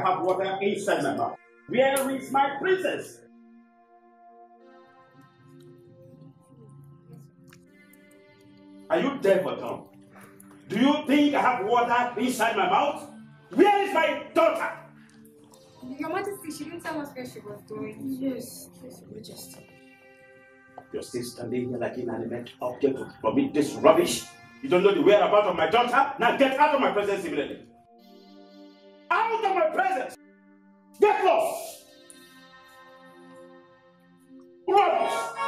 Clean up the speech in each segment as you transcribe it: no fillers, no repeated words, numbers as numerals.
have water inside my mouth. Where is my princess? Are you deaf or dumb? Do you think I have water inside my mouth? Where is my daughter? Your Majesty, she didn't tell us where she was going. Yes, Majesty. You're still standing here like an inanimate object to commit this rubbish? You don't know the whereabouts of my daughter? Now get out of my presence immediately. Out of my presence! Get lost! Rubbish!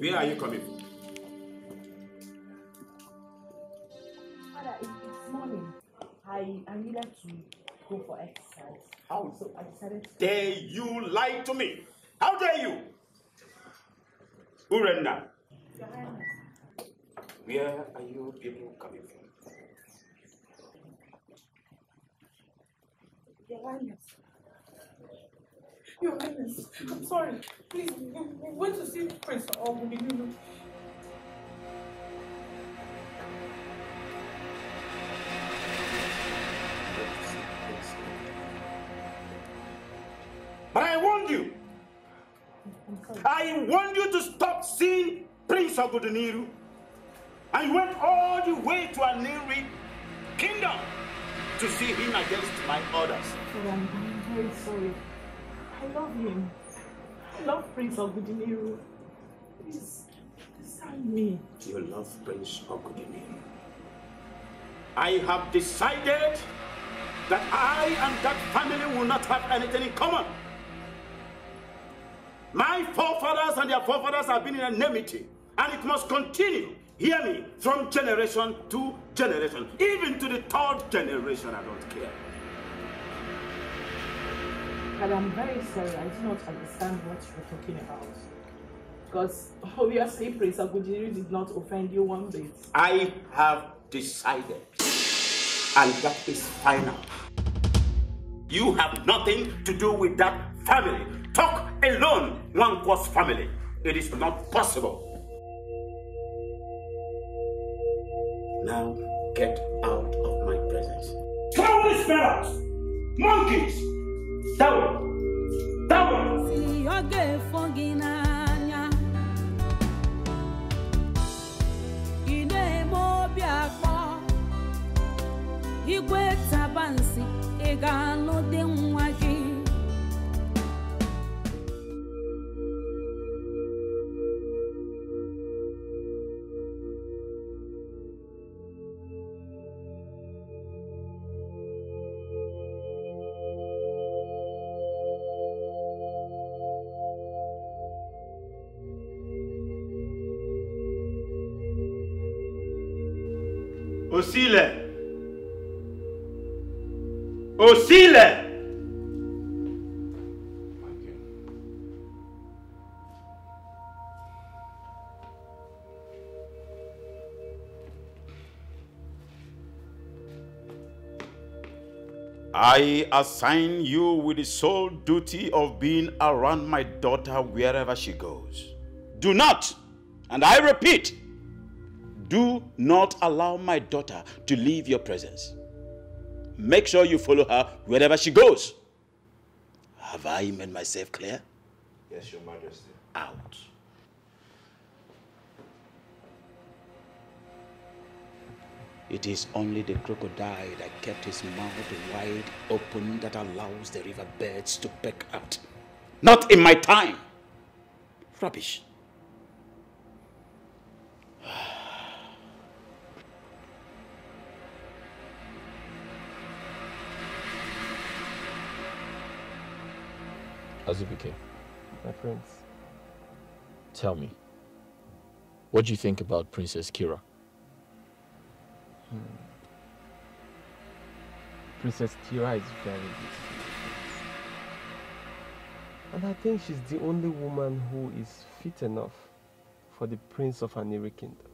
Where are you coming from? Father, it's morning. I needed to go for exercise. How So I decided to... dare you lie to me? How dare you? Urenda, Your Highness. where are you people coming from? Your Highness. Your Highness, I'm sorry. Please, we went to see Prince Ogudiniru. But I warned you. I warned you to stop seeing Prince Ogudiniru. And you went all the way to Aniri Kingdom to see him against my orders. Father, I'm very sorry. I love him. I love Prince Ogudiniru. Please, understand me. You love Prince Ogudiniru. I have decided that I and that family will not have anything in common. My forefathers and their forefathers have been in enmity, and it must continue. Hear me, from generation to generation, even to the third generation. I don't care. But I'm very sorry. I do not understand what you're talking about. Because obviously Prince Ogudiniru did not offend you one bit. I have decided, and that is final. You have nothing to do with that family. Talk alone, Nwankwo's family. It is not possible. Now get out of my presence. Throw this man out! Monkeys! Down! Down! Igwe tabansi egalo de nwaji Osile! Osile! I assign you with the sole duty of being around my daughter wherever she goes. Do not, and I repeat, do not allow my daughter to leave your presence. Make sure you follow her wherever she goes. Have I made myself clear? Yes, Your Majesty. Out. It is only the crocodile that kept his mouth wide open that allows the river birds to peck out. Not in my time. Rubbish. Azubike, my prince, tell me, What do you think about Princess Kira? Princess Kira is very beautiful. And I think she's the only woman who is fit enough for the Prince of Aniri Kingdom.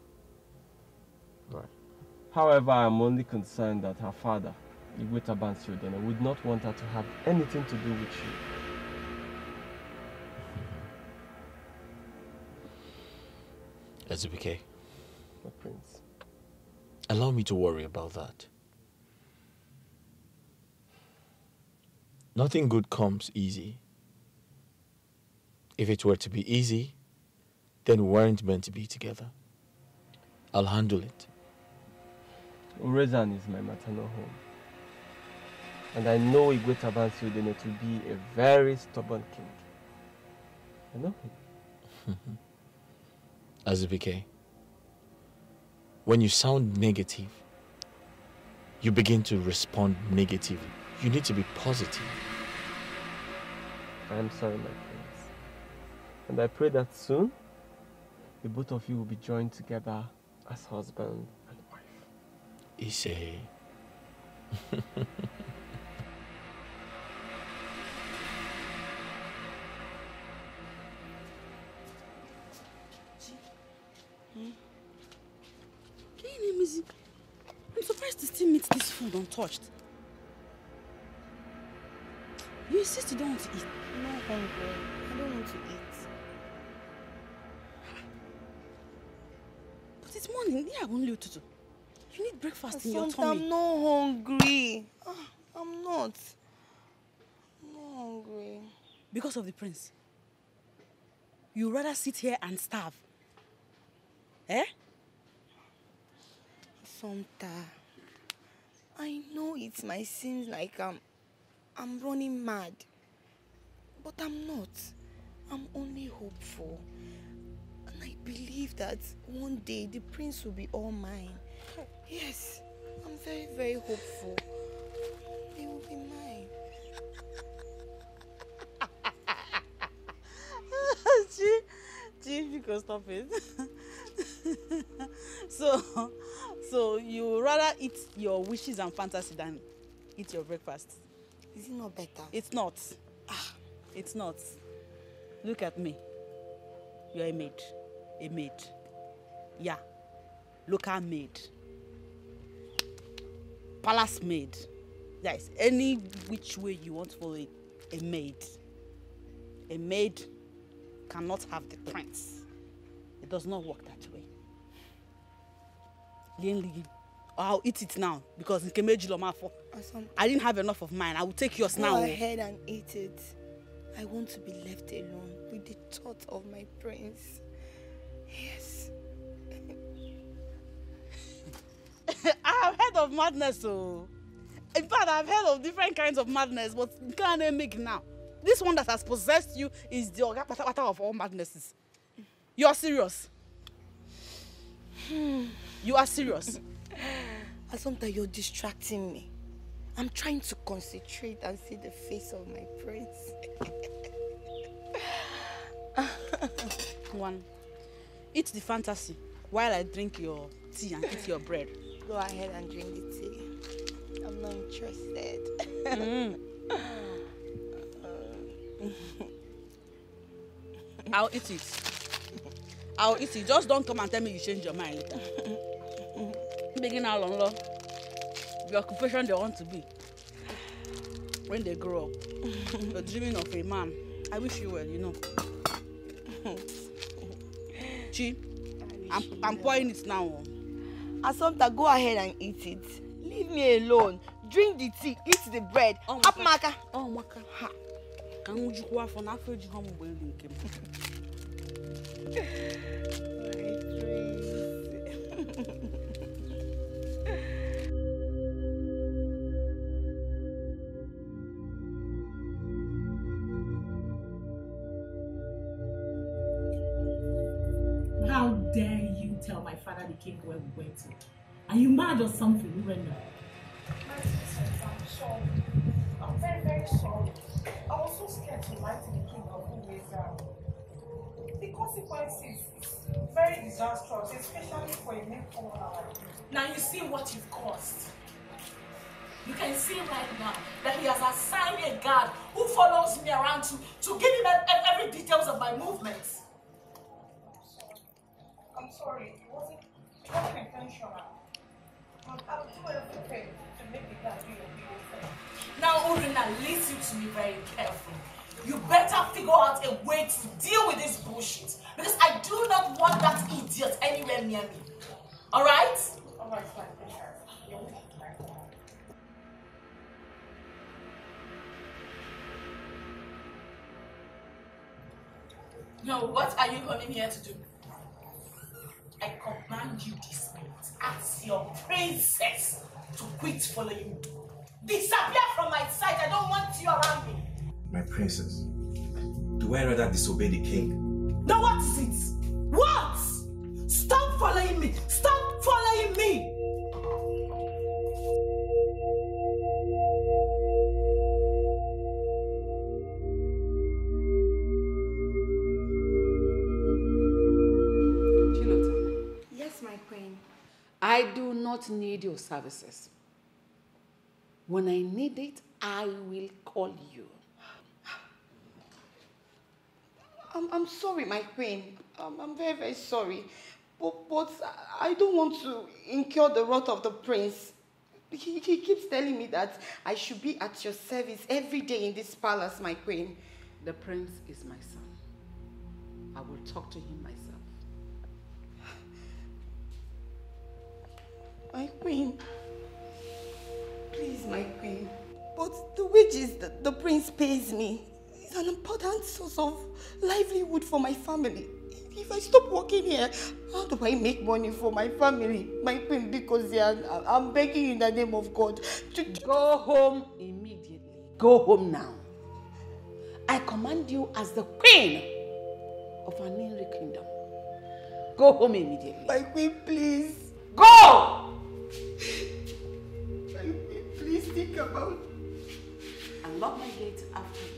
Right. However, I'm only concerned that her father, Igwe Tabansiodene, would not want her to have anything to do with you. Ezubike, My prince. allow me to worry about that. Nothing good comes easy. If it were to be easy, then we weren't meant to be together. I'll handle it. Urezan is my maternal home. And I know Igwe Tabansiodene to be a very stubborn king. I know him. Azubike, when you sound negative, you begin to respond negatively. You need to be positive. I am sorry, my prince. And I pray that soon, the both of you will be joined together as husband and wife. Ise. I'm surprised to still meet this food untouched. You insist you don't want to eat. I'm not hungry. I don't want to eat. But it's morning. Yeah, only you to do. You need breakfast in your tummy. I'm not hungry. I'm not hungry. Because of the prince. You rather sit here and starve. Eh? Assumpta, I know it might seem like I'm running mad, but I'm not. I'm only hopeful. And I believe that one day the prince will be all mine. Yes, I'm very, very hopeful. He will be mine. Chief, you can stop it. So you rather eat your wishes and fantasy than eat your breakfast? Is it not better? It's not. It's not. Look at me. You're a maid. A maid. Yeah. Local maid. Palace maid. Yes. Any which way you want to follow it. A maid. A maid cannot have the prince. It does not work that way. I'll eat it now because I didn't have enough of mine. I will take yours now. Go ahead and eat it. I want to be left alone with the thought of my prince. Yes. I've heard of madness, so. In fact, I've heard of different kinds of madness, but you can't make it now. This one that has possessed you is the orgapata of all madnesses. You're serious. You are serious. Assumpta, you're distracting me. I'm trying to concentrate and see the face of my prince. One, eat the fantasy while I drink your tea and eat your bread. Go ahead and drink the tea. I'm not interested. I'll eat it. I'll eat it. Just don't come and tell me you change your mind later. Begin how long, Lord? The occupation they want to be when they grow up. You're dreaming of a man. I wish you well, you know. Chi, I'm pouring it now. Assumpta, go ahead and eat it. Leave me alone. Drink the tea, eat the bread. Up, Maka. Oh, Maka. Ha. Can you go for nothing? How dare you tell my father the king where we went to? Are you mad or something? We went there. I'm sorry. I'm very, very sorry. I was so scared to lie to the king of who is The consequences is very disastrous, especially for a man for our. Now you see what you've caused. You can see right now that he has assigned a guard who follows me around to give him every details of my movements. I'm sorry, it wasn't intentional. I'll do everything to make the guy do your business. Now, Urina, listen to me very carefully. You better figure out a way to deal with this bullshit. Because I do not want that idiot anywhere near me. Alright? Alright, fine, Princess. You're right. Now, what are you coming here to do? I command you this minute, as your princess, to quit following me. Disappear from my sight. I don't want you around me. My princess, do I rather disobey the king? Now what is it? What? Stop following me. Stop following me. Yes, my queen. I do not need your services. When I need it, I will call you. I'm sorry, my queen. I'm very, very sorry. But I don't want to incur the wrath of the prince. He keeps telling me that I should be at your service every day in this palace, my queen. The prince is my son. I will talk to him myself. My queen. Please, my queen. But the wages that the prince pays me is an important source of livelihood for my family. If I stop working here, how do I make money for my family? My queen, because I'm begging you in the name of God to go home immediately. Go home now. I command you as the queen of Anirri Kingdom. Go home immediately. My queen, please. Go! My queen, please think about it. And lock my gate after you.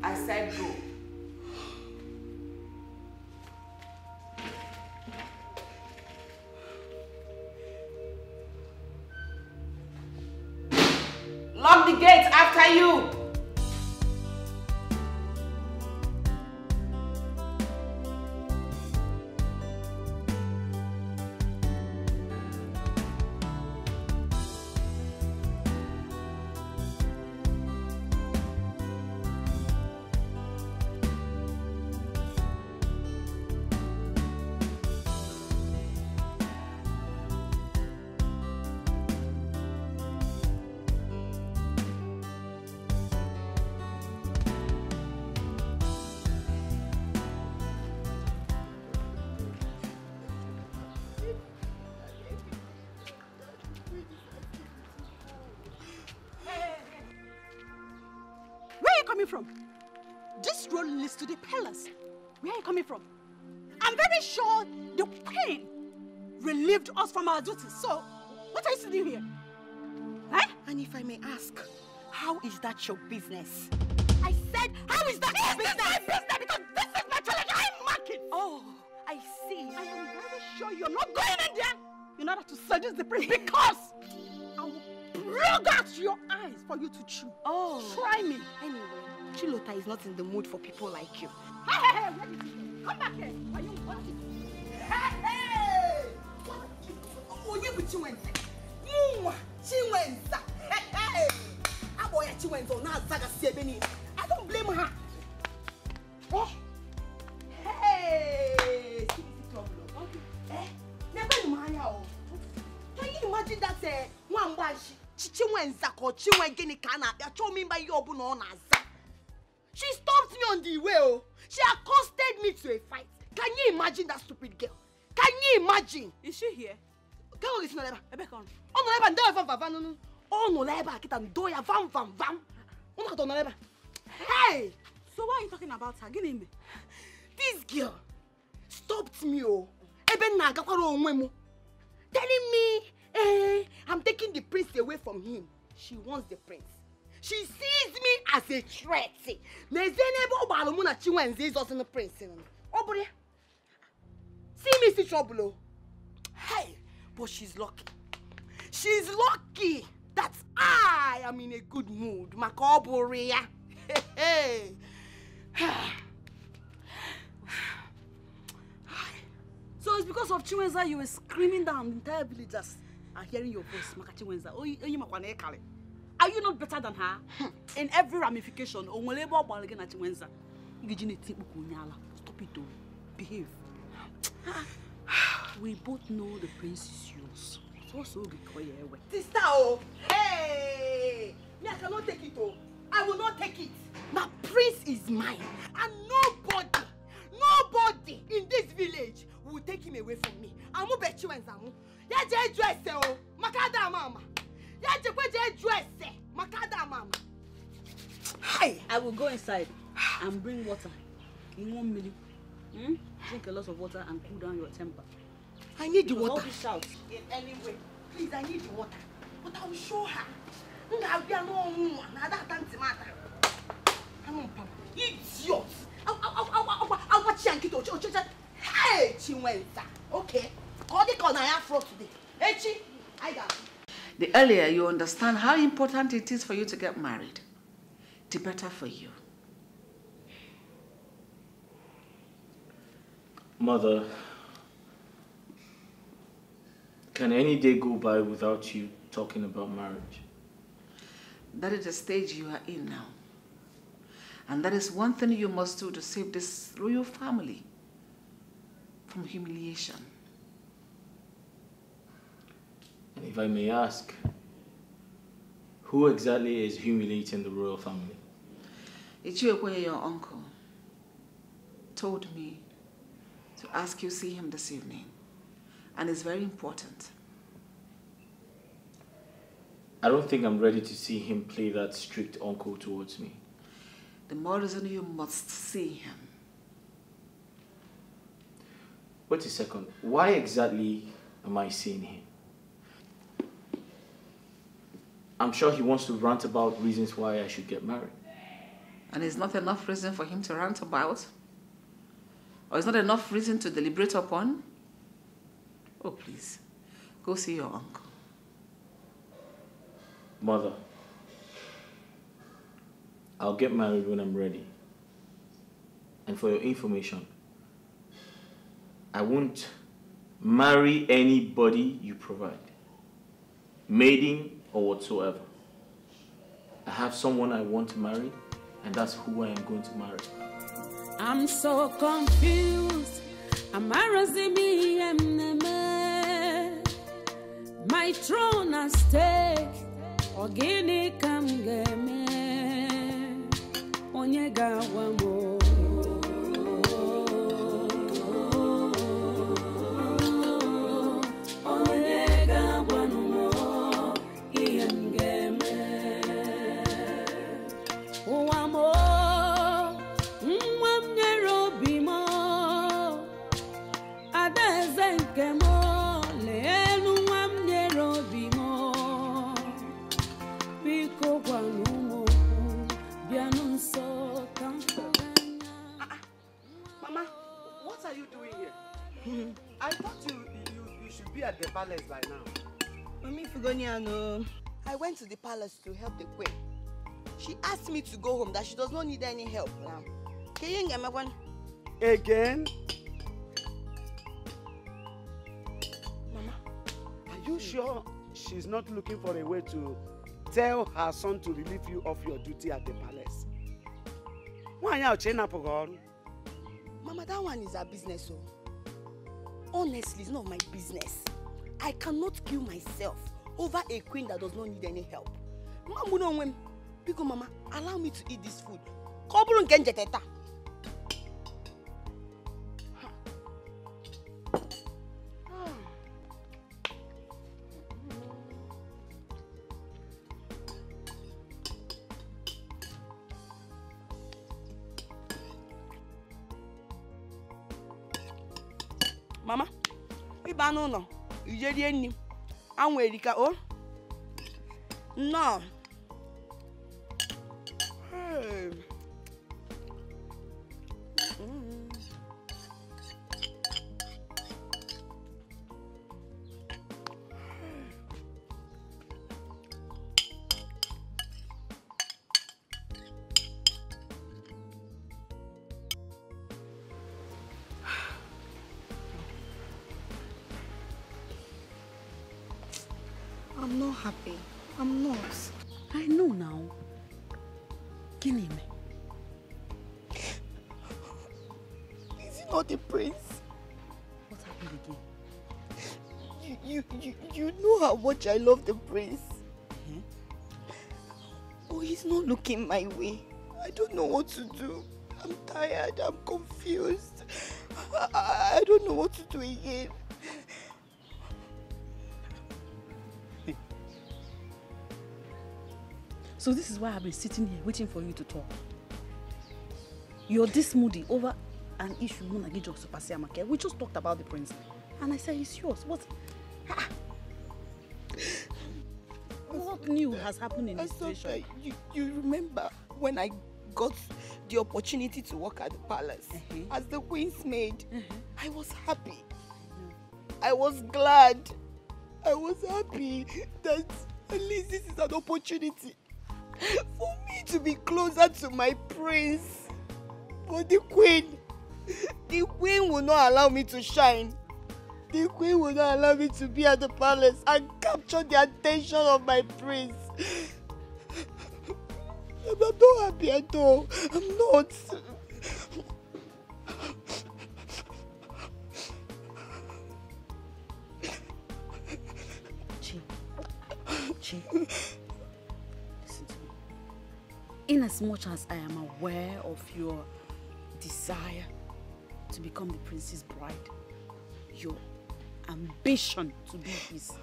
I said go. Lock the gate after you. From? This road leads to the palace. Where are you coming from? I'm very sure the queen relieved us from our duties. So, what are you doing here? Huh? And if I may ask, how is that your business? I said, how is that your business? My business, because this is my treasure market. Oh, I see. I am very sure you're not going in there in order to seduce the prince, because I will plug out your eyes for you to chew. Oh. Try me. Anyway, Chilota is not in the mood for people like you. Hey, where did you go? Come back here. Are you wanting? Hey! Oh, you with Chiwenza. Chiwenza. Hey! Aboya Chiwenza na zaga sebeni. I don't blame her. Oh. Hey! Okay. Never mind. Can you imagine that one bash Chiwenza ko Chiwengeni kana ya told me by your no na za. She stopped me on the way. Oh. She accosted me to a fight. Can you imagine that stupid girl? Can you imagine? Is she here? Girl is not ever. Oh no ever. No van van no. Oh no ever. Kita ndoya van van van. Oh no ever. Hey. So why are you talking about her? Give me. This girl stopped me. Oh. Even na gakwaro onwe mu. Telling me, I'm taking the prince away from him. She wants the prince. She sees me as a threat. Nezenebo Balumuna Chinwenze is also the prince. Obri. See me see trouble. Hey, but she's lucky. She's lucky that I am in a good mood. Makoboria. Hey. So it's because of Chinwenza you were screaming down. The entire villagers are hearing your voice. Maka Chinwenza. Are you not better than her? In every ramification, Chinwenza. Stop it, though. Behave. We both know the prince is yours. So be quiet. Sister, oh, hey! Me, I cannot take it, oh. I will not take it. My prince is mine, and nobody in this village will take him away from me. I'm a bet you and Zamu. Yaje dress, oh, Makada mama. Yaje dress, Makada mama. Hi. I will go inside and bring water in 1 minute. Drink a lot of water and cool down your temper. I need the water. Don't shout in any way. Please, I need the water. But I will show her. Idiot! I'll watch you and get to hey, Chinwenza. Okay. Call the corner afro today. Hey, Chi. I got it. The earlier you understand how important it is for you to get married, the better for you. Mother, can any day go by without you talking about marriage? That is the stage you are in now. And that is one thing you must do to save this royal family from humiliation. And if I may ask, who exactly is humiliating the royal family? Ichiekwe, your uncle, told me to ask you to see him this evening. And it's very important. I don't think I'm ready to see him play that strict uncle towards me. The more reason you must see him. Wait a second. Why exactly am I seeing him? I'm sure he wants to rant about reasons why I should get married. And it's not enough reason for him to rant about? Or it's not enough reason to deliberate upon? Oh, please. Go see your uncle. Mother, I'll get married when I'm ready. And for your information, I won't marry anybody you provide, maiden or whatsoever. I have someone I want to marry, and that's who I am going to marry. I'm so confused. My throne at stake. Ogini kam game. Onyega wamo. Onyega wamo. Ian game. Wamo. Mama, what are you doing here? I thought you should be at the palace by now. Mami Fugoniano, I went to the palace to help the queen. She asked me to go home, that she does not need any help now. Can you get me one? Again? Mama, are you sure she's not looking for a way to tell her son to relieve you of your duty at the palace? Why are you Mama, that one is her business. So. Honestly, it's not my business. I cannot kill myself over a queen that does not need any help. Mama, because Mama, allow me to eat this food. Mama, ibano no. Ijeri enni. Anwe erika o. No. I'm not happy. I'm not. I know now. Kineme. Is he not the prince? What happened again? You know how much I love the prince. Oh, he's not looking my way. I don't know what to do. I'm tired. I'm confused. I don't know what to do again. So this is why I've been sitting here waiting for you to talk. You're this moody over an issue we just talked about the prince. And I said, it's yours. What new has happened in this situation? You remember when I got the opportunity to work at the palace as the queen's maid? I was happy. I was glad. I was happy that at least this is an opportunity for me to be closer to my prince. But the queen will not allow me to shine. The queen will not allow me to be at the palace and capture the attention of my prince. I'm not happy at all. I'm not. Chi, listen to me. In as much as I am aware of your desire to become the prince's bride, your ambition to be his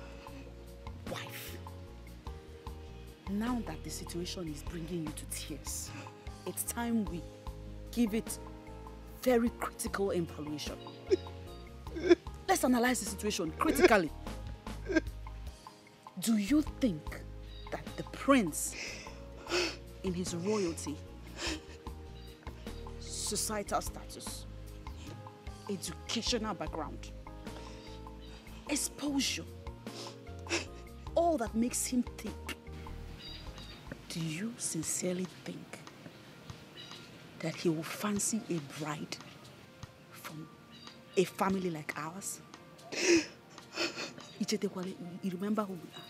wife, now that the situation is bringing you to tears, it's time we give it very critical evaluation. Let's analyze the situation critically. Do you think that the prince, in his royalty, societal status, educational background, exposure, all that makes him think, do you sincerely think that he will fancy a bride from a family like ours? You remember who we are?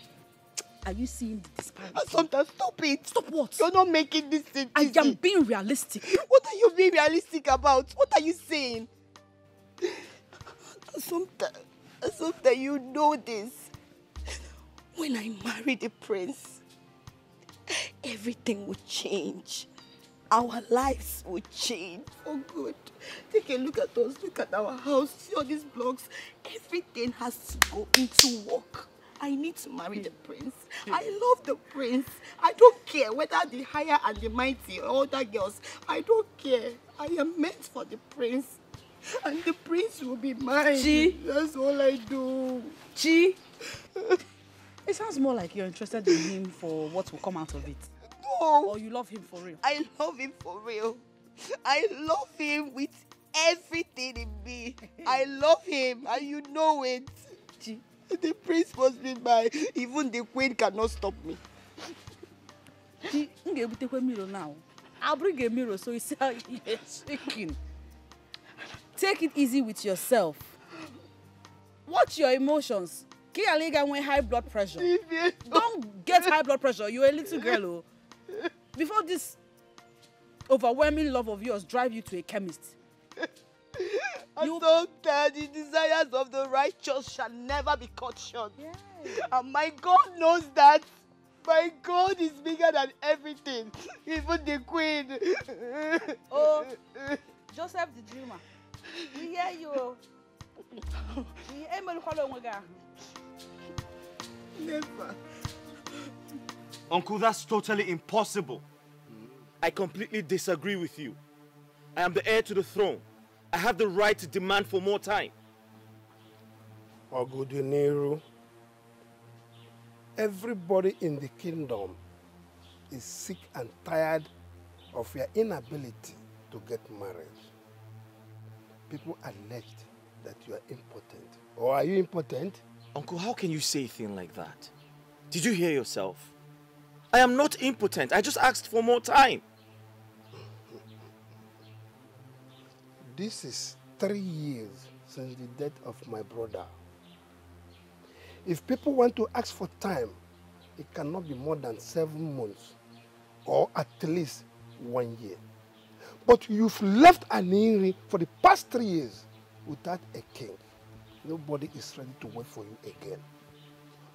Are you seeing the disparity? Sometimes stop it. Stop what? You're not making this thing easy. I am being realistic. What are you being realistic about? What are you saying? Sometimes you know this. When I marry the prince, everything will change. Our lives will change for good. Take a look at us. Look at our house. See all these blocks. Everything has to go into work. I need to marry the prince. I love the prince. I don't care whether the higher and the mighty or other girls. I don't care. I am meant for the prince. And the prince will be mine. Chi. That's all I do. Chi. It sounds more like you're interested in him for what will come out of it. No. Or you love him for real. I love him for real. I love him with everything in me. I love him and you know it. Chi. The prince must be mine. Even the queen cannot stop me. Chi, take a mirror now. I'll bring a mirror so you see how you're shaking. Take it easy with yourself. Watch your emotions. Kialiga with high blood pressure. Don't get high blood pressure. You're a little girl. Oh. Before this overwhelming love of yours drive you to a chemist. Sometimes the desires of the righteous shall never be cut short. Yes. And my God knows that. My God is bigger than everything. Even the queen. Oh, Joseph the dreamer. We hear you. Never. Uncle, that's totally impossible. I completely disagree with you. I am the heir to the throne. I have the right to demand for more time. Oguduniru, everybody in the kingdom is sick and tired of your inability to get married. People alleged that you are impotent. Or are you impotent? Uncle, how can you say a thing like that? Did you hear yourself? I am not impotent. I just asked for more time. This is 3 years since the death of my brother. If people want to ask for time it cannot be more than 7 months or at least 1 year. But you've left Anirri for the past 3 years without a king. Nobody is ready to wait for you again.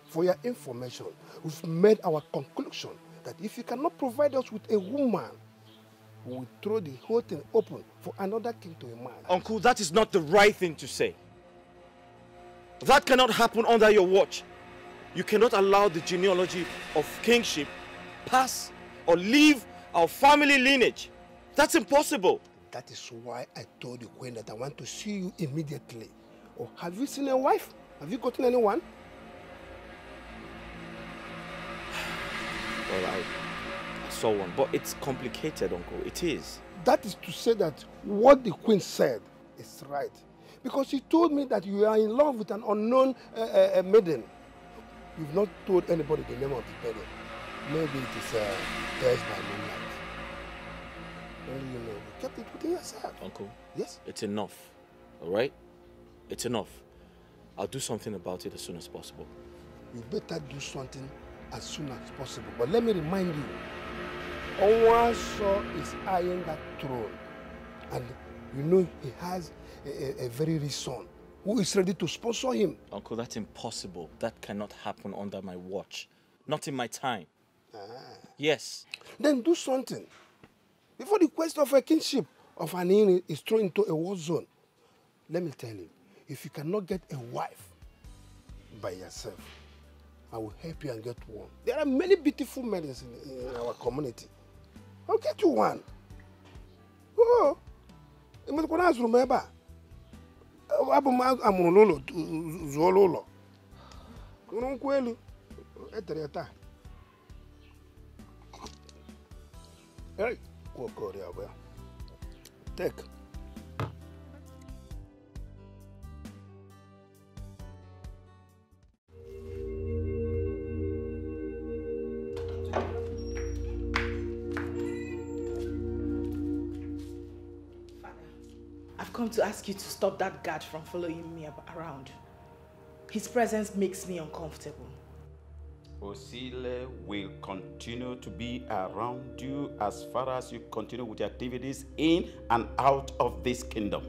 For your information, we've made our conclusion that if you cannot provide us with a woman, we will throw the whole thing open for another king to emerge. Uncle, that is not the right thing to say. That cannot happen under your watch. You cannot allow the genealogy of kingship pass or leave our family lineage. That's impossible. That is why I told the queen that I want to see you immediately. Oh, have you seen a wife? Have you gotten anyone? Well, I saw one, but it's complicated, Uncle. It is. That is to say that what the queen said is right. Because she told me that you are in love with an unknown maiden. You've not told anybody the name of the maiden. Maybe it is Theirs by Moonlight. Well, you know, you kept it within yourself. Uncle? Yes? It's enough, all right? It's enough. I'll do something about it as soon as possible. You better do something as soon as possible. But let me remind you, Onwaso is eyeing that throne. And you know he has a very rich son who is ready to sponsor him. Uncle, that's impossible. That cannot happen under my watch. Not in my time. Yes. Then do something. Before the quest of a kingship of Anirri is thrown into a war zone. Let me tell you, if you cannot get a wife by yourself, I will help you and get one. There are many beautiful maidens in our community. I'll get you one. Oh, you must go to remember. I'm Lolo, Zololo. Kununkwelu, Etereta. Hey, go there. Take. I've come to ask you to stop that guard from following me around. His presence makes me uncomfortable. Osile will continue to be around you as far as you continue with your activities in and out of this kingdom.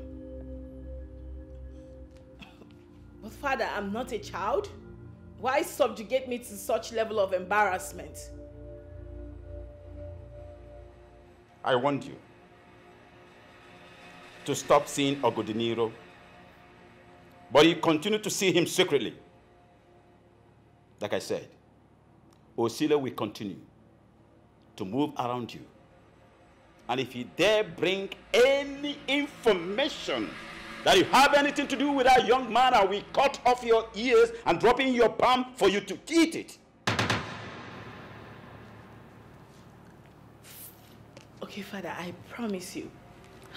But Father, I'm not a child. Why subjugate me to such level of embarrassment? I want you to stop seeing Ogodiniro, but you continue to see him secretly. Like I said, Osile will continue to move around you. And if you dare bring any information that you have anything to do with that young man, I will cut off your ears and drop in your palm for you to eat it. Okay, Father, I promise you,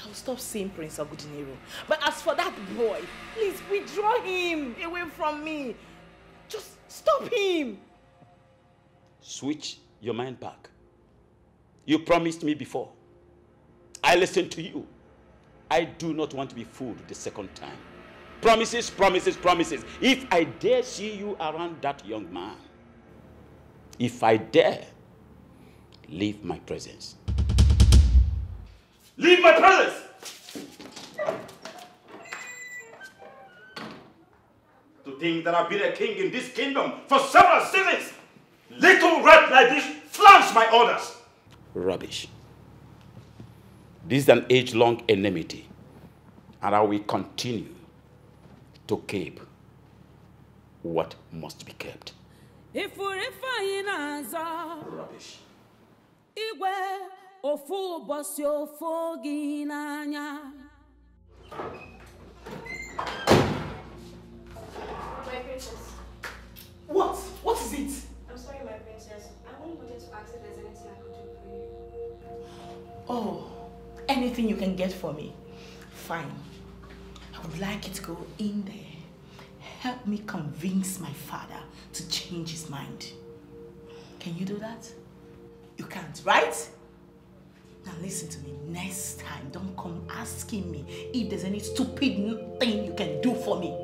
I'll stop seeing Prince Ogodiniro. But as for that boy, please withdraw him away from me. Just stop him. Switch your mind back. You promised me before. I listened to you. I do not want to be fooled the second time. Promises, promises, promises. If I dare see you around that young man, if I dare, leave my presence. Leave my presence! To think that I've been a king in this kingdom for several seasons, little rat like this flaunts my orders. Rubbish. This is an age-long enmity, and I will continue to keep what must be kept. Rubbish. Igwe ofu bosi ofu ginanya. My princess. What? What is it? I'm sorry, my princess. I only wanted to ask if there's anything I could do for you. Oh, anything you can get for me. Fine. I would like you to go in there. Help me convince my father to change his mind. Can you do that? You can't, right? Now listen to me. Next time, don't come asking me if there's any stupid thing you can do for me.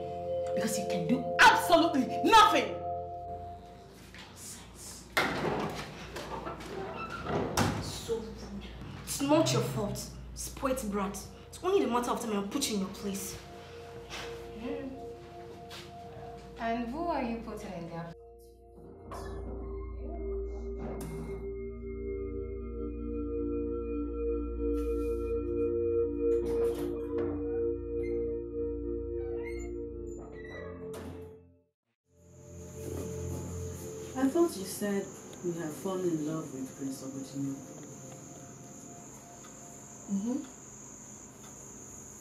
Because you can do absolutely nothing. Nonsense. not your fault. Spoilt brat. It's only the matter of time I'll put you in your place. And who are you putting in there? I thought you said you had fallen in love with Prince Ogudiniro.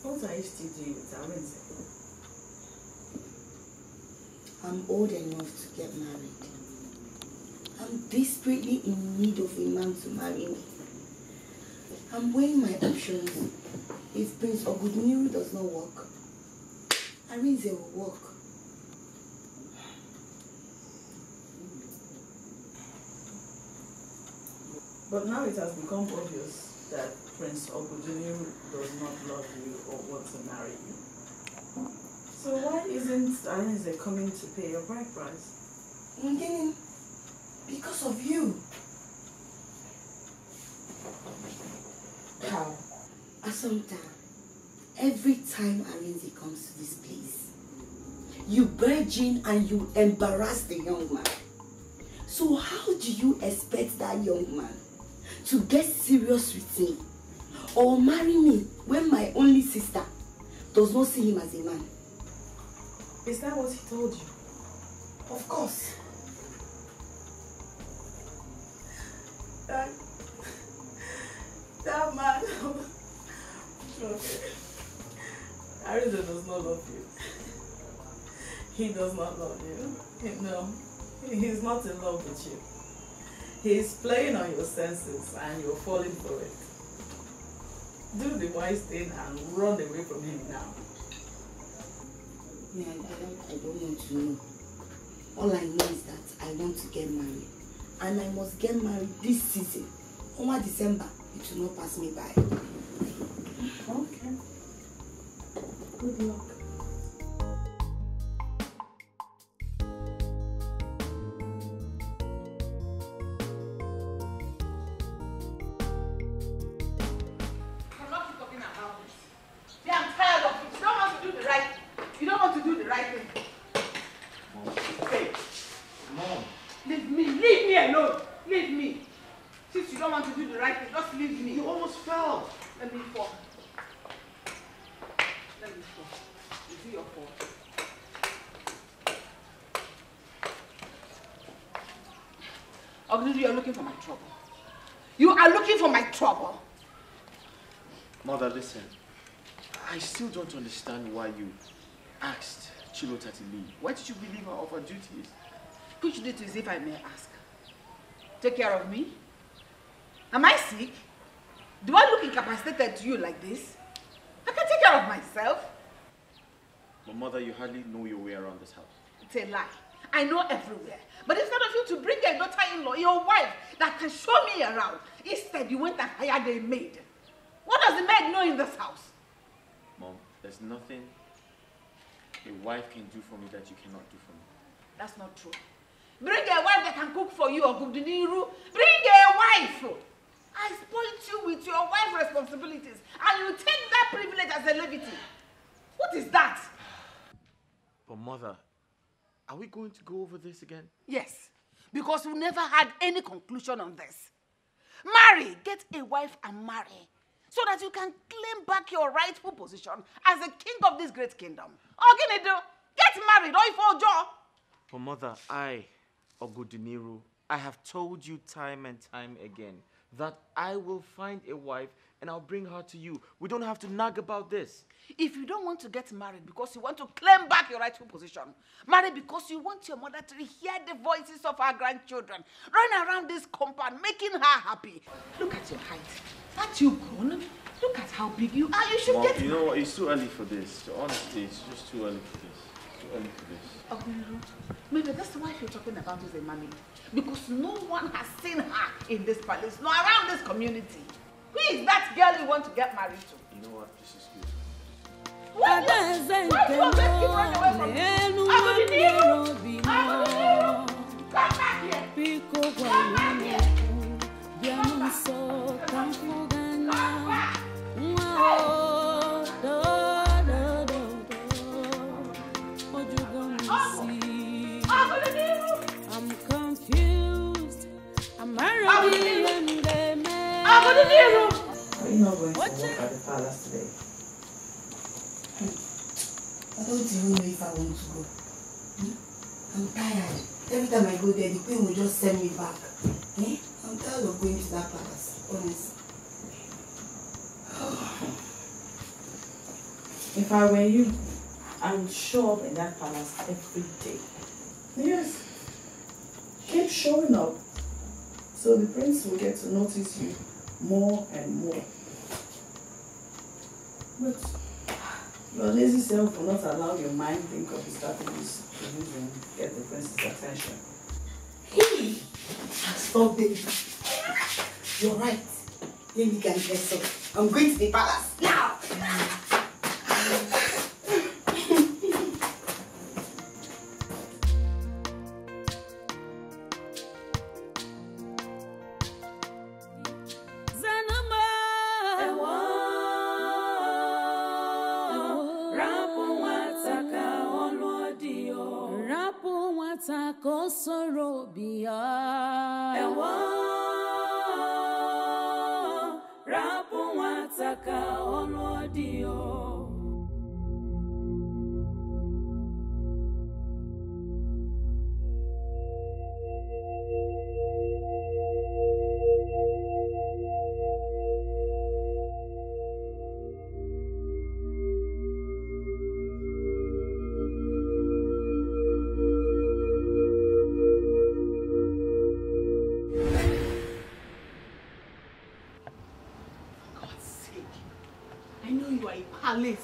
What are you still doing with Arinze? I'm old enough to get married. I'm desperately in need of a man to marry me. I'm weighing my options. If Prince Ogudiniro does not work, Arinze will work. But now it has become obvious that Prince Ogudiniro does not love you or want to marry you. So why isn't Arinze coming to pay your bride price? Because of you. How? Assumpta, every time Arinze comes to this place, you burgeon and you embarrass the young man. So how do you expect that young man to get serious with me or marry me when my only sister does not see him as a man? Is that what he told you? Of course. That man. Okay. Arinze does not love you. He does not love you. No. He's not in love with you. He's playing on your senses and you're falling for it. Do the wise thing and run away from him now. Yeah, I don't want to know. All I know is that I want to get married. And I must get married this season. Over December, it will not pass me by. Okay. Good luck. You are looking for my trouble. You are looking for my trouble. Mother, listen. I still don't understand why you asked Chilota to leave. Why did you relieve her of her duties? Which duties, if I may ask? Take care of me? Am I sick? Do I look incapacitated to you like this? I can take care of myself. But Mother, you hardly know your way around this house. It's a lie. I know everywhere. But instead of you to bring a daughter-in-law, your wife, that can show me around, instead you went and hired a maid. What does the maid know in this house? Mom, there's nothing a wife can do for me that you cannot do for me. That's not true. Bring a wife that can cook for you or Ogudiniro. Bring a wife. I spoiled you with your wife's responsibilities and you take that privilege as a levity. What is that? But Mother, are we going to go over this again? Yes, because we never had any conclusion on this. Marry, get a wife and marry, so that you can claim back your rightful position as a king of this great kingdom. Oginido, get married, or for Joe. But Mother, Ogudiniro, I have told you time and time again that I will find a wife and I'll bring her to you. We don't have to nag about this. If you don't want to get married because you want to claim back your rightful position, marry because you want your mother to hear the voices of our grandchildren, run around this compound, making her happy. Look at your height. Aren't you grown? Look at how big you are. You should Mom, get... you know what? It's too early for this. Honestly, it's just too early for this. Too early for this. Maybe that's why you're talking about is a mommy. Because no one has seen her in this palace, nor around this community. Who is that girl you want to get married to? You know what? This is good. Why do you always keep running away from me? Ogudiniro! Come back here! Come back here! Come back! Are you not going to work at the palace today? I don't even know if I want to go. I'm tired. Every time I go there, the queen will just send me back. I'm tired of going to that palace, honestly. If I were you, I would show up in that palace every day. Yes. Keep showing up so the prince will get to notice you more and more. But your lazy self will not allow your mind think of the strategies to use and get the prince's attention. Hey! Stop it. You're right. Let me get this up. I'm going to the palace now.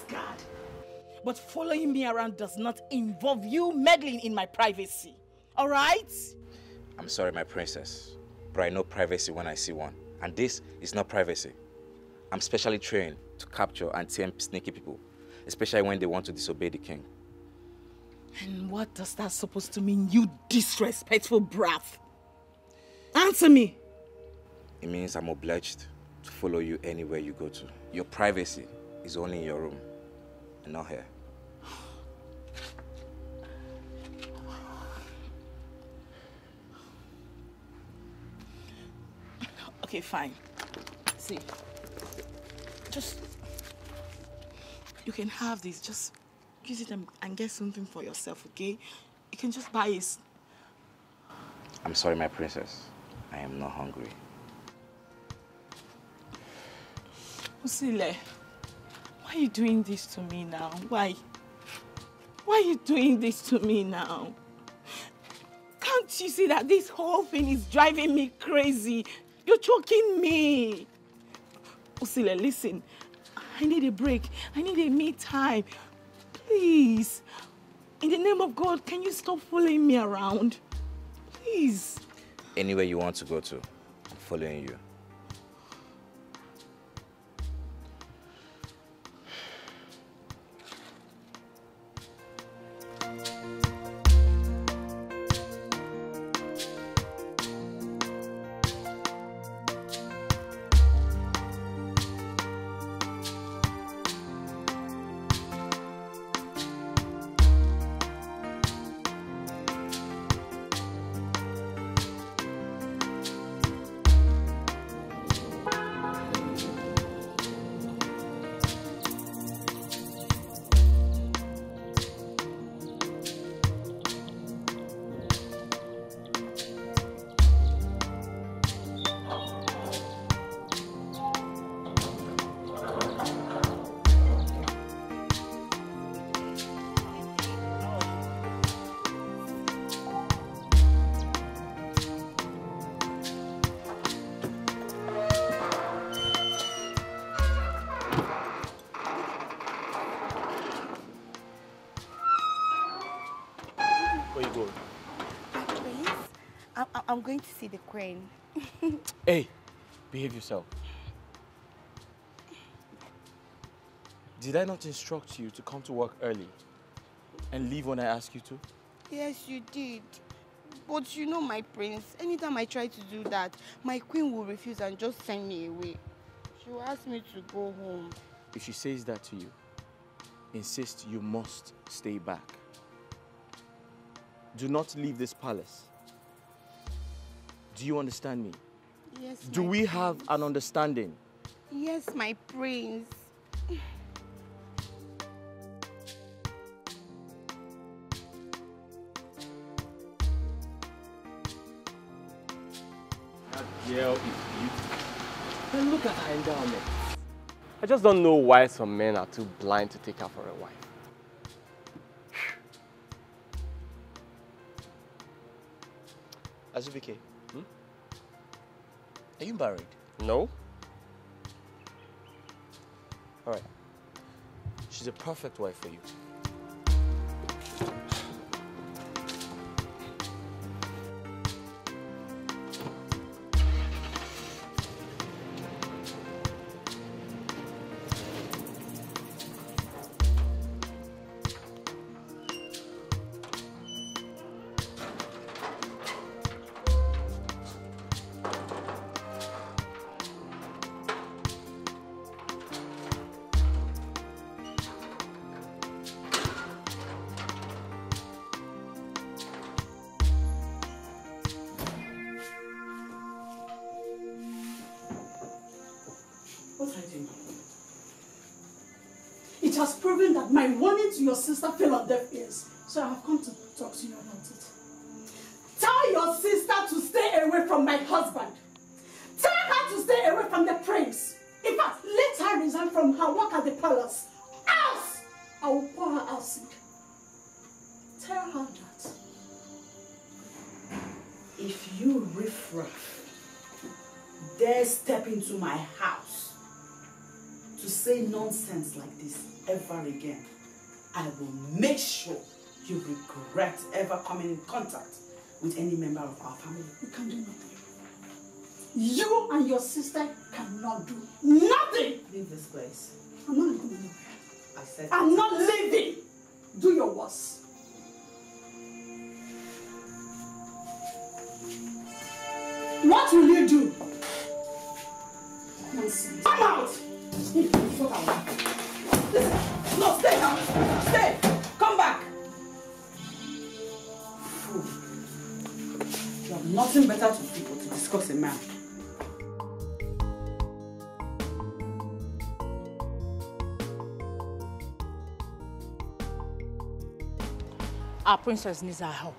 Guard. But following me around does not involve you meddling in my privacy. All right? I'm sorry, my princess, but I know privacy when I see one. And this is not privacy. I'm specially trained to capture and tame sneaky people, especially when they want to disobey the king. And what does that supposed to mean, you disrespectful brat? Answer me. It means I'm obliged to follow you anywhere you go to. Your privacy is only in your room, and not here. Okay, fine. See, you can have this. Just use it and get something for yourself, okay? You can just buy it. I'm sorry, my princess. I am not hungry. Usile, why are you doing this to me now? Why? Why are you doing this to me now? Can't you see that this whole thing is driving me crazy? You're choking me. Usile, listen. I need a break. I need a me time. Please. In the name of God, can you stop following me around? Please. Anywhere you want to go to, I'm following you. I'm going to see the queen. Hey, behave yourself. Did I not instruct you to come to work early and leave when I ask you to? Yes, you did. But you know my prince, anytime I try to do that, my queen will refuse and just send me away. She will ask me to go home. If she says that to you, insist you must stay back. Do not leave this palace. Do you understand me? Yes, Do my we prince. have an understanding? Yes, my prince. That girl is beautiful. And look at her endowment. I just don't know why some men are too blind to take her for a wife. Azubike, are you married? No. Alright. She's a perfect wife for you. What are you doing? It has proven that my warning to your sister fell on deaf ears. So I have come to talk to you about it. Tell your sister to stay away from my husband. Tell her to stay away from the prince. In fact, let her resign from her work at the palace. Else, I will pour her acid. Tell her that. If you riffraff dare step into my house to say nonsense like this ever again, I will make sure you regret ever coming in contact with any member of our family. You can do nothing. You and your sister cannot do nothing. Leave this place. I'm not leaving anywhere. I said I'm not leaving. Do your worst. What will you do? Nonsense. Come out! Listen. No, stay now. Stay. Come back. Fool. You have nothing better to do but to discuss a man. Our princess needs our help.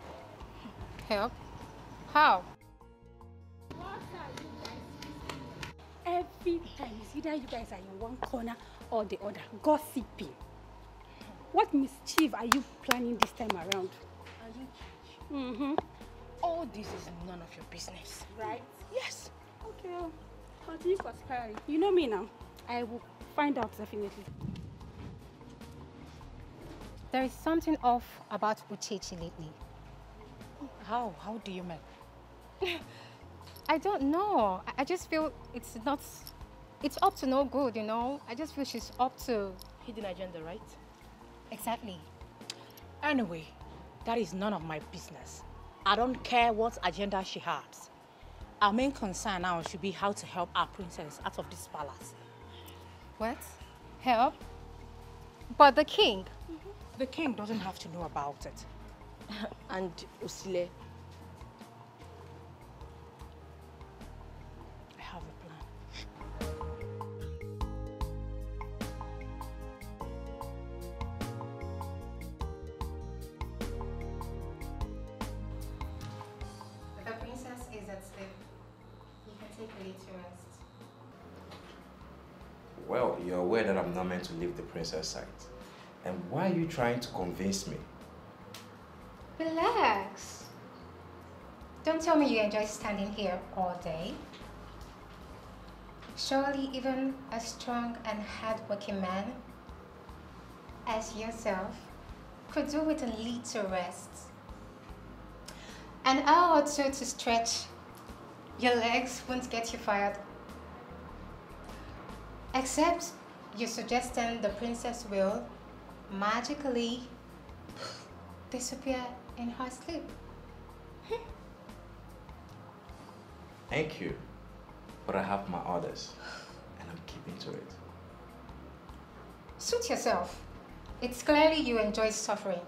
Help? How? Every time it's either you guys are in one corner or the other, gossiping. What mischief are you planning this time around? All this is none of your business. Right? Yes. Okay. Continue conspiring. You know me now. I will find out definitely. There is something off about Uchechi lately. How? How do you mean? I don't know. I just feel it's up to no good, you know. I just feel she's up to Hidden agenda, right? Exactly. Anyway, that is none of my business. I don't care what agenda she has. Our main concern now should be how to help our princess out of this palace. What? Help? But the king? The king doesn't have to know about it. And Usile, I have a plan. The princess is at sleep. You can take a little rest. Well, you're aware that I'm not meant to leave the princess side. And why are you trying to convince me? Relax. Don't tell me you enjoy standing here all day. Surely even a strong and hard-working man as yourself could do with a little rest. An hour or two to stretch. Your legs won't get you fired. Except you're suggesting the princess will magically disappear in her sleep. Thank you, but I have my orders, and I'm keeping to it. Suit yourself. It's clearly you enjoy suffering.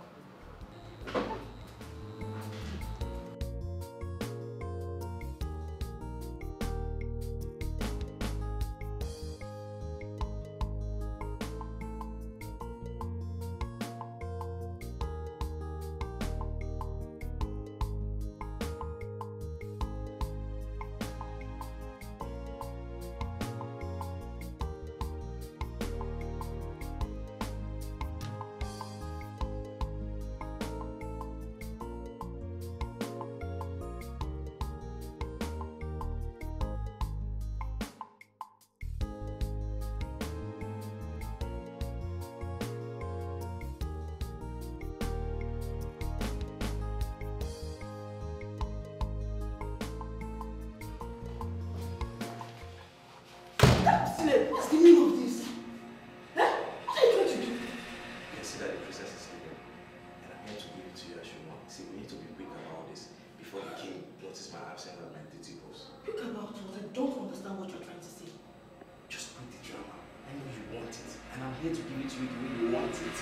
And I'm here to give it to you the way you want it.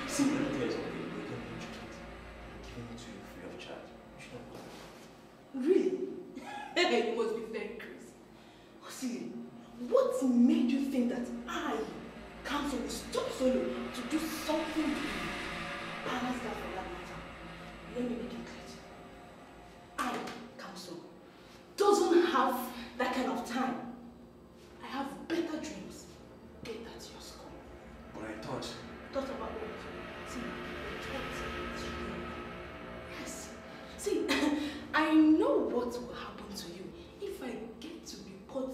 See, let me tell you something. You don't need to it. I'm giving it to you free of charge. You should not go. Really? You must be very crazy. See, what made you think that I, Council, will stop Solo to do something to you? Balance that for that matter. Let me make it clear. I, Council, doesn't have that kind of time. I have better dreams. Get that to your school. But I thought. Thought about what? See, yes. See, I know what will happen to you if I get to report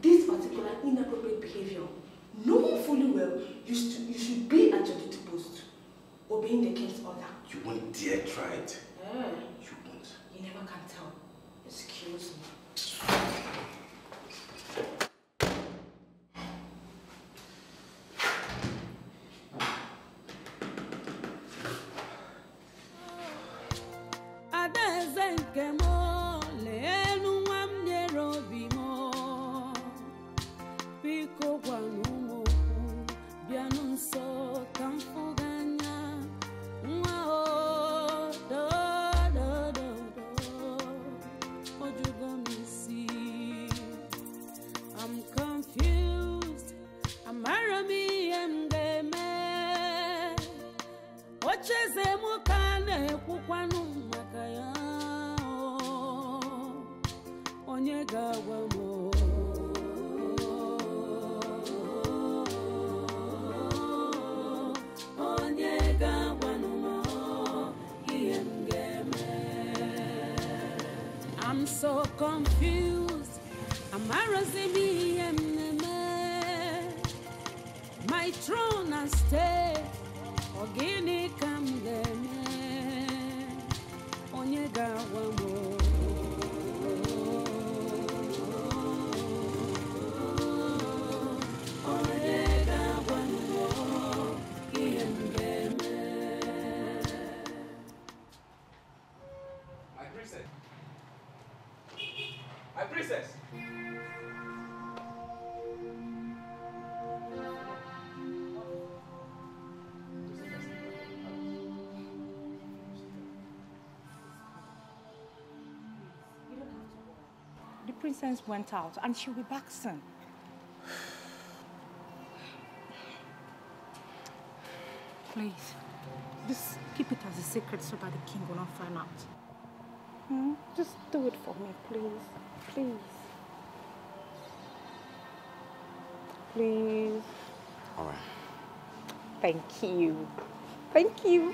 this particular inappropriate behavior. Knowing fully well, you should be at your duty post, obeying the king's order. You won't dare try it. You won't. You never can tell. Excuse me. I'm so confused. My throne and stay. Ogini kamdeme. Onyega wamo. My princess! The princess went out and she'll be back soon. Please, just keep it as a secret so that the king will not find out. Just do it for me, please. Please. Please. All right. Thank you. Thank you.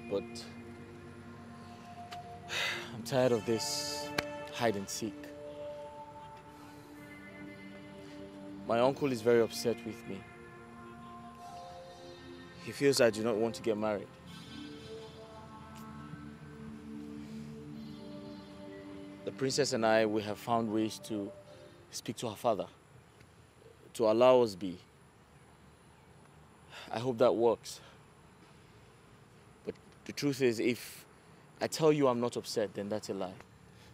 But I'm tired of this hide and seek. My uncle is very upset with me. He feels I do not want to get married. The princess and I, we have found ways to speak to her father, to allow us be. I hope that works. But the truth is, if I tell you I'm not upset, then that's a lie.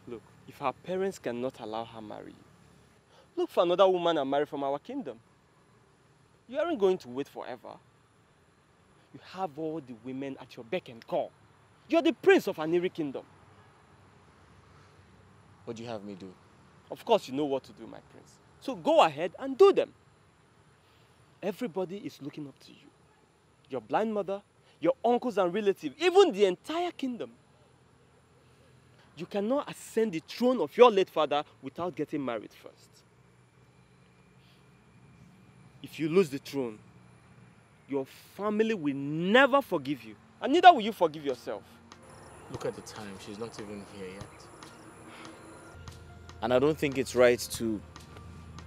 Look, if her parents cannot allow her marry you, look for another woman and marry from our kingdom. You aren't going to wait forever. You have all the women at your beck and call. You're the prince of Aniri Kingdom. What do you have me do? Of course you know what to do, my prince. So go ahead and do them. Everybody is looking up to you. Your blind mother, your uncles and relatives, even the entire kingdom. You cannot ascend the throne of your late father without getting married first. If you lose the throne, your family will never forgive you. And neither will you forgive yourself. Look at the time. She's not even here yet. And I don't think it's right to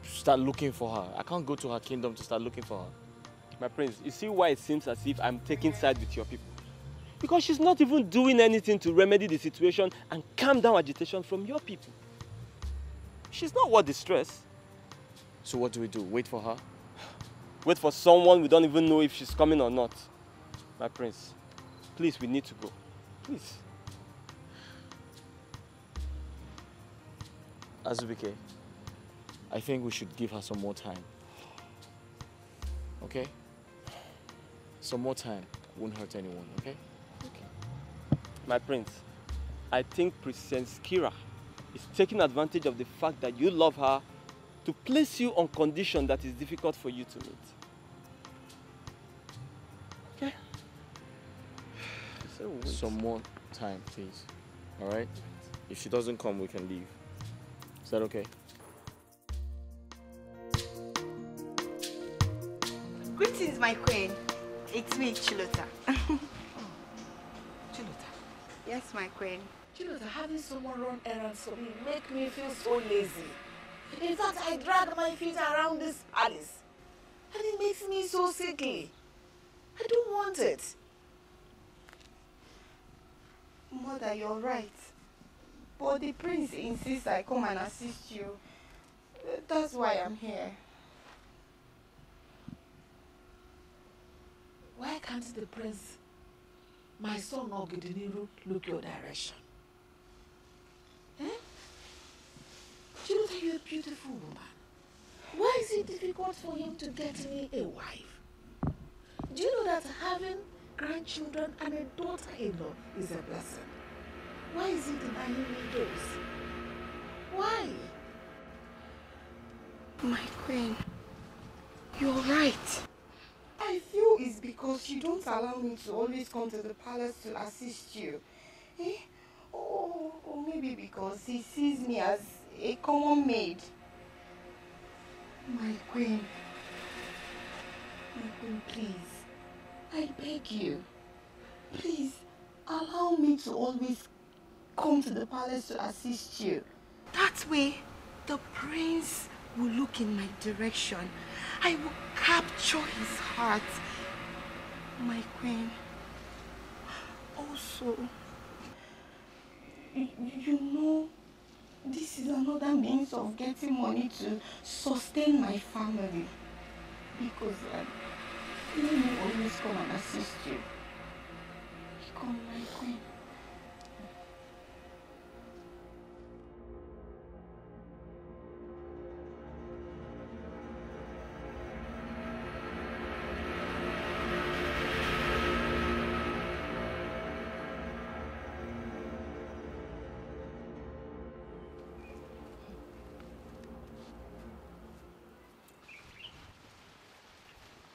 start looking for her. I can't go to her kingdom to start looking for her. My prince, you see why it seems as if I'm taking side with your people? Because she's not even doing anything to remedy the situation and calm down agitation from your people. She's not worth the stress. So what do we do? Wait for her? Wait for someone we don't even know if she's coming or not. My prince, please, we need to go. Please. Azubike, I think we should give her some more time. Okay? Some more time won't hurt anyone, okay? My prince, I think Princess Kira is taking advantage of the fact that you love her to place you on condition that is difficult for you to meet. Okay? Some more time, please. All right? If she doesn't come, we can leave. Is that okay? Greetings, my queen. It's me, Chilota. Chilota. Yes, my queen. Chilota, having someone run errands for me make me feel so lazy. In fact, I drag my feet around this palace. And it makes me so sickly. I don't want it. Mother, you're right. But the prince insists I come and assist you. That's why I'm here. Why can't the prince, my son Ogidiniru, look your direction? Eh? Chilota, you're a beautiful woman. Why is it difficult for him to get me a wife? Do you know that having grandchildren and a daughter-in-law is a blessing? Why is he denying me those? Why? My queen, you're right. I feel it's because you don't allow me to always come to the palace to assist you. Eh? Or maybe because he sees me as a common maid. My queen, please, I beg you, please allow me to always come to the palace to assist you. That way, the prince will look in my direction. I will capture his heart. My queen. Also, you know, this is another means of getting money to sustain my family. Because let me always come and assist you. Come, my queen.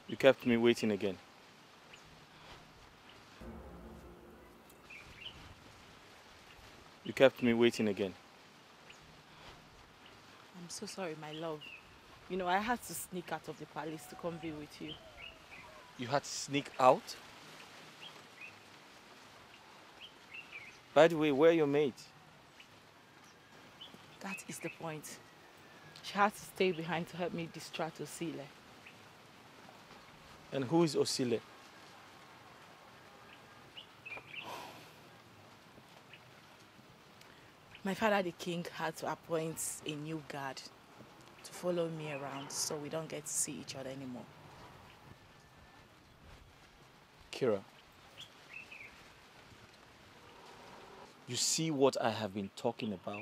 You kept me waiting again. You kept me waiting again. I'm so sorry, my love. You know, I had to sneak out of the palace to come be with you. You had to sneak out? By the way, where are your mates? That is the point. She had to stay behind to help me distract Osile. And who is Osile? My father, the king, had to appoint a new guard to follow me around so we don't get to see each other anymore. Kira, you see what I have been talking about?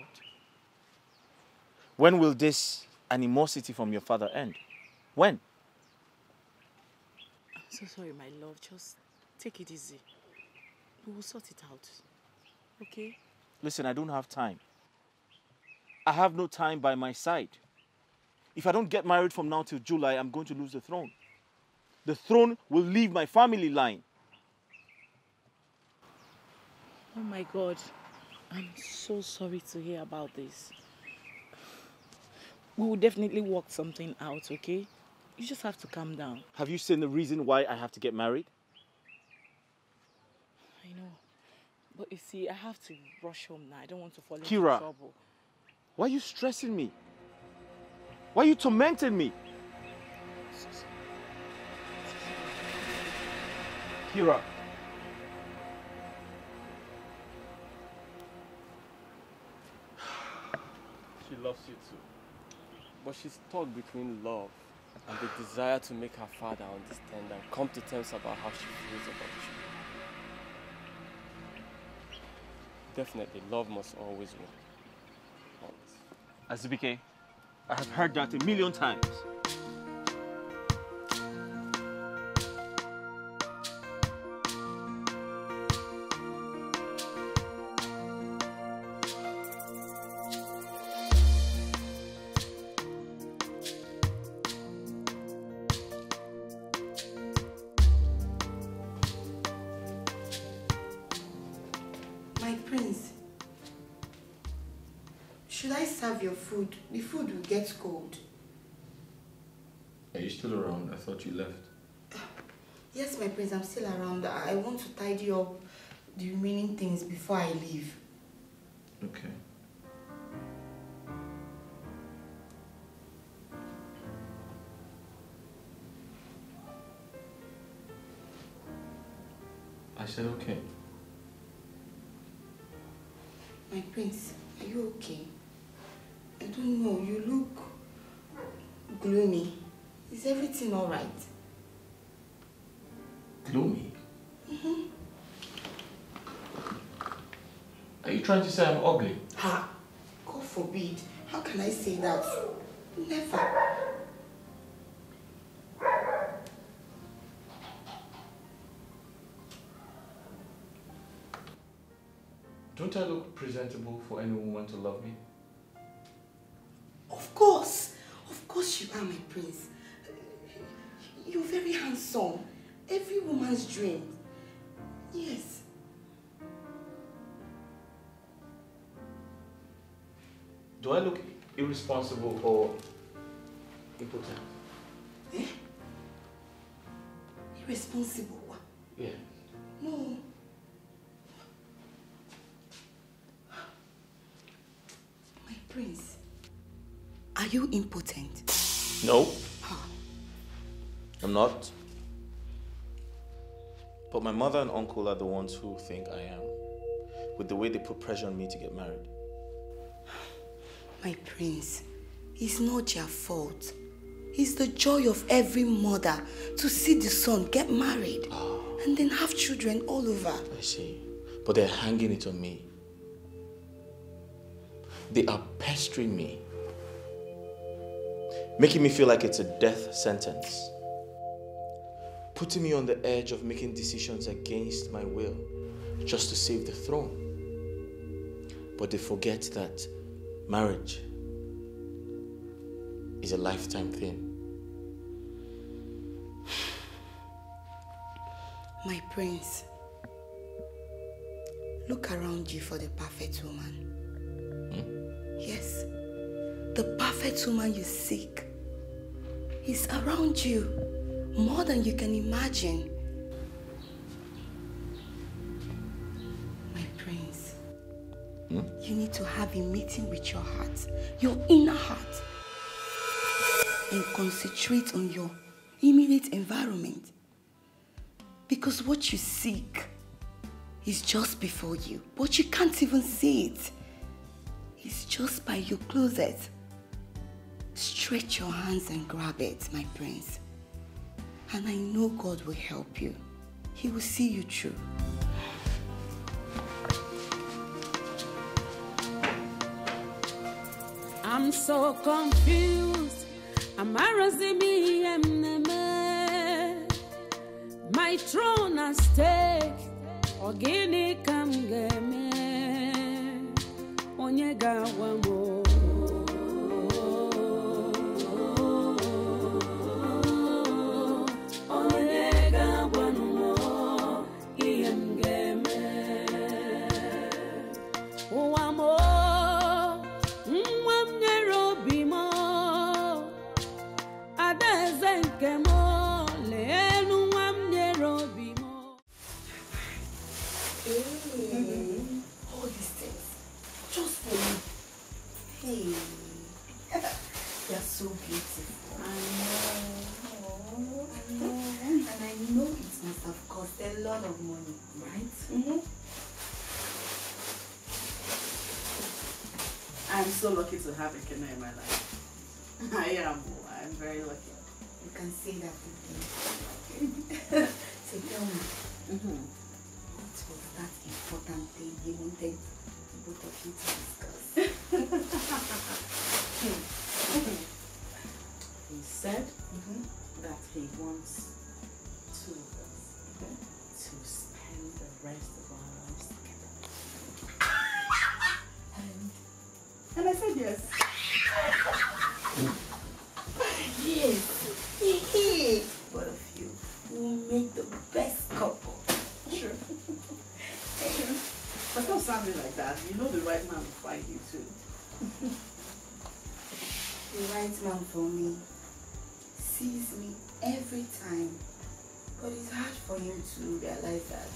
When will this animosity from your father end? When? I'm so sorry, my love. Just take it easy. We will sort it out. Okay? Listen, I don't have time. I have no time by my side. If I don't get married from now till July, I'm going to lose the throne. The throne will leave my family line. Oh my God. I'm so sorry to hear about this. We will definitely work something out, okay? You just have to calm down. Have you seen the reason why I have to get married? I know. But you see, I have to rush home now. I don't want to fall into Kira, trouble. why are you stressing me? Why are you tormenting me? Kira. She loves you too. but she's stuck between love and the desire to make her father understand and come to terms about how she feels about you. Definitely, love must always win. Always. Azubike, I have heard that 1,000,000 times. Your food. The food will get cold. Are you still around? I thought you left. Yes, my prince, I'm still around. I want to tidy up the remaining things before I leave. Okay. I said okay. My prince, are you okay? I don't know, you look gloomy. Is everything all right? Gloomy? Mm-hmm. Are you trying to say I'm ugly? Ha! God forbid. How can I say that? Never. Don't I look presentable for any woman to love me? Of course you are, my prince. You're very handsome. Every woman's dream. Yes. Do I look irresponsible or impotent? Eh? Irresponsible? Yeah. No. My prince, are you impotent? No. I'm not. But my mother and uncle are the ones who think I am, with the way they put pressure on me to get married. My prince, it's not your fault. It's the joy of every mother to see the son get married and then have children all over. I see. But they're hanging it on me. They are pestering me, making me feel like it's a death sentence, putting me on the edge of making decisions against my will just to save the throne. But they forget that marriage is a lifetime thing. My prince, look around you for the perfect woman. Yes, the perfect woman you seek is around you more than you can imagine. My prince, you need to have a meeting with your heart, your inner heart, and concentrate on your immediate environment. Because what you seek is just before you, but you can't even see it. It's just by your closet. Stretch your hands and grab it, my prince. And I know God will help you. He will see you through. I'm so confused. My throne at stake. Ogini kam game. Onyega wamo. Onyega wamo. Iem game. Wamo. Mwamnyero bimo. Adezenkemo. Leenu mwamnyero bimo. All these things, just for you. Hey, you're so beautiful. I know. And I know it must have cost a lot of money, right? I'm so lucky to have a Kena in my life. I am. I'm very lucky. You can say that with me. So tell me, what was that important thing you wanted both of you to discuss? He said that he wants two of us to spend the rest of our lives together. And I said yes. Yes. Both of you will make the best couple. Sure. But don't sound like that. You know the right man will find you too. The right man for me sees me every time, but it's hard for him to realize that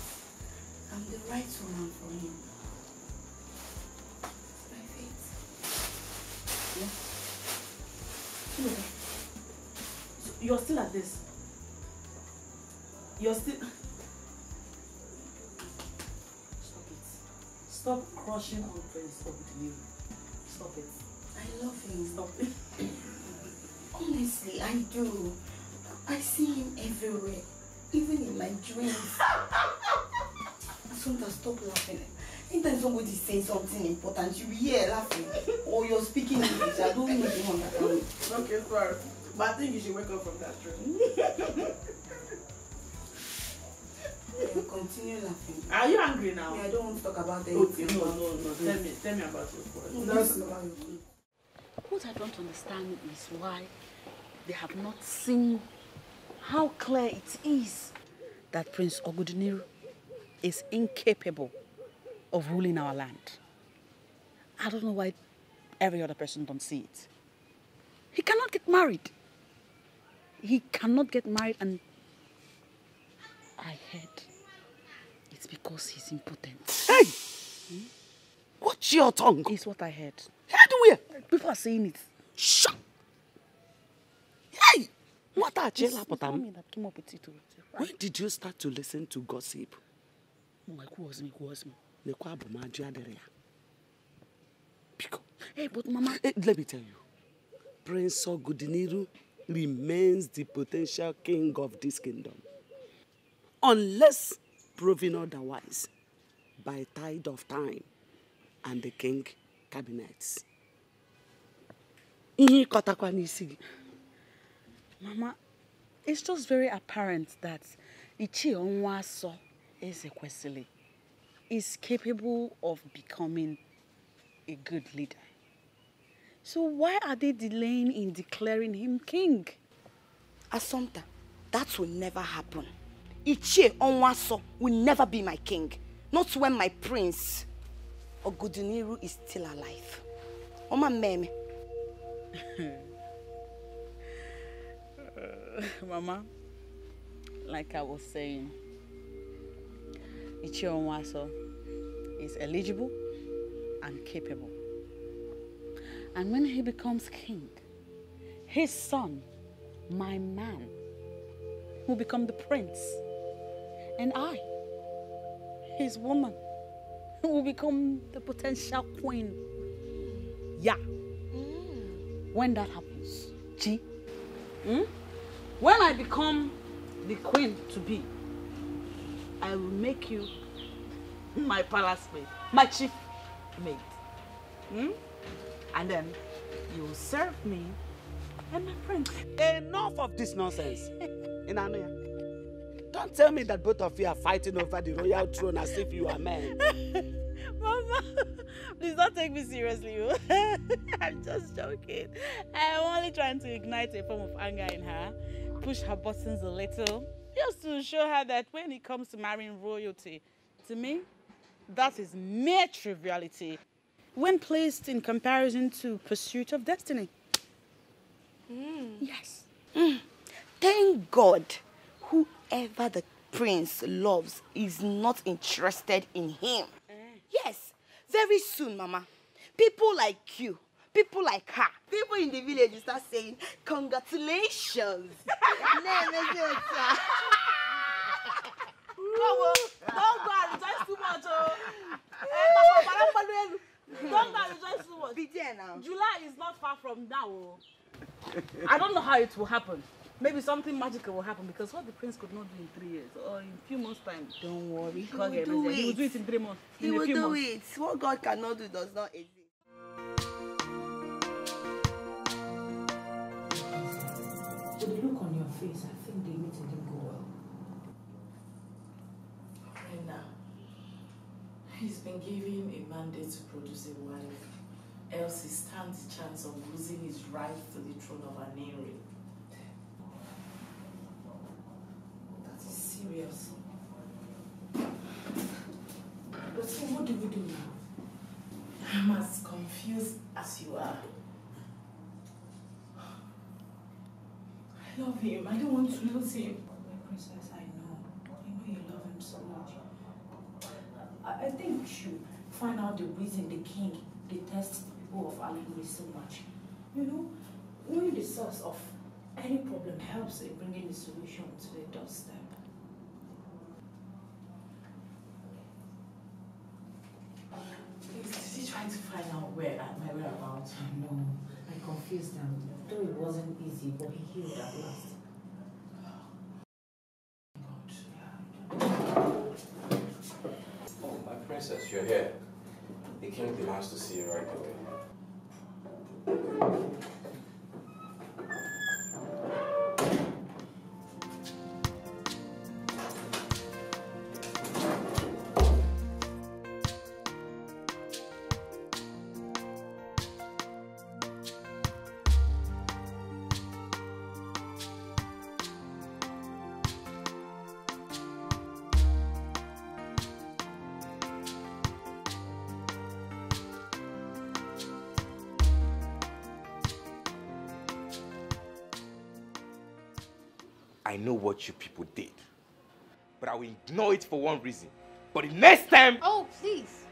I'm the right woman for him. It's my fate. Yeah. So you're still at this? You're still... Stop it. Stop crushing on Prince Ogudeniru. Stop it. I love him. Stop it. Honestly, I do. I see him everywhere, even in my dreams. Assunta, stop laughing. Anytime somebody says something important, you be here laughing. Or you're speaking English. I don't know if you understand me. Okay, sorry. But I think you should wake up from that dream. Continue laughing. Are you angry now? Yeah, I don't want to talk about it. Okay, no. Tell me about your boy. What I don't understand is why they have not seen how clear it is that Prince Ogudeniru is incapable of ruling our land. I don't know why every other person don't see it. He cannot get married. He cannot get married, and I heard it's because he's impotent. Hey! Watch your tongue. It's what I heard. Heard where? People are saying it. Shut! Hey! What are you that came up with it. When did you start to listen to gossip? Who was me? Hey, but Mama, let me tell you. Prince Ogudeniru remains the potential king of this kingdom. Unless proven otherwise by tide of time and the king cabinets. Mama, it's just very apparent that Ichie Onwaso Ezekwesili is capable of becoming a good leader. So why are they delaying in declaring him king? Assumpta, that will never happen. Ichie Onwaso will never be my king. Not when my prince Ogudeniru is still alive. Oma meme. Mama, like I was saying, Ichie Onwaso is eligible and capable. And when he becomes king, his son, my man, will become the prince. And I, his woman, will become the potential queen. Yeah. When that happens, when I become the queen to be, I will make you my palace maid, my chief maid. And then you will serve me and my prince. Enough of this nonsense. Don't tell me that both of you are fighting over the royal throne as if you are men. Mama, please don't take me seriously. I'm just joking. I'm only trying to ignite a form of anger in her, push her buttons a little, just to show her that when it comes to marrying royalty, to me, that is mere triviality when placed in comparison to pursuit of destiny. Yes. Thank God, whoever the prince loves is not interested in him. Yes, very soon, Mama. People like you, people like her, people in the village will start saying, congratulations. Don't go and rejoice too much. Don't go and rejoice too much. Be there now. July is not far from now. I don't know how it will happen. Maybe something magical will happen because what the prince could not do in 3 years or in a few months' time. Don't worry, he will will do it. He will do it in 3 months. He will do it. What God cannot do does not exist. With the look on your face, I think the meeting didn't go well. Right now, he's been given a mandate to produce a wife, else he stands a chance of losing his right to the throne of Aniri. That is serious. But so what do we do now? I'm as confused as you are. I love him. I don't want to lose him. My princess, I know you love him so much. I think we should find out the reason the king detests the people of Alenri so much. You know, knowing the source of any problem helps in bringing the solution to the doorstep. Did he try to find out where my whereabouts? I know. I confused him. Though it wasn't easy, but he healed at last. Oh, my princess, you're here. The king demands to see you right away. I know what you people did, but I will ignore it for one reason. But the next time... Oh, please.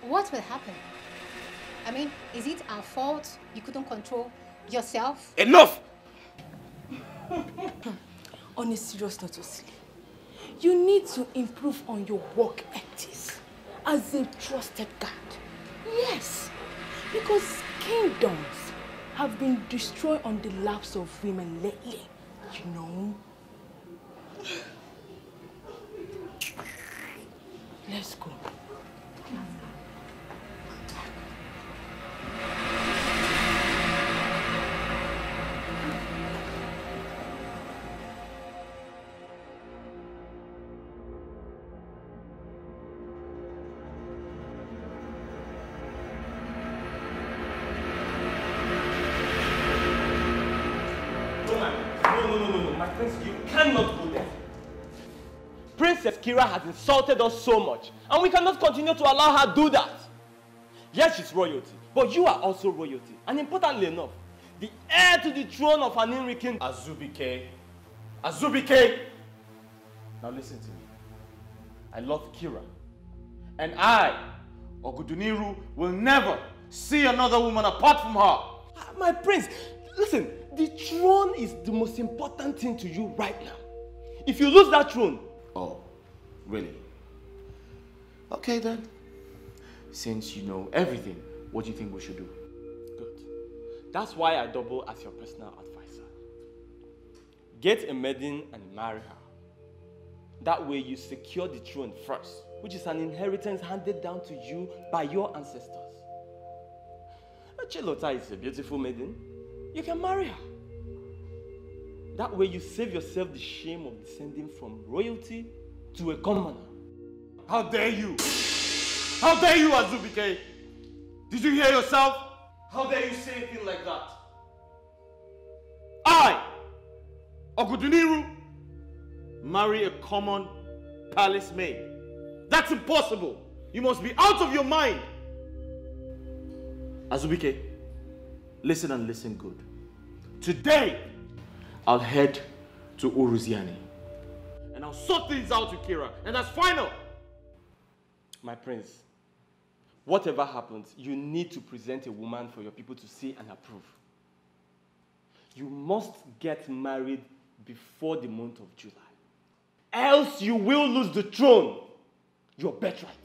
What will happen? I mean, is it our fault you couldn't control yourself? Enough! On a serious note, Osili, you need to improve on your work ethics as a trusted guard. Yes, because kingdoms have been destroyed on the laps of women lately. You know? Let's go. No, my prince, you cannot go there. Princess Kira has insulted us so much, and we cannot continue to allow her do that. Yes, she's royalty, but you are also royalty, and importantly enough, the heir to the throne of Aninri King, Azubike. Azubike! Now listen to me. I love Kira, and I, Oguduniru, will never see another woman apart from her. My prince, listen, the throne is the most important thing to you right now. If you lose that throne... Oh, really? Okay then. Since you know everything, what do you think we should do? Good. That's why I double as your personal advisor. Get a maiden and marry her. That way you secure the throne first, which is an inheritance handed down to you by your ancestors. Chilota is a beautiful maiden. You can marry her. That way you save yourself the shame of descending from royalty to a commoner. How dare you? How dare you, Azubike? Did you hear yourself? How dare you say a thing like that? I, Oguduniru, marry a common palace maid. That's impossible. You must be out of your mind. Azubike, listen and listen good. Today, I'll head to Uruziani. And I'll sort things out with Kira. And that's final. My prince, whatever happens, you need to present a woman for your people to see and approve. You must get married before the month of July. Else you will lose the throne, your birthright.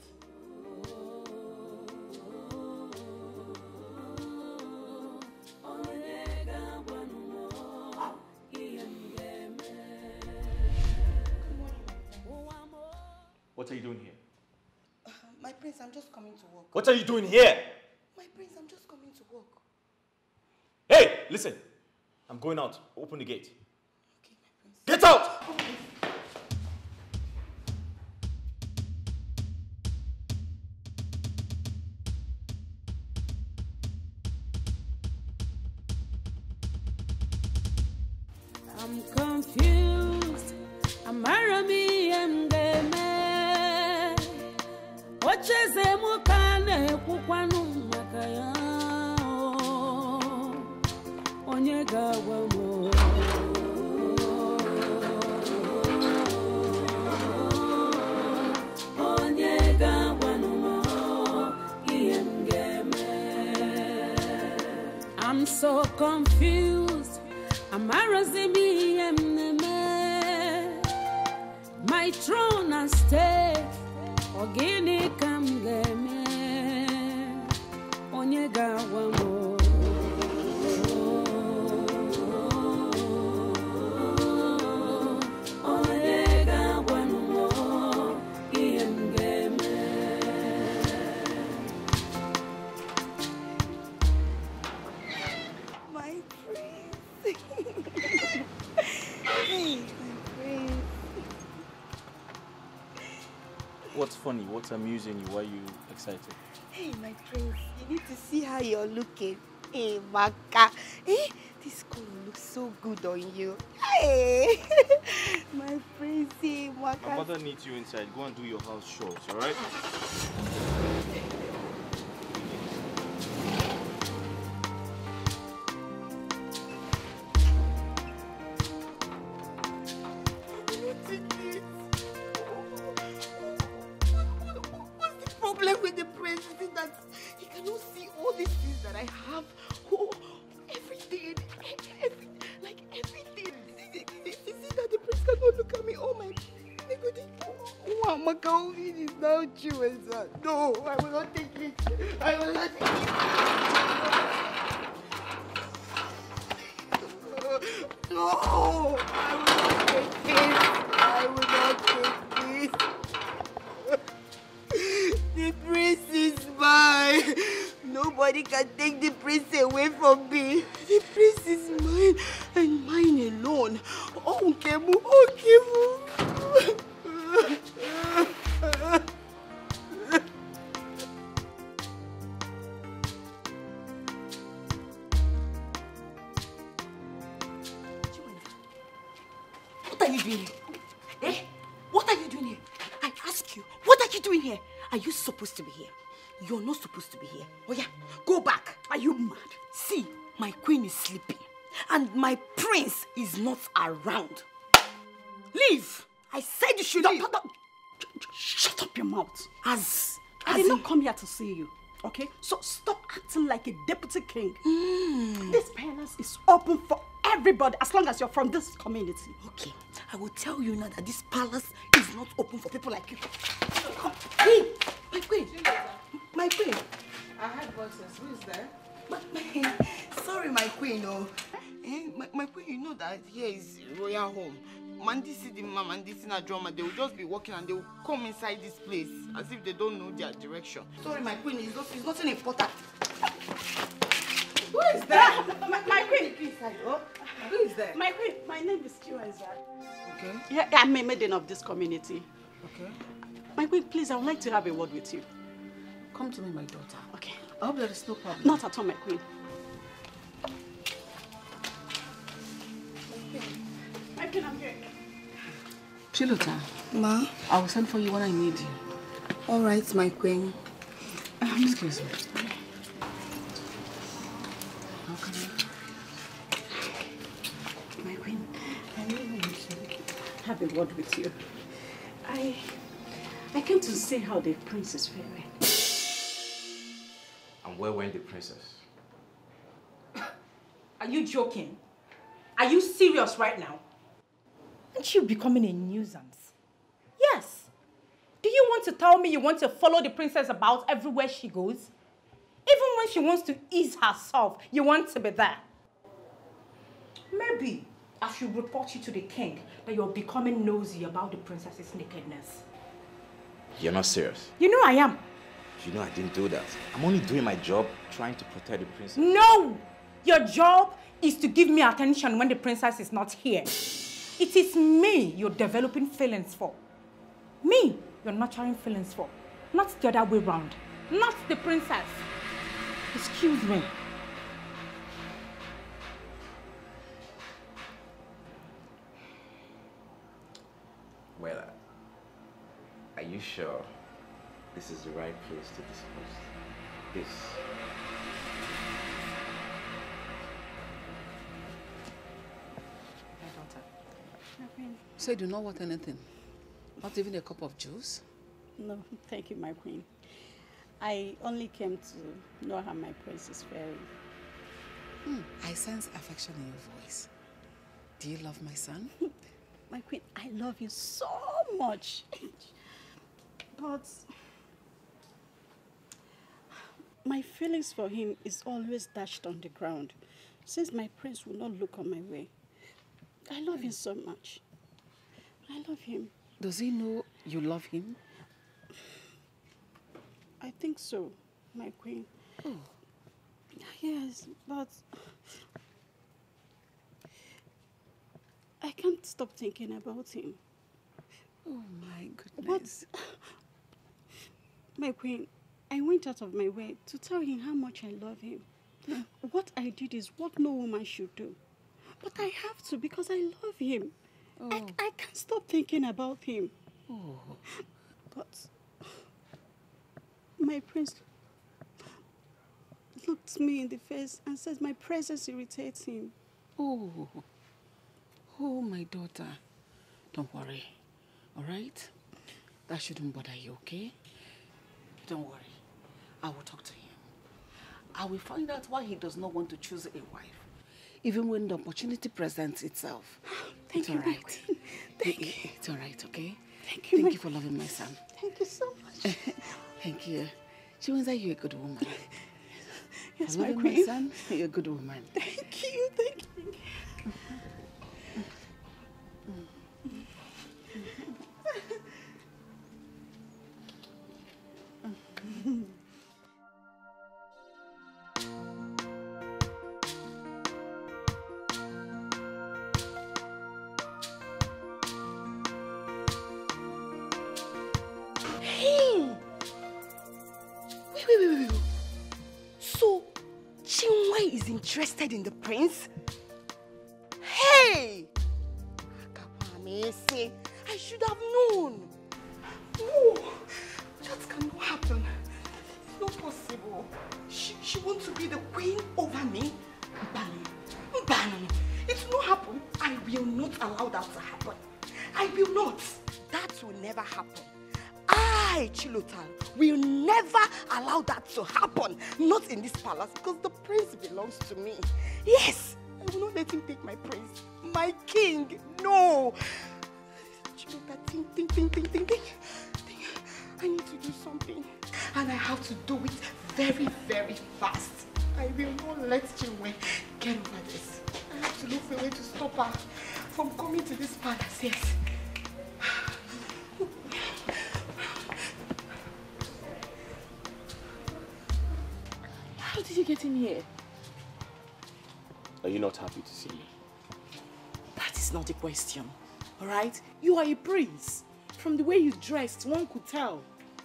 What are you doing here? My prince, I'm just coming to work. What are you doing here? My prince, I'm just coming to work. Hey, listen. I'm going out. Open the gate. Okay, my prince. Get out! I'm confused. Amarami mgeme. Ocheze mukane kukwanu makaya. Onye gawa mo. Onye gawa no mgeme. I'm so confused. Amarazimi emneme. My throne and stay. Ogini kamgeme. Onye gawa mo. Onye gawa mo. Iemgeme. My prince. Hey, my prince. What's funny? What's amusing you? Why are you excited? Hey, my prince. You need to see how you're looking. Hey, Maka. Hey, this color looks so good on you. Hey, my prince. Hey, Maka. My mother needs you inside. Go and do your house chores, all right? Problem with the prince is that he cannot see all these things that I have. Oh, everything. Like everything. You see that the prince cannot look at me. Oh my God. Oh, my God, it is now true, sir. No, I will not take it. I will not take it. No, I will not take it. I will not take this. The prince is mine. Nobody can take the prince away from me. The prince is mine and mine alone. Oh, Kemu, oh, Kemu. What are you doing here? Eh? What are you doing here? I ask you, what are you doing here? Are you supposed to be here? You're not supposed to be here. Oh yeah, go back. Are you mad? See, my queen is sleeping and my prince is not around. Leave. I said you should leave. Shut up your mouth. I did not come here to see you, okay? So stop acting like a deputy king. This palace is open for everybody as long as you're from this community. Okay, I will tell you now that this palace is not open for people like you. Hey, my queen. My queen. I heard voices. Who is there? Sorry, my queen. Oh. My queen, you know that here is royal home. Mandi see the mom and this in a drama, they will just be walking and they will come inside this place as if they don't know their direction. Sorry, my queen, it's nothing important. Who is there? My queen. Oh. Who is there? My queen. My name is Chiweza. Okay. Yeah, I'm a maiden of this community. Okay. My queen, please, I would like to have a word with you. Come to me, my daughter. Okay. I hope there is no problem. Not at all, my queen. My queen, I'm here. Chilota. Ma? I will send for you when I need you. All right, my queen. Excuse me. How can I? My queen, I really want to have a word with you. I came to see how the prince is faring. And where went the princess? Are you joking? Are you serious right now? Aren't you becoming a nuisance? Yes. Do you want to tell me you want to follow the princess about everywhere she goes? Even when she wants to ease herself, you want to be there. Maybe I should report you to the king that you're becoming nosy about the princess's nakedness. You're not serious? You know I am. You know I didn't do that. I'm only doing my job trying to protect the princess. No! Your job is to give me attention when the princess is not here. It is me you're developing feelings for. Me you're nurturing feelings for. Not the other way round. Not the princess. Excuse me. Well, are you sure this is the right place to discuss this? My daughter. So you do not want anything? Not even a cup of juice? No, thank you, my queen. I only came to know how my prince is faring. I sense affection in your voice. Do you love my son? My queen, I love you so much. But my feelings for him is always dashed on the ground, since my prince will not look on my way. I love him so much. I love him. Does he know you love him? I think so, my queen. Oh. Yes, but I can't stop thinking about him. Oh my goodness. What? My queen, I went out of my way to tell him how much I love him. What I did is what no woman should do. But I have to because I love him. Oh. I can't stop thinking about him. Oh. But my prince looked me in the face and says my presence irritates him. Oh. Oh, my daughter. Don't worry. All right? That shouldn't bother you, okay? Don't worry. I will talk to him. I will find out why he does not want to choose a wife, even when the opportunity presents itself. Thank you, right. Thank you. It's all right, okay? Thank you. Thank you for loving my son. Thank you so much. Thank you. Chiwenza, you're a good woman. Yes, for my loving queen. my son, you're a good woman. Thank you. Thank you. Hey! Wait. So, Chinwe is interested in the prince? Hey! Akapamese, I should have known. No, that cannot happen. It's not possible. She wants to be the queen over me? Mbano, it will not happen. I will not allow that to happen. I will not. That will never happen. I, Chilotal, will never allow that to happen. Not in this palace, because the prince belongs to me. Yes, I will not let him take my prince. My king, no. Chilotal, think. I need to do something. And I have to do it very, very fast. I will not let Chinwe get over this. I have to look for a way to stop her from coming to this palace, yes. How did you get in here? Are you not happy to see me? That is not the question, all right? You are a prince. From the way you dressed, one could tell.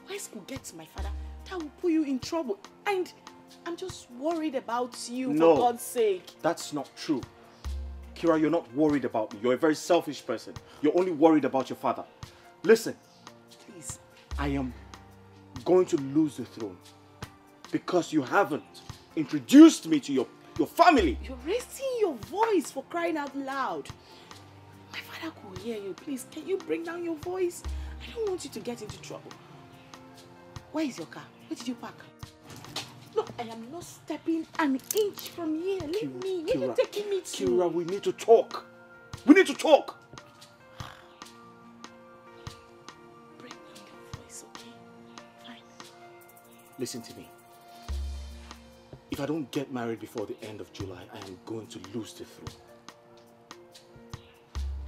Wise could get to my father, that will put you in trouble. And I'm just worried about you, for God's sake. That's not true. Kira, you're not worried about me. You're a very selfish person. You're only worried about your father. Listen, please. I am going to lose the throne because you haven't introduced me to your family. You're raising your voice, for crying out loud. My father could hear you. Please, can you bring down your voice? I don't want you to get into trouble. Where is your car? Where did you park? Look, I am not stepping an inch from here. Leave me. Where are you taking me to? Kira, we need to talk. We need to talk. Bring down your voice, okay? Fine. Listen to me. If I don't get married before the end of July, I am going to lose the throne.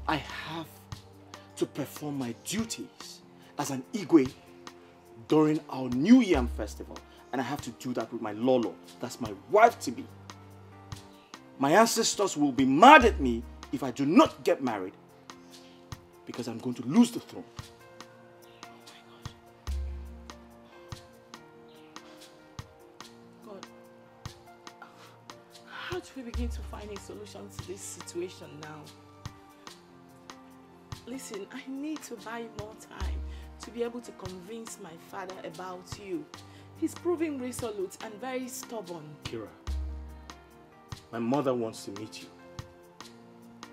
I have to perform my duties as an Igwe during our New Yam festival. And I have to do that with my Lolo. That's my wife-to-be. My ancestors will be mad at me if I do not get married, because I'm going to lose the throne. God, how do we begin to find a solution to this situation now? Listen, I need to buy more time to be able to convince my father about you. He's proving resolute and very stubborn. Kira, my mother wants to meet you.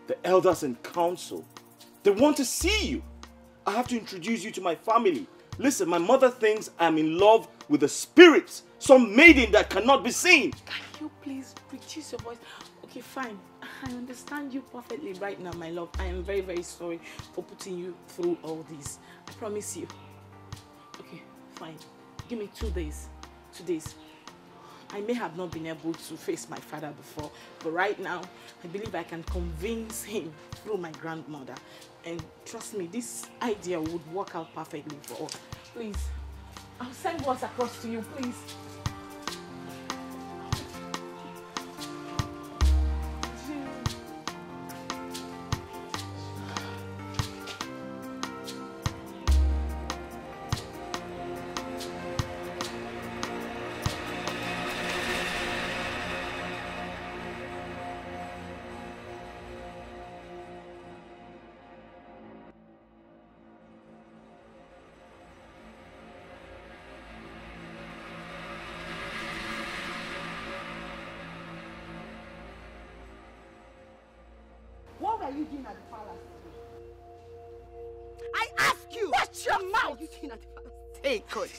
The elders in council, they want to see you. I have to introduce you to my family. Listen, my mother thinks I'm in love with a spirit, some maiden that cannot be seen. Can you please reduce your voice? Okay, fine. I understand you perfectly right now, my love. I am very, very sorry for putting you through all this. I promise you. Okay, fine. Give me 2 days. 2 days. I may have not been able to face my father before, but right now, I believe I can convince him through my grandmother. And trust me, this idea would work out perfectly for us. Please, I'll send words across to you, please. What were you doing at the palace? I ask you! Watch your mouth! What are you doing at the palace? Hey, God.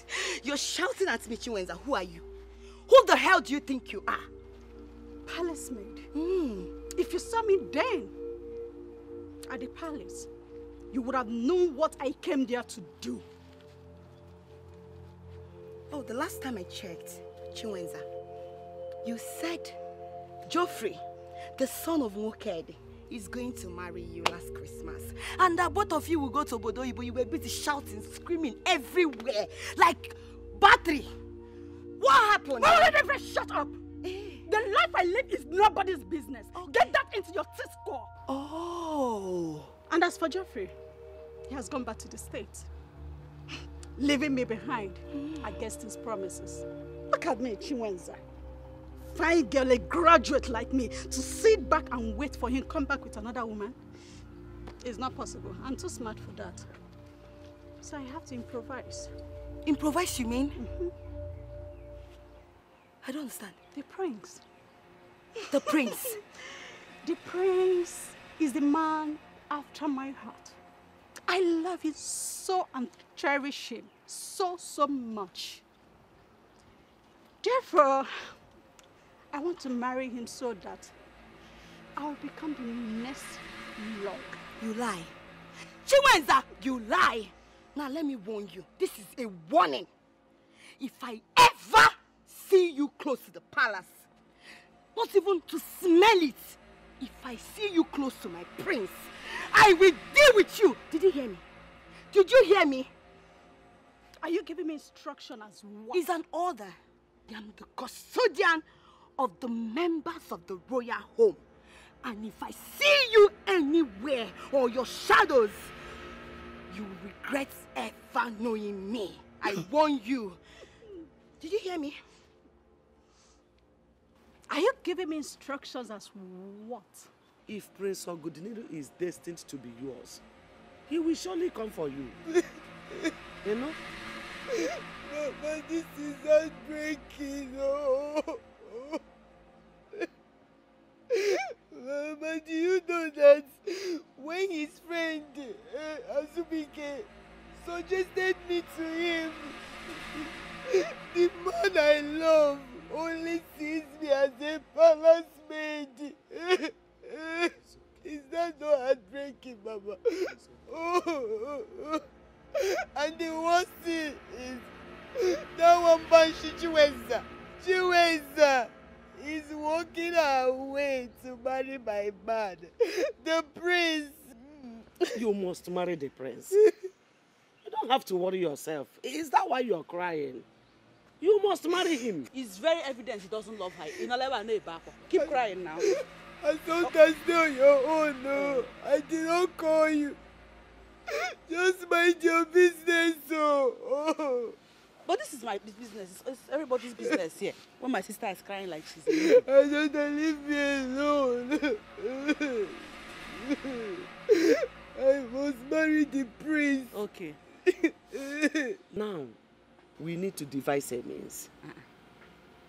You're shouting at me, Chinwenza. Who are you? Who the hell do you think you are? Palace maid. If you saw me then at the palace, you would have known what I came there to do. Oh, the last time I checked, Chinwenza, you said Geoffrey, the son of Moked, is going to marry you last Christmas. And that both of you will go to Obodoyibo. You were busy shouting, screaming everywhere, like battery. What happened? Oh, shut up! The life I live is nobody's business. Okay. Get that into your T-score. Oh. And as for Geoffrey, he has gone back to the States, leaving me behind against his promises. Look at me, Chinwenza. Fine girl, a graduate like me, to sit back and wait for him to come back with another woman. It's not possible. I'm too smart for that. So I have to improvise. Improvise, you mean? I don't understand. The prince. The prince? The prince is the man after my heart. I love him so and cherish him so much. Therefore, I want to marry him so that I'll become the next lord. You lie. Chinwenza, you lie. Now let me warn you. This is a warning. If I ever see you close to the palace, not even to smell it, if I see you close to my prince, I will deal with you. Did you hear me? Did you hear me? Are you giving me instruction as what? It's an order. I am the custodian of the members of the royal home. And if I see you anywhere or your shadows, you will regret ever knowing me. I warn you. Did you hear me? Are you giving me instructions as what? If Prince Ogudiniru is destined to be yours, he will surely come for you. You know? But this is heartbreaking. Oh. But do you know that when his friend Azubike suggested me to him, the man I love only sees me as a palace maid. Is that not heartbreaking, Mama? Oh. And the worst thing is that one Banshee Chinwenza is walking her way to marry my man, the prince. You must marry the prince. You don't have to worry yourself. Is that why you're crying? You must marry him. It's very evident he doesn't love her. Keep crying now. I thought that's not your own, no. I did not call you. Just mind your business, oh. But this is my business. It's everybody's business here. When my sister is crying like she's I don't leave me alone. I must marry the prince. Okay. Now, we need to devise a means.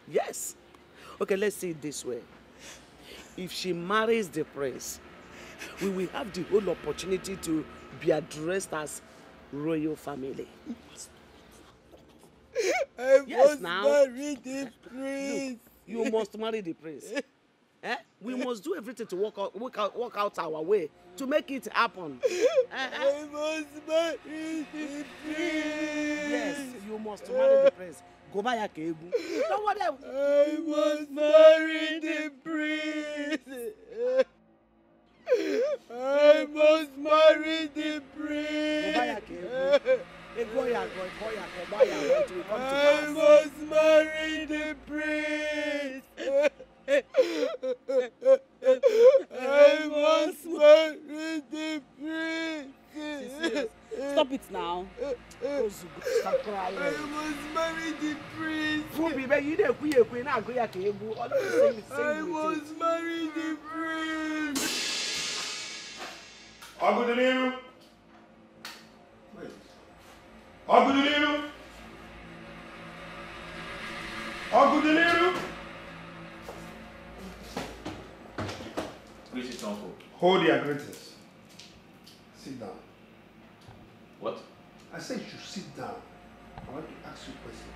Yes. Okay, let's see it this way. If she marries the prince, we will have the whole opportunity to be addressed as royal family. I must marry the prince. Look, you must marry the prince. We must do everything to work out our way to make it happen. I must marry the prince. Yes, you must marry the prince. Go buy a cable. Don't worry. I must marry the prince. I must marry the prince. I must marry the prince. I must marry the prince. Stop it now. Stop crying. I must marry the prince. I must marry the prince. Agudeliru. Agudeliru. Agudeliru. Greetings, uncle. Hold your greetings. Sit down. What? I said you should sit down. I want to ask you a question.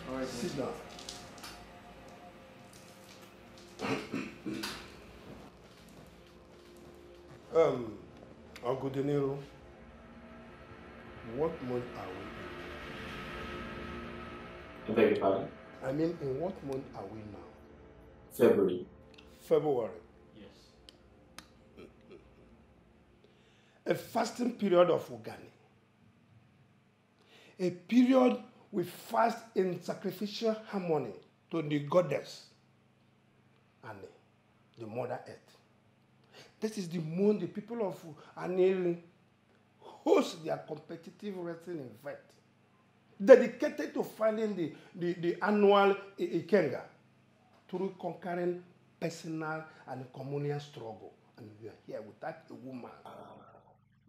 All right, sit down. Uncle De Niro, what month are we I beg your pardon? in? I mean, in what month are we now? February. February. Yes. A fasting period of Ugani. A period we fast in sacrificial harmony to the goddess and the Mother Earth. This is the month the people of Aneri host their competitive wrestling event dedicated to finding the annual Ikenga through conquering personal and communal struggle. And we are here without a woman.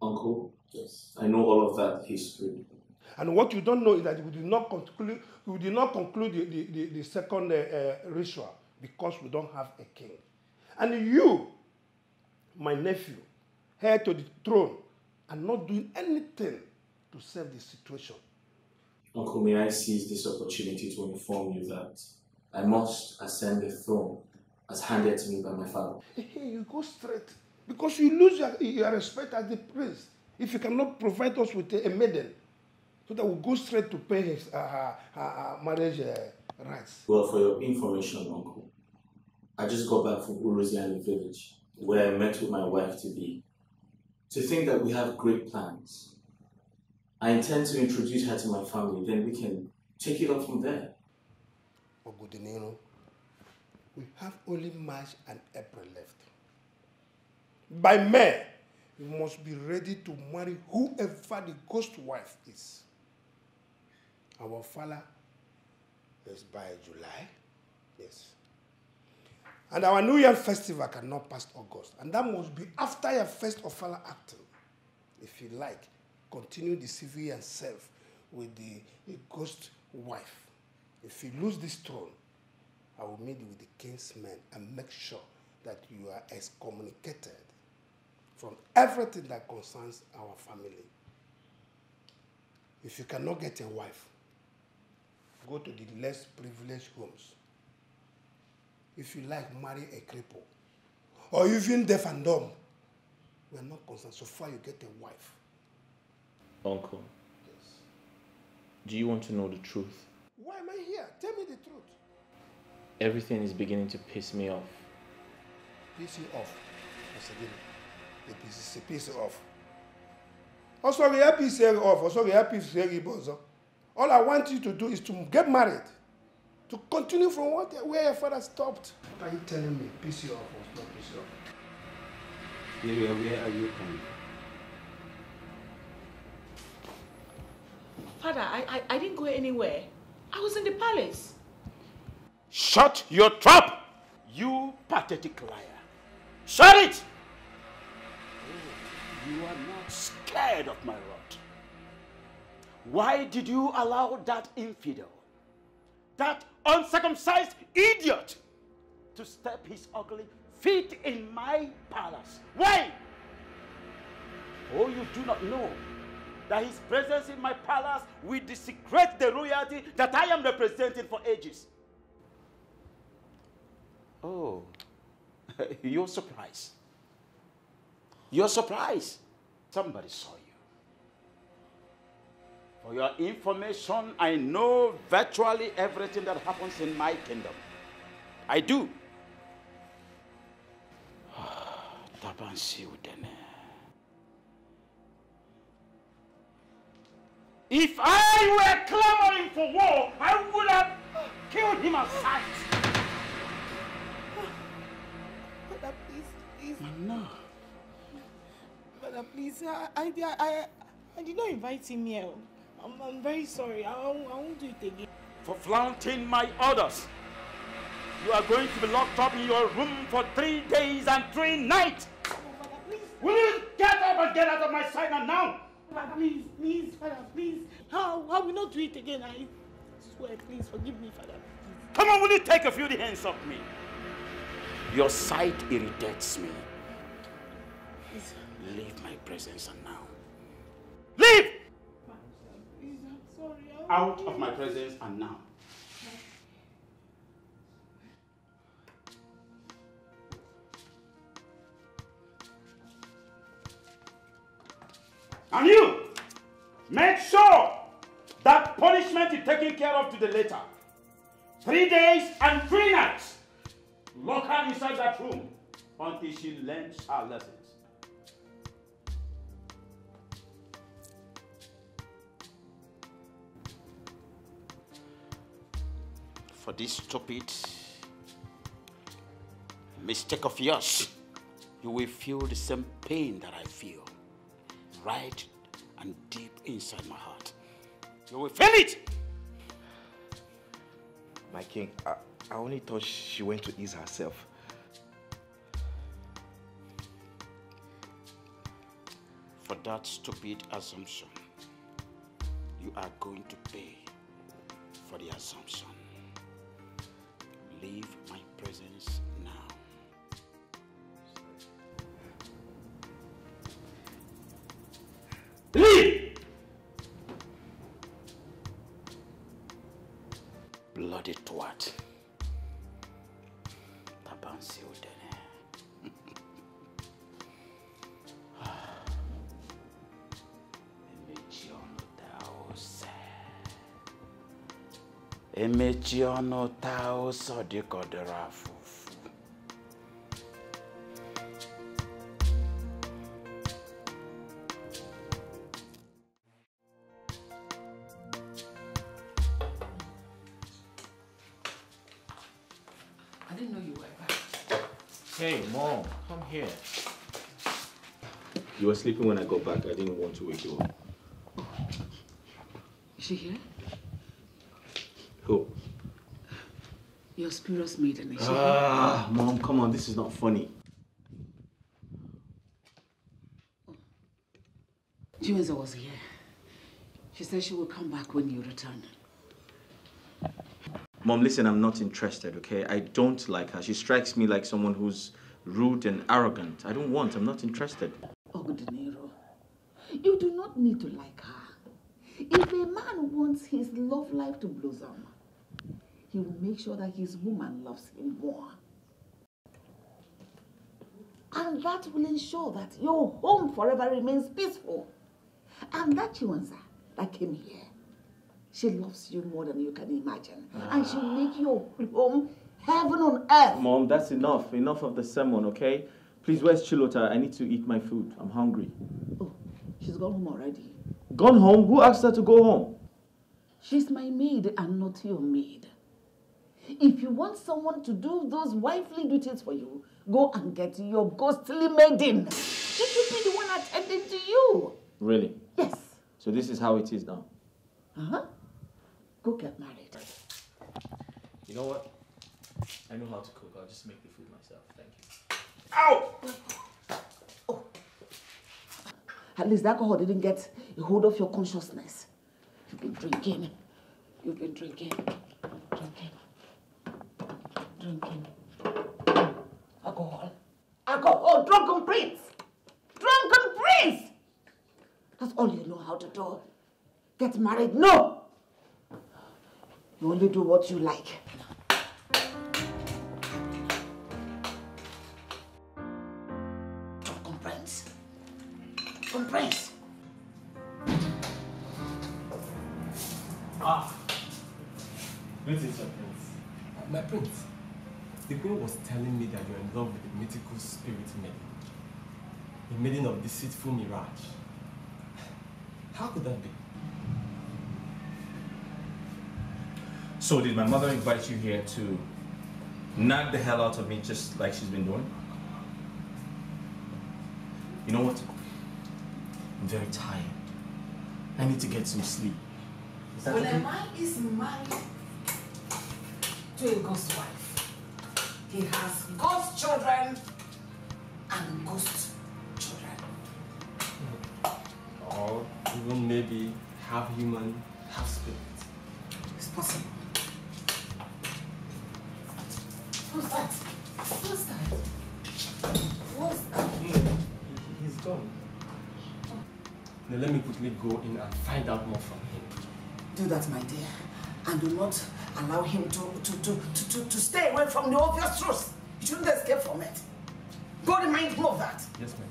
Uncle, yes, I know all of that history. And what you don't know is that we did not conclude the second ritual because we don't have a king. And you, my nephew, heir to the throne, are not doing anything to save the situation. Uncle, may I seize this opportunity to inform you that I must ascend the throne as handed to me by my father. Hey, you go straight. Because you lose your respect as the prince if you cannot provide us with a maiden. So that we'll go straight to pay his marriage rights. Well, for your information, Uncle, I just got back from Uruziani village, where I met with my wife-to-be. To think that we have great plans. I intend to introduce her to my family, then we can take it up from there. Ogudinero, we have only March and April left. By May, we must be ready to marry whoever the ghost wife is. Our father is by July, yes. And our New Year festival cannot pass August. And that must be after your first official acting. If you like, continue deceiving yourself with the ghost wife. If you lose this throne, I will meet with the king's men and make sure that you are excommunicated from everything that concerns our family. If you cannot get a wife, go to the less privileged homes. If you like, marry a cripple. Or even deaf and dumb. We are not concerned so far you get a wife. Uncle, yes. Do you want to know the truth? Why am I here? Tell me the truth. Everything is beginning to piss me off. Piss you off? It's a piece off. Also, we happy say off. Also, we happy say bozo. All I want you to do is to get married. To continue from where your father stopped. What are you telling me? Piece you off or not piece you off? Where are you coming? Father, I didn't go anywhere. I was in the palace. Shut your trap! You pathetic liar. Shut it! Oh, you are not scared of my wrath. Why did you allow that infidel, that uncircumcised idiot, to step his ugly feet in my palace? Why? Oh, you do not know that his presence in my palace will desecrate the royalty that I am representing for ages. Oh, you're surprised. You're surprised. Somebody saw you. For your information, I know virtually everything that happens in my kingdom. I do. If I were clamoring for war, I would have killed him at sight. Father, please. No. Father, please. I did not invite him here. I'm very sorry. I won't do it again. For flaunting my orders, you are going to be locked up in your room for 3 days and 3 nights. Oh, Father, please. Will you get up and get out of my sight now? Father, please, Father, please. I will not do it again. I swear, please, forgive me, Father. Please. Come on, will you take a few hands off me? Your sight irritates me. Please. Leave my presence now. Leave! Please, I'm sorry. Out of my presence and now. And you, make sure that punishment is taken care of to the later. 3 days and 3 nights. Lock her inside that room until she learns her lessons. For this stupid mistake of yours, you will feel the same pain that I feel. Right and deep inside my heart. You will feel it! My king, I only thought she went to ease herself. For that stupid assumption, you are going to pay for the assumption. Leave my presence now. Leave! Bloody twat. Tabansi udene. Emechi ono tao so dikodera fufu. I didn't know you were back. Hey, Mom, come here. You were sleeping when I got back. I didn't want to wake you up. Is she here? Who? Your spurious maiden, is she Ah, Mom, come on. This is not funny. Chiwenza was here. She said she will come back when you return. Mom, listen, I'm not interested, okay? I don't like her. She strikes me like someone who's rude and arrogant. I'm not interested. Ogudinero, you do not need to like her. If a man wants his love life to blossom, he will make sure that his woman loves him more. And that will ensure that your home forever remains peaceful. And that Chiwenza that came here, she loves you more than you can imagine. And she'll make your home heaven on earth. Mom, that's enough. Enough of the sermon, okay? Please, where's Chilota? I need to eat my food. I'm hungry. Oh, she's gone home already. Gone home? Who asked her to go home? She's my maid and not your maid. If you want someone to do those wifely duties for you, go and get your ghostly maiden. She should be the one attending to you. Really? Yes. So this is how it is now? Uh-huh. Go get married. You know what? I know how to cook. I'll just make the food myself. Thank you. Ow! Oh. At least the alcohol didn't get a hold of your consciousness. You've been drinking. You've been drinking. Drinking. Alcohol. Alcohol! Drunken prince! Drunken prince! That's all you know how to do. Get married? No! You only do what you like. Drunken prince. Drunken prince. Ah! Greetings, Sir Prince. My prince, the queen was telling me that you're in love with the mythical spirit maiden. A maiden of deceitful mirage. How could that be? So did my mother invite you here to knock the hell out of me just like she's been doing? You know what? I'm very tired. I need to get some sleep. Is that When okay? a man is married to a ghost wife, he has ghost children and ghost children. Or even maybe half human, half spirit. It's possible. Who's that? Who's that? Who's that? He's gone. Now let me quickly go in and find out more from him. Do that, my dear. And do not allow him to stay away from the obvious truth. You shouldn't escape from it. Go remind him of that. Yes, ma'am.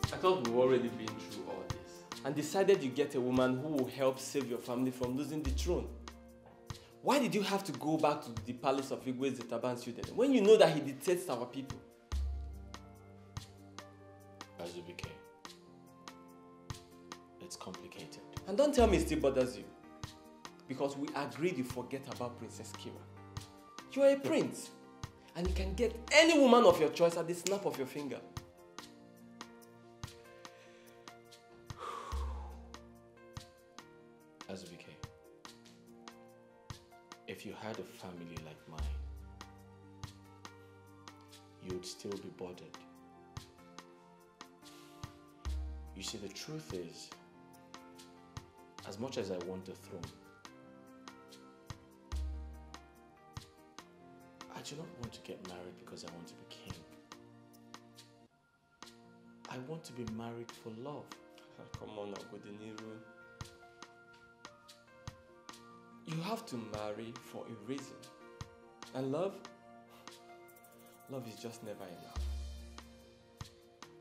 I thought we've already been through all this and decided you get a woman who will help save your family from losing the throne. Why did you have to go back to the palace of Igwe Zetabansu then when you know that he dictates our people? Azubike, it's complicated. And don't tell me it still bothers you. Because we agreed you forget about Princess Kira. You are a prince. And you can get any woman of your choice at the snap of your finger. Azubike, if you had a family like mine, you'd still be bothered. You see, the truth is, as much as I want the throne, I do not want to get married because I want to be king. I want to be married for love. Come on, Agodiniru. You have to marry for a reason. And love? Love is just never enough.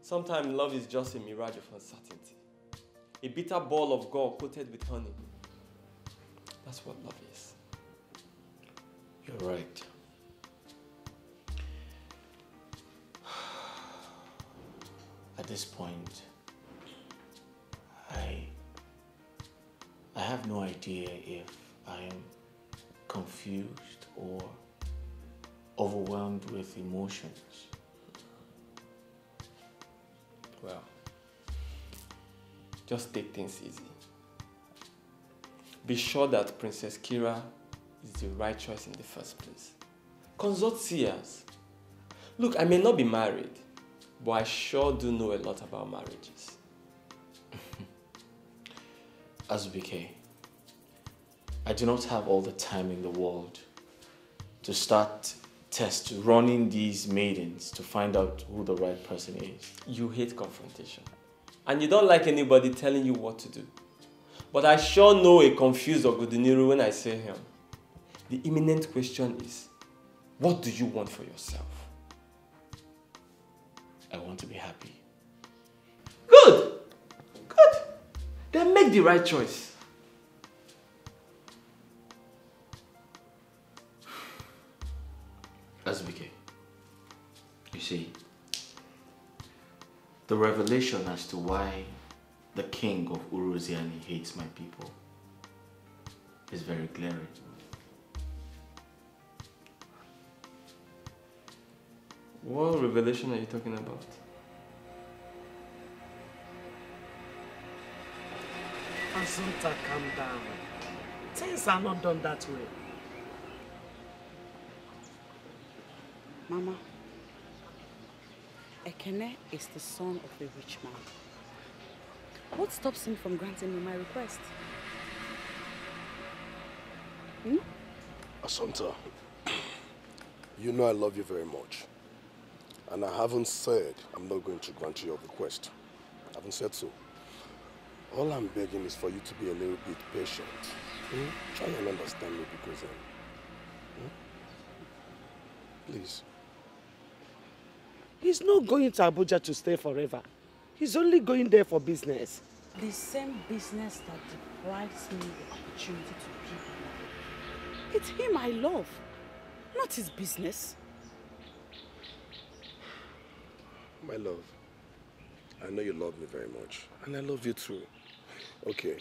Sometimes love is just a mirage of uncertainty. A bitter ball of gall coated with honey. That's what love is. You're right. At this point, I have no idea if I am confused or overwhelmed with emotions. Well, just take things easy. Be sure that Princess Kira is the right choice in the first place. Consult seers. Look, I may not be married, but I sure do know a lot about marriages. Azubike, I do not have all the time in the world to start running these maidens to find out who the right person is. You hate confrontation. And you don't like anybody telling you what to do. But I sure know a confused Ogudeniru when I see him. The imminent question is, what do you want for yourself? I want to be happy. Good! Good! Then make the right choice. Azubike, you see, the revelation as to why the king of Uruziani hates my people is very glaring. What revelation are you talking about? Assunta, calm down. Things are not done that way. Mama, Ekene is the son of a rich man. What stops him from granting me my request? Assunta, you know I love you very much. And I haven't said I'm not going to grant you your request. I haven't said so. All I'm begging is for you to be a little bit patient. Try and understand me because please. He's not going to Abuja to stay forever. He's only going there for business. The same business that deprives me the opportunity to be alive. It's him I love, not his business. My love, I know you love me very much, and I love you too. Okay,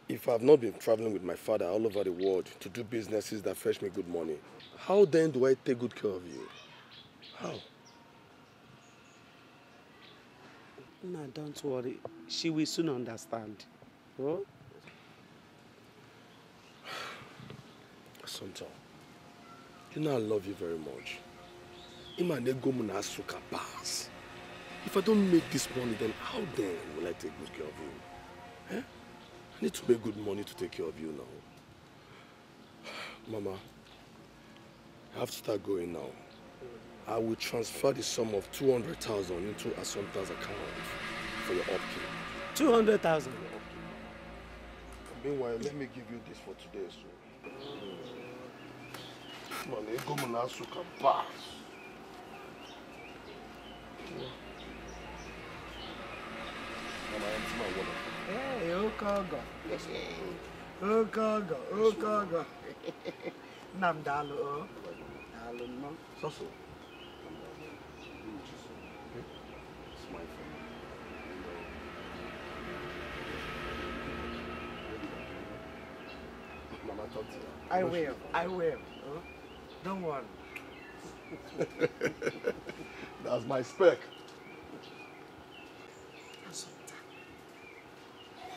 if I've not been traveling with my father all over the world to do businesses that fetch me good money, how then do I take good care of you? How? No, don't worry. She will soon understand. Oh? Assunta, you know I love you very much. If I don't make this money, then how then will I take good care of you? Eh? I need to make good money to take care of you now. Mama, I have to start going now. I will transfer the sum of 200,000 into Assunta's account for your upkeep. 200,000? Meanwhile, let me give you this for today, so. Hey, Okogo. Okogo, Okogo. Nam dalu, oh. Dalu, no. So. I will. Oh? Don't worry. That's my spec. Assunta,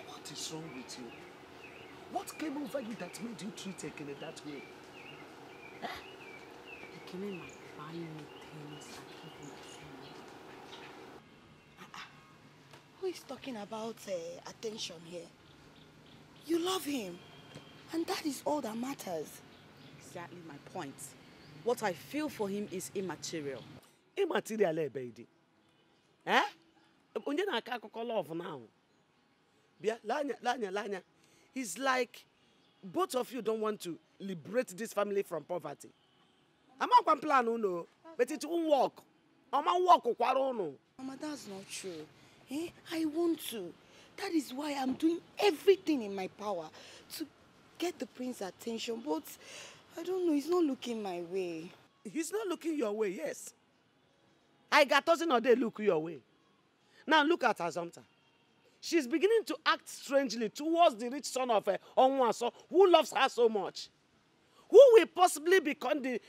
what is wrong with you? What came over you that made you treat Ekene that way? Ekene might buy me things and give me food. Who is talking about attention here? You love him. And that is all that matters. Exactly my point. What I feel for him is immaterial. Immaterial, baby. Eh? Unje na aka akụkọ love now. Bia, lanya. It's like both of you don't want to liberate this family from poverty. I'm not plan uno, but it won't work. I'm not work uno. Mama, that's not true. I want to. That is why I'm doing everything in my power to get the prince's attention, but I don't know, he's not looking my way. He's not looking your way, yes. I got doesn't or they look your way. Now look at Assunta. She's beginning to act strangely towards the rich son of Onwaso, who loves her so much. Who will possibly become the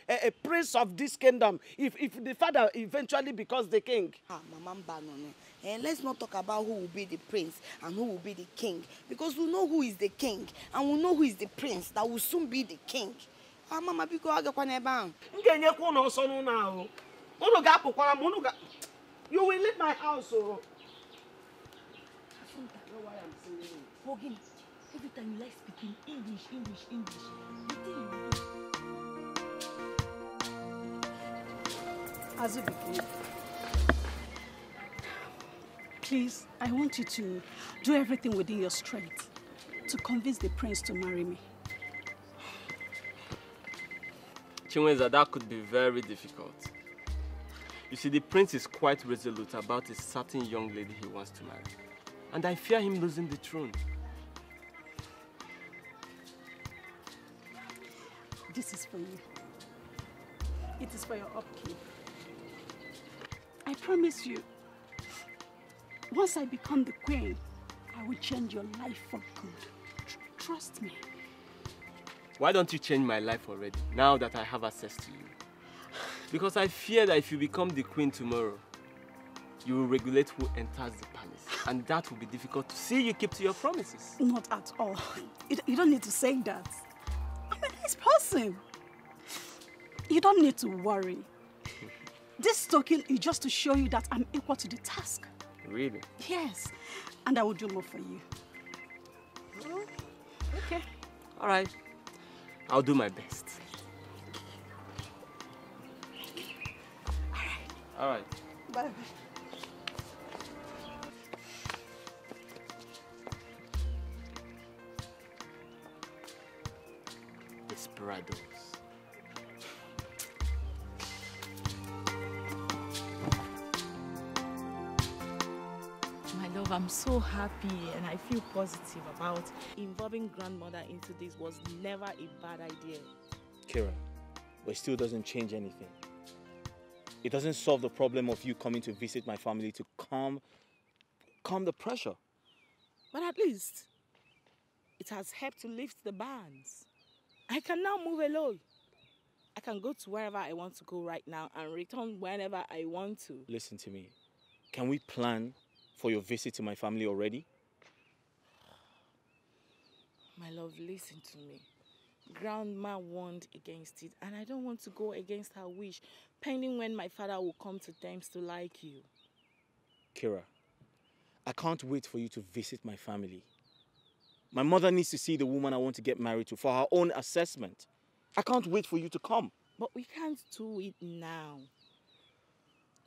prince of this kingdom if the father eventually becomes the king? Mama Mbano, let's not talk about who will be the prince and who will be the king. Because we know who is the king and we know who is the prince that will soon be the king. Mama, biko agakwanebang. You will leave my house, oh. Forgive. Every time you like speaking English. Azubike, please, I want you to do everything within your strength. to convince the prince to marry me. Chinwenza, that could be very difficult. You see, the prince is quite resolute about a certain young lady he wants to marry. And I fear him losing the throne. This is for you. It is for your upkeep. I promise you, once I become the queen, I will change your life for good. Trust me. Why don't you change my life already, now that I have access to you? Because I fear that if you become the queen tomorrow, you will regulate who enters the palace. And that will be difficult to see you keep to your promises. Not at all. You don't need to say that. I'm a nice person. You don't need to worry. This token is just to show you that I'm equal to the task. Really? Yes. And I will do more for you. Okay. All right. I'll do my best. All right. Bye. Desperados. My love, I'm so happy and I feel positive about involving grandmother into this was never a bad idea. Kira, but it still doesn't change anything. It doesn't solve the problem of you coming to visit my family to calm the pressure. But at least it has helped to lift the bans. I can now move alone. I can go to wherever I want to go right now and return whenever I want to. Listen to me. Can we plan for your visit to my family already? My love, listen to me. Grandma warned against it, and I don't want to go against her wish, pending when my father will come to terms to like you. Kira, I can't wait for you to visit my family. My mother needs to see the woman I want to get married to for her own assessment. I can't wait for you to come. But we can't do it now.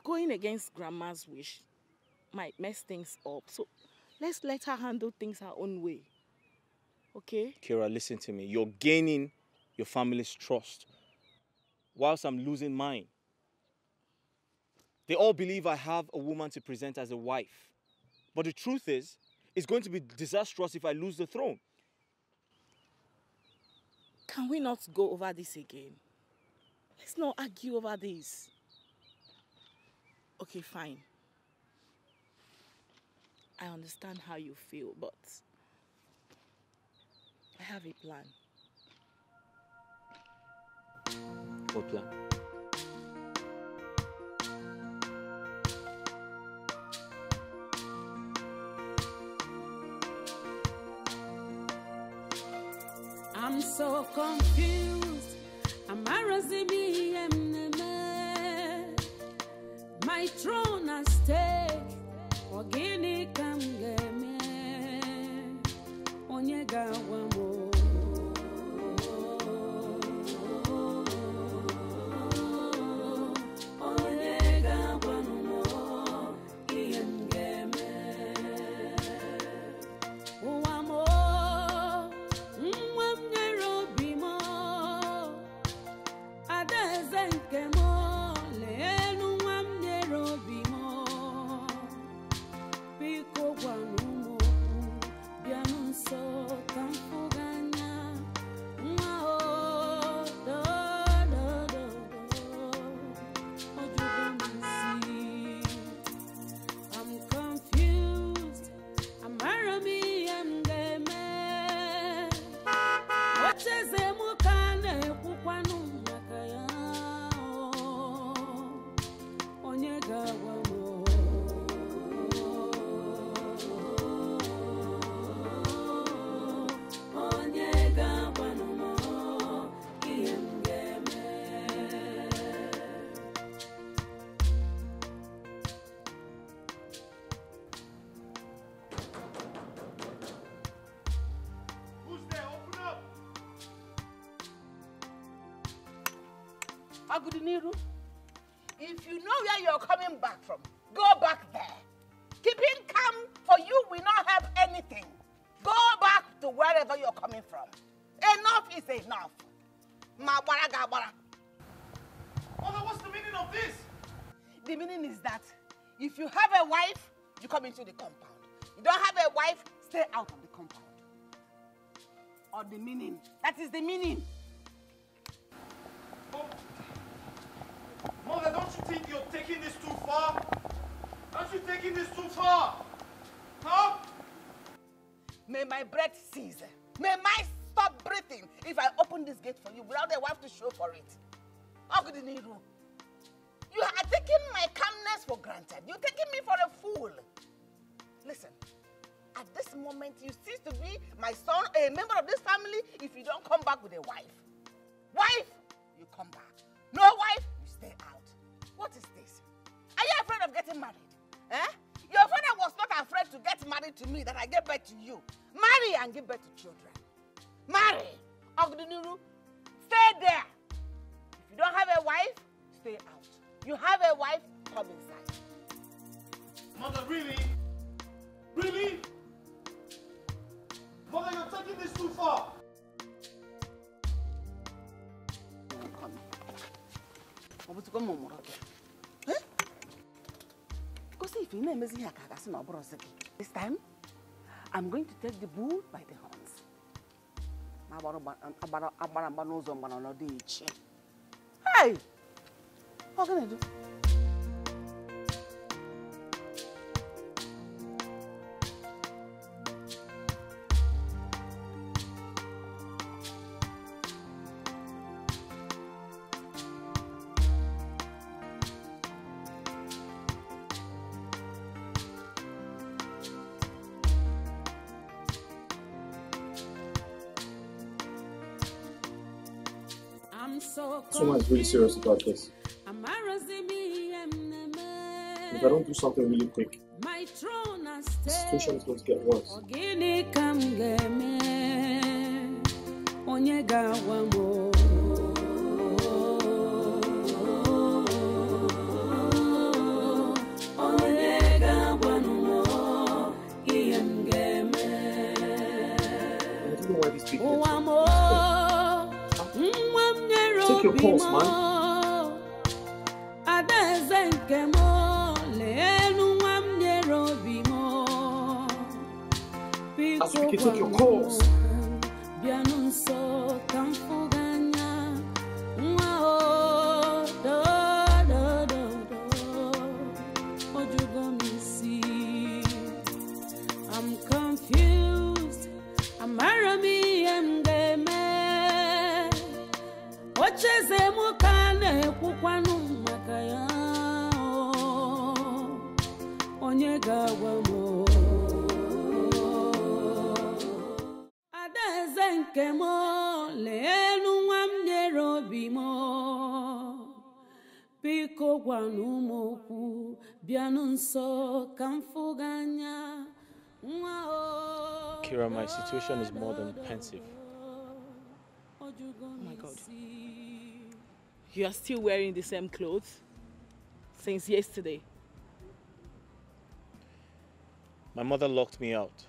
Going against Grandma's wish might mess things up, so let's let her handle things her own way. Okay? Kira, listen to me. You're gaining your family's trust whilst I'm losing mine. They all believe I have a woman to present as a wife. But the truth is, it's going to be disastrous if I lose the throne. Can we not go over this again? Let's not argue over this. Okay, fine. I understand how you feel, but I have a plan. What plan? I'm so confused. My throne at stake. Ogini kam game. Onyega wamo. Onyega wamo. Iem game. Wamo. Agudiniru, if you know where you're coming back from, go back there. Keeping calm for you will not help anything. Go back to wherever coming from? Enough is enough. Mother, what's the meaning of this? The meaning is that if you have a wife, you come into the compound. You don't have a wife, stay out of the compound. Or the meaning. That is the meaning. Mother, don't you think you're taking this too far? Aren't you taking this too far? Huh? May my breath cease. May my stop breathing if I open this gate for you without a wife to show for it. Ogudiniru, you are taking my calmness for granted. You're taking me for a fool. Listen, at this moment, you cease to be my son, a member of this family, if you don't come back with a wife. Wife, you come back. No wife, you stay out. What is this? Are you afraid of getting married? Eh? Your father was not afraid to get married to me that I gave birth to you. Marry and give birth to children. Marry. Ogudiniru, stay there. If you don't have a wife, stay out. You have a wife, come inside. Mother, really? Really? Mother, you're taking this too far. This time, I'm going to take the bull by the horns. Hey! What can I do? Someone is really serious about this. If I don't do something really quick, the situation is going to get worse. Take your pulse, man. Asuki, take your pulse. I'm confused. I'm ocheze mukane kukwanu makaya onye gawamo adeze nke mo lenu nwamnyere obi mo biko gwanu mokwu bianu nso kamfuganya Kira, my situation is more than pensive. Oh my God. You are still wearing the same clothes since yesterday. My mother locked me out.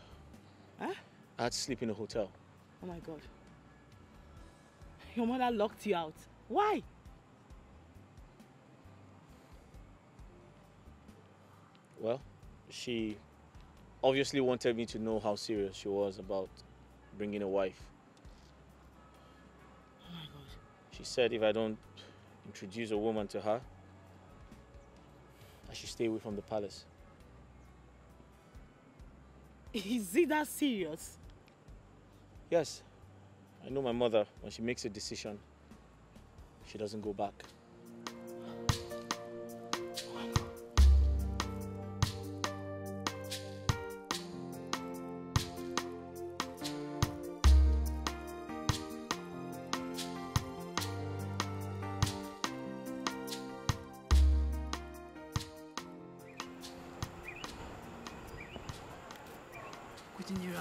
Huh? I had to sleep in a hotel. Oh my God. Your mother locked you out. Why? Well, she obviously wanted me to know how serious she was about bringing a wife. Oh my God. She said if I don't introduce a woman to her, I should stay away from the palace. Is it that serious? Yes. I know my mother, when she makes a decision, she doesn't go back.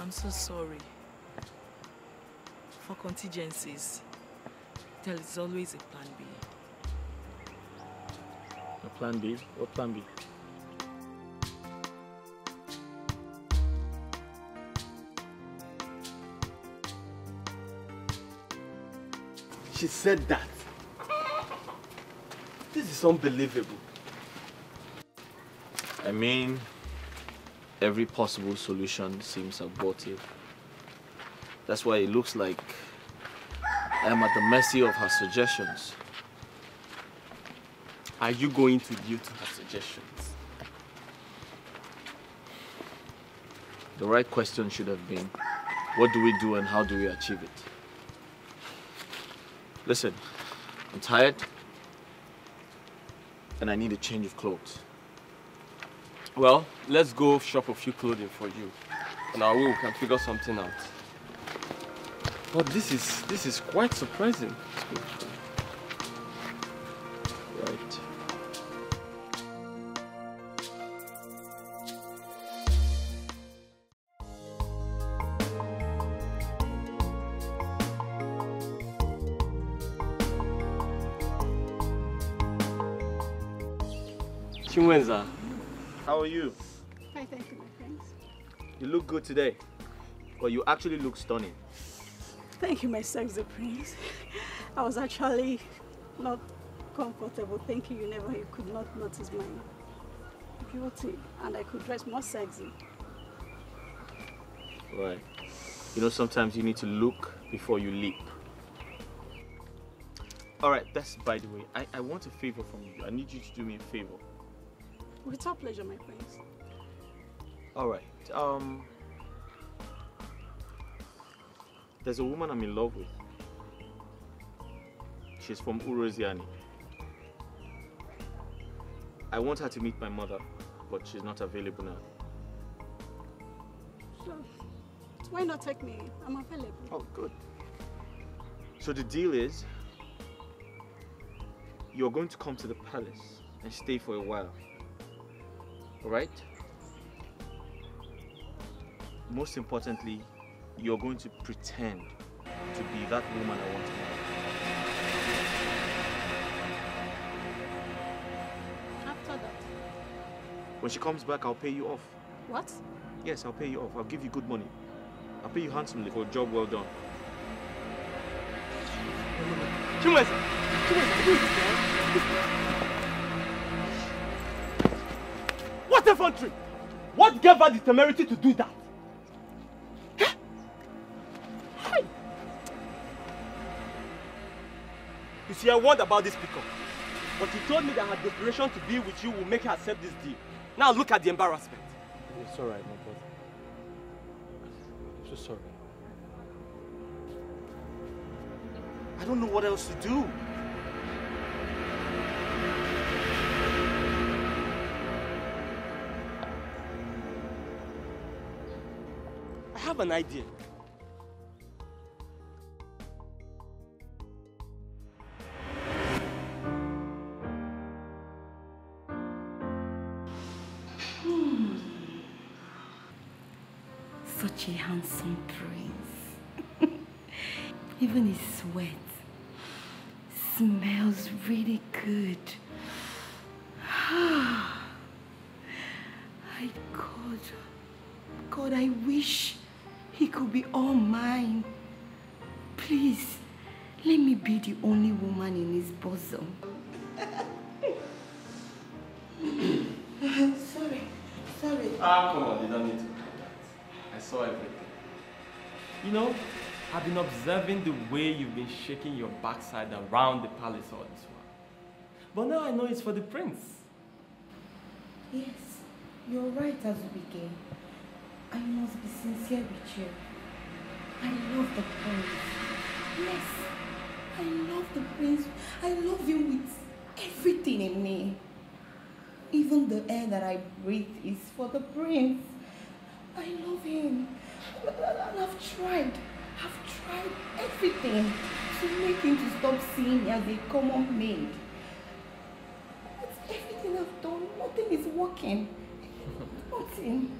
I'm so sorry. For contingencies, there is always a plan B. A plan B? What plan B? She said that. This is unbelievable. I mean, every possible solution seems abortive. That's why it looks like I am at the mercy of her suggestions. Are you going to yield to her suggestions? The right question should have been, what do we do and how do we achieve it? Listen, I'm tired and I need a change of clothes. Well, let's go shop a few clothing for you. On our way, we can figure something out. But this is quite surprising. Right. Chinwenza, how are you? Hi, thank you, my friends. You look good today. Well, you actually look stunning. Thank you, my sexy prince. I was actually not comfortable thinking you could not notice my beauty and I could dress more sexy. Right. You know, sometimes you need to look before you leap. All right, that's by the way. I want a favor from you. I need you to do me a favor. With our pleasure, my prince. All right. There's a woman I'm in love with. She's from Uroziani. I want her to meet my mother, but she's not available now. So, why not take me? I'm available. Oh, good. So the deal is, you're going to come to the palace and stay for a while. All right? Most importantly, you're going to pretend to be that woman I want to marry. After that. When she comes back, I'll pay you off. What? Yes, I'll pay you off. I'll give you good money. I'll pay you handsomely for a job well done. Chinwenza! What effrontery! What gave her the temerity to do that? You see, I warned about this pickup. But you told me that her desperation to be with you will make her accept this deal. Now look at the embarrassment. It's alright, my brother. I'm so sorry. I don't know what else to do. I have an idea. Such a handsome prince. Even his sweat smells really good. God, I wish he could be all mine. Please, let me be the only woman in his bosom. Sorry. Come on, you don't need to do that. I saw everything. You know, I've been observing the way you've been shaking your backside around the palace all this while. But now I know it's for the prince. Yes, you're right, Azubike. I must be sincere with you. I love the prince. Yes, I love the prince. I love him with everything in me. Even the air that I breathe is for the prince. I love him. And I've tried everything to make him to stop seeing me as a common maid. But everything I've done, nothing is working. Nothing.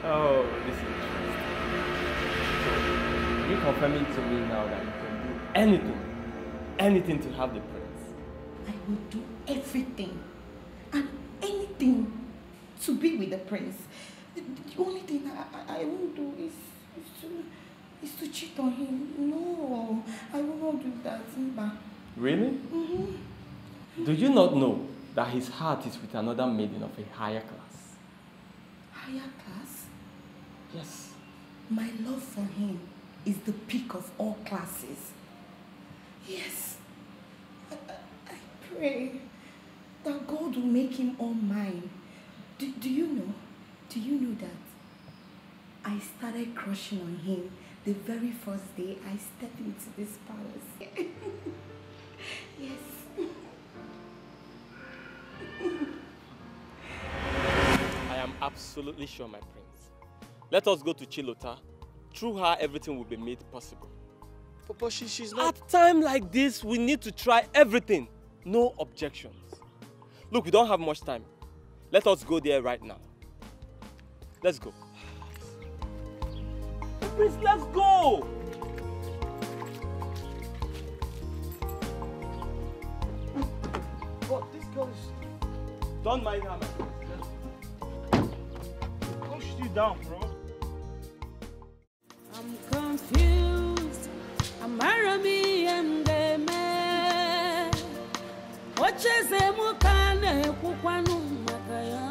Oh, this is interesting. You're confirming to me now that you can do anything to have the prince. I will do everything and anything to be with the prince. The only thing I won't do is is to cheat on him. No, I will not do that, Mba. Really? Do you not know that his heart is with another maiden of a higher class? Higher class? Yes. My love for him is the peak of all classes. Yes. I pray that God will make him all mine. Do you know that I started crushing on him the very first day I stepped into this palace? Yes. I am absolutely sure, my prince. Let us go to Chilota. Through her, everything will be made possible. But she's not... At a time like this, we need to try everything. No objections. Look, we don't have much time. Let us go there right now. Let's go. Prince, let's go! But this girl is... Don't mind her, my prince. Push you down, bro. I'm confused. Amarami endeme. Ocheze mukane kukwanu makaya.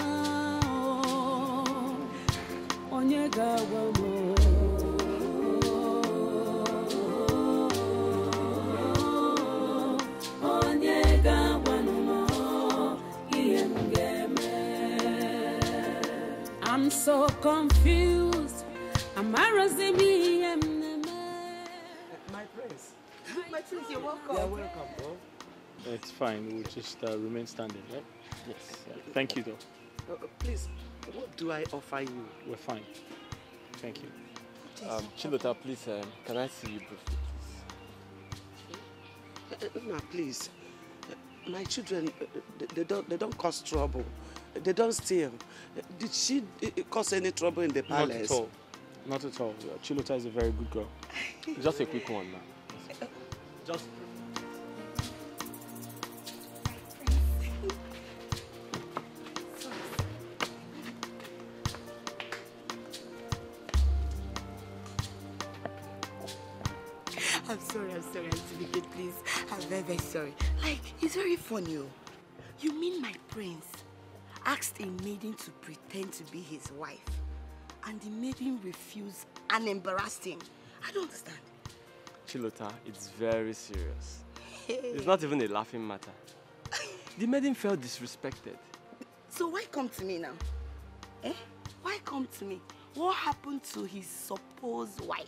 Onye gawamo. Onye gawano iyengeme. I'm so confused. Amarazimi My prince. My prince, you're welcome. You're welcome, bro. It's fine. We'll just remain standing, right? Yes. Thank you, though. Please, what do I offer you? We're fine. Thank you. Chilota, please, can I see you briefly, please? Ma, please. My children, they don't cause trouble. They don't steal. Did she cause any trouble in the palace? Not at all. Not at all. Chilota is a very good girl. Just a quick one now. Just... I'm sorry, Auntie, please. I'm very, very sorry. Like, it's very funny. You mean my prince asked a maiden to pretend to be his wife, and the maiden refused and embarrassed him? I don't understand. Chilota, it's very serious. It's not even a laughing matter. The maiden felt disrespected. So why come to me now? Eh? Why come to me? What happened to his supposed wife?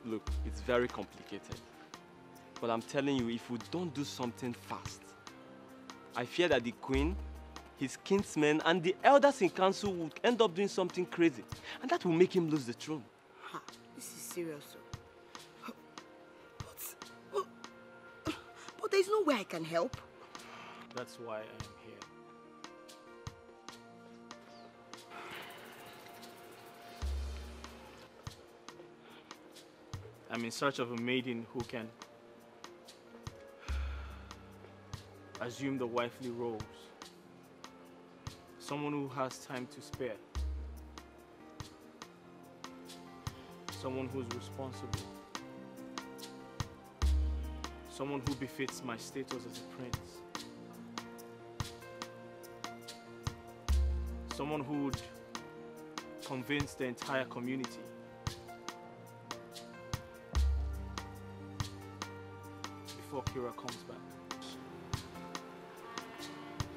Look, it's very complicated. But I'm telling you, if we don't do something fast, I fear that the queen, his kinsmen, and the elders in council will end up doing something crazy. And that will make him lose the throne. Ha, this is serious. But there's no way I can help. That's why I am here. I'm in search of a maiden who can assume the wifely roles. Someone who has time to spare. Someone who's responsible. Someone who befits my status as a prince. Someone who would convince the entire community before Kira comes back.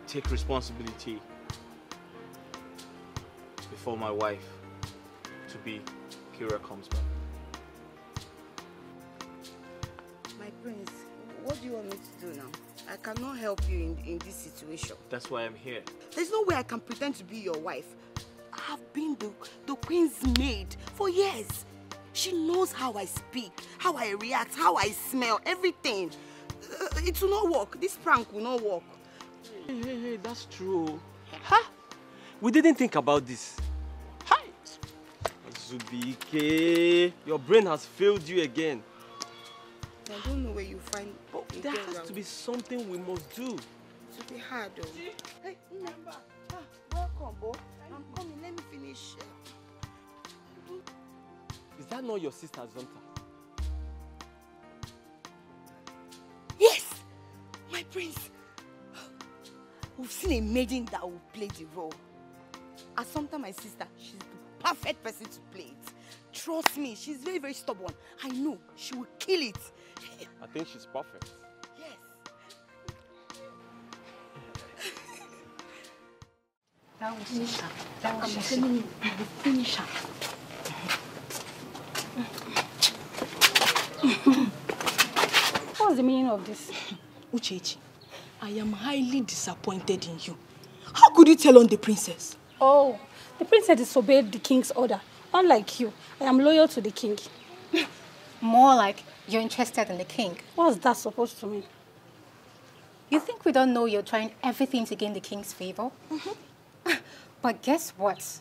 Take responsibility before my wife to be Kira comes back. My prince, what do you want me to do now? I cannot help you in this situation. That's why I'm here. There's no way I can pretend to be your wife. I have been the queen's maid for years. She knows how I speak, how I react, how I smell, everything. It will not work. This prank will not work. Hey, that's true. Huh? We didn't think about this. Hi! Zubike, your brain has failed you again. I don't know where you find... But there has to be something we must do. It will be hard though. Hey, remember. Welcome, Bo. I'm coming. Let me finish. that not your sister Zonta? Yes! My prince! We've seen a maiden that will play the role. Assumpta, my sister, she's the perfect person to play it. Trust me, she's very, very stubborn. I know, she will kill it. I think she's perfect. Yes. That was finish her. I'm telling you, I will finish her. What's the meaning of this? Uchechi, I am highly disappointed in you. How could you tell on the princess? Oh, the princess disobeyed the king's order. Unlike you, I am loyal to the king. More like you're interested in the king. What's that supposed to mean? You think we don't know you're trying everything to gain the king's favor? But guess what?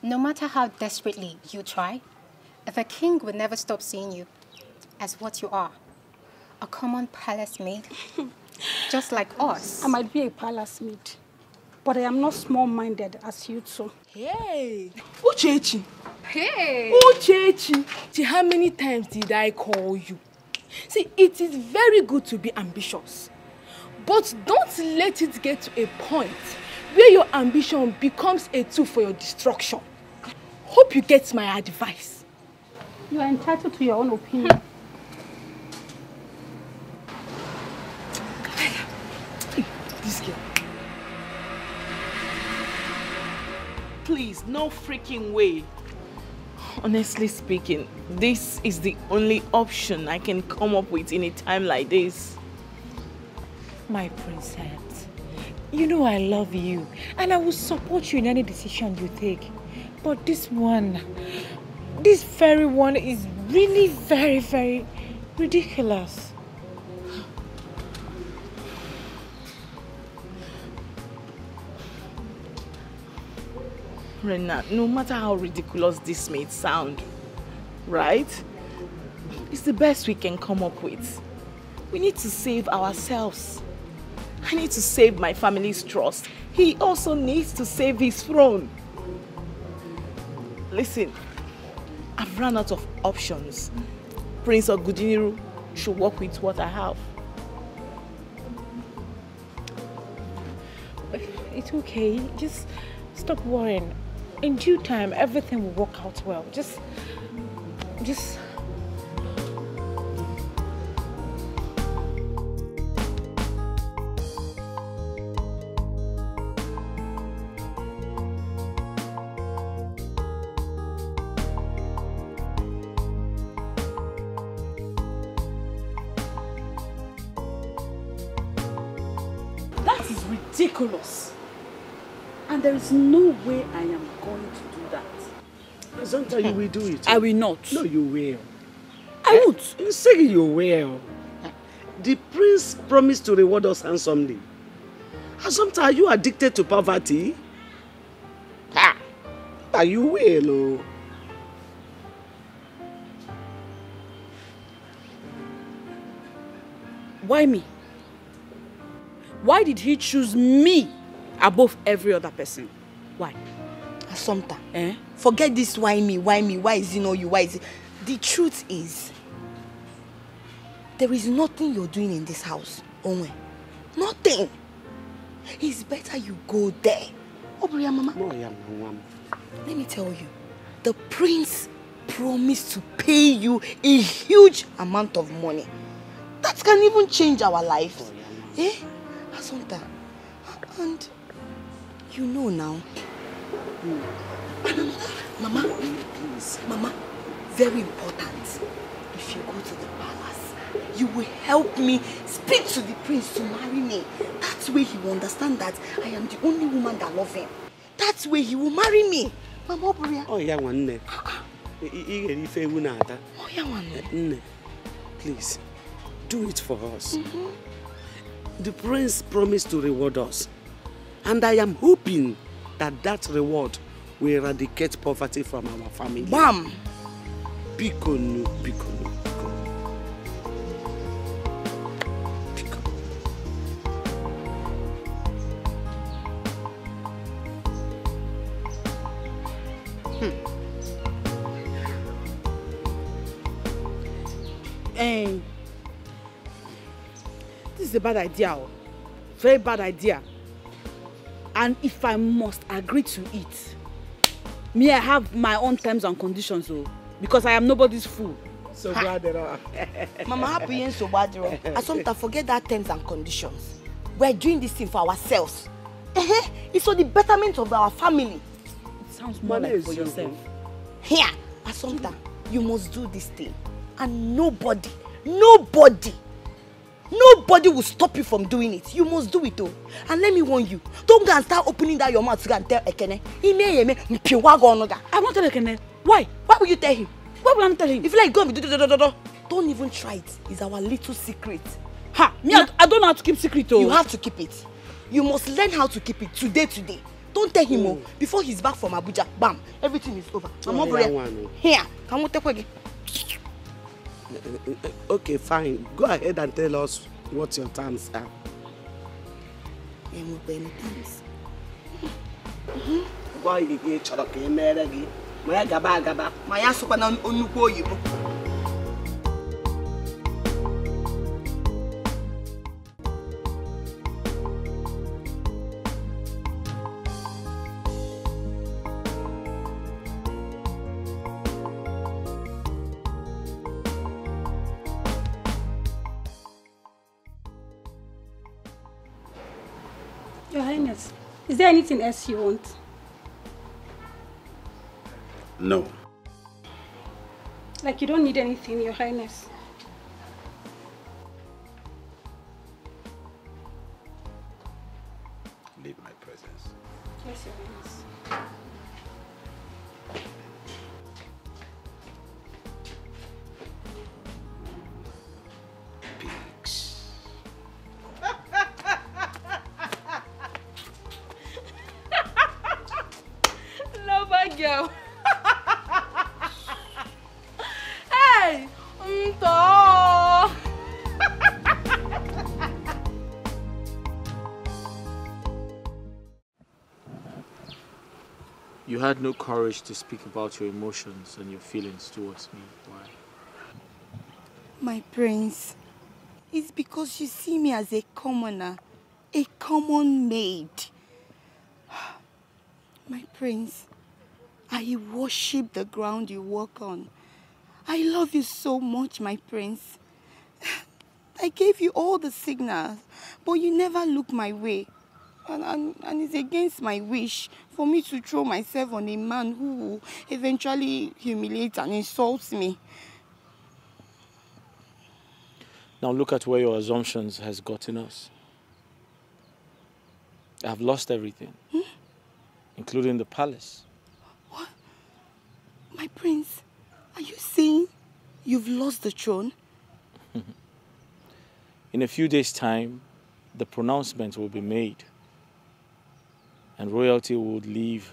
No matter how desperately you try, the king will never stop seeing you as what you are. A common palace maid. Just like us. I might be a palace maid, but I am not small-minded as you two. Hey! Uchechi! Hey! Uchechi! See, how many times did I call you? See, it is very good to be ambitious, but don't let it get to a point where your ambition becomes a tool for your destruction. Hope you get my advice. You are entitled to your own opinion. This girl. Please, no freaking way. Honestly speaking, this is the only option I can come up with in a time like this. My princess, you know I love you and I will support you in any decision you take. But this very one is really very, very ridiculous. Rena, no matter how ridiculous this may sound, right? It's the best we can come up with. We need to save ourselves. I need to save my family's trust. He also needs to save his throne. Listen, I've run out of options. Prince Ogudiniru should work with what I have. It's okay. Just stop worrying. In due time, everything will work out well. Just... That is ridiculous. And there is no way I am going to do that. Zonta, you will do it. I will not. No, you will. I won't. You say you will. The prince promised to reward us handsomely. Zonta, are you addicted to poverty? Ah, you will. Oh. Why me? Why did he choose me above every other person? Why? Assumpta, forget this why me, why is it not you, why is it? The truth is, there is nothing you're doing in this house, Onwe. Nothing. It's better you go there. Obriya Mama. Let me tell you, the prince promised to pay you a huge amount of money. That can even change our lives. Assumpta, and you know now. Mama, please. Mama, very important. If you go to the palace, you will help me speak to the prince to marry me. That way he will understand that I am the only woman that loves him. That way he will marry me. Mama Obriya. Oh, yeah, one. Please, do it for us. The prince promised to reward us. And I am hoping that that reward will eradicate poverty from our family. Bam! Bikonu. This is a bad idea. Oh. Very bad idea. And if I must agree to it, me, I have my own terms and conditions, oh, because I am nobody's fool. So bad. Mama, happy and so bad. Assumpta, forget that terms and conditions. We're doing this thing for ourselves. It's for the betterment of our family. It sounds more like for yourself. Here, Assumpta, you must do this thing. And nobody will stop you from doing it. You must do it, though. And let me warn you, don't go and start opening that your mouth to go and tell Ekene. I won't tell Ekene. Why? Why will you tell him? Why will I not tell him? If you like, go and don't even try it. It's our little secret. Ha! Me, I don't know how to keep secret, though. You have to keep it. You must learn how to keep it today. Don't tell him, before he's back from Abuja, bam, everything is over. Here, come on, take again. Okay, fine. Go ahead and tell us what your terms are. Why you get chocolate? Maya gaba. Maya sopa na onukwu oyibo. Your Highness, is there anything else you want? No. Like you don't need anything, Your Highness? Leave my presence. Yes, Your Highness. Girl. Hey, You had no courage to speak about your emotions and your feelings towards me. Why? My prince, it's because you see me as a commoner, a common maid. My prince, I worship the ground you walk on. I love you so much, my prince. I gave you all the signals, but you never look my way. And it's against my wish for me to throw myself on a man who will eventually humiliate and insult me. Now look at where your assumptions has gotten us. I've lost everything, including the palace. What? My prince, are you saying you've lost the throne? In a few days' time, the pronouncement will be made, and royalty would leave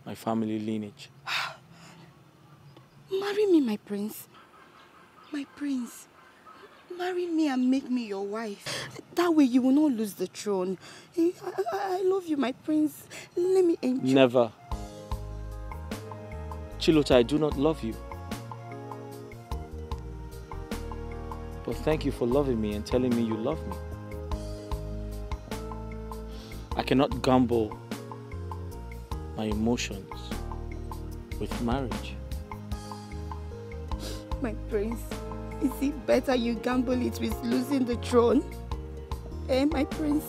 my family lineage. Marry me, my prince. My prince. Marry me and make me your wife. That way you will not lose the throne. I love you, my prince. Let me enjoy. Never. Chilota, I do not love you. But thank you for loving me and telling me you love me. I cannot gamble my emotions with marriage. My prince, is it better you gamble it with losing the throne? Eh, my prince?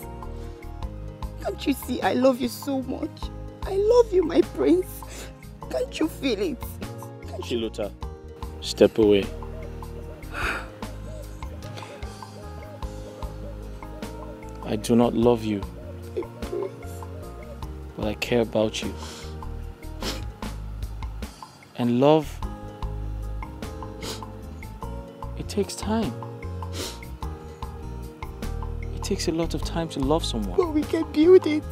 Can't you see I love you so much? I love you, my prince. Can't you feel it? Chilota, step away. I do not love you, but I care about you. And love, it takes time. It takes a lot of time to love someone. But we can build it.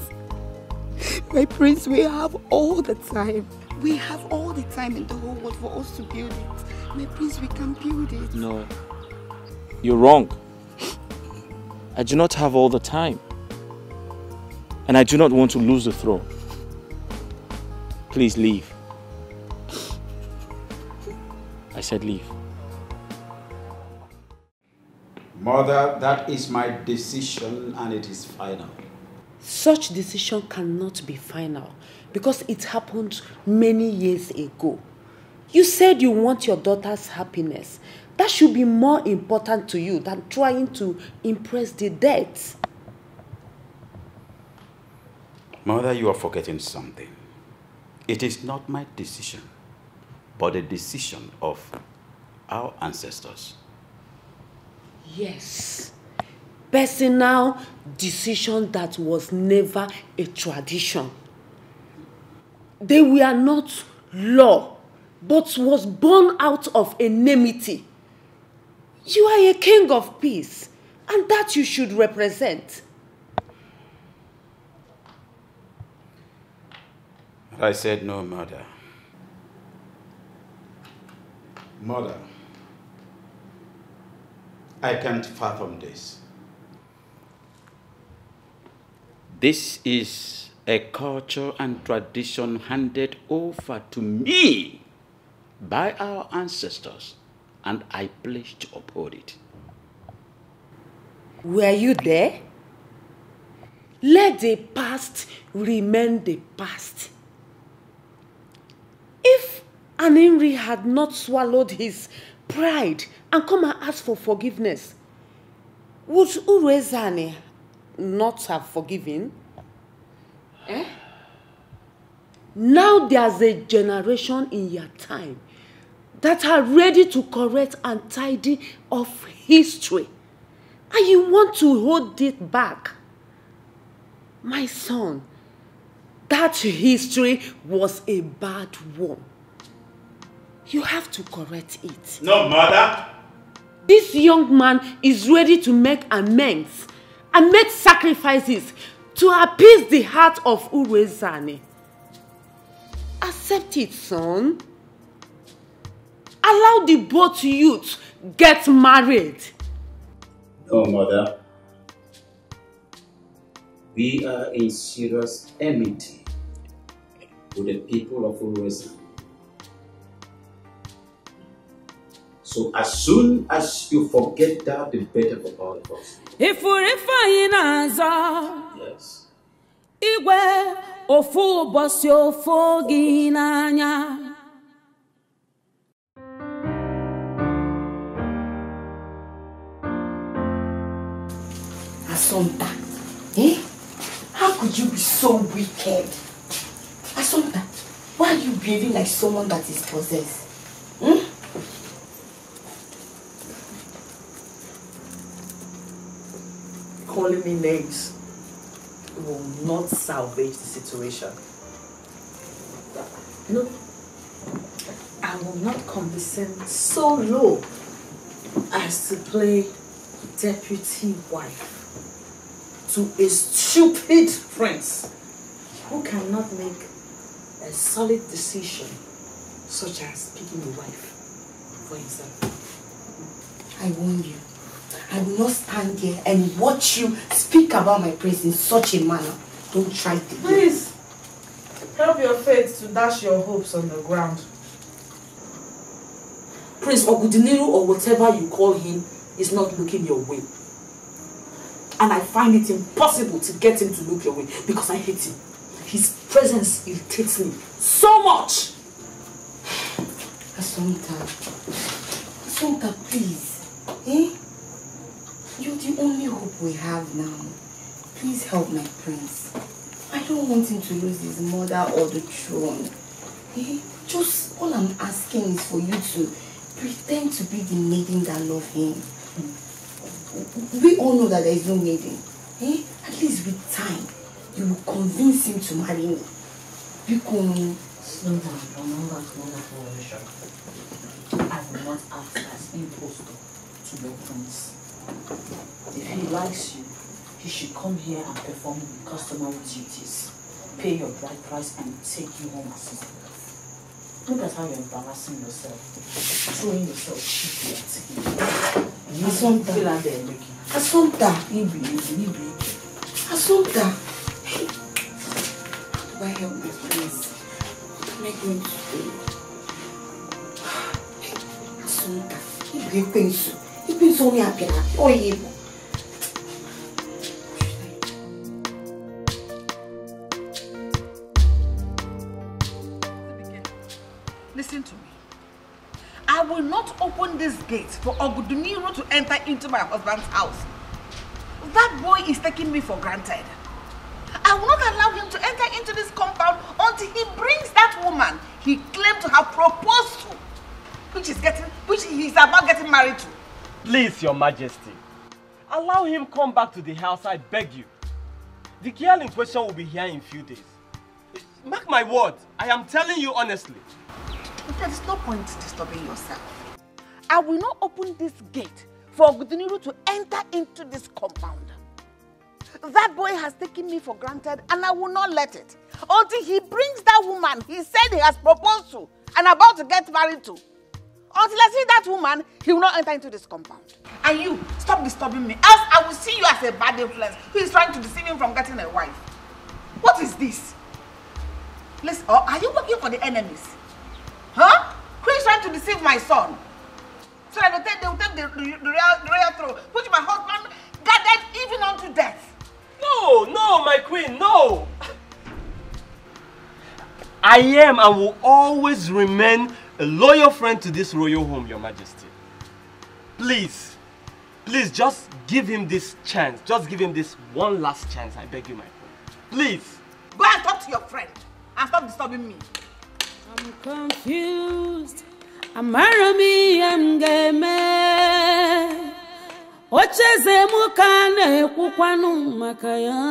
My prince, we have all the time. We have all the time in the whole world for us to build it. My prince, we can build it. No, you're wrong. I do not have all the time. And I do not want to lose the throne. Please leave. I said leave. Mother, that is my decision and it is final. Such decision cannot be final because it happened many years ago. You said you want your daughter's happiness. That should be more important to you than trying to impress the dead. Mother, you are forgetting something. It is not my decision, but the decision of our ancestors. Yes. Personal decision that was never a tradition. They were not law, but was born out of enmity. You are a king of peace, and that you should represent. I said no, Mother. Mother, I can't fathom this. This is a culture and tradition handed over to me by our ancestors, and I pledge to uphold it. Were you there? Let the past remain the past. If Aninri had not swallowed his pride and come and ask for forgiveness, would Urezane not have forgiven? Now there's a generation in your time that are ready to correct and tidy off history, and you want to hold it back. My son, that history was a bad one. You have to correct it. No, Mother. This young man is ready to make amends and make sacrifices to appease the heart of Urezane. Accept it, son. Allow the both youths get married. No, Mother. We are in serious enmity with the people of Urezane. So as soon as you forget that, the better for all of us. If we're fine, yes. Igwe ofu bosi ofu ginanya. Assunta, how could you be so wicked? Assunta, why are you behaving like someone that is possessed? Calling me names will not salvage the situation. No, I will not condescend so low as to play deputy wife to a stupid prince who cannot make a solid decision such as picking a wife for himself. I warn you. I will not stand here and watch you speak about my prince in such a manner. Don't try to. Please, help your faith to dash your hopes on the ground. Prince Ogudiniru, or whatever you call him, is not looking your way. And I find it impossible to get him to look your way because I hate him. His presence irritates me so much. Assunta, please. You're the only hope we have now. Please help my prince. I don't want him to lose his mother or the throne. Just all I'm asking is for you to pretend to be the maiden that loves him. We all know that there is no maiden. At least with time, you will convince him to marry me. Slow down, remember to wonderful relation. I will not act as impostor to your prince. If he likes you, he should come here and perform the customary duties, pay your bride price, and take you home as his wife. Look at how you're embarrassing yourself, throwing yourself cheaply at him. Assunta. Feel like they're looking. Assunta. Ibi. Assunta. Hey. How do I help my prince? What am I going to do? Assunta. Depends on me happy. Oh, yeah. Listen to me. I will not open this gate for Oguduniru to enter into my husband's house. That boy is taking me for granted. I will not allow him to enter into this compound until he brings that woman he claimed to have proposed to, which he is about getting married to. Please, Your Majesty, allow him come back to the house, I beg you. The girl in question will be here in a few days. Mark my words, I am telling you honestly. There is no point disturbing yourself. I will not open this gate for Oguduniru to enter into this compound. That boy has taken me for granted and I will not let it until he brings that woman he said he has proposed to and about to get married to. Until I see that woman, he will not enter into this compound. And you, stop disturbing me, else I will see you as a bad influence who is trying to deceive him from getting a wife. What is this? Listen, are you working for the enemies? Huh? Who is trying to deceive my son? So that they will take the royal throne, which my husband gathered even unto death. No, my queen, no! I am and will always remain a loyal friend to this royal home, Your Majesty. Please, just give him this chance. Just give him this one last chance, I beg you, my friend. Please. Go and talk to your friend and stop disturbing me. I'm confused. Amarami amgeme. Ocheze mukane kukwanu makaya.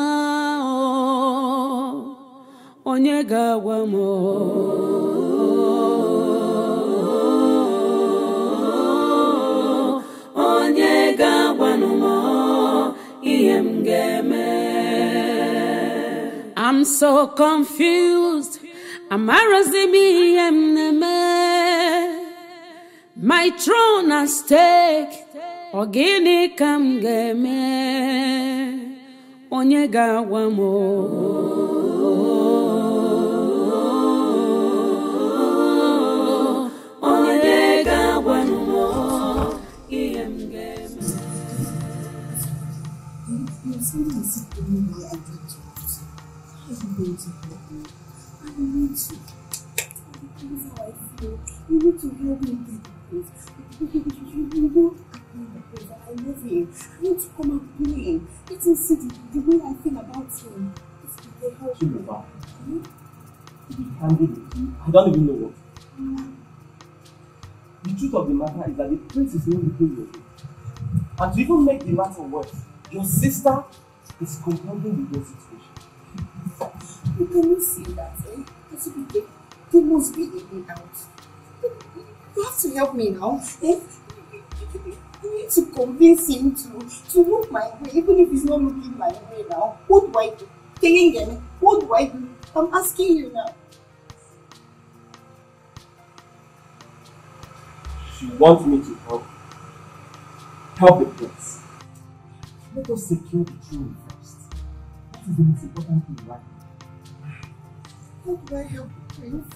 Onye gawa mo. Onye gawa no mo. I'm so confused. Amarazimi emneme. My throne at stake. Ogini kam geme. Onye gawa mo. Onye gawa no mo. Iem geme. Something is sitting here and I'm going to help me. I need to. This is how I feel. You need to help me get the place. You won't agree the place. I love him. I need to come and play. Let him see the way I feel about him. This is how she will. To be candid with you, I don't even know what. The truth of the matter is that the prince is not looking your way. And to even make the matter worse, your sister is compounding the whole situation. You cannot see that, eh? There must be a way out. You have to help me now, eh? You need to convince him to look my way, even if he's not looking my way now. What do I do? What do I do? I'm asking you now. You want me to help? Help the prince. Let us secure the throne first. That is the most important thing right now. How do I help the prince?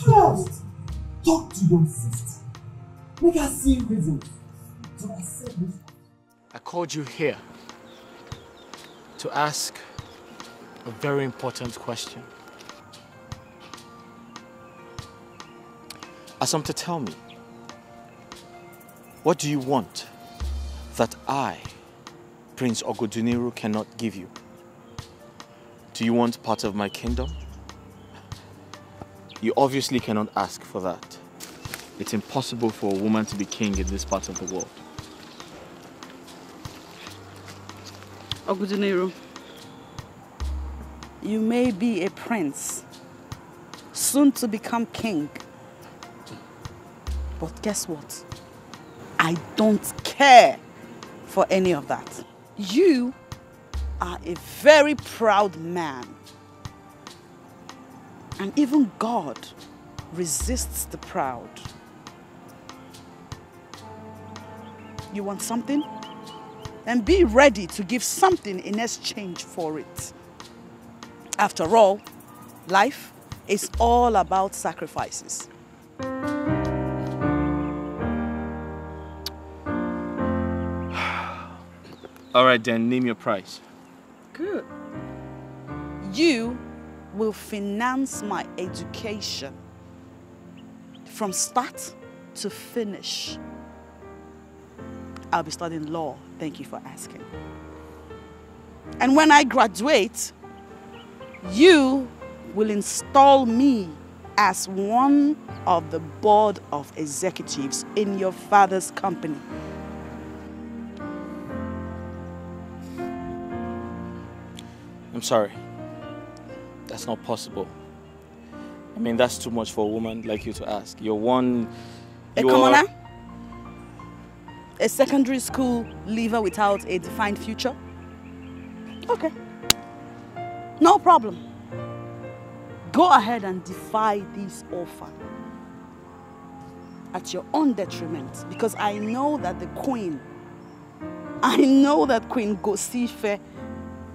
First, talk to your sister. Make her see reasons to accept this. I called you here to ask a very important question. Assumpta, tell me, what do you want that I, Prince Oguduniru, cannot give you? Do you want part of my kingdom? You obviously cannot ask for that. It's impossible for a woman to be king in this part of the world. Oguduniru, you may be a prince, soon to become king. But guess what? I don't care for any of that. You are a very proud man. And even God resists the proud. You want something? Then be ready to give something in exchange for it. After all, life is all about sacrifices. Alright then, name your price. Good. You will finance my education from start to finish. I'll be studying law. Thank you for asking. And when I graduate, you will install me as one of the board of executives in your father's company. I'm sorry. That's not possible. I mean, that's too much for a woman like you to ask. You're one... A commoner? A secondary school leaver without a defined future? Okay. No problem. Go ahead and defy this offer at your own detriment, because I know that Queen Gosife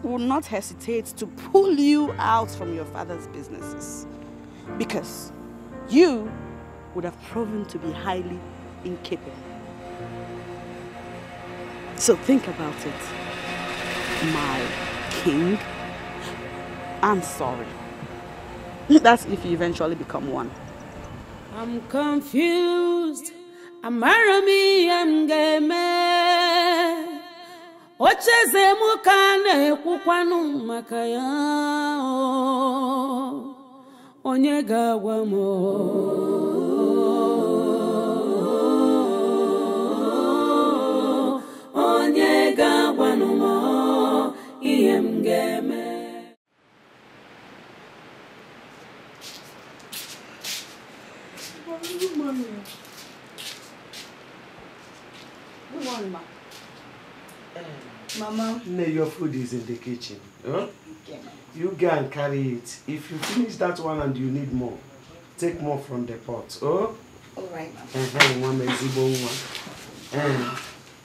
will not hesitate to pull you out from your father's businesses, because you would have proven to be highly incapable. So think about it, my king. I'm sorry. That's if you eventually become one. I'm confused. I'm game. Ocheze mukane kukwanu makaya. Onye gawa mo. Onye gawa no mo. Game. Good morning. Good morning, ma. Mama. No, your food is in the kitchen. Huh? Okay, ma. You go and carry it. If you finish that one and you need more, take more from the pot. Oh? Alright, ma.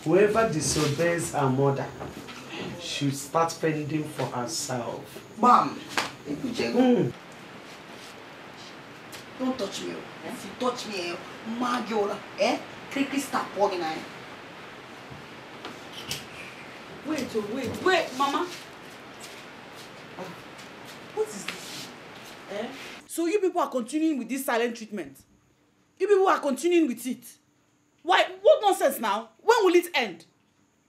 Whoever disobeys her mother should start fending for herself. Mom. Don't touch me. If you touch me, Magiola, Cricky stop walking. Wait, Mama. What is this? So you people are continuing with this silent treatment? You people are continuing with it? Why? What nonsense now? When will it end?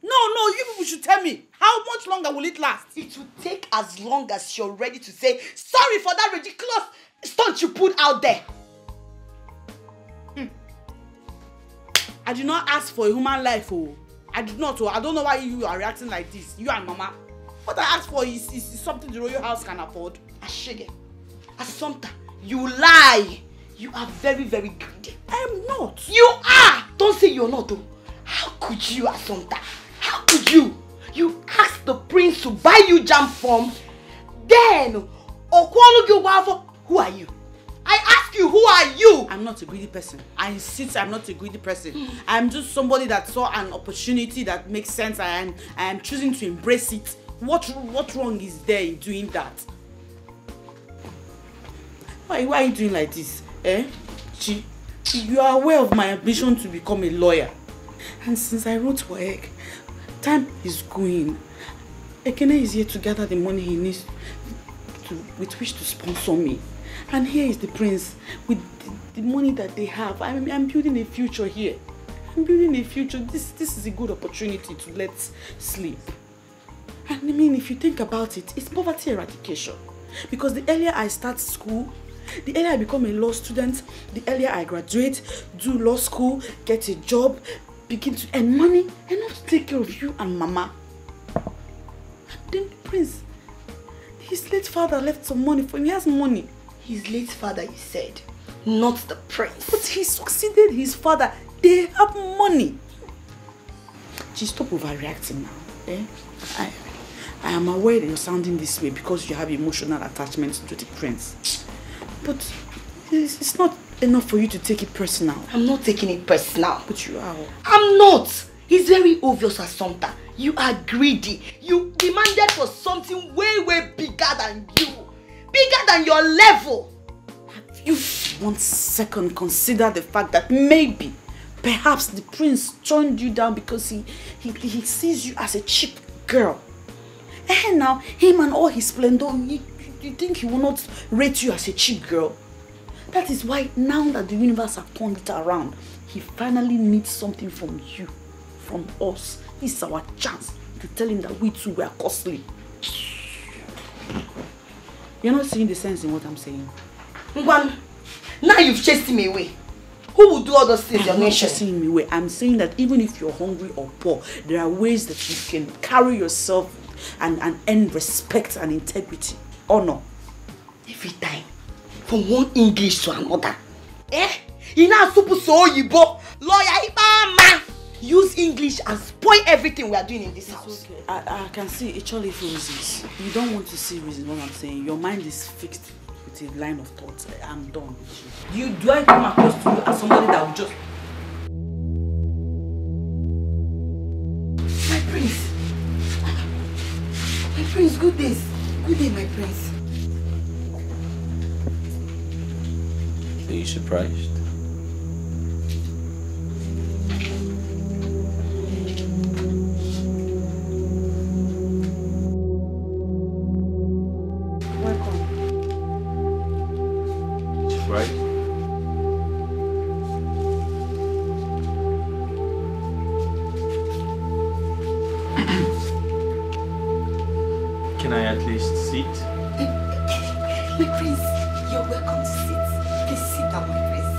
No, you people should tell me. How much longer will it last? It will take as long as you're ready to say sorry for that ridiculous stunt you put out there. I did not ask for a human life, oh. I did not, oh. I don't know why you are reacting like this, you and Mama. What I asked for is something the royal house can afford. Ashige, Assumpta, you lie. You are very, very greedy. I am not. You are. Don't say you're not, though. How could you, Assumpta? How could you? You asked the prince to buy you jam form. Then, who are you? I ask you, who are you? I'm not a greedy person. I insist I'm not a greedy person. I'm just somebody that saw an opportunity that makes sense and I am choosing to embrace it. What wrong is there in doing that? Why are you doing like this? You are aware of my ambition to become a lawyer. And since I wrote for Egg, time is going. Ekene is here to gather the money he needs with which to sponsor me. And here is the prince with the money that they have. I'm building a future here. I'm building a future. This is a good opportunity to let sleep. And I mean, if you think about it, it's poverty eradication. Because the earlier I start school, the earlier I become a law student, the earlier I graduate, do law school, get a job, begin to earn money, and not take care of you and Mama. And then the prince, his late father left some money for him. He has money. His late father, you said, not the prince. But he succeeded his father. They have money. Just stop overreacting now. I am aware that you're sounding this way because you have emotional attachment to the prince. But it's not enough for you to take it personal. I'm not taking it personal. But you are. I'm not. It's very obvious, Assumpta. You are greedy. You demanded for something way, way bigger than you. Bigger than your level. Have you 1 second considered the fact that maybe, perhaps the prince turned you down because he sees you as a cheap girl. And now, him and all his splendor, you think he will not rate you as a cheap girl? That is why now that the universe has turned it around, he finally needs something from you, from us. This is our chance to tell him that we too were costly. You're not seeing the sense in what I'm saying. Ngwan, now you've chased him away. Who will do all those things? I'm not chasing him away. I'm saying that even if you're hungry or poor, there are ways that you can carry yourself and earn respect and integrity. Honor. Every time. From one English to another. You know super so yibo. Lawyer Ibama. Use English and spoil everything we are doing in this house. Okay. I can see actually for reasons. You don't want to see reasons what I'm saying. Your mind is fixed with a line of thoughts. I'm done with you. Do I come across to you as somebody that will just... My prince. My prince, good days. Good day, my prince. Are you surprised? Can I at least sit? My prince, you're welcome to sit. Please sit down, my prince.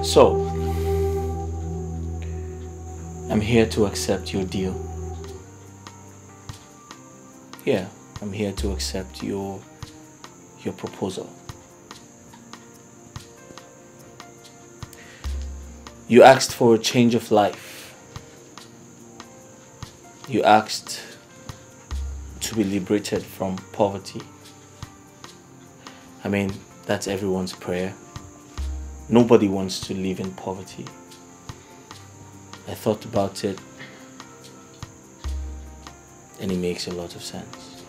So, I'm here to accept your deal. Yeah, I'm here to accept your proposal. You asked for a change of life. You asked to be liberated from poverty. I mean, that's everyone's prayer. Nobody wants to live in poverty. I thought about it, and it makes a lot of sense.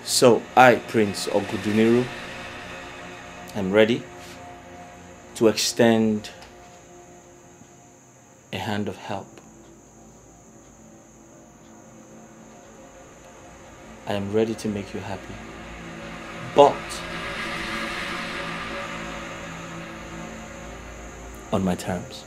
So I, Prince Oguduniru, am ready to extend a hand of help. I am ready to make you happy, but on my terms.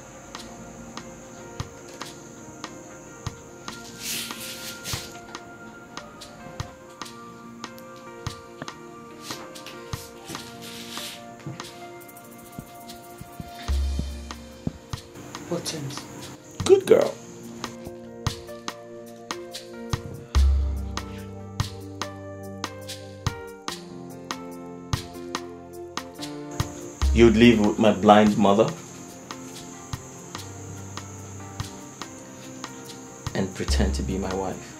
What terms? Good girl. You'd live with my blind mother and pretend to be my wife.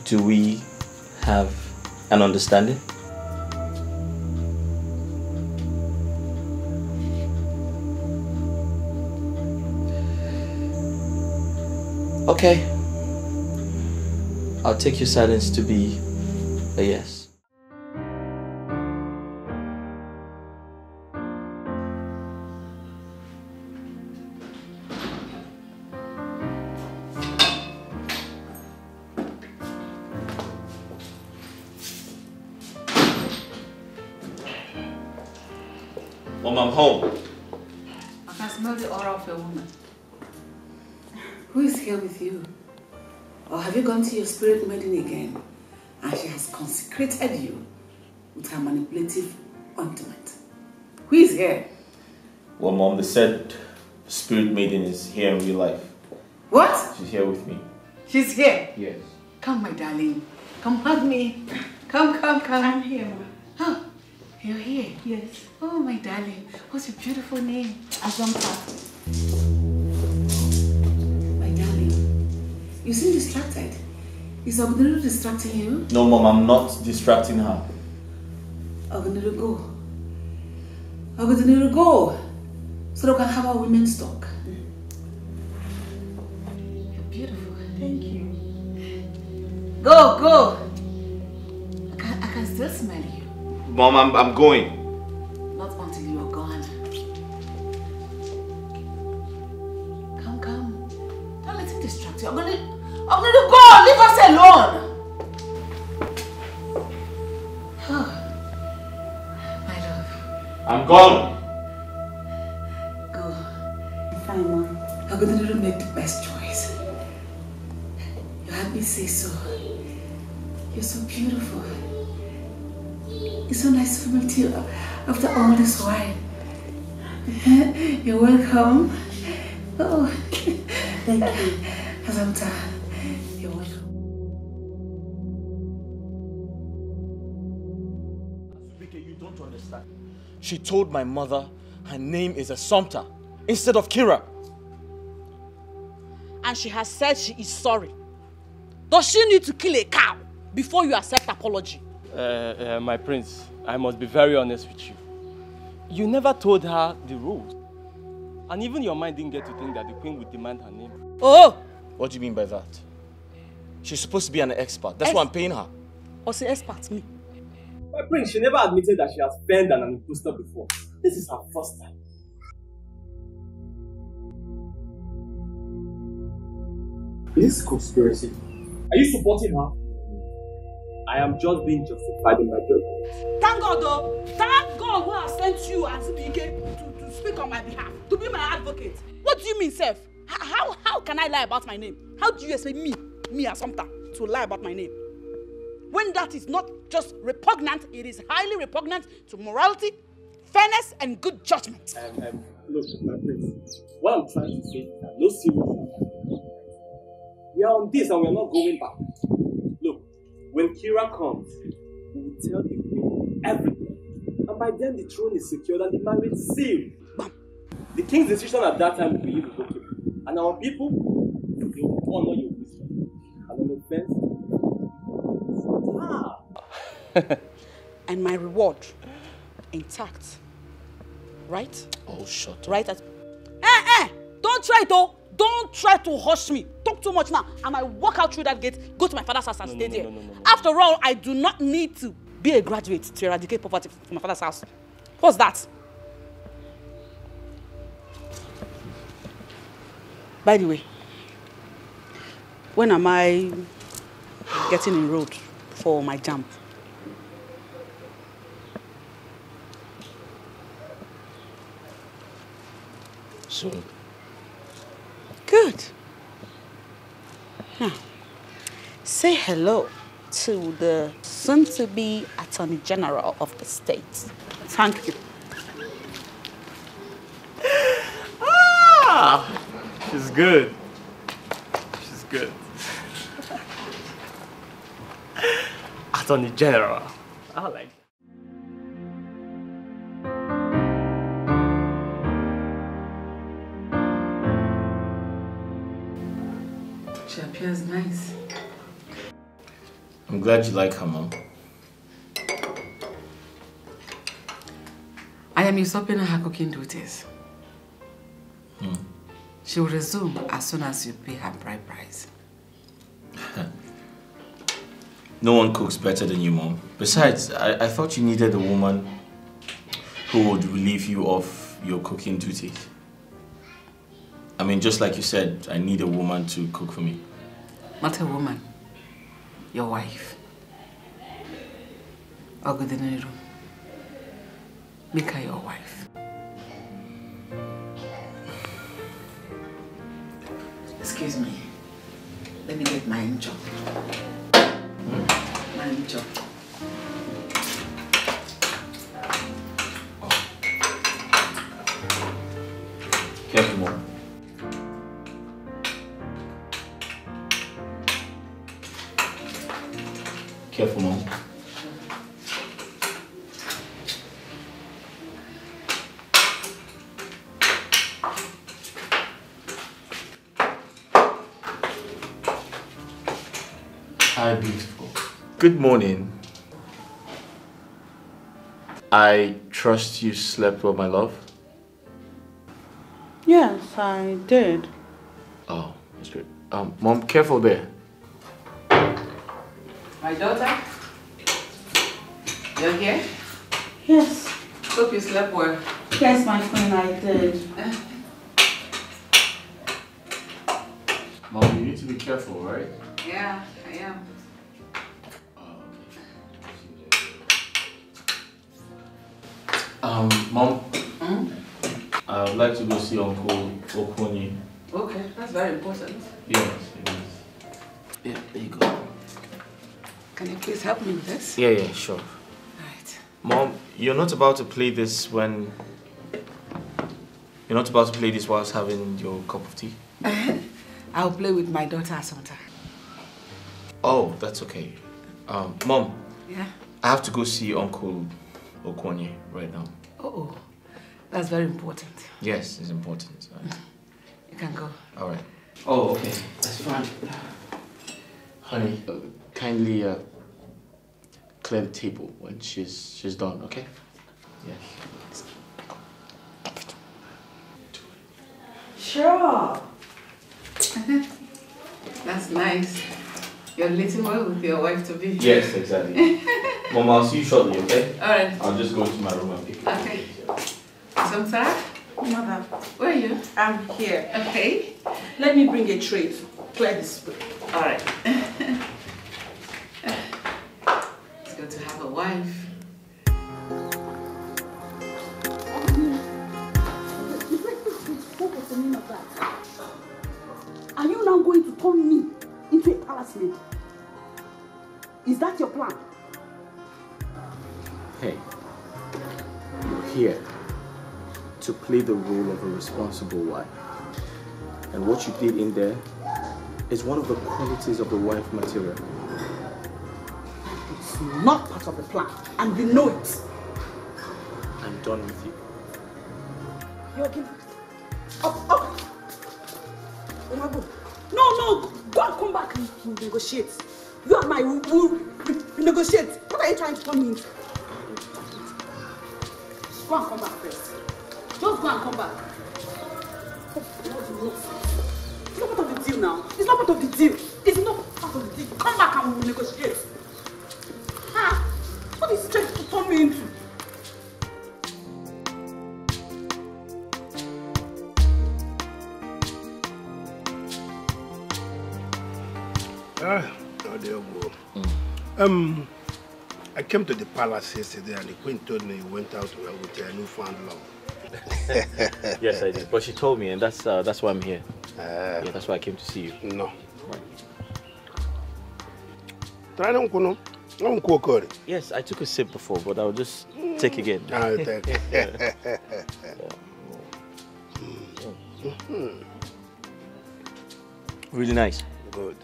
Do we have an understanding? Okay. I'll take your silence to be a yes. Mom, I'm home. I can smell the aura of a woman. Who is here with you? Or have you gone to your spirit maiden again and she has consecrated you with her manipulative ointment? Who is here? Well, Mom, they said Spirit Maiden is here in real life. What? She's here with me. She's here. Yes. Come, my darling. Come hug me. Come. I'm here, Ma. Oh, you're here? Yes. Oh, my darling. What's your beautiful name? Azampa. My darling, you seem distracted. Is Ogunuru distracting you? No, Mom, I'm not distracting her. Ogunuru, go. Ogunuru, go. So we can have our women's talk. You're beautiful. Thank you. Go. I can still smell you. Mom, I'm going. Not until you are gone. Come. Don't let him distract you. I'm gonna go. Leave us alone. Oh, my love. I'm gone. Go. Fine, Mom. I'm gonna make the best choice. You had me say so. You're so beautiful. It's so nice to meet you after all this while. You're welcome. Oh, thank you. Azamta, you're welcome. You don't understand. She told my mother her name is Assumpta instead of Kira. And she has said she is sorry. Does she need to kill a cow before you accept apology? My prince, I must be very honest with you. You never told her the rules. And even your mind didn't get to think that the queen would demand her name. Oh! What do you mean by that? She's supposed to be an expert. That's why I'm paying her. What's the expert me? My prince, she never admitted that she has burned an imposter before. This is her first time. This conspiracy. Are you supporting her? I am just being justified in my judgment. Thank God though. Thank God who has sent you as Bike to speak on my behalf, to be my advocate. What do you mean, Seth? How can I lie about my name? How do you expect me Assumpta, to lie about my name? When that is not just repugnant, it is highly repugnant to morality, fairness, and good judgment. Look, my prince, what I'm trying to say is that no serious. We are on this and we are not going back. Look, when Kira comes, we will tell the queen everything. And by then the throne is secured and the marriage sealed. Bam. The king's decision at that time will be irrevocable. And our people, they will honor your wisdom. And on offense, And my reward intact. Right? Oh, shut up. Right? Don't try to. Don't try to hush me. Talk too much now. I might walk out through that gate, go to my father's house and stay there. No. After all, I do not need to be a graduate to eradicate poverty from my father's house. What's that? By the way, when am I getting enrolled for my JAMB? Soon. Good. Now, say hello to the soon-to-be Attorney General of the state. Thank you. she's good. She's good. Attorney General. I like it. She appears nice. I'm glad you like her, Mom. I am usurping her cooking duties. She will resume as soon as you pay her bride price. No one cooks better than you, Mom. Besides, I thought you needed a woman who would relieve you of your cooking duties. I mean, just like you said, I need a woman to cook for me. Not a woman. Your wife. Ogunuru. Make her your wife. Excuse me. Let me get my injo. My injo. Careful, Mom. Hi, beautiful. Good morning. I trust you slept well, my love. Yes, I did. Oh, that's good. Mom, careful there. My daughter? You're here? Yes. Hope you slept well. Yes, my queen, I did. Mom, you need to be careful, right? Yeah, I am. Mom, I would like to go see Uncle Okonye. Okay, that's very important. Yes, it is. Yeah, there you go. Can you please help me with this? Yeah, sure. Right. Mom, you're not about to play this when... You're not about to play this whilst having your cup of tea? I'll play with my daughter Asanta. Oh, that's okay. Mom. Yeah? I have to go see Uncle Okonye right now. Oh, that's very important. Yes, it's important. You can go. All right. Oh, okay. That's fine. Honey, kindly clear the table when she's done, okay? Yes. Sure. That's nice. You're little well with your wife to be. Yes, exactly. Mom, I'll see you shortly, okay? All right. I'll just go to my room and pick it up. Okay. Samsara? Mother. Where are you? I'm here. Okay. Let me bring a tray to clear this way. All right. It's good to have a wife. What was the meaning of that? Are you now going to turn me into a palace maid? Is that your plan? Hey, you're here to play the role of a responsible wife. And what you did in there is one of the qualities of the wife material. It's not part of the plan, and you know it. I'm done with you. You're giving... Up. No, go and come back and negotiate. You and I will negotiate. What are you trying to tell me? Go and come back first. Just go and come back. It's not part of the deal now. It's not part of the deal. It's not part of the deal. Come back and we'll negotiate. What is trying to turn me into? There you go. I came to the palace yesterday and the queen told me you went out with your newfound love. Yes, I did. But she told me, and that's why I'm here. Yeah, that's why I came to see you. No. Right. Yes, I took a sip before, but I'll just take again. I'll take it. Really nice. Good.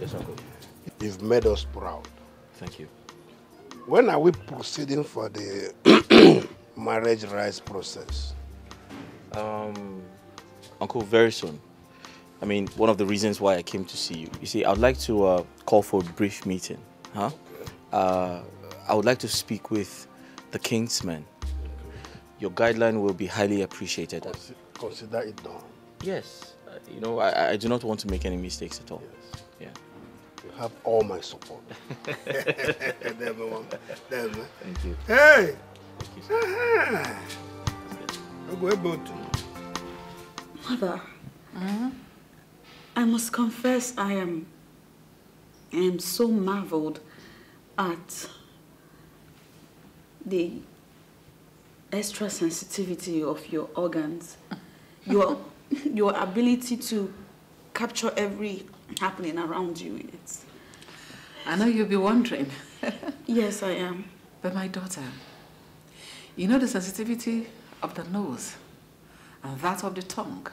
Yes, Uncle. You've made us proud. Thank you. When are we proceeding for the marriage rights process? Uncle, very soon. I mean, one of the reasons why I came to see you. You see, I would like to call for a brief meeting. I would like to speak with the king's men. Your guideline will be highly appreciated. Consider it done. Yes. You know, I do not want to make any mistakes at all. Yes. Yeah. You have all my support. Thank you. Hey! Thank you. Mother, I must confess I am so marveled at the extra sensitivity of your organs, your ability to capture every happening around you. I know you'll be wondering. Yes, I am. But my daughter, you know the sensitivity of the nose and that of the tongue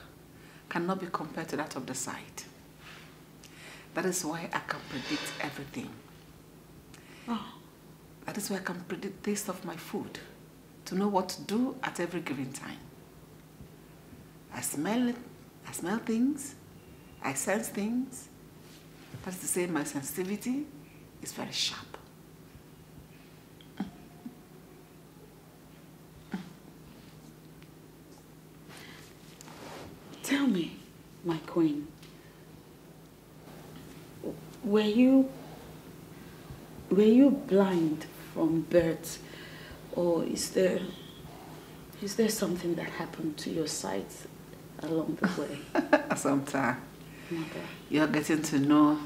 cannot be compared to that of the sight. That is why I can predict everything. Oh. That is why I can predict the taste of my food, to know what to do at every given time. I smell things, I sense things. That's to say my sensitivity is very sharp. Tell me, my queen, were you blind from birth, or is there something that happened to your sight along the way? Sometime. Mother. You're getting to know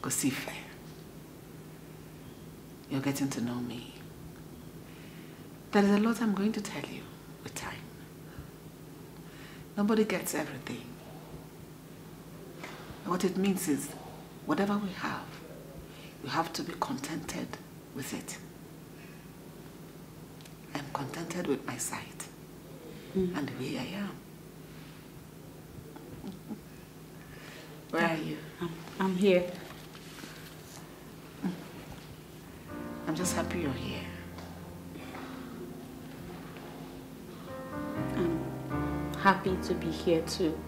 Kosife. You're getting to know me. There is a lot I'm going to tell you with time. Nobody gets everything. What it means is, whatever we have, you have to be contented with it. I'm contented with my sight and the way I am. Where are you? I'm here. I'm just happy you're here. I'm happy to be here too.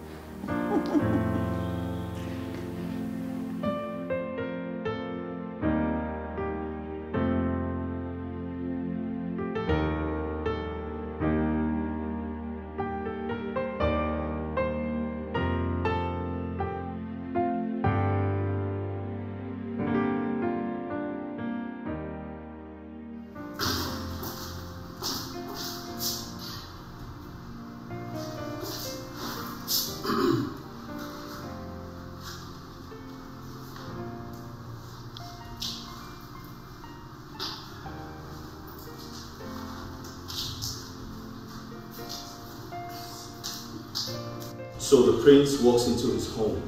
So the prince walks into his home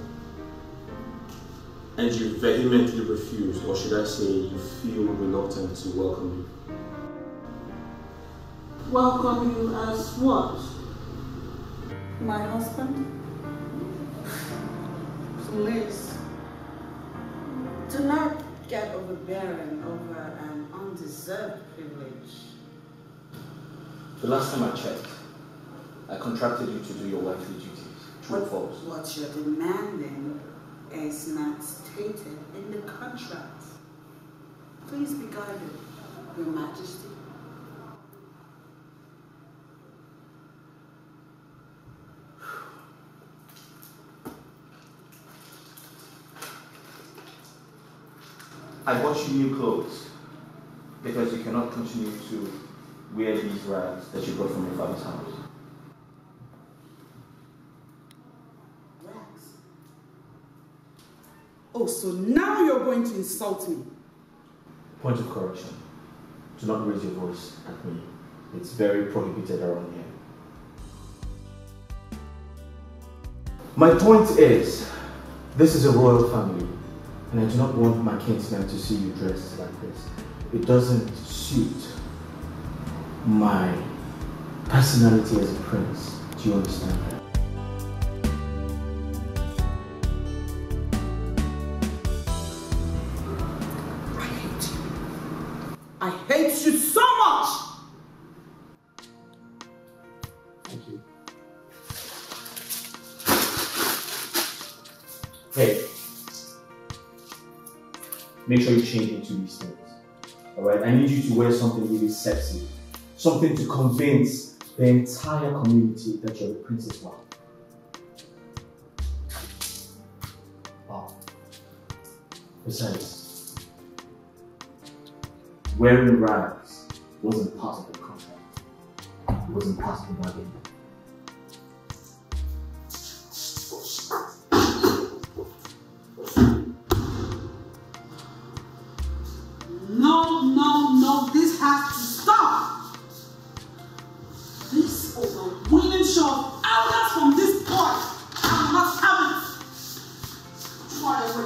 and you vehemently refuse, or should I say you feel reluctant to welcome him? Welcome you as what? My husband? Please, do not get overbearing over an undeserved privilege. The last time I checked, I contracted you to do your wifely duties. True or false? What you're demanding is not stated in the contract. Please be guided, Your Majesty. I bought you new clothes because you cannot continue to wear these rags that you brought from your father's house. Oh, so now you're going to insult me? Point of correction. Do not raise your voice at me. It's very prohibited around here. My point is, this is a royal family, and I do not want my kinsmen to see you dressed like this. It doesn't suit my personality as a prince. Do you understand that? I hate you so much! Thank you. Hey. Make sure you change into these things. Alright? I need you to wear something really sexy. Something to convince the entire community that you're the princess wife. Wow. Besides, wearing rags wasn't part of the contract. It wasn't part of the bargain. No, this has to stop. This overweening show of arrogance from this boy, I must have it. Whatever.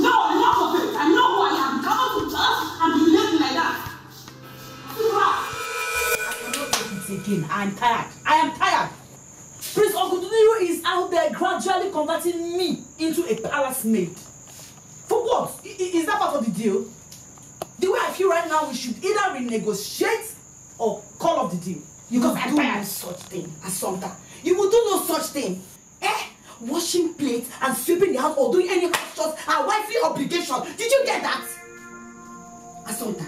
No, enough of it. I know who I am. Come to us and be behaving like that. I cannot do it again. I am tired. I am tired. Prince Oguduniru is out there gradually converting me into a palace maid. For what? Is that part of the deal? The way I feel right now, we should either renegotiate or call off the deal. Because I'm tired. No such thing, Assumpta. You will do no such thing. washing plates and sweeping the house or doing any house chores are wifely obligation. Did you get that? Assunta,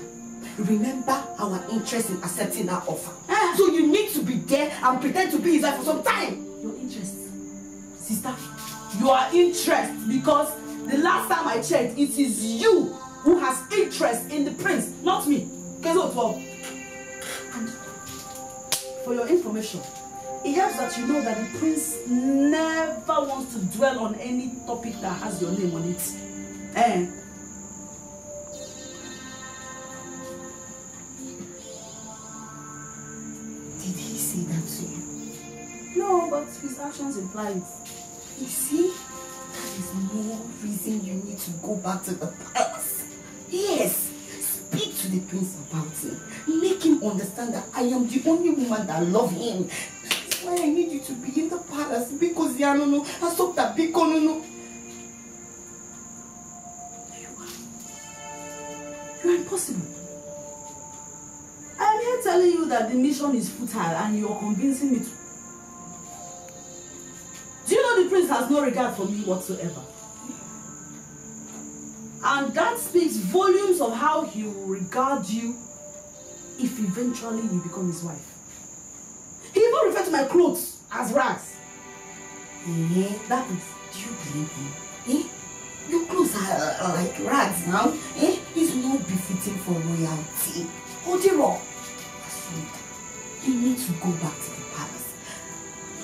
remember our interest in accepting that offer. So you need to be there and pretend to be his wife for some time. Your interest, sister, your interest, because the last time I checked, it is you who has interest in the prince, not me. And for your information, it helps that you know that the prince never wants to dwell on any topic that has your name on it. Did he say that to you? No, but his actions imply it. You see, that is more reason you need to go back to the palace. Yes, speak to the prince about him. Make him understand that I am the only woman that love him. That's why I need you to be in the palace. Because you are impossible. I am here telling you that the mission is futile and you are convincing me to. Do you know the prince has no regard for me whatsoever? And that speaks volumes of how he will regard you if eventually you become his wife. He even referred to my clothes as rags. That is, do you blame him? Your clothes are like rags now. It's not befitting for royalty. Odiro, you need to go back to the palace.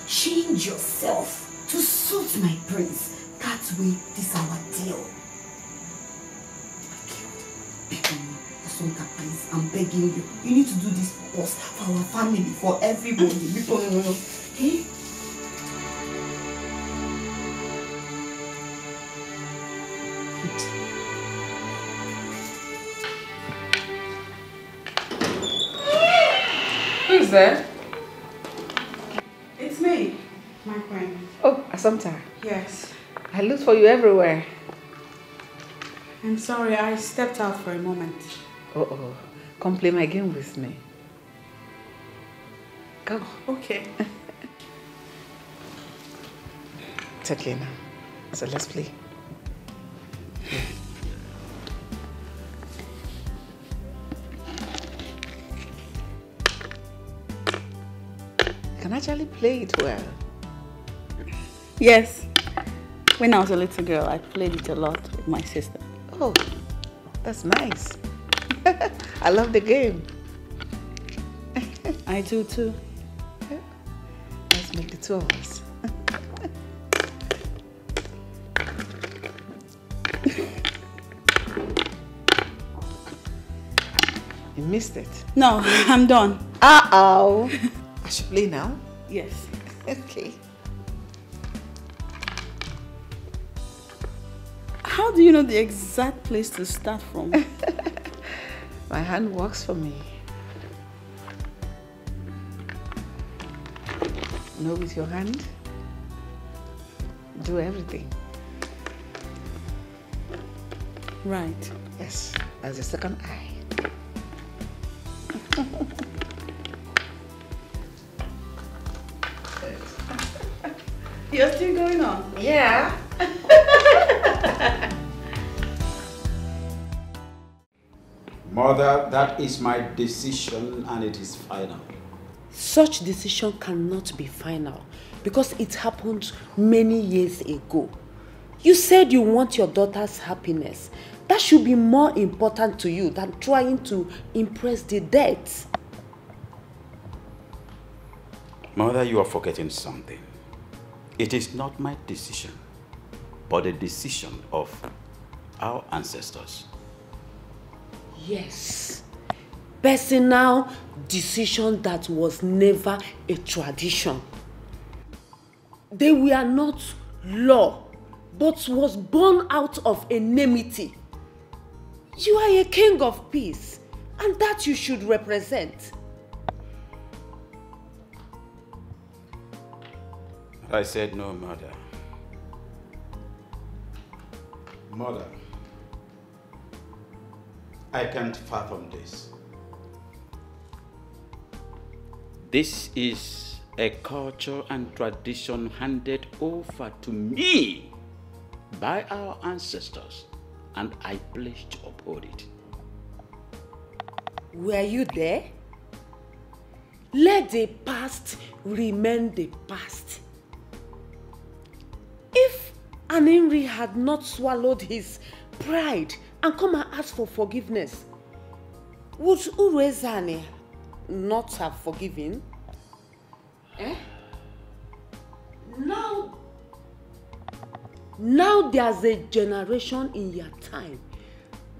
Change yourself to suit my prince. That way, this is our deal. Assunta, please, I'm begging you. You need to do this for us, for our family, for everybody. Okay? Who is there? It's me, my queen. Oh, Assunta. Yes. I looked for you everywhere. I'm sorry, I stepped out for a moment. Oh, come play my game with me. Come. Okay. It's okay now. So let's play. You can actually play it well. Yes. When I was a little girl, I played it a lot with my sister. Oh, that's nice. I love the game. I do too. Let's make the two of us. You missed it. No, I'm done. Uh-oh. I should play now? Yes. Okay. How do you know the exact place to start from? My hand works for me. You know, with your hand, do everything. Right. Yes, as a second eye. You're still going on? Yeah. Mother, that is my decision and it is final. Such decision cannot be final because it happened many years ago. You said you want your daughter's happiness. That should be more important to you than trying to impress the dead. Mother, you are forgetting something. It is not my decision, but the decision of our ancestors. Yes. Personal decision that was never a tradition. They were not law, but was born out of enmity. You are a king of peace, and that you should represent. I said no, Mother. Mother, I can't fathom this. This is a culture and tradition handed over to me by our ancestors, and I pledge to uphold it. Were you there? Let the past remain the past. If Aninri had not swallowed his pride and come and ask for forgiveness, would Urezane not have forgiven? Eh? Now there's a generation in your time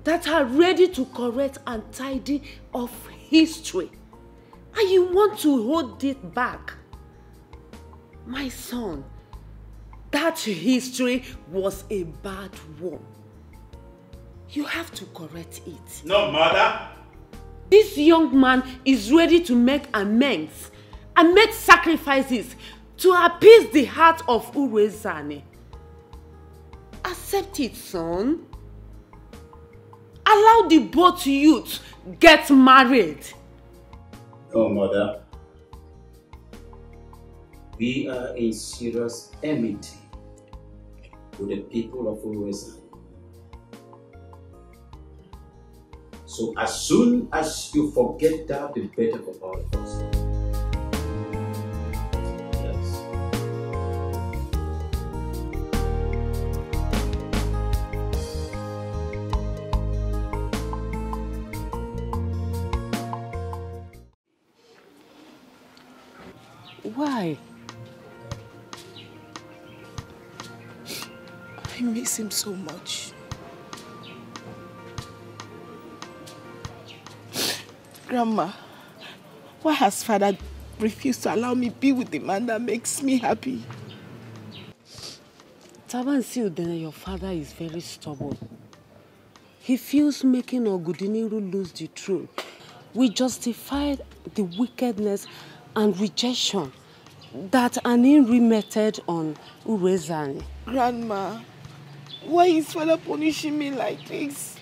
that are ready to correct and tidy off history. And you want to hold it back. My son, that history was a bad one. You have to correct it. No, mother. This young man is ready to make amends and make sacrifices to appease the heart of Urezane. Accept it, son. Allow the both youths get married. Oh, mother. We are in serious enmity with the people of Urezane. So as soon as you forget that, the better for all of us. Yes. Why? I miss him so much. Grandma, why has father refused to allow me be with the man that makes me happy? Tabansi Udene, your father is very stubborn. He feels making Ogudiniru lose the throne will justify the wickedness and rejection that Aninri meted on Urezane. Grandma, why is father punishing me like this?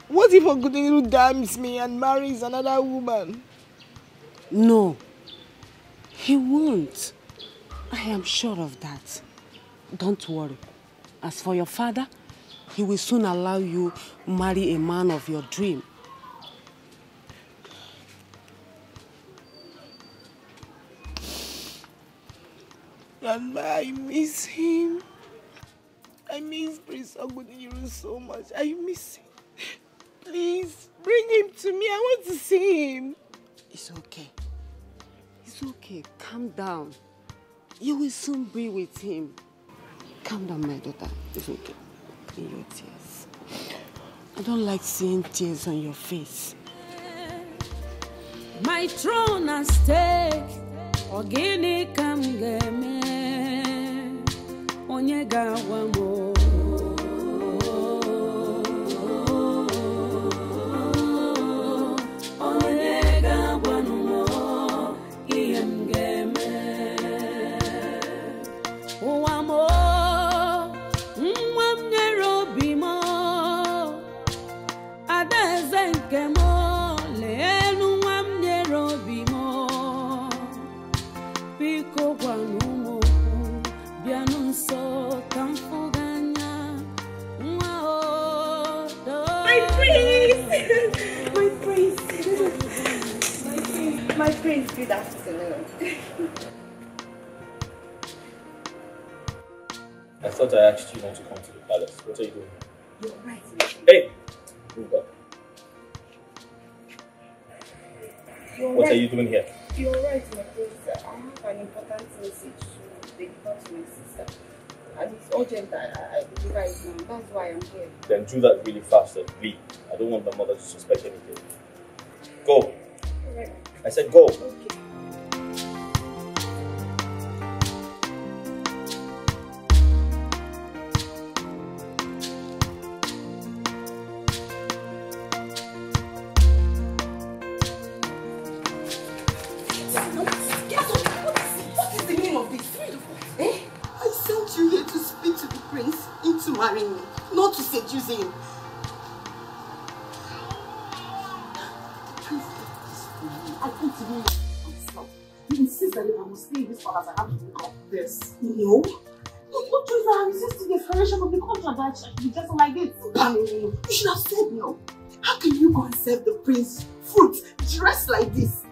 What if Ogudiniru damns me and marries another woman? No, he won't. I am sure of that. Don't worry. As for your father, he will soon allow you marry a man of your dream. Grandma, I miss him. I miss Prince Ogudiniru so much. I miss him. Please, bring him to me. I want to see him. It's okay. It's okay. Calm down. You will soon be with him. Calm down, my daughter. It's okay. Clean your tears. I don't like seeing tears on your face. My throne at stake. Ogini kam geme. Onyega wamo. My prince, good afternoon. I thought I asked you not to come to the palace. What are you doing? You're right. Hey! Move back. What are you doing here? You're right, my prince. I have an important message to deliver to my sister. And it's urgent that I deliver it now. That's why I'm here. Then do that really fast and leave. I don't want my mother to suspect anything. Go. Right. I said go. Okay. Marrying me, not to seduce him. Please take this from me. I can't even myself. You insist that if I must stay in this palace, I have to look up this. No. What choice I insist to the expiration of the contract that I should be just like this? You should have said no. How can you go and serve the prince fruit dressed like this?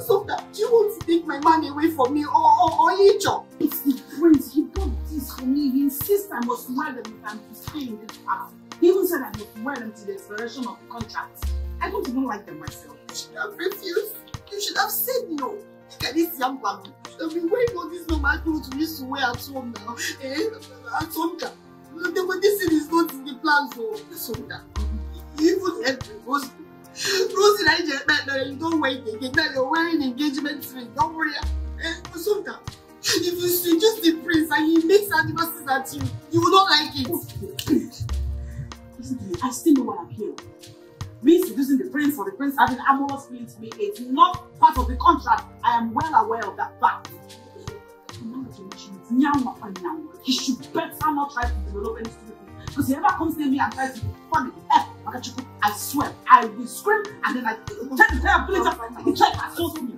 So that do you want to take my money away from me or Icho? It's the prince. He bought this for me. He insists I must wear them if I'm to stay in this house. He even said I must wear them to the expiration of the contract. I don't even like them myself. You should have refused. You should have said no. Look at this young man. I've been wearing all these normal clothes we used to wear at home now. At Sonda. But this thing is not in the plans for Sonda. You even helped me, Rosie. Rosie, I just met that you don't wait again. Now you're wearing engagement ring. Don't worry. Sonda, if you seduce the prince and he makes advances at you, you will not like it. Listen to me. I still know why I'm here. Me seducing the prince or the prince having amorous feelings to me, it's not part of the contract. I am well aware of that fact. He should better not try to develop any stupid thing. Because he ever comes near me and tries to be funny, I swear, I will scream and then I take the entire village up and he tries to assault me.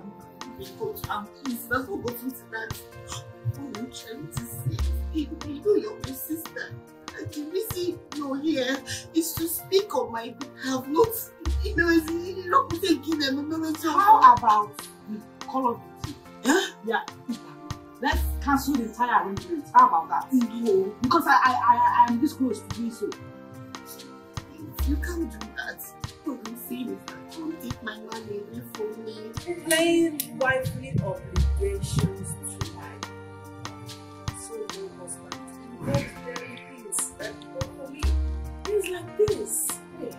Please, let's not go through to that. What I'm trying to say, you know you're my sister. And the reason you're here is to speak on my behalf, not, taking them. How about the Call of Duty? Yeah. Let's cancel the entire arrangement. How about that? No. Because I am this close to doing so. You can't do that. What I'm saying is that don't take my money away from me. Playing wifely obligations to my so-called husband. Not very things that work for me. Things like this. Hey,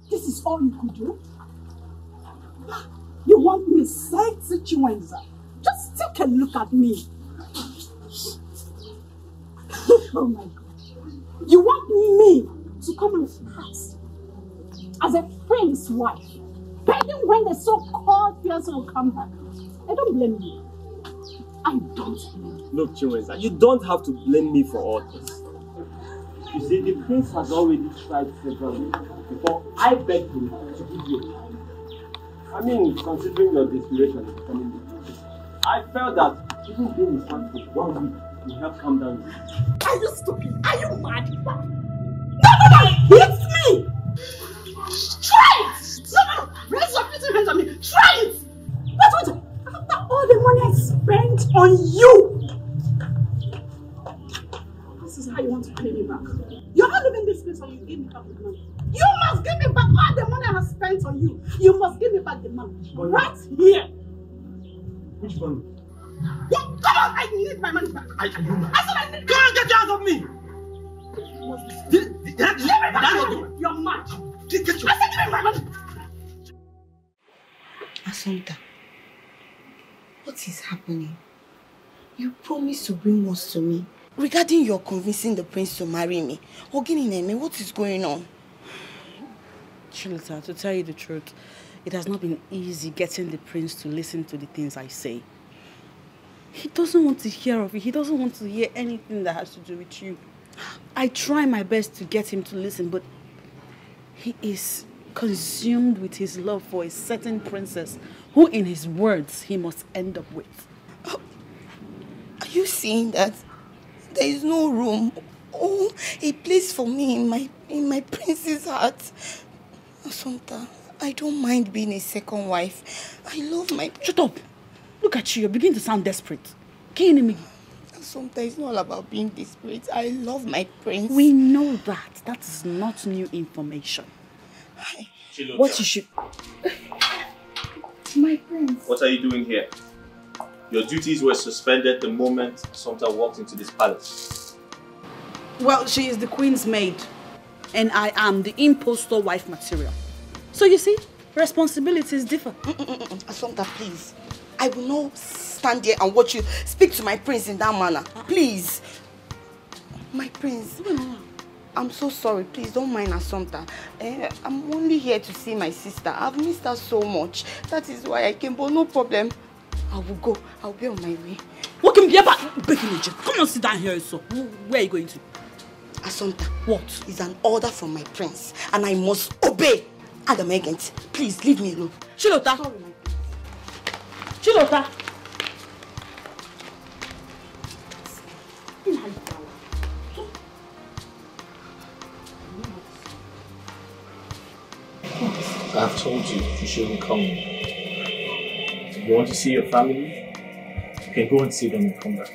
this is all you could do? You want me to say Chiwenza? Just take a look at me. Oh my God. You want me to come and pass as a friend's wife, begging when the so-called fiancé will come back? I don't blame you. I don't blame you. Look, Chiwenza, you don't have to blame me for all this. You see, the prince has already tried several times before I begged him to give you a hand. I mean, considering your desperation in becoming the prince, I felt that even being his hand for 1 week will help calm down your heart. Are you stupid? Are you mad? No! Hit me! Try it! No! Raise your little hands on me! Try it! Wait! After all the money I spent on you! This is how you want to pay me back. You're not leaving this place or you give me back the money. You must give me back all the money I have spent on you. You must give me back the money. Right here. Which money? Come on, I need my money back. I said I need. Come on, get out of me! Give me back your money. I said give me my money. Assunta, what is happening? You promised to bring words to me regarding your convincing the prince to marry me. Oginine, what is going on? Shilita, to tell you the truth, it has not been easy getting the prince to listen to the things I say. He doesn't want to hear of it. He doesn't want to hear anything that has to do with you. I try my best to get him to listen, but he is consumed with his love for a certain princess who, in his words, he must end up with. Are you saying that there is no room or a place for me in my prince's heart? Assunta, I don't mind being a second wife. I love my... Shut up! Look at you, you're beginning to sound desperate. Assunta, it's not about being desperate. I love my prince. We know that. That is not new information. What you should... My prince. What are you doing here? Your duties were suspended the moment Assunta walked into this palace. Well, she is the queen's maid. And I am the impostor wife material. So you see, responsibilities differ. Assunta, please. I will not stand here and watch you speak to my prince in that manner. Please. My prince, I'm so sorry. Please don't mind Assumpta. I'm only here to see my sister. I've missed her so much. That is why I came, but no problem. I will go. I'll be on my way. What can be about breaking the jet? Come on, sit down here, so. Where are you going to? Assumpta, what is an order from my prince, and I must obey. Adam Egent, please leave me alone. Chilota. Sorry, my prince. Chilota. I've told you shouldn't come. If you want to see your family, you can go and see them and come back.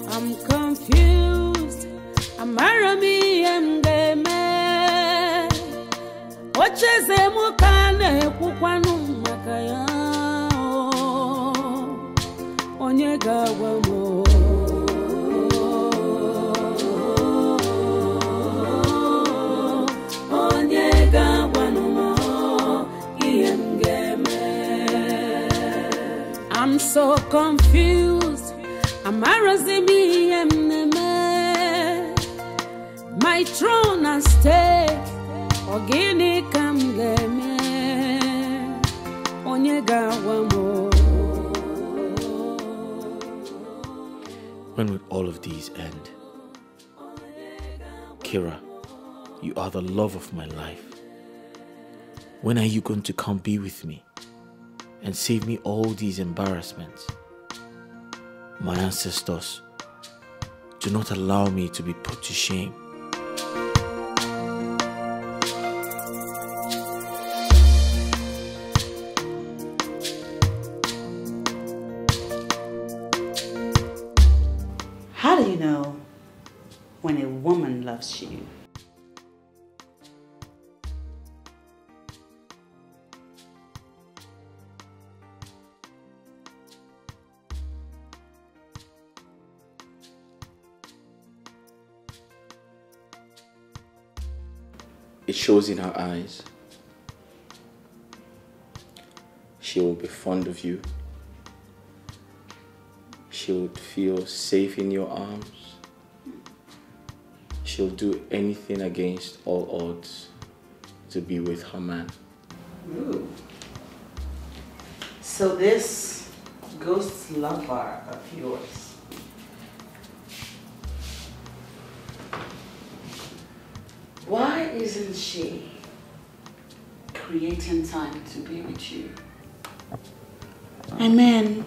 I'm confused. Amarami mgeme. Ocheze mukane kukwanu makaya. Onye gawa mo. Onye gawa no mo. Mgeme. I'm so confused. Amarazimi emneme. My throne and stake. Ogini kamgeme. Onyega wamo. When will all of these end? Kira, you are the love of my life. When are you going to come be with me and save me all these embarrassments? My ancestors, do not allow me to be put to shame. How do you know when a woman loves you? It shows in her eyes. She will be fond of you. She would feel safe in your arms. She'll do anything against all odds to be with her man. Ooh. So this ghost lover of yours, why isn't she creating time to be with you? I mean,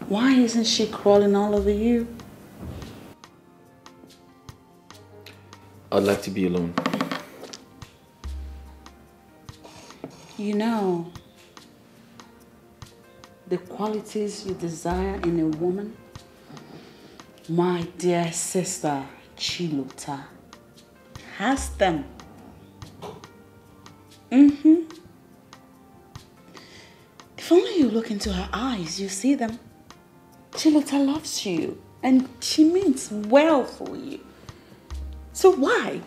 why isn't she crawling all over you? I'd like to be alone. You know, the qualities you desire in a woman, my dear sister Chilota has them. If only you look into her eyes, you see them. Chilota loves you and she means well for you. So why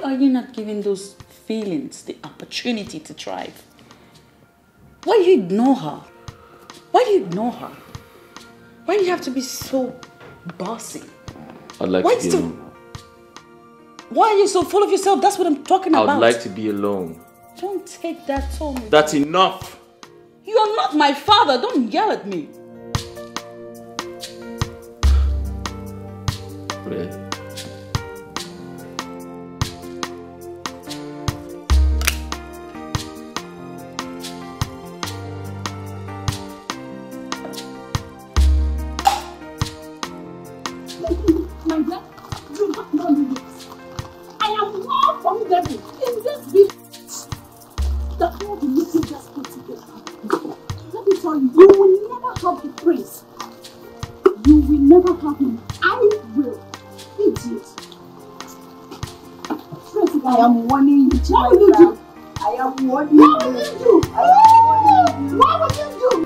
are you not giving those feelings the opportunity to thrive? Why do you ignore her? Why do you ignore her? Why do you have to be so bossy? I'd like to be alone. Why are you so full of yourself? That's what I'm talking about. I'd like to be alone. Don't take that tone. That's enough. You're not my father. Don't yell at me. Really? My dear, you have no limits. I am more formidable in this village than all the messengers put together. Let me tell you, you will never have the prince. You will never have him. I will. If I am warning you, Chilota. I am warning you. What would you do? I am warning you. What would you do?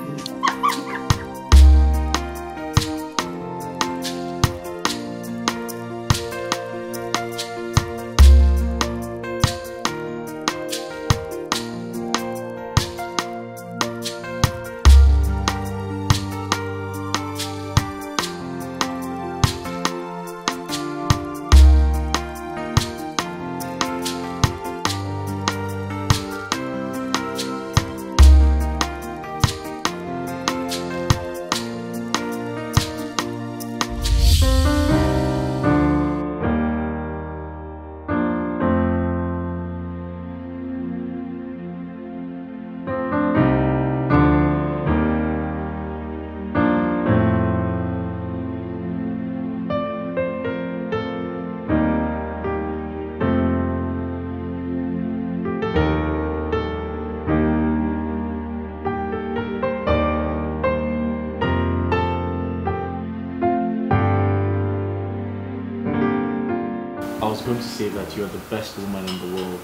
I was going to say that you're the best woman in the world.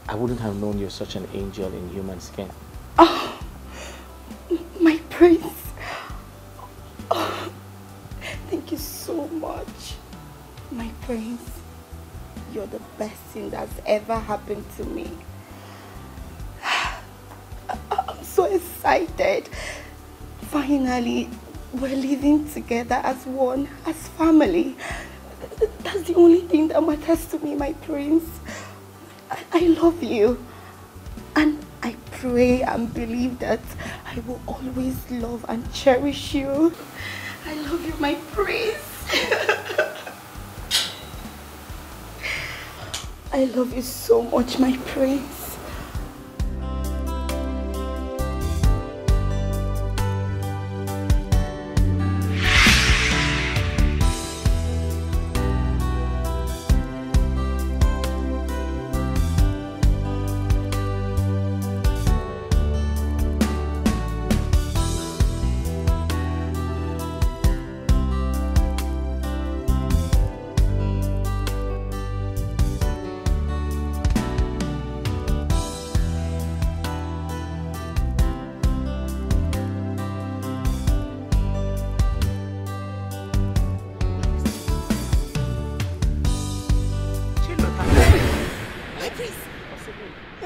I wouldn't have known you're such an angel in human skin. Oh, my prince. Oh, thank you so much. My prince, you're the best thing that's ever happened to me. I'm so excited. Finally, we're living together as one, as family. That's the only thing that matters to me, my prince. I love you. And I pray and believe that I will always love and cherish you. I love you, my prince. I love you so much, my prince.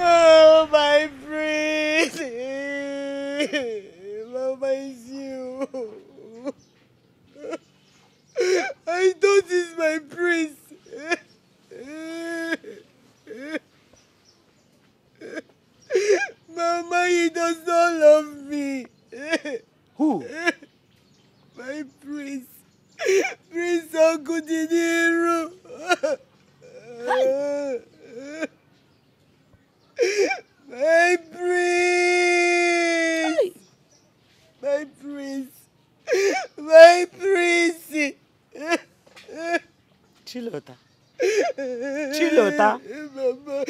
Oh, my prince! Mama, it's you. I thought it's my prince. Mama, he does not love me. Who? My prince. Prince Ogudiniru. My prince! My prince! My prince! Chilota. Chilota. Mama.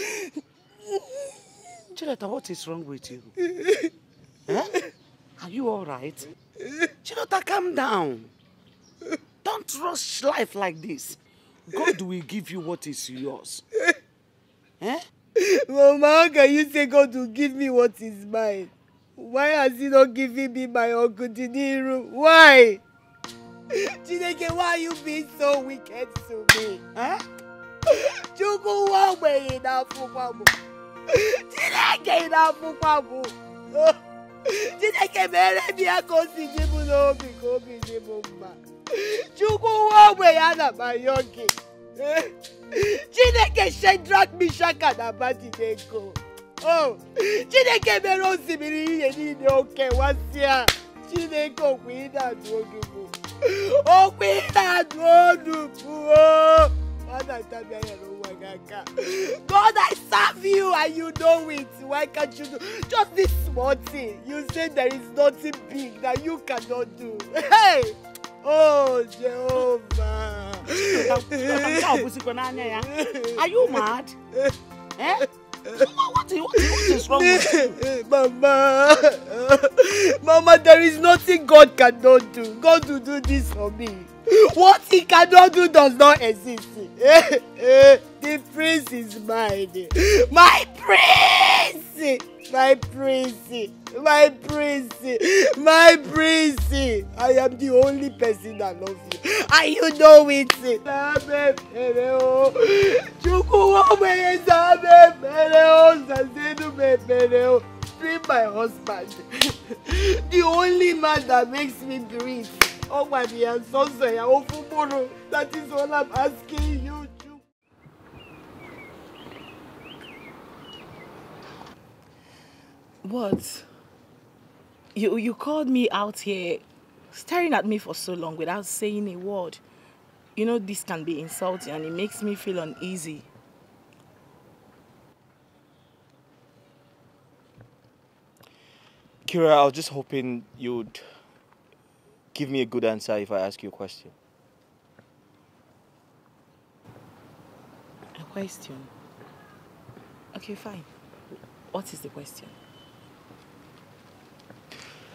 Chilota, what is wrong with you? Huh? Are you alright? Chilota, calm down. Don't rush life like this. God will give you what is yours. Eh? Mama, how can you say God will give me what is mine? Why has he not given me my Ogudiniru? Why? Chineke, why are you being so wicked to me? Huh? Chukwu wagbe inafukwamu. Chineke inafukwamu. Chineke mere mi akosi jibu n'obi ka obi jibu mma. Chukwu wagbe ya na mayogi. Chineke Shadrach, Meshach and Abednego. Oh, Chineke mere osimiri ihe niile oke wasịa. Chineke okwu ị na-adụ odubu. Okwu ị na-adụ odubu. God, I serve you and you know it. Why can't you do just this small thing? You say there is nothing big that you cannot do. Hey! Oh, Jehovah. Are you mad? Eh? What is wrong with you? Mama, Mama, there is nothing God cannot do. God will do this for me. What he cannot do does not exist. The prince is mine. My prince! My prince! My prince! My prince! I am the only person that loves you. And you know it. Be my husband. The only man that makes me breathe. Oh my dear, that is all I'm asking you to. What? You called me out here, staring at me for so long without saying a word. You know this can be insulting and it makes me feel uneasy. Kira, I was just hoping you'd give me a good answer if I ask you a question. A question? Okay, fine. What is the question?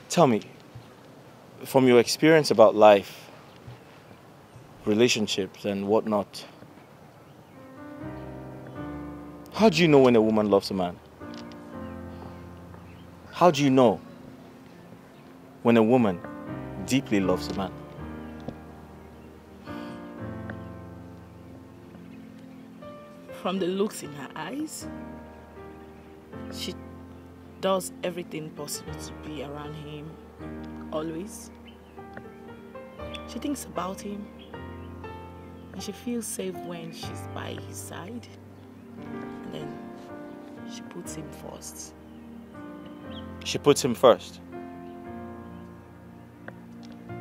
Tell me, from your experience about life, relationships and whatnot, how do you know when a woman loves a man? How do you know when a woman deeply loves a man? From the looks in her eyes, she does everything possible to be around him, always. She thinks about him, and she feels safe when she's by his side. And then she puts him first. She puts him first.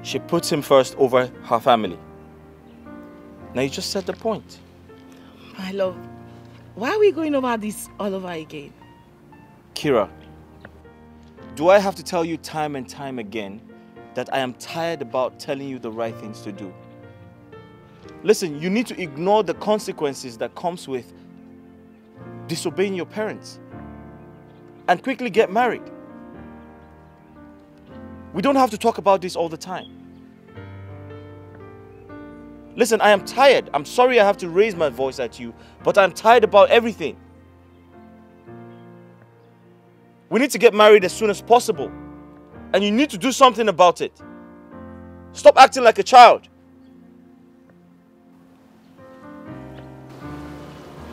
She puts him first over her family. Now you just said the point. My love, why are we going over this all over again? Kira, do I have to tell you time and time again that I am tired about telling you the right things to do? Listen, you need to ignore the consequences that comes with disobeying your parents and quickly get married. We don't have to talk about this all the time. Listen, I am tired. I'm sorry I have to raise my voice at you, but I'm tired about everything. We need to get married as soon as possible, and you need to do something about it. Stop acting like a child.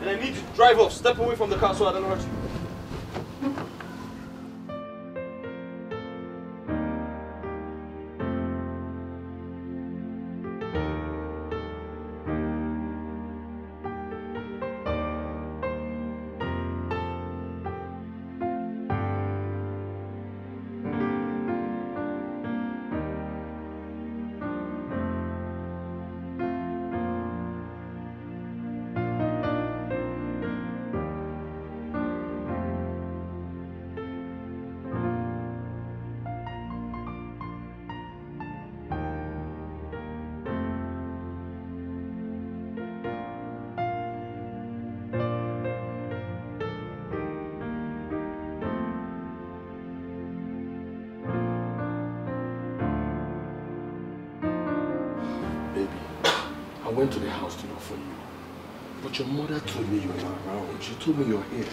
And I need you to drive off. Step away from the car so I don't hurt you. I went to the house to look for you, but your mother told me you were around. She told me you're here.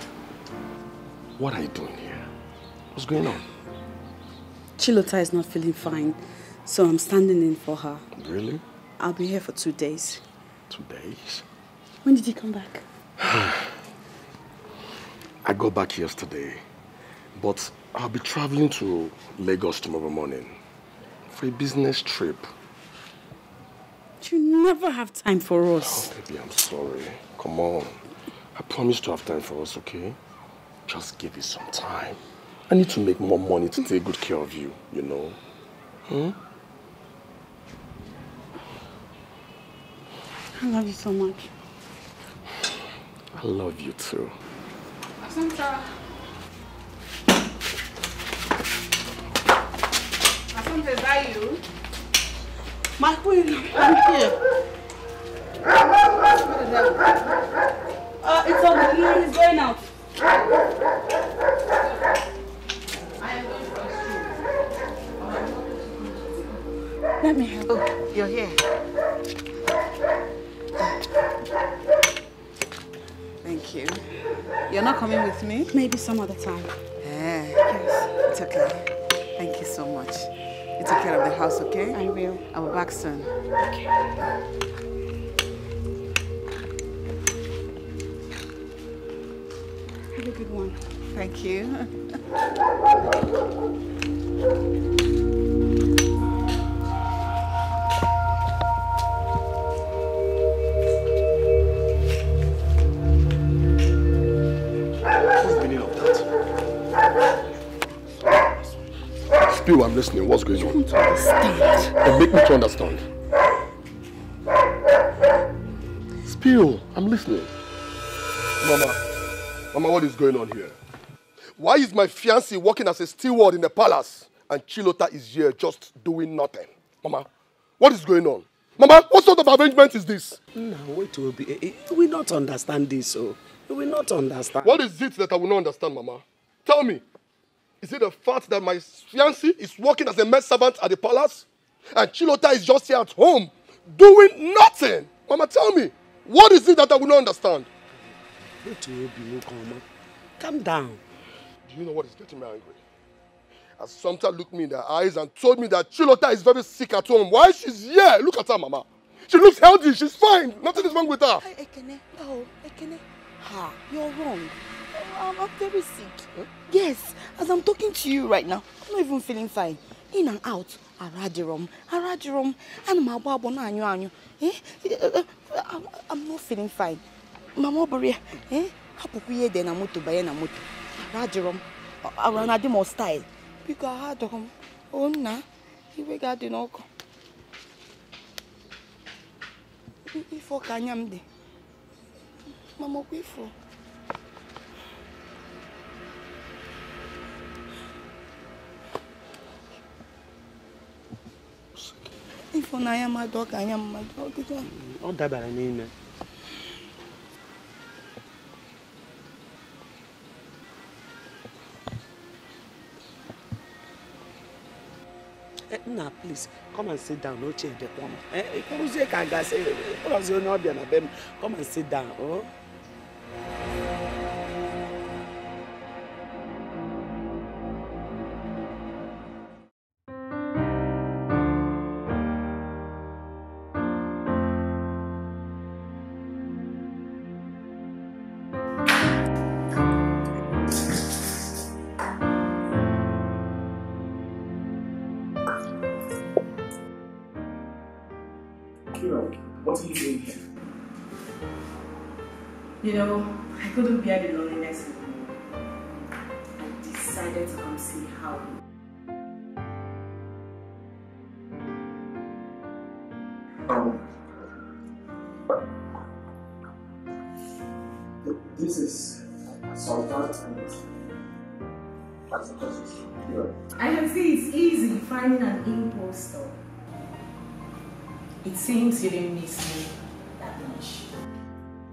What are you doing here? What's going on? Chilota is not feeling fine, so I'm standing in for her. Really? I'll be here for 2 days. 2 days? When did you come back? I got back yesterday, but I'll be traveling to Lagos tomorrow morning for a business trip. You never have time for us. Oh, baby, I'm sorry. Come on. I promise to have time for us, okay? Just give it some time. I need to make more money to take good care of you, you know? I love you so much. I love you too. Asante. Asante, is that you? My queen, I'm here. It's on the he's going out. you. You're not coming with me? Maybe some other time. Yes. It's okay. Thank you so much. You take care of the house, okay? I will. I'll be back soon. Okay. Have a good one. Thank you. What's the meaning of that? Spill, I'm listening. What's going on? I want to understand. And make me to understand. Spill, I'm listening. Mama, what is going on here? Why is my fiancé working as a steward in the palace and Chilota is here just doing nothing? Mama, what is going on? Mama, what sort of arrangement is this? No, wait, Obi. You will not understand this, so you will not understand. What is it that I will not understand, Mama? Tell me. Is it the fact that my fiancé is working as a maid servant at the palace and Chilota is just here at home doing nothing? Mama, tell me. What is it that I will not understand? Wait, Obi, calm down. Do you know what is getting me angry? As Sumta looked me in the eyes and told me that Chilota is very sick at home. Why she's here? Look at her, Mama. She looks healthy. She's fine. Nothing is wrong with her. Ekene, ha, you're wrong. I'm very sick. Huh? Yes, as I'm talking to you right now, I'm not even feeling fine. In and out, Aradirom, and my babo na anyo. I'm not feeling fine. Mama Boria, hapukuye de na moto baye na moto. Aradirom, aranadi mo style. Because I had to oh na, he got the knock. Before Kanyam de. Mama, before. If I am my dog, I am my dog. Oh, that I mean. Nah, please, come and sit down. No change the corner. Come and sit down. Oh. What are you doing here? You know, I couldn't bear the loneliness anymore. I decided to come see how. This is Sultan and I can see it's easy finding an impostor. It seems you didn't miss me that much.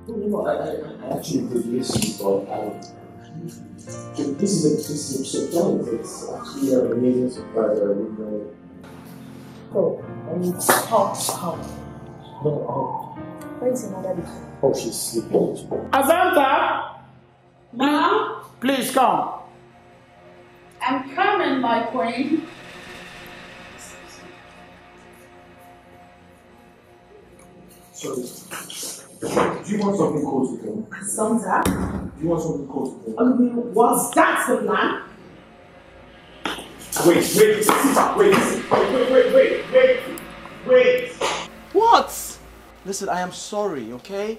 No, I actually did miss you, but this is a surprise. It's actually an amazing surprise. I didn't know. Oh, stop. No, Where's your mother? oh, she's sleeping. Azanta! Ma'am? Please come. I'm coming, my queen. Sorry. Do you want something cold to drink? Azanta? Do you want something cold to drink? Was that the plan? Wait. What? Listen, I am sorry, okay?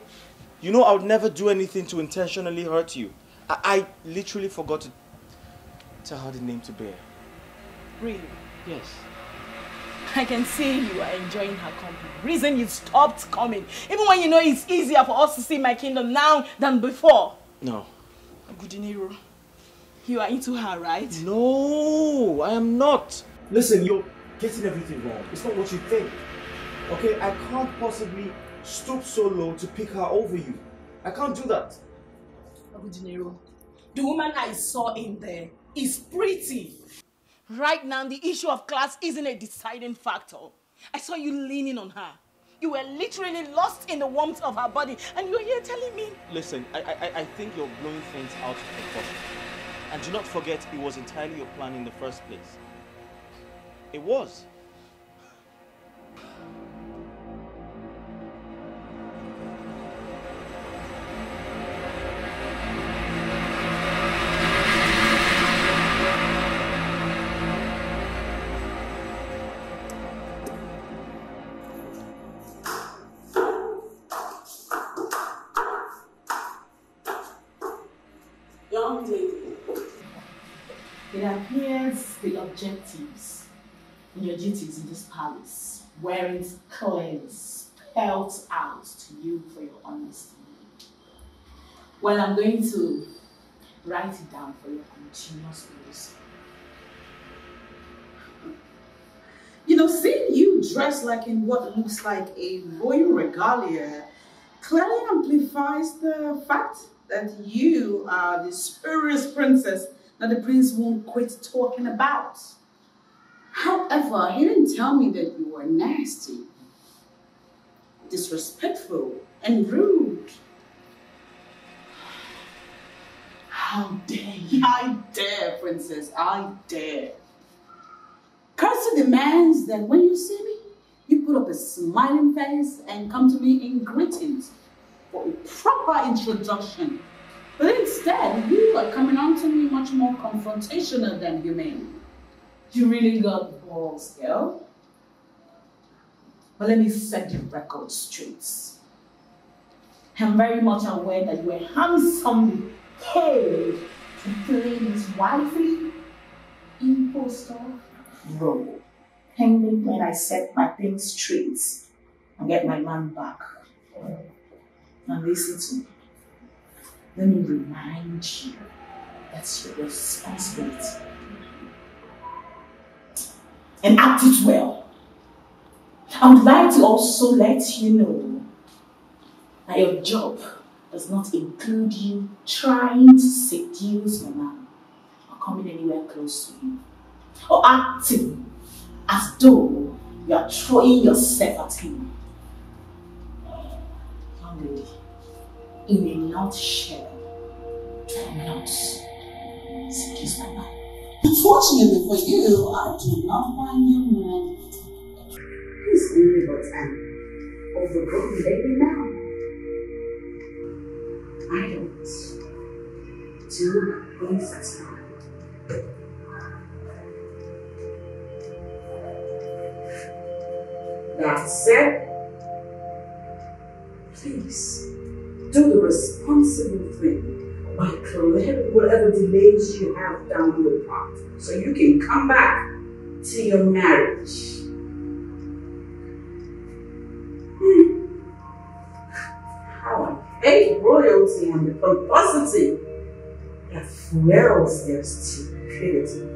You know I would never do anything to intentionally hurt you. I literally forgot to tell her the name to bear. Really? Yes. I can see you are enjoying her company. Reason you stopped coming. Even when you know it's easier for us to see my kingdom now than before. No. Agudinero, you are into her, right? No, I am not. Listen, you're getting everything wrong. It's not what you think. Okay, I can't possibly stoop so low to pick her over you. I can't do that. Agudinero, the woman I saw in there is pretty. Right now, the issue of class isn't a deciding factor. I saw you leaning on her. You were literally lost in the warmth of her body, and you're here telling me. Listen, I think you're blowing things out of proportion. And do not forget, it was entirely your plan in the first place. It was. Young lady, it appears the objectives in your duties in this palace weren't clearly spelled out to you for your honesty. Well, I'm going to write it down for your continuous use. You know, seeing you dressed like in what looks like a royal regalia clearly amplifies the fact that you are the spurious princess that the prince won't quit talking about. However, he didn't tell me that you were nasty, disrespectful, and rude. How dare you? I dare, princess, I dare. Courtesy demands that when you see me, you put up a smiling face and come to me in greetings for a proper introduction. But instead, you are coming on to me much more confrontational than humane. You really got balls, girl. But let me set the record straight. I'm very much aware that you were handsomely paid to play this wifely impostor role. Pending when I set my things straight and get my man back. Now listen to me. Let me remind you that's your responsibility. And act it well. I would like to also let you know that your job does not include you trying to seduce your man or coming anywhere close to you or acting as though you are throwing yourself at him. Young lady, in a nutshell, I'm not seduce my man. Unfortunately for you, I do not find you man. He's only but an overgrown baby now. I don't do things that's wrong. That said, please do the responsible thing by clearing whatever delays you have down your path so you can come back to your marriage. How I hate royalty and the pomposity that fuels their stupidity.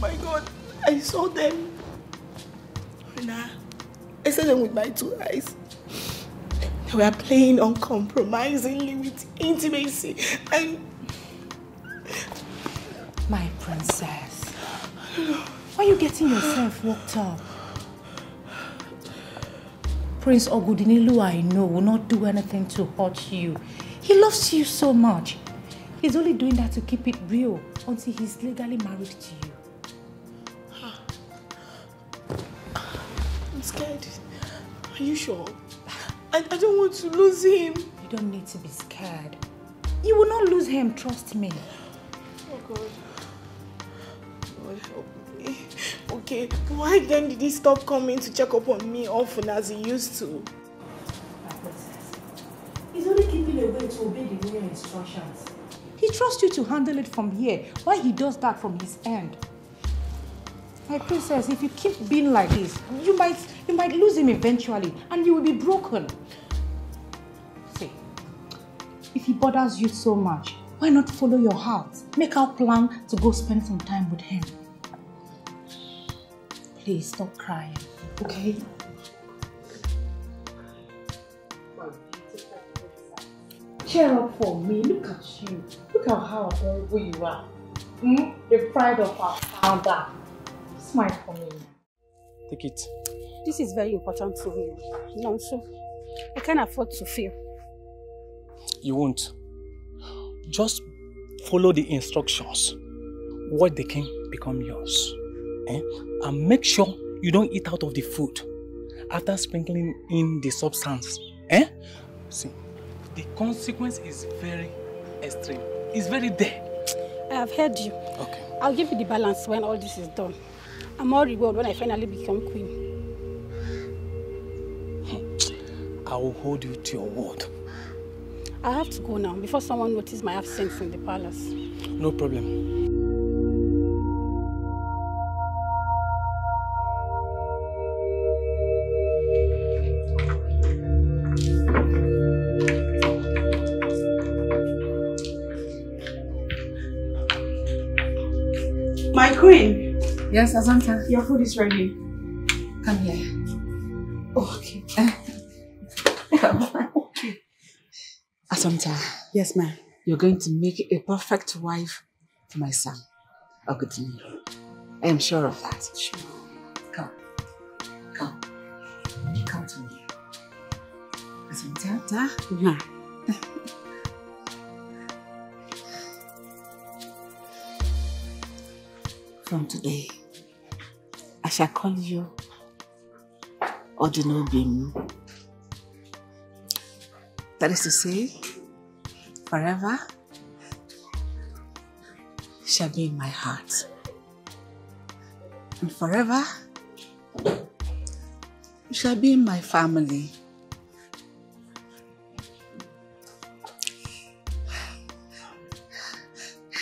My God, I saw them. Nah, I saw them with my 2 eyes. They were playing uncompromisingly with intimacy and... My princess, why are you getting yourself worked up? Prince Ogudinilu, I know, will not do anything to hurt you. He loves you so much. He's only doing that to keep it real until he's legally married to you. I'm scared. Are you sure? I don't want to lose him. You don't need to be scared. You will not lose him, trust me. Oh God. God help me. Okay, why then did he stop coming to check up on me often as he used to? My princess, he's only keeping away to obey the royal instructions. He trusts you to handle it from here, while he does that from his end. My princess, if you keep being like this, you might lose him eventually, and you will be broken. See, if he bothers you so much, why not follow your heart? Make our plan to go spend some time with him. Please stop crying, okay? Cheer up for me. Look at you. Look at how adorable you are. The pride of our father. Smile for me. Take it. This is very important to me. No, so I can't afford to fail. You won't. Just follow the instructions. What they can become yours. And make sure you don't eat out of the food after sprinkling in the substance. See, the consequence is very extreme. It's very there. I have heard you. Okay. I'll give you the balance when all this is done. I'm all reward when I finally become queen. I will hold you to your word. I have to go now before someone notices my absence in the palace. No problem. My queen. Yes, Asanta. Your food is ready. Come here. Oh, okay. Asanta. Yes, ma'am. You're going to make a perfect wife for my son, Ogudiniro. I am sure of that. Sure. Come. Come. Come to me. Asanta. Ma. From today, I shall call you Odinobim. That is to say, forever shall be in my heart. And forever you shall be in my family.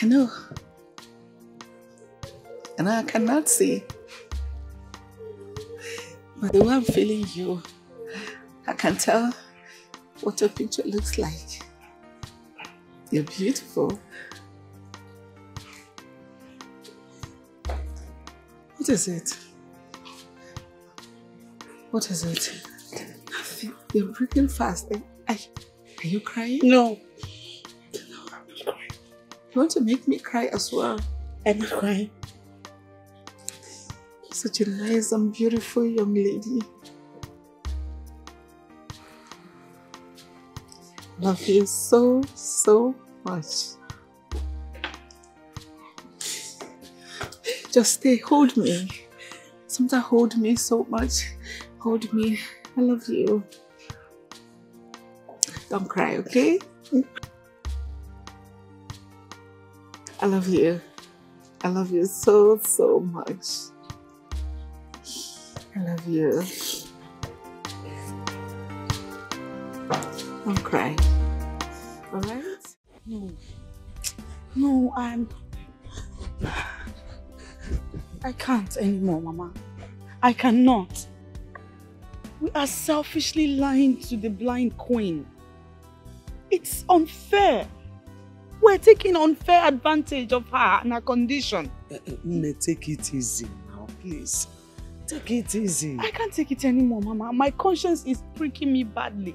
I know. And I cannot see. But the way I'm feeling you, I can tell what your picture looks like. You're beautiful. What is it? What is it? Nothing. You're breathing fast. Are you crying? No. You want to make me cry as well? I'm not crying. Such a nice and beautiful young lady. Love you so, so much. Just stay, hold me. Sometimes hold me so much. Hold me. I love you. Don't cry, okay? I love you. I love you so, so much. I love you. Don't cry. Alright? No. No, I can't anymore, Mama. I cannot. We are selfishly lying to the blind queen. It's unfair. We're taking unfair advantage of her and her condition. Take it easy now, please. Take it easy. I can't take it anymore, Mama. My conscience is pricking me badly.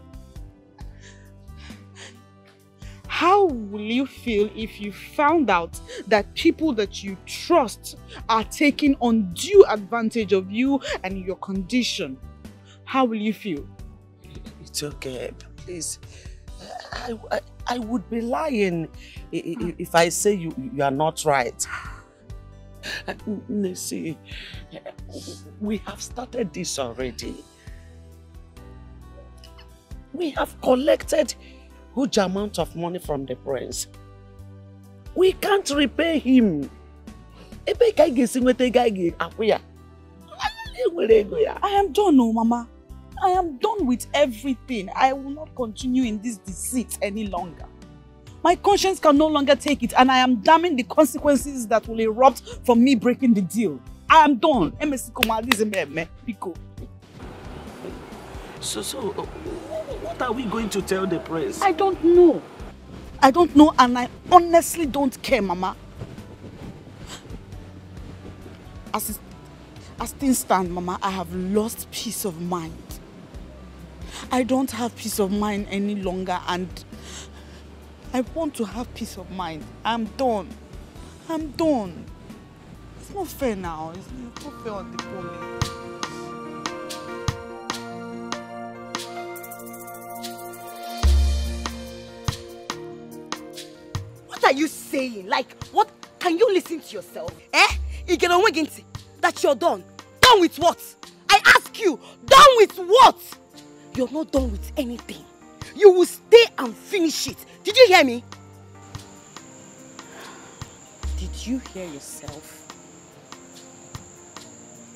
How will you feel if you found out that people that you trust are taking undue advantage of you and your condition? How will you feel? It's okay, please. I would be lying if I say you are not right. See, we have started this already. We have collected huge amount of money from the prince. We can't repay him. I am done, no, Mama. I am done with everything. I will not continue in this deceit any longer. My conscience can no longer take it, and I am damning the consequences that will erupt from me breaking the deal. I am done. So, what are we going to tell the prince? I don't know. I don't know, and I honestly don't care, Mama. As things stand, Mama, I have lost peace of mind. I don't have peace of mind any longer, and I want to have peace of mind. I'm done. I'm done. It's not fair now. It's not fair on the poor. What are you saying? Like, what? Can you listen to yourself? You get on that you're done. Done with what? I ask you, done with what? You're not done with anything. You will stay and finish it. Did you hear me? Did you hear yourself?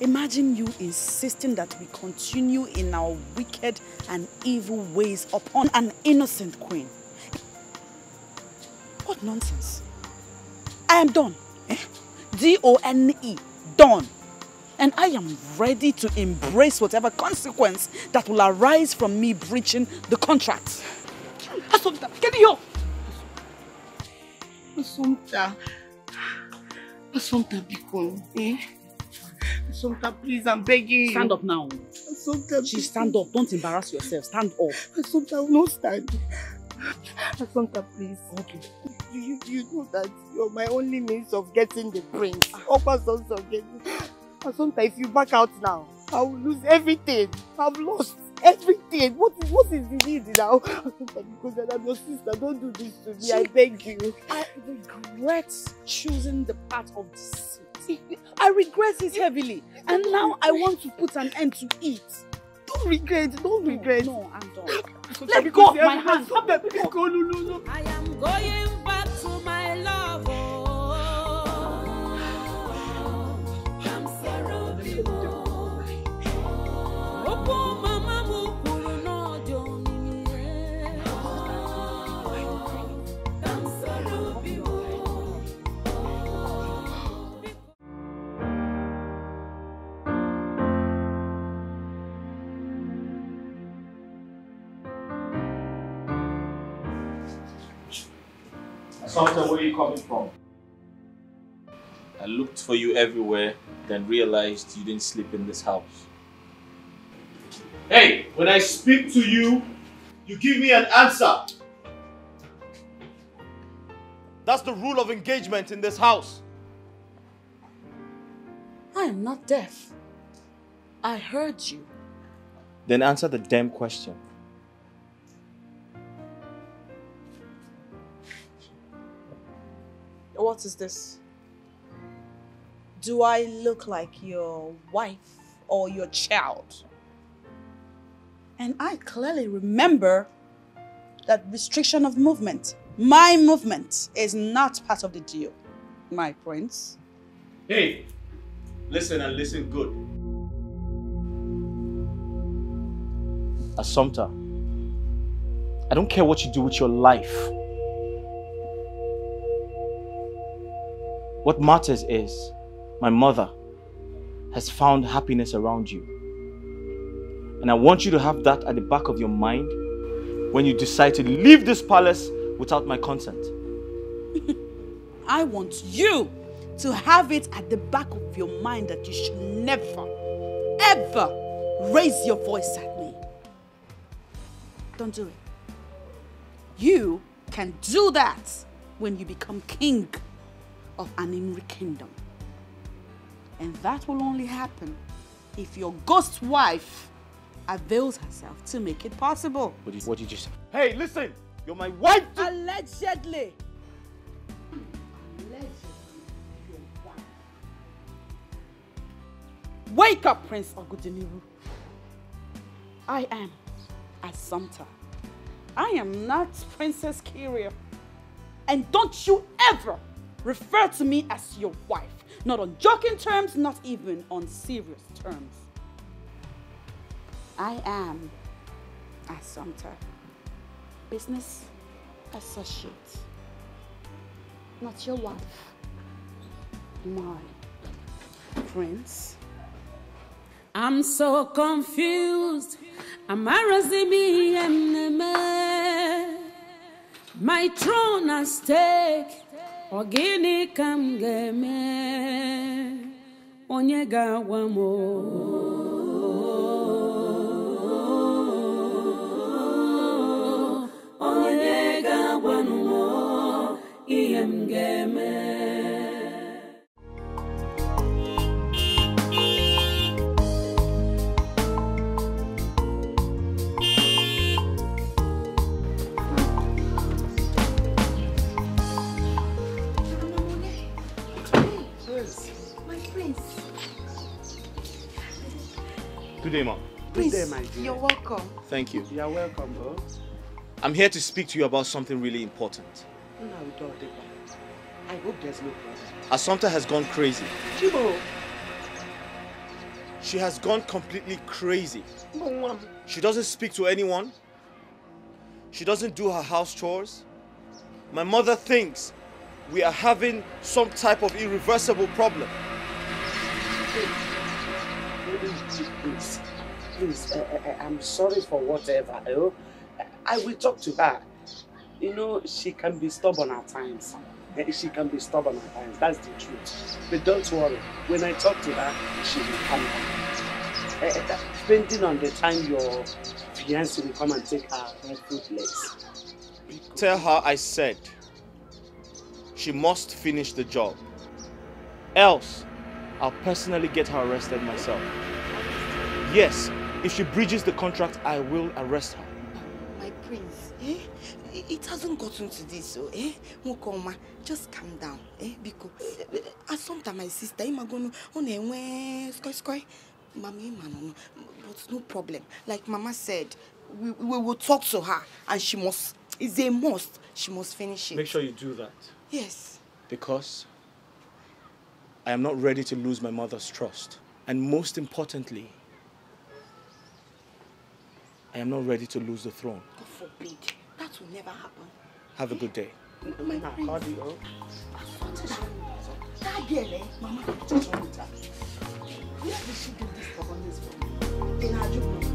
Imagine you insisting that we continue in our wicked and evil ways upon an innocent queen. What nonsense. I am done. D-O-N-E. Done. And I am ready to embrace whatever consequence that will arise from me breaching the contract. Assumpta, get me here. Assumpta, Bikon. Assumpta, please, I'm begging you. Stand up now. Assumpta, please stand up. Don't embarrass yourself. Stand up. Assumpta, no stand. Assumpta, please. Okay. You know that you're my only means of getting the prince. Assumpta, if you back out now, I will lose everything. I've lost everything. What is the need now? Assumpta, because I'm your sister, don't do this to me. I beg you. I regret choosing the path of deceit. I regret it heavily. And now I want to put an end to it. Don't regret. No, I'm done. Let go of my hand. No. I am going back to my love. I'm sorry. Assumpta, where are you coming from? I looked for you everywhere, then realized you didn't sleep in this house. Hey, when I speak to you, you give me an answer. That's the rule of engagement in this house. I am not deaf. I heard you. Then answer the damn question. What is this? Do I look like your wife or your child? And I clearly remember that restriction of movement. My movement is not part of the deal, my prince. Hey, listen and listen good. Assumpta, I don't care what you do with your life. What matters is my mother has found happiness around you. And I want you to have that at the back of your mind when you decide to leave this palace without my consent. I want you to have it at the back of your mind that you should never, ever raise your voice at me. Don't do it. You can do that when you become king of an Imri kingdom. And that will only happen if your ghost wife avails herself to make it possible. What did you say? Hey, listen! You're my wife! Allegedly. Wake up, Prince Ogudeniru. I am Assumpta. I am not Princess Kyria. And don't you ever refer to me as your wife. Not on joking terms, not even on serious terms. I am Assumpta, business associate, not your wife, my prince. I'm so confused. My throne at stake. Ogini kam game. onye ga-agwa m onye ga-agwa m ihe m ga-eme. Good day, Mom. Good day, my dear. You're welcome. Thank you. You're welcome, bro. I'm here to speak to you about something really important. No, don't take that. I hope there's no problem. Assumpta has gone crazy. Chibo. She has gone completely crazy. No, She doesn't speak to anyone. She doesn't do her house chores. My mother thinks we are having some type of irreversible problem. Please, I'm sorry for whatever. I will talk to her. You know, she can be stubborn at times. That's the truth. But don't worry. When I talk to her, she will come back. Depending on the time your fiancé will come and take her fruitless. Tell her I said she must finish the job. Else, I'll personally get her arrested myself. Yes, if she breaches the contract, I will arrest her. My prince, it hasn't gotten to this, so Mukoma, just calm down, because Assumpta, my sister, I'm going to Mommy, but no problem. Like Mama said, we will talk to her, and she must. It's a must. She must finish it. Make sure you do that. Yes. Because I am not ready to lose my mother's trust. And most importantly, I am not ready to lose the throne. God forbid. That will never happen. Have a good day. My prince. That girl, Mama, just want her. Where did she do this stubbornness from? In her job.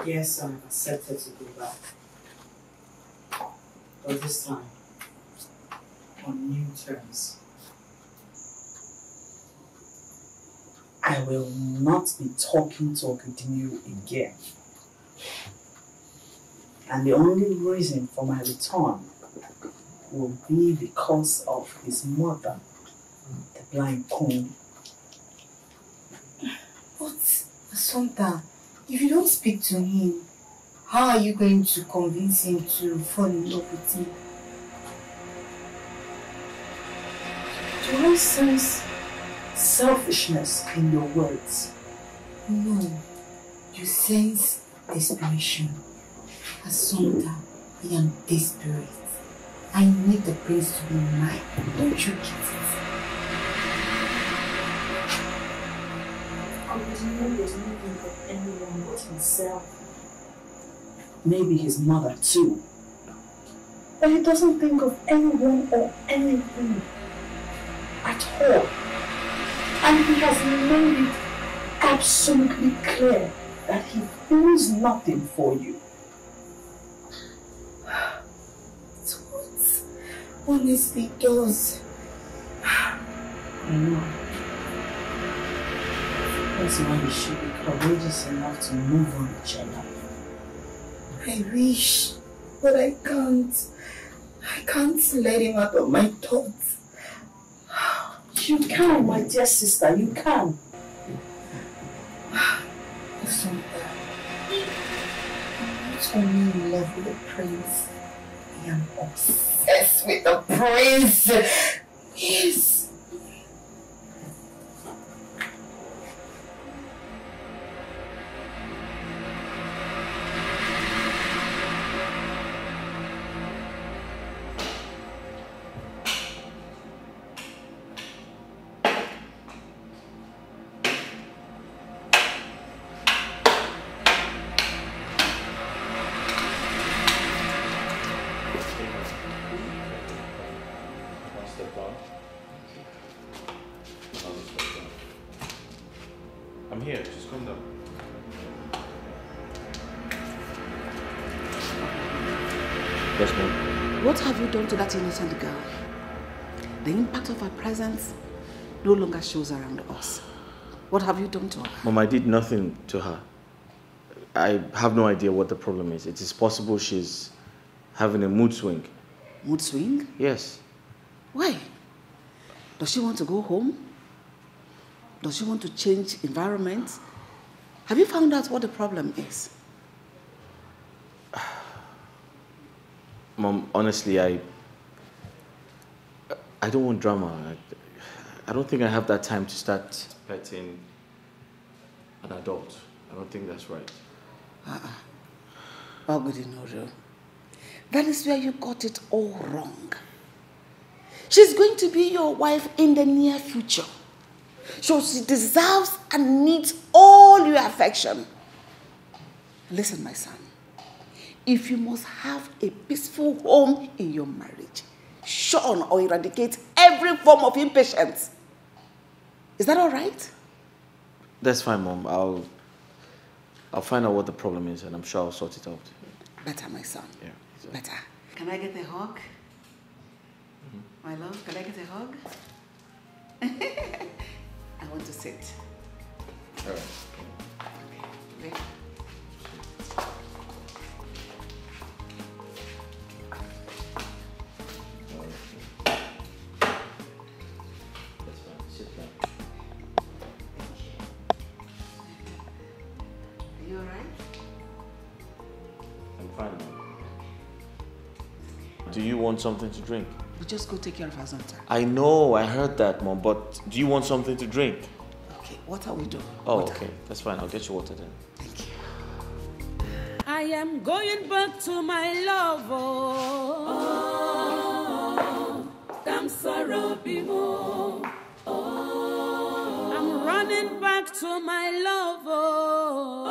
Yes, I'm accepted to go back. But this time, on new terms. I will not be talking to Ogudiniro again. And the only reason for my return will be because of his mother, the blind queen. But, Assumpta, if you don't speak to him, how are you going to convince him to fall in love with you? Do I sense selfishness in your words? No, you sense desperation. Assumpta, I am desperate. I need the prince to be mine. Don't you get it? Ogudiniro does not think of anyone but himself. Maybe his mother too. But he doesn't think of anyone or anything at all. And he has made it absolutely clear that he feels nothing for you. It's what honestly does. I know. That's why you should be courageous enough to move on each other. I wish, but I can't. I can't let him out of my thoughts. You can, my dear sister, you can. Assumpta, I'm not only in love with the prince, I am obsessed with the prince. Yes. Yes, ma'am. What have you done to that innocent girl? The impact of her presence no longer shows around us. What have you done to her? Mom, I did nothing to her. I have no idea what the problem is. It is possible she's having a mood swing. Mood swing? Yes. Why? Does she want to go home? Does she want to change environment? Have you found out what the problem is? Mom, honestly, I don't want drama. I don't think I have that time to start petting an adult. I don't think that's right. Ogudinoro, that is where you got it all wrong. She's going to be your wife in the near future. So she deserves and needs all your affection. Listen, my son. If you must have a peaceful home in your marriage, shun or eradicate every form of impatience. Is that all right? That's fine, Mom. I'll find out what the problem is, and I'm sure I'll sort it out. Better, my son. Yeah. Better. Can I get a hug? My love, can I get a hug? I want to sit. All right. Okay. Are you all right? I'm fine, Mom. Do you want something to drink? We just go take care of Azanta. I know, I heard that, Mom, but do you want something to drink? Okay, what are we doing? Oh, Water. okay. That's fine. I'll get you water then. I am going back to my love. Oh, come sorrow bimo. Oh, I'm running back to my love. Oh,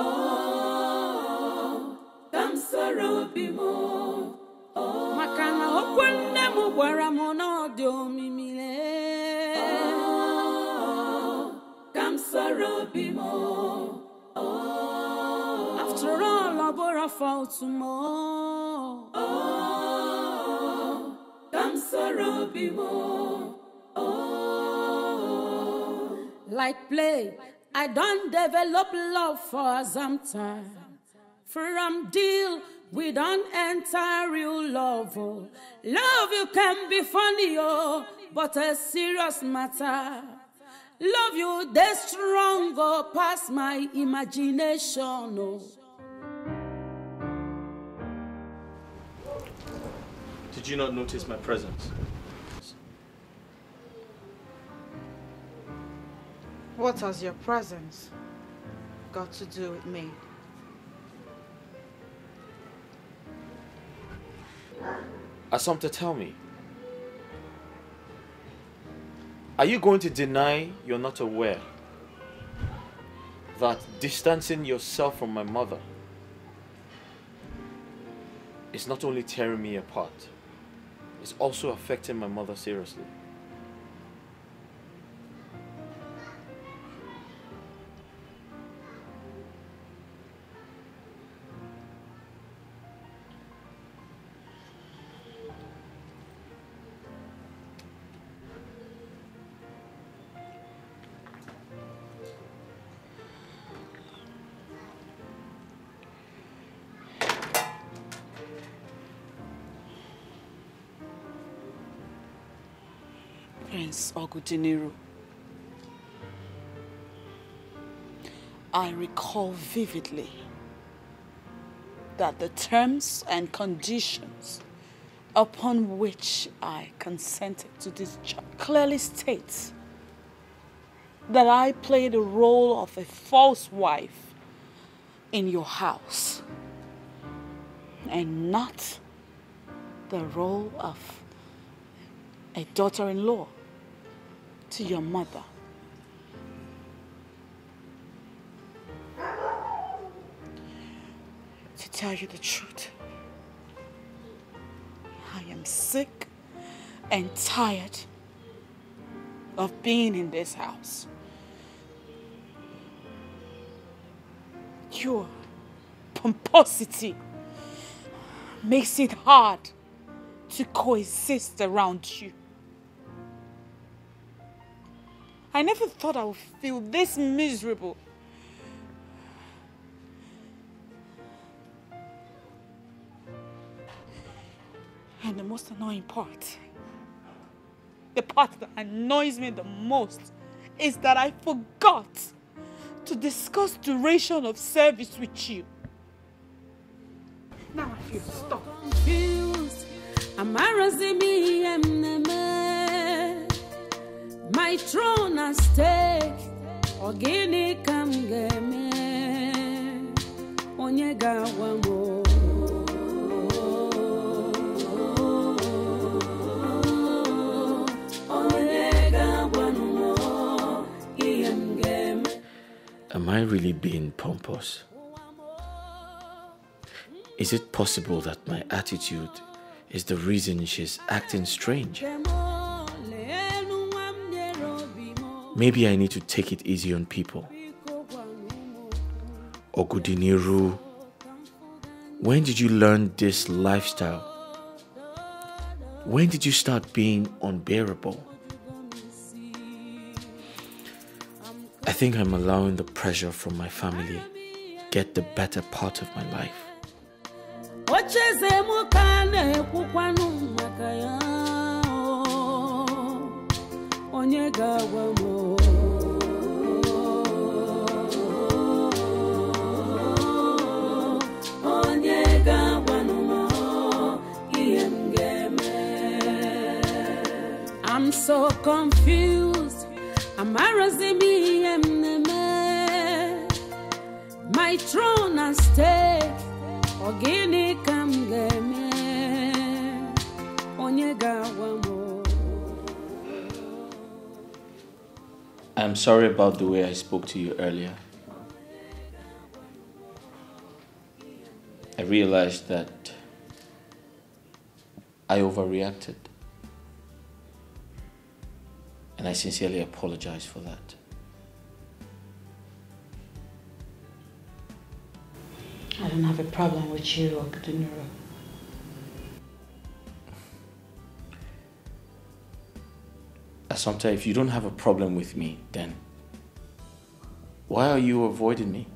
come sorrow bimo. Oh, makana okwende mu gwara mo no di omimile. Oh, come sorrow bimo. Oh, after all, I bore a fault tomorrow. Oh, come sorrow bimo. Oh, like play, I don't develop love for Azamta. From deal, we don't enter real love. Oh. Love you can be funny, oh, but a serious matter. Love you, they stronger past my imagination. Oh. Did you not notice my presence? What has your presence got to do with me? Assumpta, tell me. Are you going to deny you're not aware that distancing yourself from my mother is not only tearing me apart, it's also affecting my mother seriously? Prince Ogudiniro, I recall vividly that the terms and conditions upon which I consented to this job clearly states that I played the role of a false wife in your house and not the role of a daughter-in-law to your mother. To tell you the truth, I am sick and tired of being in this house. Your pomposity makes it hard to coexist around you. I never thought I would feel this miserable. And the most annoying part, the part that annoys me the most, is that I forgot to discuss duration of service with you. Now I feel stuck. Confused. My throne at stake. Ogini kam game. Onyega wamo. Am I really being pompous? Is it possible that my attitude is the reason she's acting strange? Maybe I need to take it easy on people. Ogudiniru, when did you learn this lifestyle? When did you start being unbearable? I think I'm allowing the pressure from my family get the better part of my life. I'm so confused. My throne at stake. Ogini kam game. Onyega wamo. I'm sorry about the way I spoke to you earlier. I realized that I overreacted. And I sincerely apologize for that. I don't have a problem with you, Ogudiniro. Assumpta, if you don't have a problem with me, then why are you avoiding me?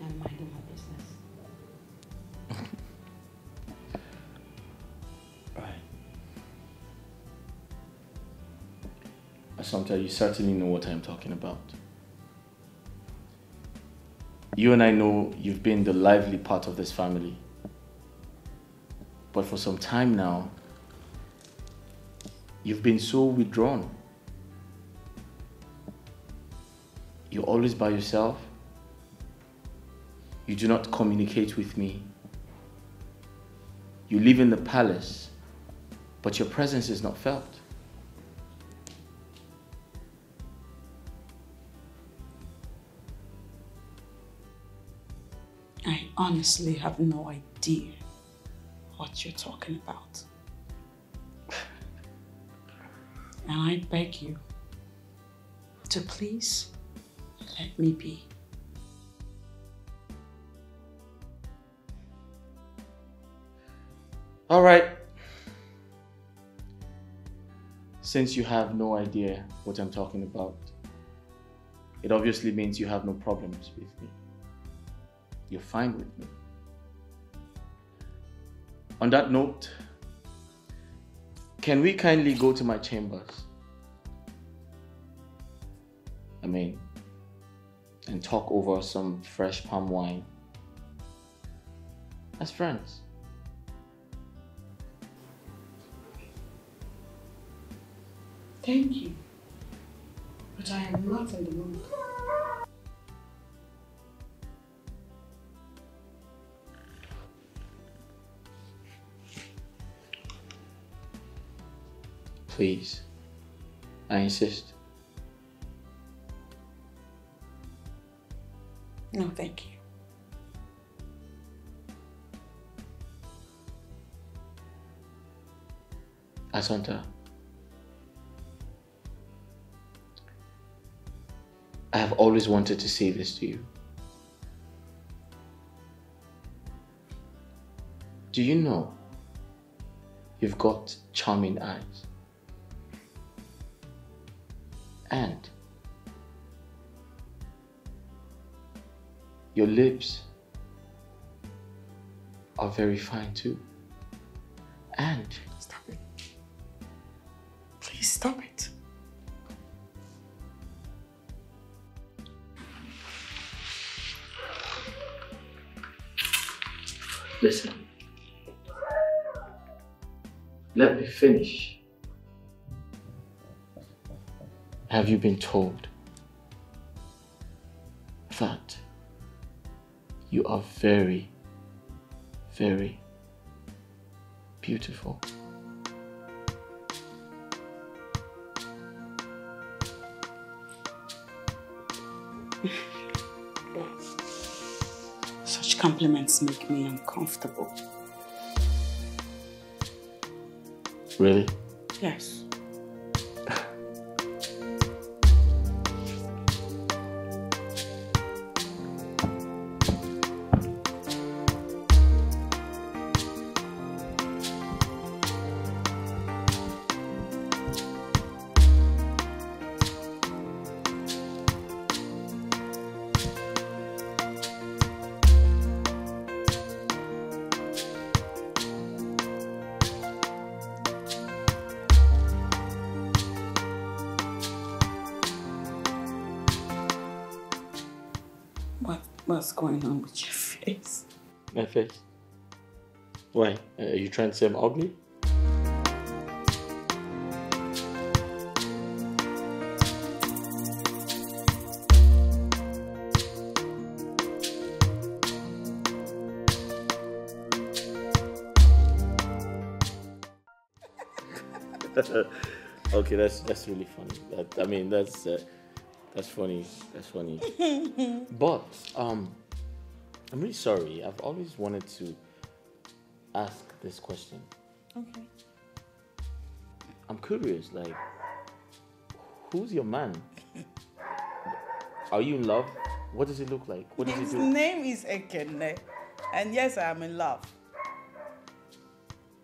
I'm minding my business. Right. Assumpta, you certainly know what I'm talking about. You and I know you've been the lively part of this family. But for some time now, you've been so withdrawn. You're always by yourself. You do not communicate with me. You live in the palace, but your presence is not felt. I honestly have no idea what you're talking about. And I beg you to please let me be. All right. Since you have no idea what I'm talking about, it obviously means you have no problems with me. You're fine with me. On that note, can we kindly go to my chambers? And talk over some fresh palm wine as friends. Thank you, but I am not in the mood. Please, I insist. No, thank you. Assumpta, I have always wanted to say this to you. Do you know you've got charming eyes? And your lips are very fine too. And stop it. Please stop it. listen, let me finish. Have you been told that you are very, very beautiful? Such compliments make me uncomfortable. Really? Yes. What's going on with your face? My face? Why? Are you trying to say I'm ugly? Okay, that's really funny. That's funny. That's funny. But I'm really sorry. I've always wanted to ask this question. Okay. I'm curious, like, who's your man? Are you in love? What does he look like? What does His he do? name is Ekene, and yes, I am in love.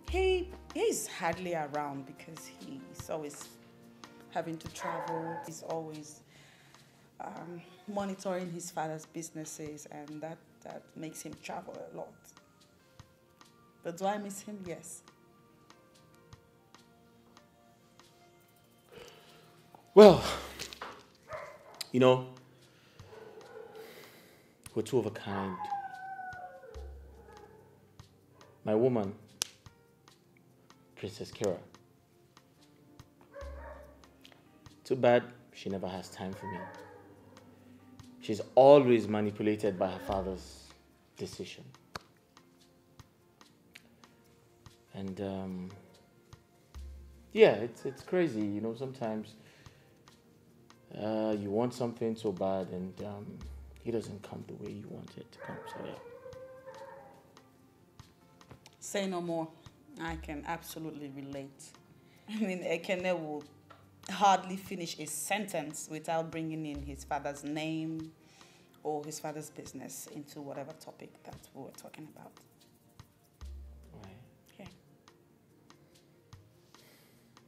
He's hardly around because he's always having to travel. He's always monitoring his father's businesses, and that makes him travel a lot. But do I miss him? Yes. Well, you know, we're two of a kind. My woman, Princess Kira. Too bad she never has time for me. She's always manipulated by her father's decision. And yeah, it's crazy, you know, sometimes you want something so bad and it doesn't come the way you want it to come, so yeah. Say no more. I can absolutely relate. I mean, Ekene will hardly finish a sentence without bringing in his father's name or his father's business into whatever topic that we were talking about. Right. Okay.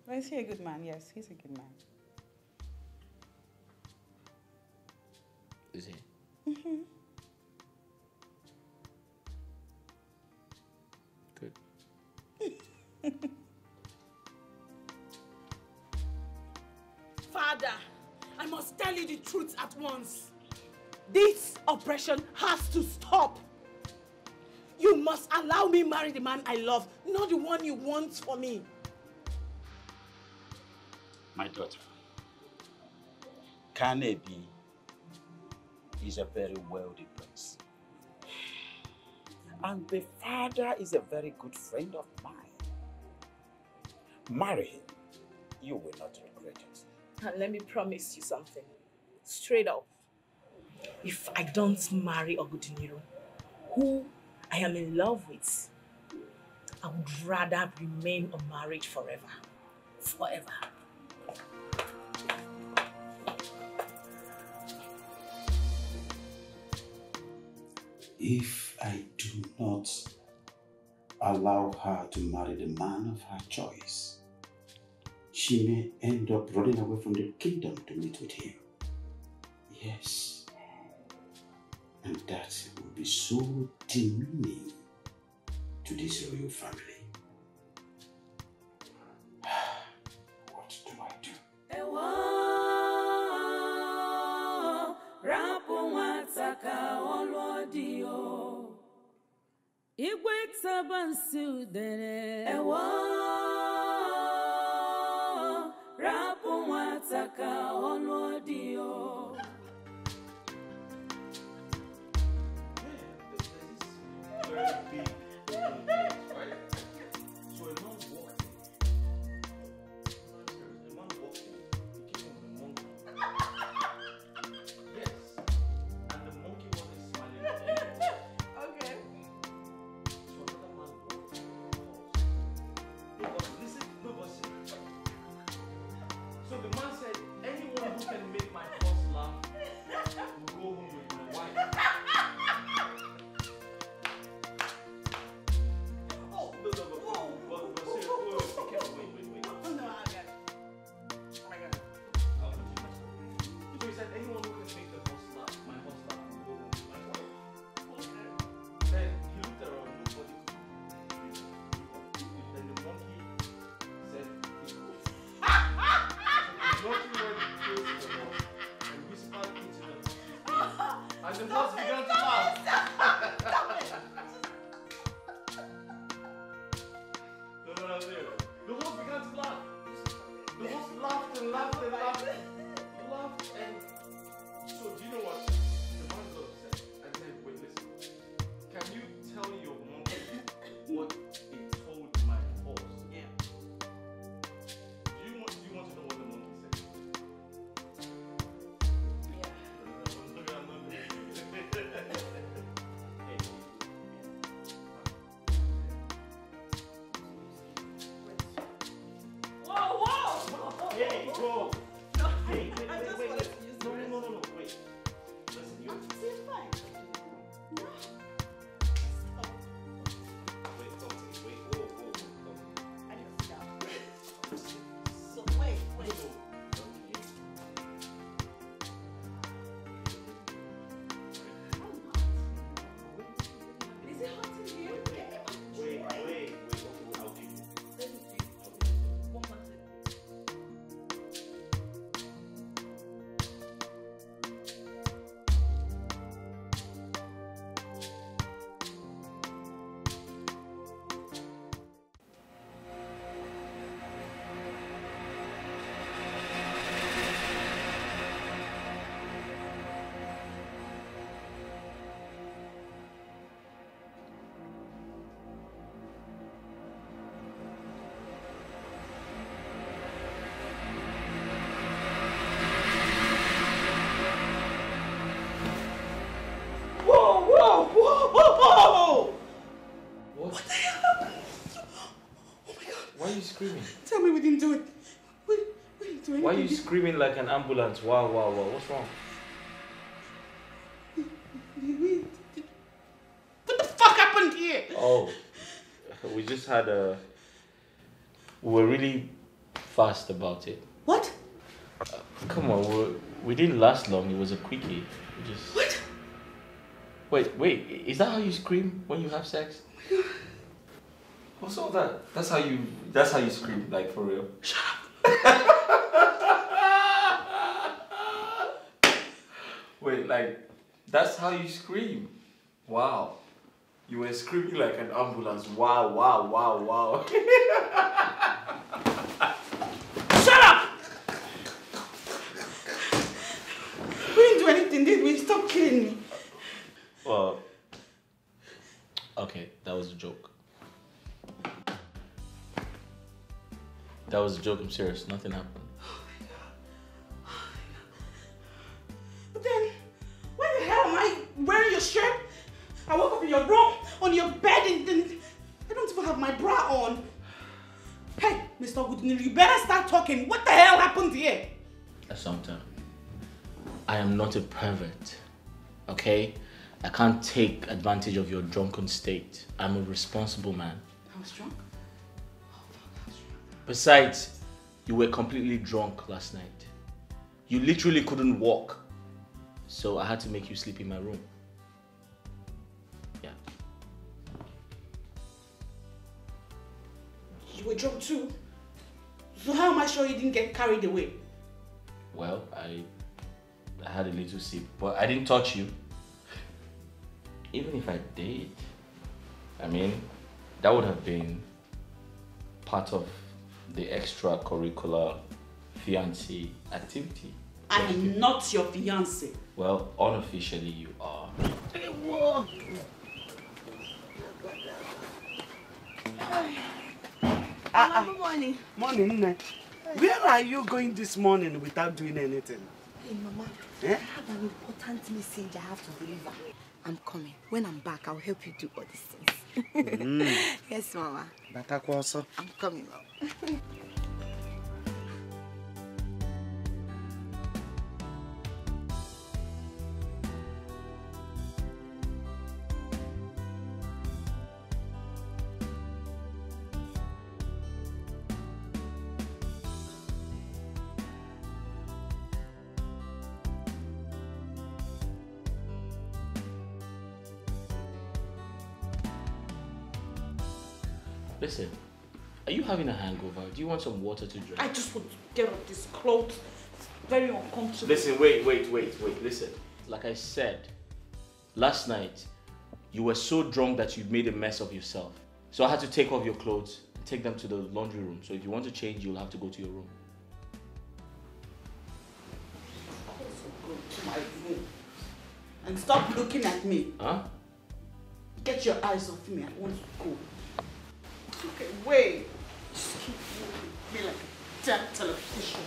Well, is he a good man? Yes, he's a good man. Is he? Mm-hmm. Good. Father, I must tell you the truth at once. This oppression has to stop. You must allow me marry the man I love, not the one you want for me. My daughter, Kanebi is a very wealthy prince. And the father is a very good friend of mine. Marry him. You will not regret it. And let me promise you something. Straight up. If I don't marry Ogudiniro, who I am in love with, I would rather remain unmarried forever. Forever. If I do not allow her to marry the man of her choice, she may end up running away from the kingdom to meet with him. Yes. And that will be so demeaning to this royal family. What do I do? Screaming? Tell me we didn't do it. We didn't do anything. Why are you screaming like an ambulance? Wow, wow, wow. What's wrong? What the fuck happened here? Oh, we just had a... We were really fast about it. What? Come on, we didn't last long. It was a quickie. We just... What? Wait. Is that how you scream when you have sex? What's all that? That's how you scream, like, for real. Shut up. Wait, like, that's how you scream. Wow. You were screaming like an ambulance. Wow, wow, wow, wow. Shut up! We didn't do anything, did we? Stop kidding me. Well, okay, that was a joke. That was a joke, I'm serious. Nothing happened. Oh my God. But then, why the hell am I wearing your shirt? I woke up in your room, on your bed, and I don't even have my bra on. Hey, Mr. Ogudiniri, you better start talking. What the hell happened here? Assumpta, I am not a pervert, okay? I can't take advantage of your drunken state. I'm a responsible man. I was drunk? Besides, you were completely drunk last night. You literally couldn't walk. So I had to make you sleep in my room. Yeah. You were drunk too? So how am I sure you didn't get carried away? Well, I had a little sip, but I didn't touch you. Even if I did, I mean, that would have been part of the extracurricular fiancé activity. I am not your fiancé. Well, unofficially you are. Good morning. Morning, Nne. Where are you going this morning without doing anything? Hey, Mama, Eh? I have an important message I have to deliver. I'm coming. When I'm back, I'll help you do all these things. Yes, Mama. I'm coming, Mama. Listen, are you having a hangover? Do you want some water to drink? I just want to get off this clothes. It's very uncomfortable. Listen, wait. Listen, like I said, last night, you were so drunk that you made a mess of yourself. So I had to take off your clothes and take them to the laundry room. So if you want to change, you'll have to go to your room. Go to my room. And stop looking at me. Huh? Get your eyes off me. I want to go. Okay, wait. Just keep moving me like a damn television.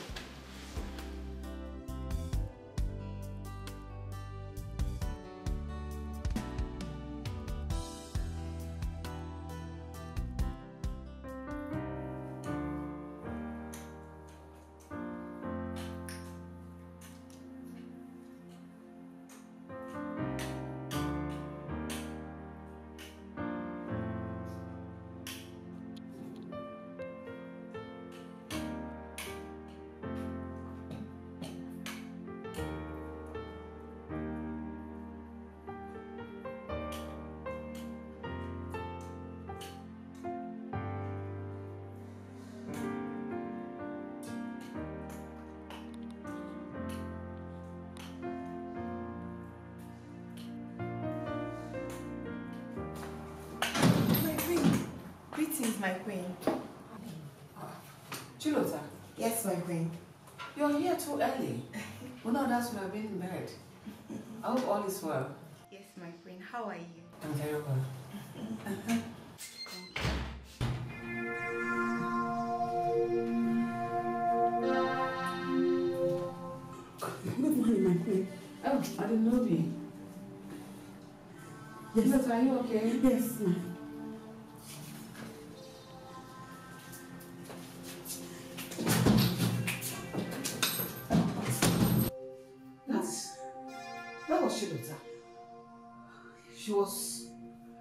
Greetings, my queen. Chilota. Yes, my queen. You're here too early. One of us would have been in bed. I hope all is well. Yes, my queen. How are you? I'm very well. Good morning, my queen. Oh, I didn't know you. Yes. Are you okay? Yes, ma'am. That was Chilota. She was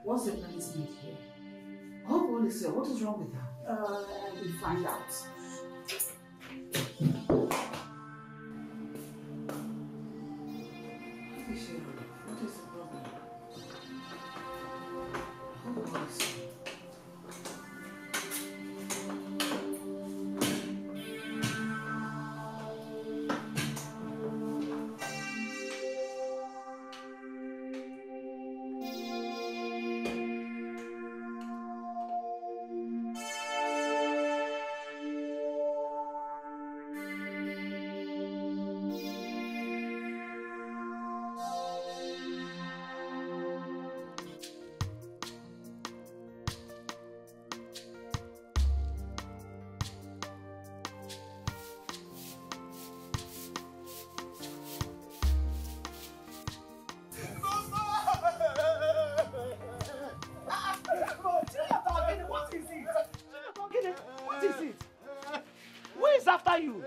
the police maid here. I hope all is well. What is wrong with her? I will find out. What is the problem? I hope all is well. What is it? Who is after you?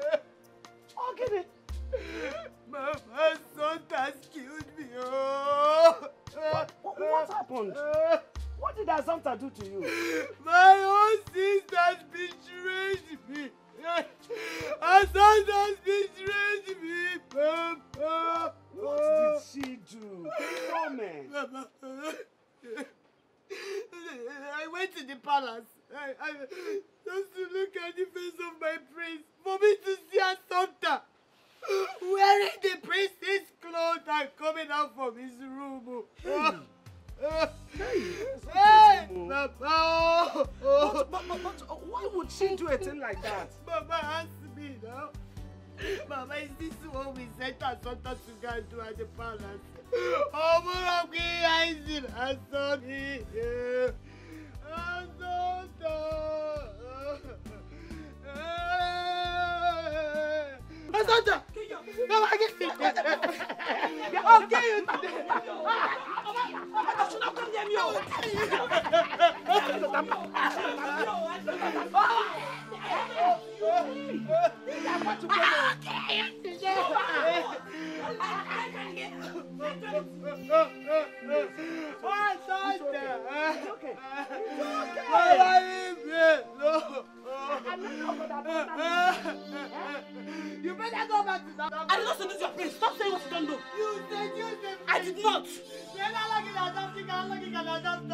Okay. Mama, son has killed me. Oh. What happened? What did Assumpta do to you? My own sisters betrayed me. Assumpta betrayed me, Papa. What did she do? Comment. I went to the palace. I just to look at the face of my prince, for me to see Assumpta wearing the prince's clothes and coming out from his room. Hey, Papa! But why would she do a thing like that? Mama asked me now. Mama, is this what we sent Assumpta to go and do at the palace? Oh, Mama, I see Assumpta. Assumpta! Come on, get it! I'll get you today! I should not come near me! You better go back to that. I did not seduce your prince. Stop saying what you don't know. You seduced him. I did not. You're not looking at something. I'm looking at something.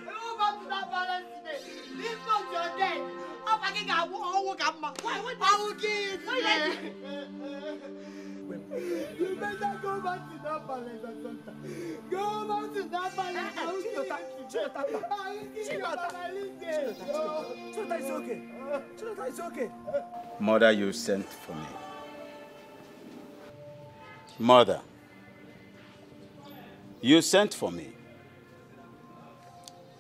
Go back to that palace today. This month you're dead. I'm fucking I will kill you today. You better go back to that palace, Assumpta. Go back to that palace. I will kill you. Chilota, it's okay. Chilota, it's okay. Mother, you sent for me. Mother, you sent for me.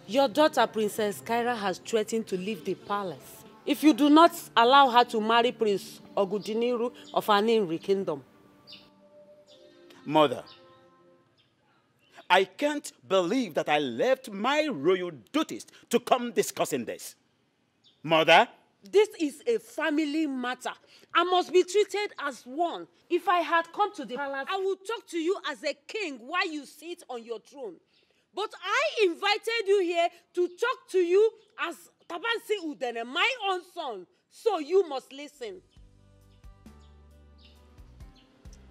Your daughter, Princess Kyra, has threatened to leave the palace if you do not allow her to marry Prince Ogudiniru of Aninri Kingdom. Mother, I can't believe that I left my royal duties to come discussing this. Mother? This is a family matter. I must be treated as one. If I had come to the palace, I would talk to you as a king while you sit on your throne. But I invited you here to talk to you as Tabansi Udene, my own son. So you must listen.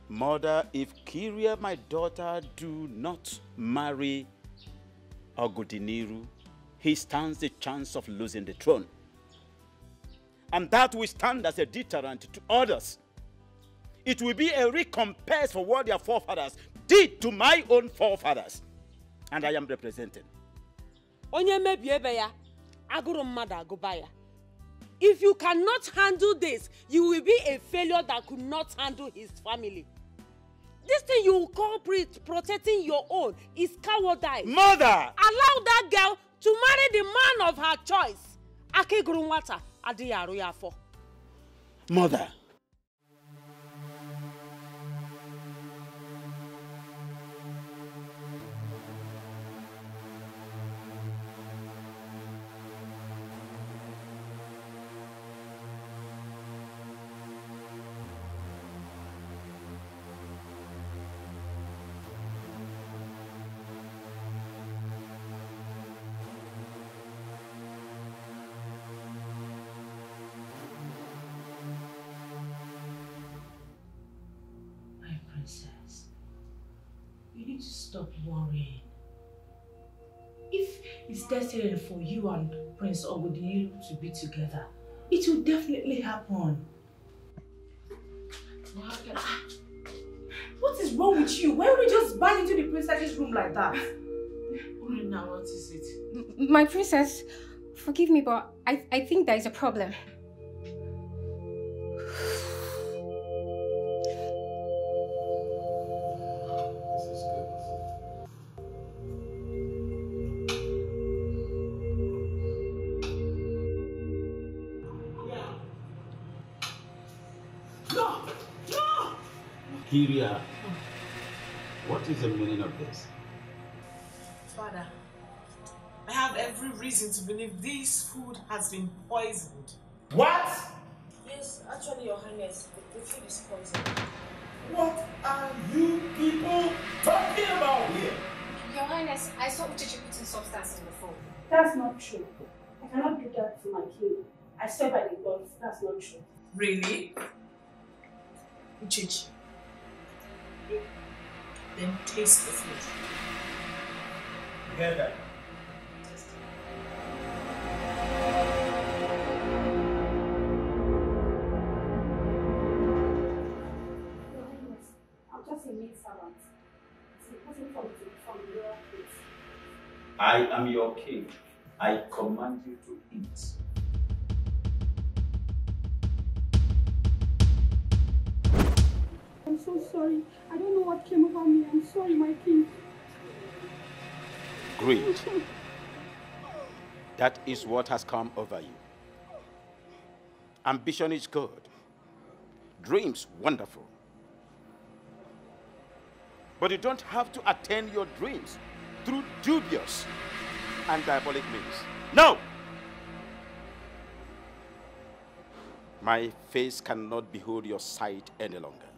Mother, if Kyria, my daughter, do not marry Ogudiniru, he stands a chance of losing the throne. And that will stand as a deterrent to others. It will be a recompense for what their forefathers did to my own forefathers. And I am representing. If you cannot handle this, you will be a failure that could not handle his family. This thing you call protecting your own is cowardice. Mother! Allow that girl to marry the man of her choice. Mother! You need to stop worrying. If it's destined for you and Prince Ogudiniru to be together, it will definitely happen. What is wrong with you? Why would you just bang into the princess's room like that? Now, what is it? My princess, forgive me, but I think there is a problem. Kyria, what is the meaning of this? Father, I have every reason to believe this food has been poisoned. What? Yes, actually, Your Highness, the food is poisoned. What are you people talking about here? Your Highness, Yes, I saw Uchechi putting substance in the phone. That's not true. I cannot do that to my kid. I swear by the gods, that's not true. Really? Uchechi. Then taste the food. Together. I'm just a maid servant. It's important for me to be from the royal place. I am your king. I command you to eat. I'm so sorry. I don't know what came over me. I'm sorry, my king. Greed. That is what has come over you. Ambition is good. Dreams, wonderful. But you don't have to attain your dreams through dubious and diabolic means. No! My face cannot behold your sight any longer.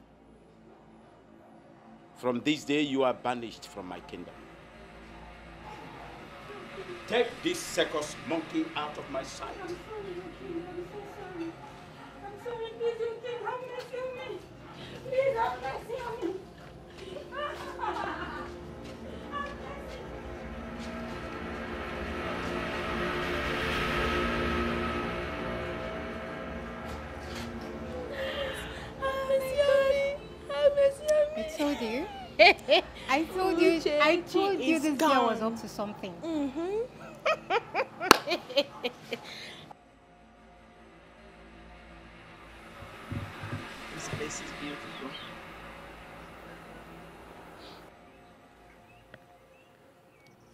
From this day, you are banished from my kingdom. Take this circus monkey out of my sight. I'm sorry, your king. I'm so sorry. I'm sorry, please, your king. Have mercy on me. Please have mercy on me. I told you. I told you. I told you this girl was up to something. This place is beautiful.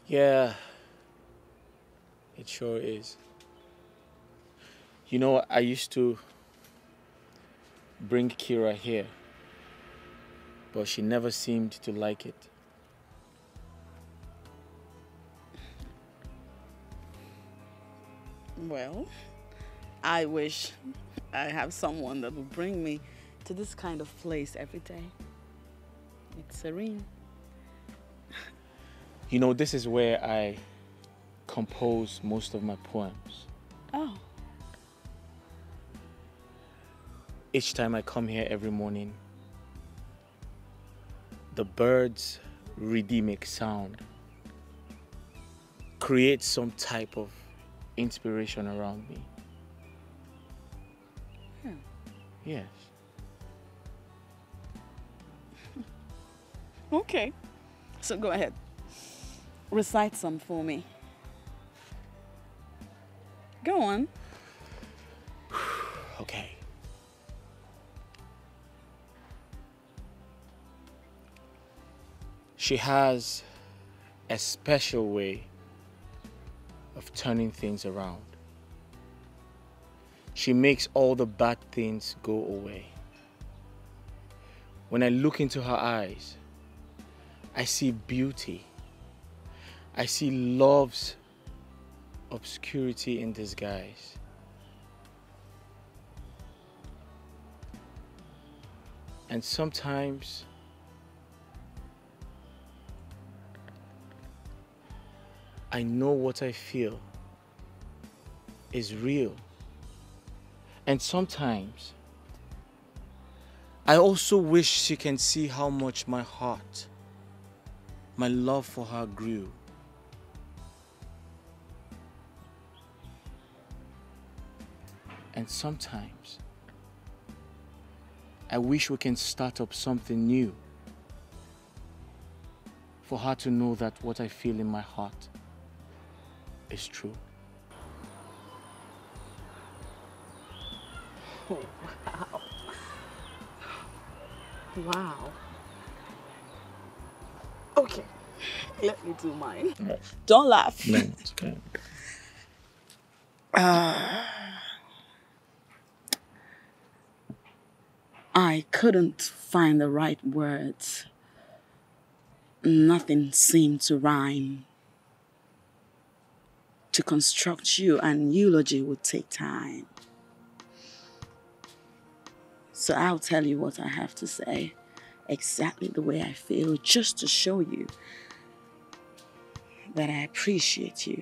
Yeah, it sure is. You know, I used to bring Kira here, but she never seemed to like it. Well, I wish I have someone that will bring me to this kind of place every day. It's serene. You know, this is where I compose most of my poems. Oh. Each time I come here every morning, the birds' rhythmic sound creates some type of inspiration around me. Yeah. Yes. Okay. So go ahead. Recite some for me. Go on. Okay. She has a special way of turning things around. She makes all the bad things go away. When I look into her eyes, I see beauty. I see love's obscurity in disguise. And sometimes I know what I feel is real. And sometimes I also wish she can see how much my heart, my love for her grew. And sometimes I wish we can start up something new for her to know that what I feel in my heart is true. Oh, wow. Wow. Okay, let me do mine. No. Don't laugh. No, it's okay. I couldn't find the right words. Nothing seemed to rhyme. To construct you an eulogy would take time. So I'll tell you what I have to say, exactly the way I feel, just to show you that I appreciate you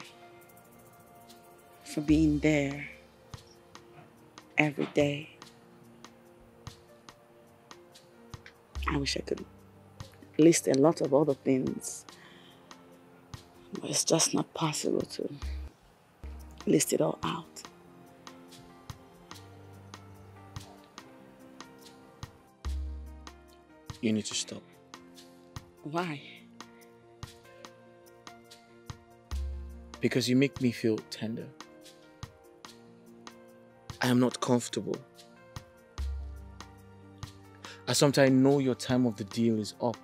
for being there every day. I wish I could list a lot of other things, but it's just not possible to list it all out. You need to stop. Why? Because you make me feel tender. I am not comfortable. I sometimes know your time of the deal is up.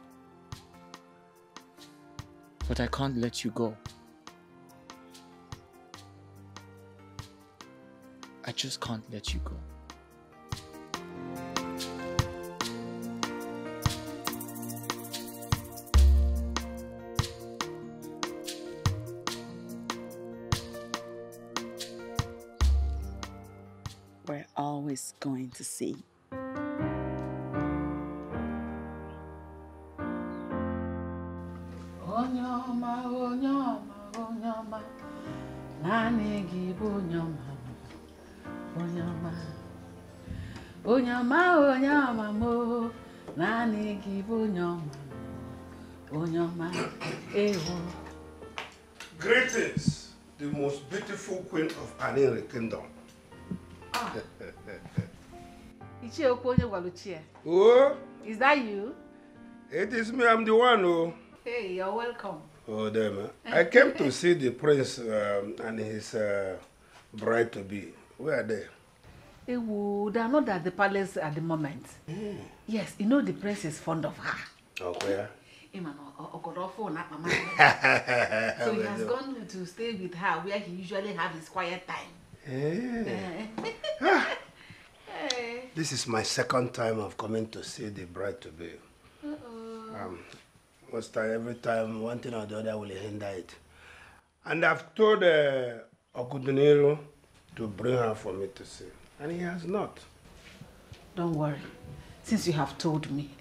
But I can't let you go. I just can't let you go. We're always going to see. Onyoma, onyoma, onyoma, nani gibu onyoma, onyoma, onyoma, onyoma mo, nani gibu onyoma, onyoma, ewo. Greetings, the most beautiful queen of Aniri Kingdom. Ichie Okonye Waluchie. Oh? Is that you? It is me, I'm the one, oh. Hey, you're welcome. Oh, damn. I came to see the prince and his bride-to-be. Where are they? They are not at the palace at the moment. Yes, you know the prince is fond of her. Oh, where? So he has gone to stay with her where he usually has his quiet time. This is my second time of coming to see the bride-to-be. Most time, every time, one thing or the other will hinder it. And I've told Okudunero to bring her for me to see. And he has not. Don't worry. Since you have told me,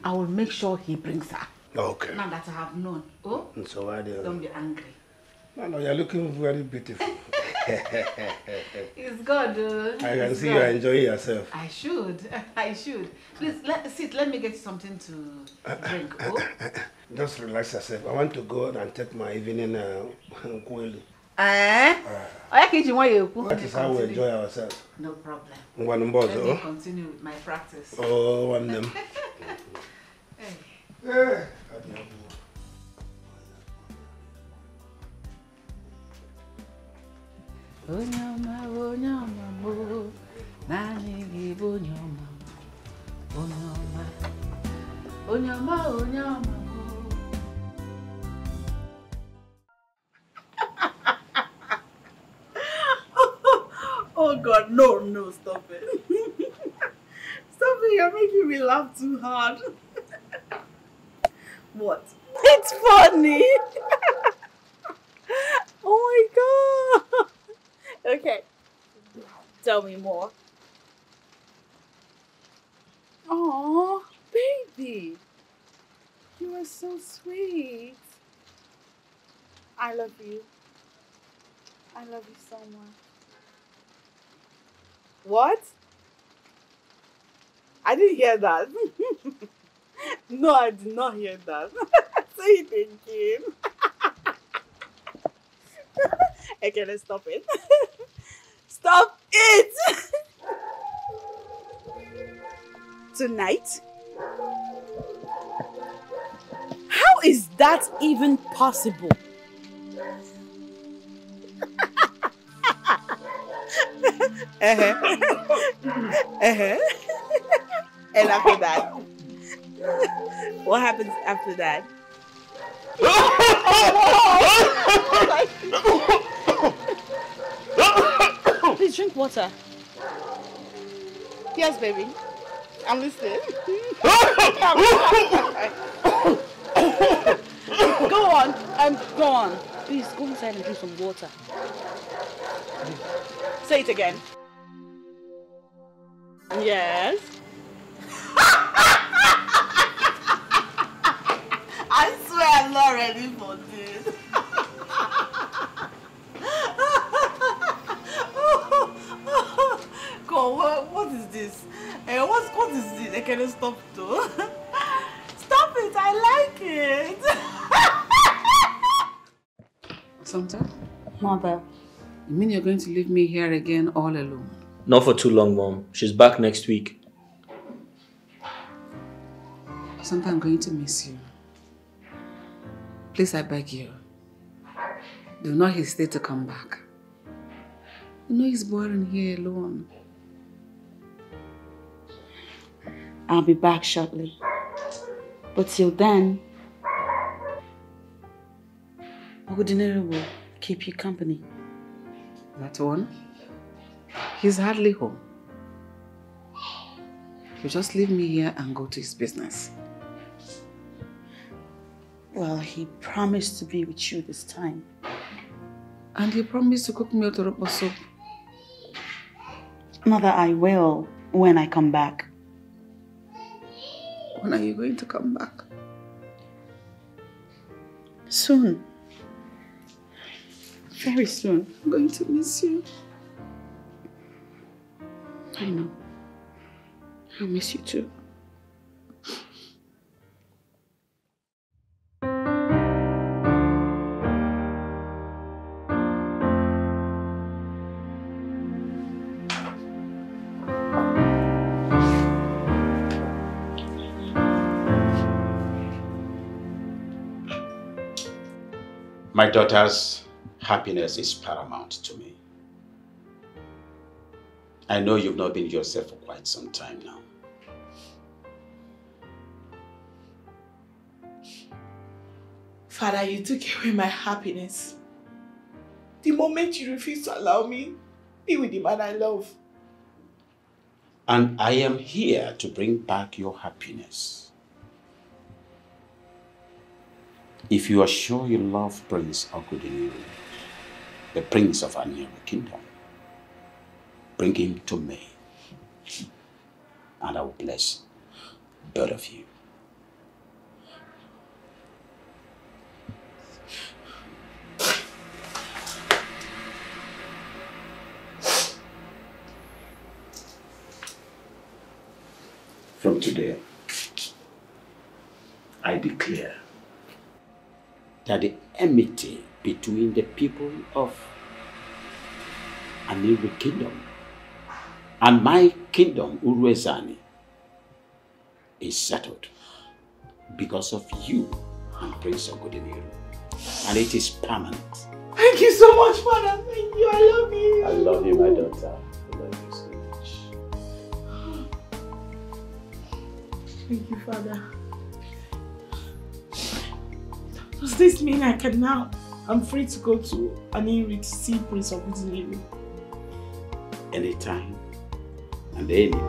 I will make sure he brings her. Okay. Now that I have known. Oh? And so why Don't be angry. No, you're looking very beautiful. It's good. I can see you're enjoying yourself. I should. I should. Please, sit. Let me get you something to drink. Oh? Just relax yourself. I want to go and take my evening kweli. That is how we enjoy ourselves. No problem. Let me continue with my practice. Oh, one them. Hey. Onyoma, onyoma, mo, nani give onyoma, onyoma, onyoma, onyoma, mo. Oh God, no, stop it. Stop it, you're making me laugh too hard. What? It's funny. Oh my God. Okay, tell me more. Oh, baby, you are so sweet. I love you. I love you so much. What? I didn't hear that. No, I did not hear that. Say it again. Okay, let's stop it. Stop it! Tonight? How is that even possible? And after that? What happens after that? Please drink water. Yes, baby. I'm listening. Go on. Go on. Please go inside and drink some water. Say it again. Yes. I swear I'm not ready for this. this? What is this? I cannot stop though. Stop it, I like it. Santa? Mother. You mean you're going to leave me here again all alone? Not for too long, Mom. She's back next week. Santa, I'm going to miss you. Please, I beg you. Do not hesitate to come back. You know it's boring here alone. I'll be back shortly. But till then, Ogudinere will keep you company. That one? He's hardly home. He'll just leave me here and go to his business. Well, he promised to be with you this time. And he promised to cook me otoropo soup. Mother, I will when I come back. When are you going to come back? Soon. Very soon. I'm going to miss you. I know. I'll miss you too. My daughter's happiness is paramount to me. I know you've not been yourself for quite some time now. Father, you took away my happiness. The moment you refused to allow me be with the man I love. And I am here to bring back your happiness. If you are sure you love Prince Ogudinere, the Prince of Anira Kingdom, bring him to me, and I will bless both of you. From today, I declare that the enmity between the people of Anira Kingdom and my kingdom, Uruezani, is settled because of you and Prince Ogudinere. And it is permanent. Thank you so much, Father. Thank you. I love you. I love you, my daughter. I love you so much. Thank you, Father. Does this mean I can now? I'm free to go to Aniri to see Prince Ogudinere. Anytime and any day.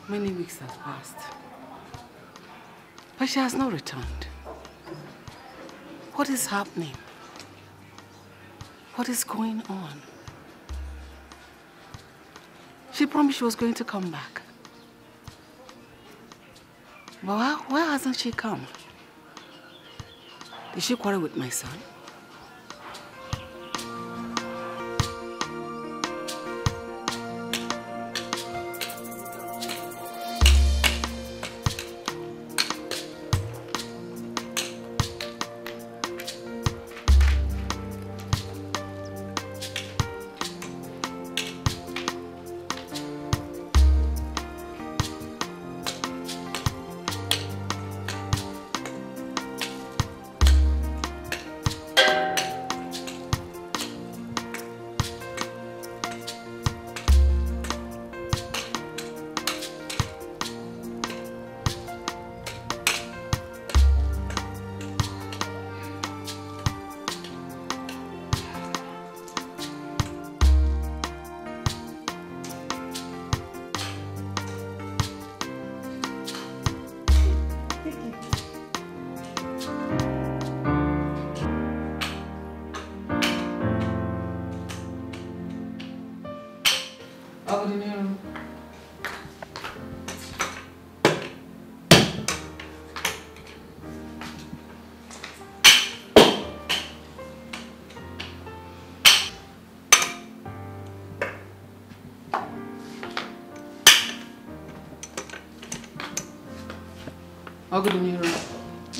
Many weeks have passed, but she has not returned. What is happening? What is going on? She promised she was going to come back. Well, why hasn't she come? Did she quarrel with my son?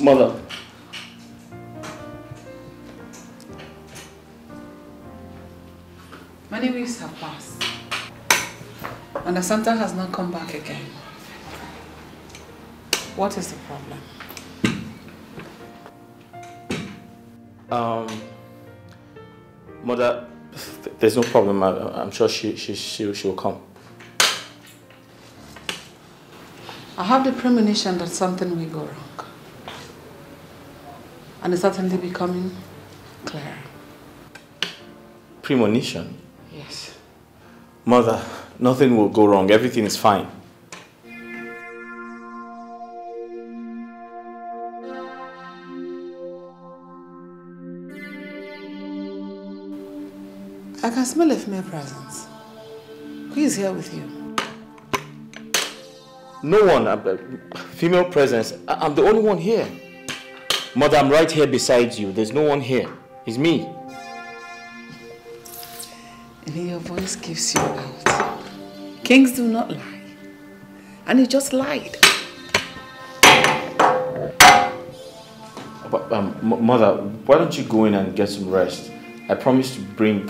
Mother. Many weeks have passed, and Asanta has not come back again. What is the problem? Mother, there's no problem. I'm sure she'll come. I have the premonition that something will go wrong. And it's certainly becoming clear. Premonition? Yes. Mother, nothing will go wrong. Everything is fine. I can smell a female presence. Who is here with you? No one. Female presence. I'm the only one here. Mother, I'm right here beside you. There's no one here. It's me. And your voice gives you out. Kings do not lie. And you just lied. But, Mother, why don't you go in and get some rest? I promise to bring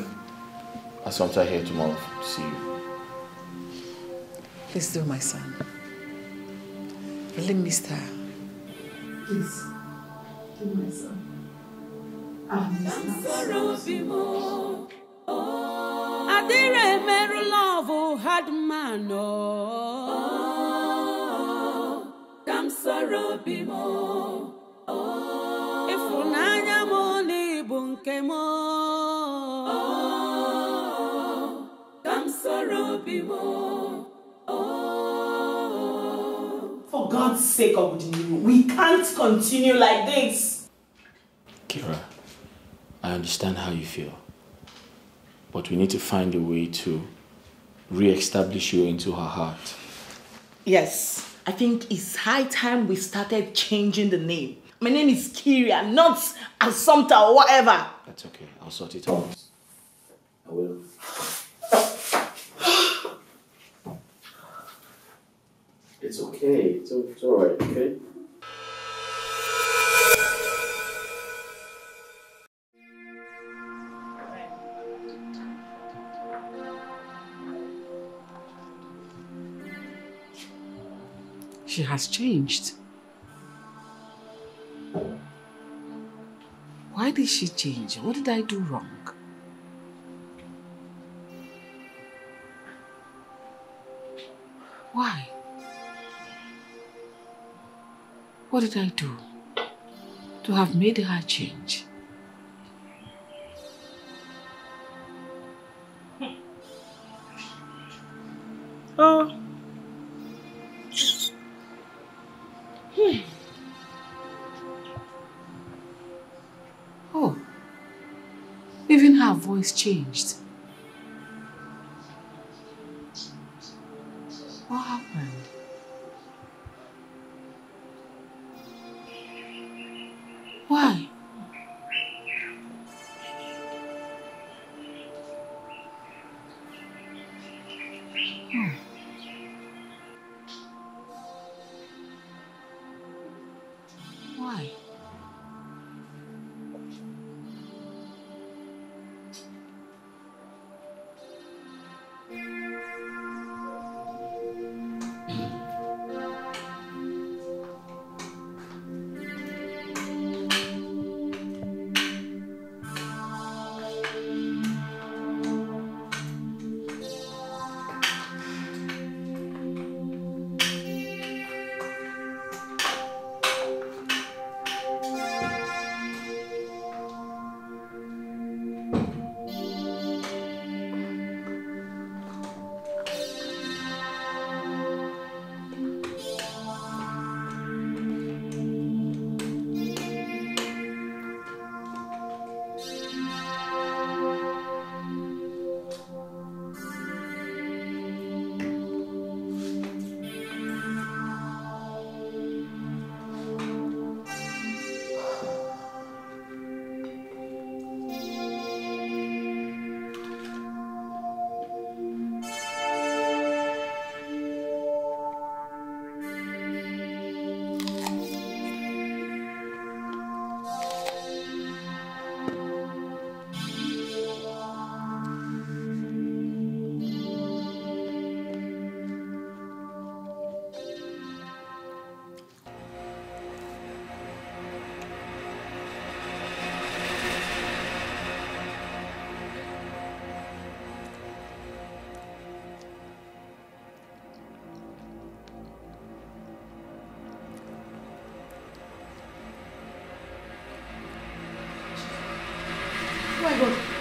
Assumpta here tomorrow to see you. Please do, my son. Really missed her. Please. Do, my son. Adire meru love had man Dam sorrow bimo Ifunanya mo ni bunke mo Dam sorrow bimo For God's sake, Obudiniru, we can't continue like this. Kira, I understand how you feel. But we need to find a way to re-establish you into her heart. Yes, I think it's high time we started changing the name. My name is Kyria, not Assumpta or whatever. That's okay. I'll sort it out. I will. It's okay. It's all right, okay? She has changed. Why did she change? What did I do wrong? Why? What did I do to have made her change? Oh. Oh. Even her voice voice changed. What happened? Why? Why?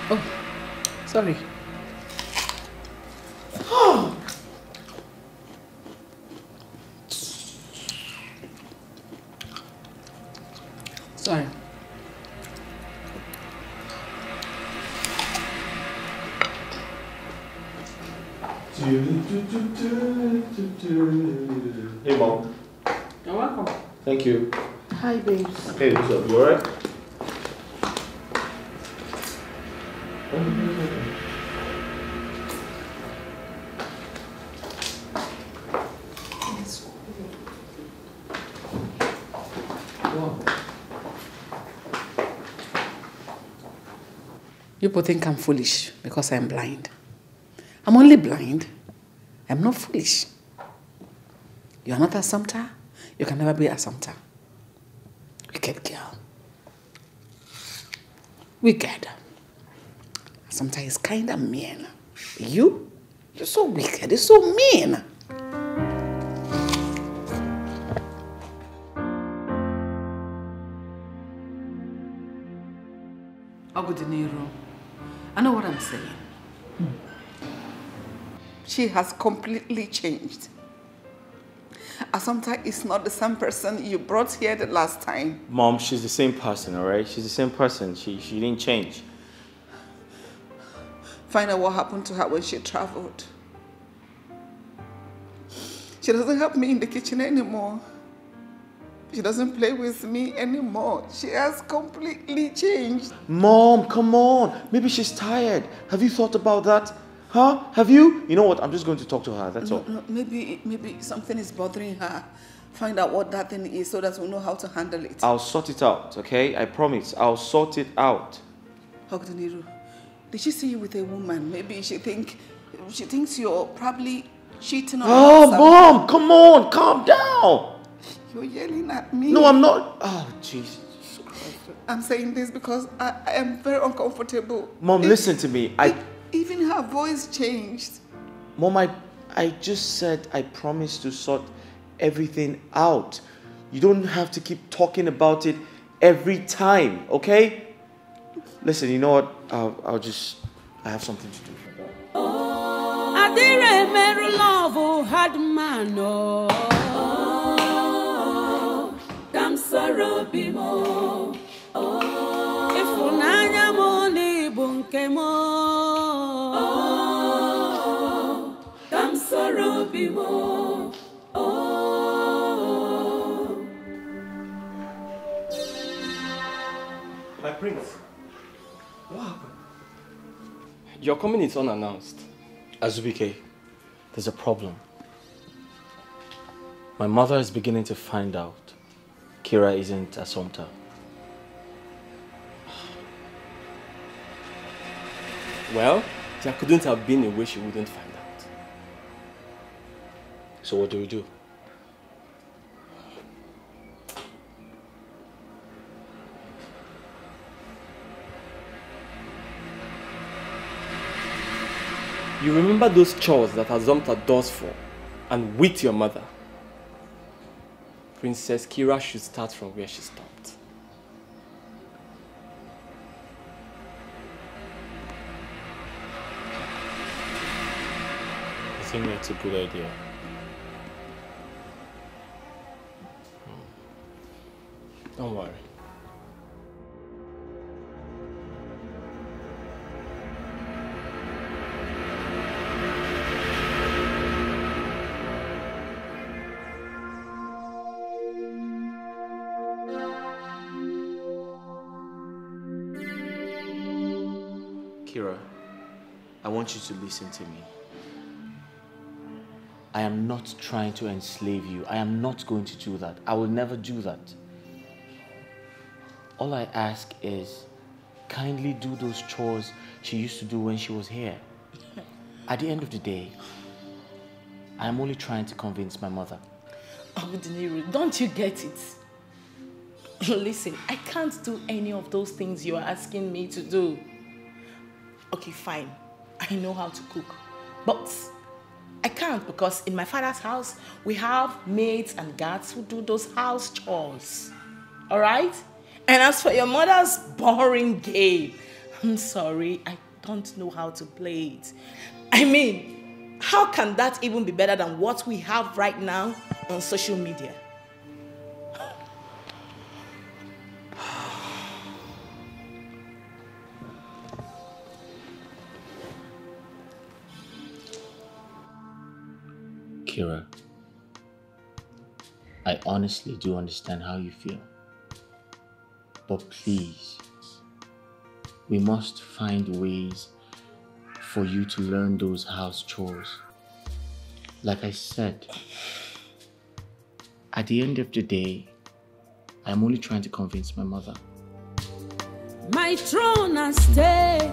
Oh, sorry. Oh. Sorry. Hey, Mom. You're welcome. Thank you. Hi, babes. Hey, what's up? You alright? People think I'm foolish because I'm blind. I'm only blind. I'm not foolish. You're not a Assumpta. You can never be a Assumpta. Wicked girl. Wicked. Assumpta is kind of mean. You're so wicked. You're so mean. Ogodiniro, I know what I'm saying. She has completely changed. Assumpta is not the same person you brought here the last time. Mom, she's the same person, alright? She's the same person. She didn't change. Find out what happened to her when she traveled. She doesn't help me in the kitchen anymore. She doesn't play with me anymore. She has completely changed. Mom, come on. Maybe she's tired. Have you thought about that? Huh? Have you? You know what? I'm just going to talk to her. That's all. No, maybe something is bothering her. Find out what that thing is so that we'll know how to handle it. I'll sort it out, okay? I promise. I'll sort it out. Ogodiniro, did she see you with a woman? Maybe she thinks you're probably cheating on her. Oh, Mom, come on. Calm down. You're yelling at me. No, I'm not. Oh, Jesus Christ. I'm saying this because I am very uncomfortable. Mom, listen to me. Even her voice changed. Mom, I just said I promised to sort everything out. You don't have to keep talking about it every time, okay? Listen, you know what? I have something to do. Adire meru love had man dam sorrow bimo ifunanya mo ni bunke kemo. Oh, kam soro bimo. Oh. My prince, what happened? Your coming is unannounced. Azubike, there's a problem. My mother is beginning to find out Kira isn't Assumpta. Well, there couldn't have been a way she wouldn't find out. So what do we do? You remember those chores that Assumpta does for and with your mother? Princess Kira should start from where she stopped. I think that's a good idea. Don't worry. Kira, I want you to listen to me. I am not trying to enslave you. I am not going to do that. I will never do that. All I ask is, kindly do those chores she used to do when she was here. At the end of the day, I am only trying to convince my mother. Obudiniru, don't you get it? Listen, I can't do any of those things you're asking me to do. Okay, fine. I know how to cook. But I can't because in my father's house, we have maids and guards who do those house chores. All right? And as for your mother's boring game, I'm sorry, I don't know how to play it. I mean, how can that even be better than what we have right now on social media? Kira, I honestly do understand how you feel. But please, we must find ways for you to learn those house chores. Like I said, at the end of the day, I'm only trying to convince my mother. My throne and stay,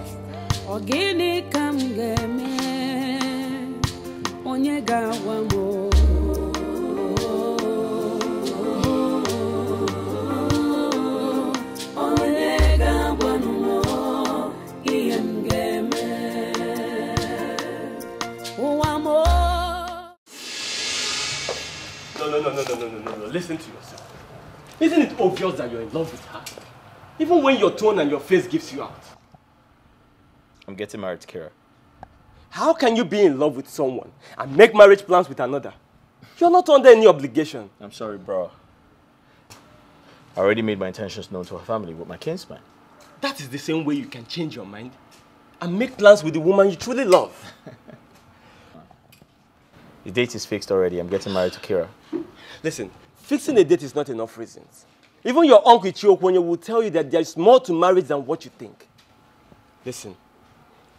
Ogini come get me, Onyega wamo. No. Listen to yourself. Isn't it obvious that you're in love with her? Even when your tone and your face gives you out. I'm getting married to Kira. How can you be in love with someone and make marriage plans with another? You're not under any obligation. I'm sorry, bro. I already made my intentions known to her family with my kinsman. That is the same way you can change your mind and make plans with the woman you truly love. The date is fixed already. I'm getting married to Kira. Listen, fixing a date is not enough reasons. Even your uncle Chiokwenye will tell you that there is more to marriage than what you think. Listen,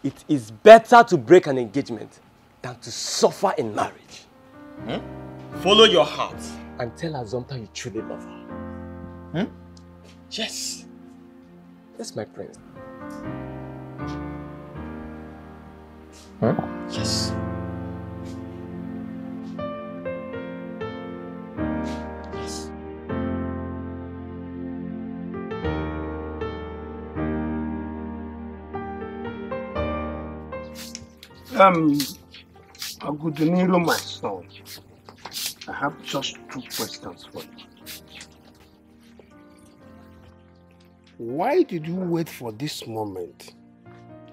it is better to break an engagement than to suffer in marriage. Follow your heart and tell Assumpta you truly love her. Yes. That's my prince. Yes. Agudinilo, my son, I have just 2 questions for you. Why did you wait for this moment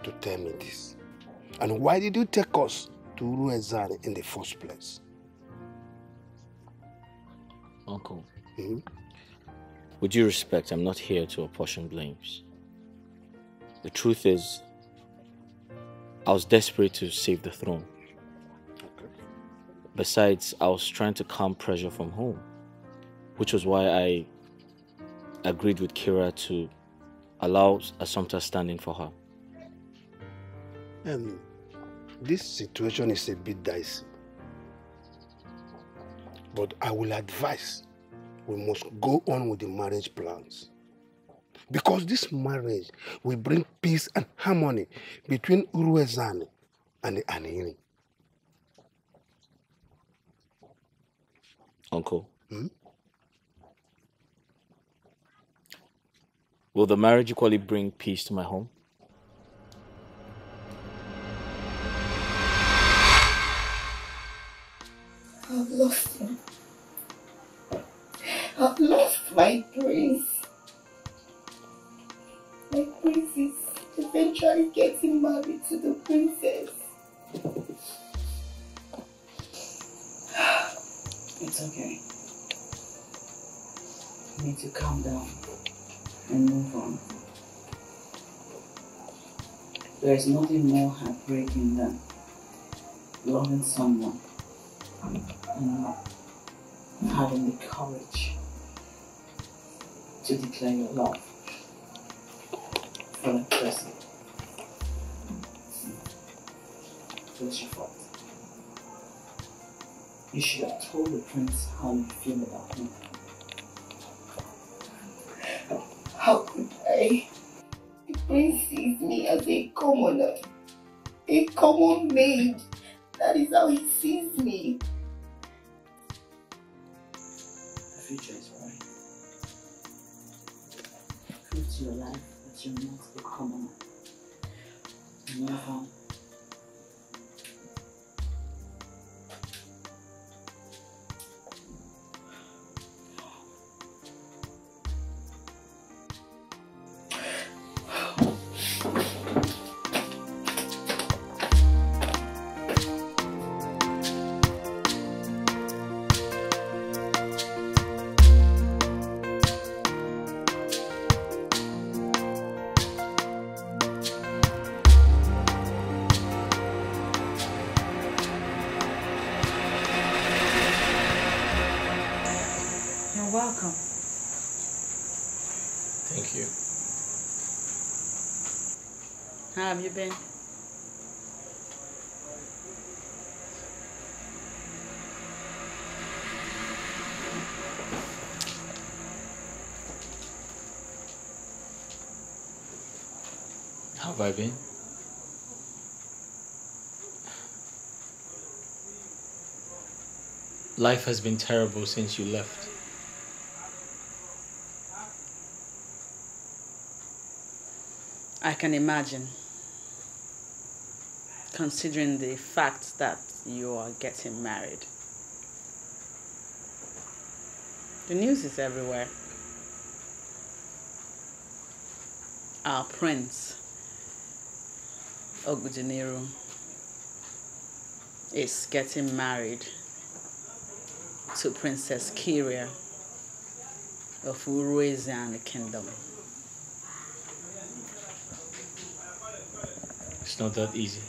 to tell me this? And why did you take us to Uruezari in the first place? Uncle, with due respect, I'm not here to apportion blames. The truth is, I was desperate to save the throne. Besides, I was trying to calm pressure from home, which was why I agreed with Kira to allow Assumpta stand in for her. This situation is a bit dicey. But I will advise we must go on with the marriage plans. Because this marriage will bring peace and harmony between Uruezani and the Aniri. Uncle, will the marriage equally bring peace to my home? I've lost him. I've lost my prince. My prince is eventually getting married to the princess. It's okay. You need to calm down and move on. There is nothing more heartbreaking than loving someone and not having the courage to declare your love for that person. What's your fault? You should have told the prince how you feel about him. How could I? The prince sees me as a commoner, a common maid. That is how he sees me. The future is bright. Prove to your life that you're not a commoner. Move on. Welcome. Thank you. How have you been? How have I been? Life has been terrible since you left. I can imagine, considering the fact that you are getting married. The news is everywhere. Our prince, Ogudeniru, is getting married to Princess Kyria of Uruezani Kingdom. It's not that easy.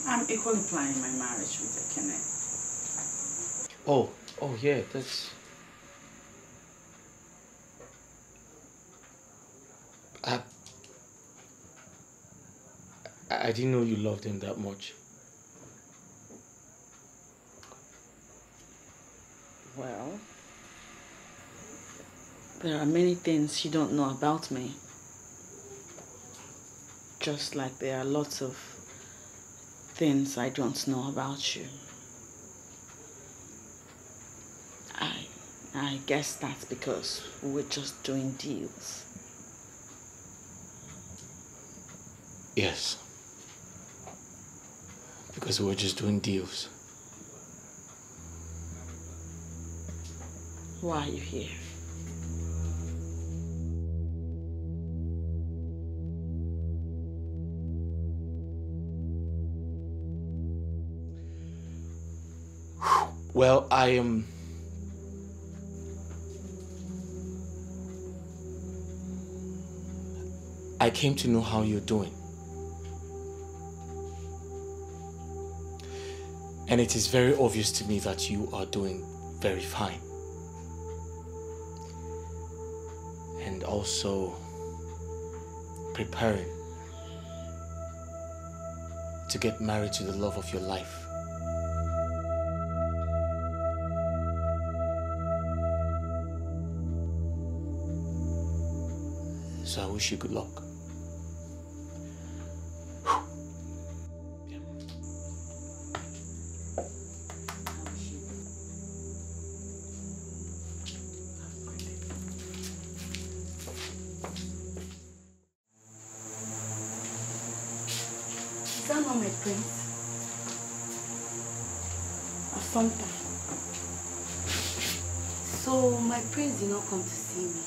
I'm equally planning my marriage with Ekene. Oh yeah, that's... I didn't know you loved him that much. Well, there are many things you don't know about me. Just like there are lots of things I don't know about you. I guess that's because we're just doing deals. Yes. Because we were just doing deals. Why are you here? Well, I came to know how you're doing. And it is very obvious to me that you are doing very fine. And also preparing to get married to the love of your life. So I wish you good luck. Is that not my prince? Assumpta. So my prince did not come to see me.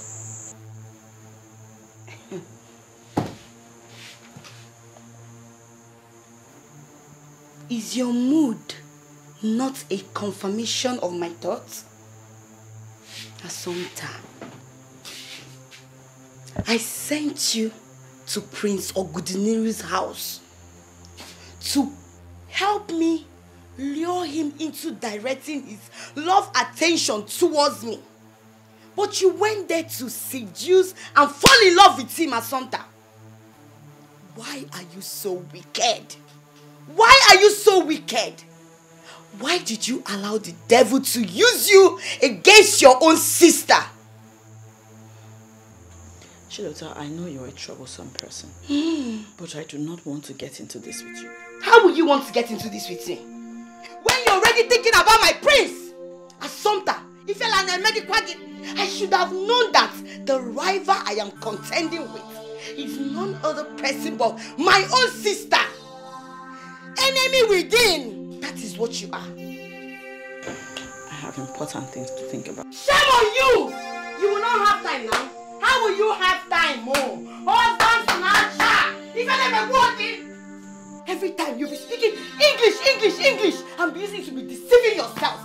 Is your mood not a confirmation of my thoughts? Assumpta, I sent you to Prince Ogudiniru's house to help me lure him into directing his love attention towards me. But you went there to seduce and fall in love with him, Assumpta. Why are you so wicked? Why are you so wicked? Why did you allow the devil to use you against your own sister? Chidota, I know you're a troublesome person, but I do not want to get into this with you. How will you want to get into this with me? When you're already thinking about my prince? Assumpta, if you're an Emedi, I should have known that the rival I am contending with is none other person but my own sister. Enemy within. That is what you are. I have important things to think about. Shame on you! You will not have time now. How will you have time, Mom? Husbands and Asha! If I never want it. Every time you'll be speaking English, and be using to be deceiving yourself.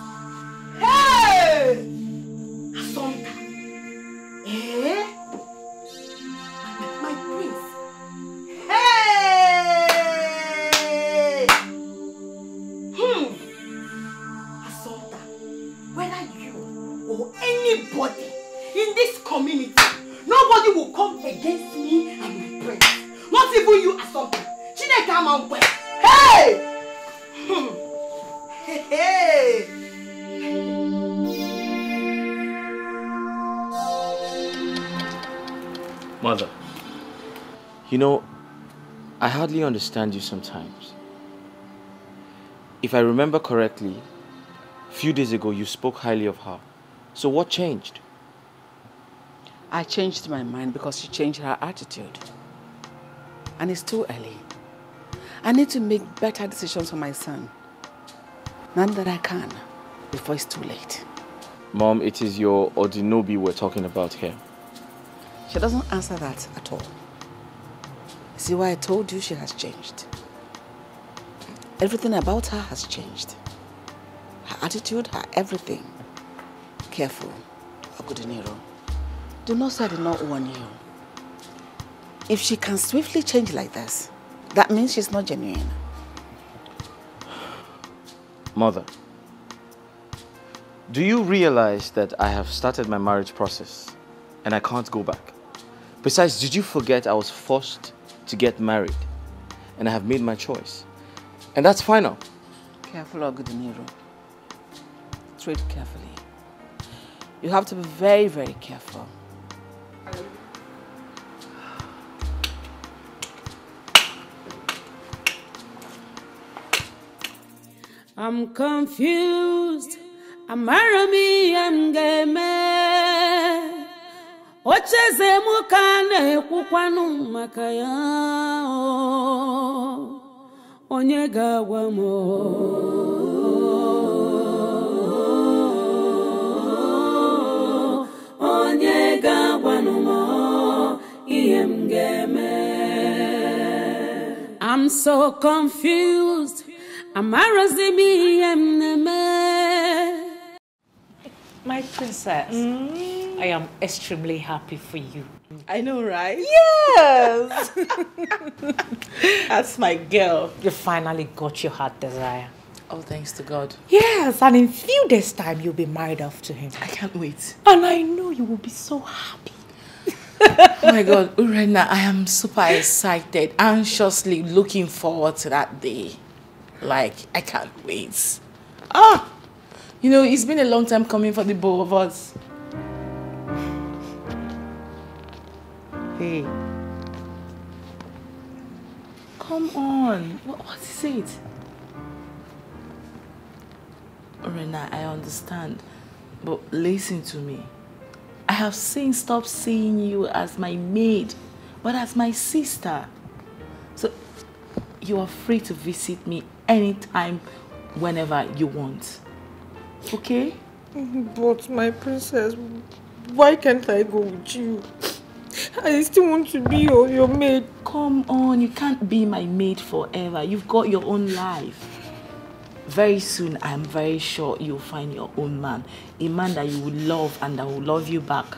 Hey! Assumpta. Eh? My prince. Hey! Assumpta, whether you or anybody in this community, nobody will come against me and my prince. Not even you, Assumpta. Chineke Amankwe. Hey! Hey! Mother, you know, I hardly understand you sometimes. If I remember correctly, a few days ago you spoke highly of her. So what changed? I changed my mind because she changed her attitude. And it's too early. I need to make better decisions for my son. None that I can before it's too late. Mom, it is your Odinobi we're talking about here. She doesn't answer that at all. See why I told you she has changed. Everything about her has changed. Her attitude, her everything. Careful, Ogudiniro. Do not say I did not warn you. If she can swiftly change like this, that means she's not genuine. Mother, do you realize that I have started my marriage process and I can't go back? Besides, did you forget I was forced to get married and I have made my choice? And that's final. Careful, Ogudiniro. Tread carefully. You have to be very, very careful. I'm confused. Amarami amgeme. Ocheze mukane kukwanu makaya. Onye gawamo. Onye gawanumo iemgeme. I'm so confused. Amarazimi emneme. My princess, I am extremely happy for you. I know, right? Yes! That's my girl. You finally got your heart desire. Oh, thanks to God. Yes, and in few days' time, you'll be married off to him. I can't wait. And I know you will be so happy. Oh my God, Urena, I am super excited, anxiously looking forward to that day. Like, I can't wait. You know, it's been a long time coming for the both of us. Hey. Come on. What is it? Urena, I understand. But listen to me. I have stopped seeing you as my maid, but as my sister. So you are free to visit me anytime, whenever you want. Okay? But my princess, why can't I go with you? I still want to be your maid. Come on, you can't be my maid forever. You've got your own life. Very soon, I'm very sure you'll find your own man. A man that you will love and that will love you back.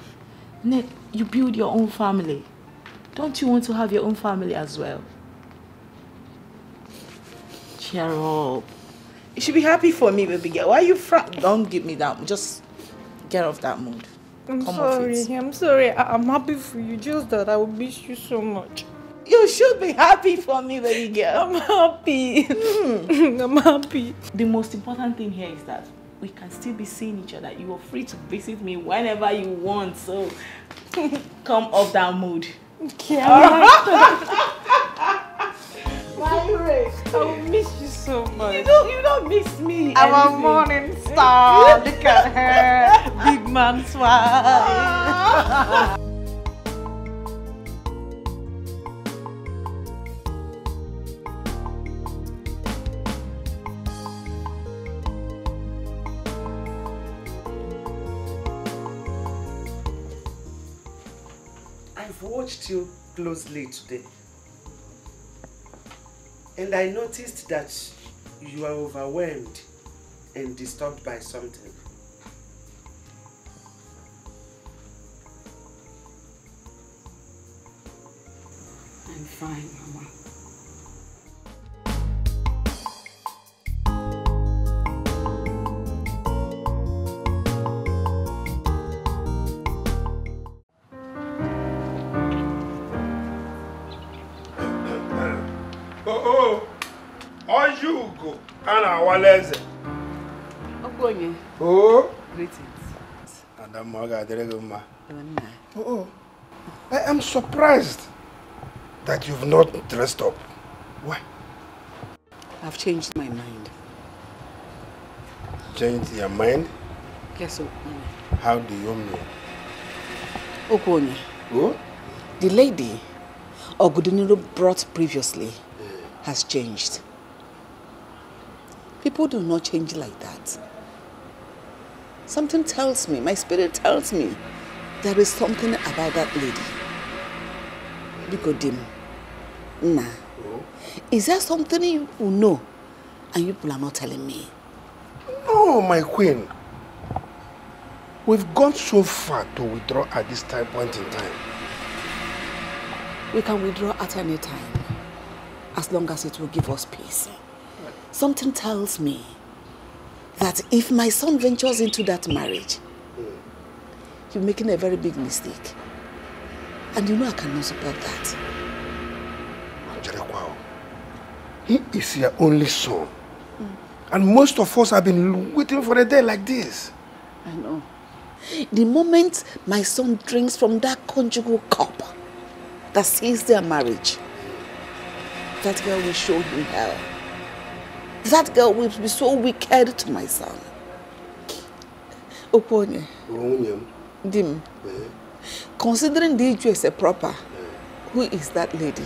Ned, you build your own family. Don't you want to have your own family as well? Cheer up. You should be happy for me, baby girl. Why are you Don't give me that. Just get off that mood. I'm Come sorry. off it. I'm sorry. I'm happy for you. Just that I will miss you so much. You should be happy for me, baby girl. I'm happy. I'm happy. The most important thing here is that we can still be seeing each other. You are free to visit me whenever you want. So come off that mood. Okay. I will miss you so much. You don't miss me. I'm a anything. morning star. Look at her. Big man swag. I've watched you closely today, and I noticed that you are overwhelmed and disturbed by something. I'm fine, Mama. Ojugo and Awaleze. Ogonye. Oh. Greetings. And I'm Maga. Oh. I am surprised that you've not dressed up. Why? I've changed my mind. Changed your mind? Yes, Ogonye. How do you mean? Ogonye. Oh? The lady Oguduniro brought previously has changed. People do not change like that. Something tells me, my spirit tells me, there is something about that lady. Bikodim. Nah. Is there something you know and you people are not telling me? No, my queen. We've gone so far to withdraw at this point in time. We can withdraw at any time, as long as it will give us peace. Something tells me that if my son ventures into that marriage, you're making a very big mistake. And you know I cannot support that. He is your only son. And most of us have been waiting for a day like this. I know. The moment my son drinks from that conjugal cup that seals their marriage, that girl will show him hell. That girl will be so wicked to my son. Okonye. Dim. Considering the issue as a proper, who is that lady?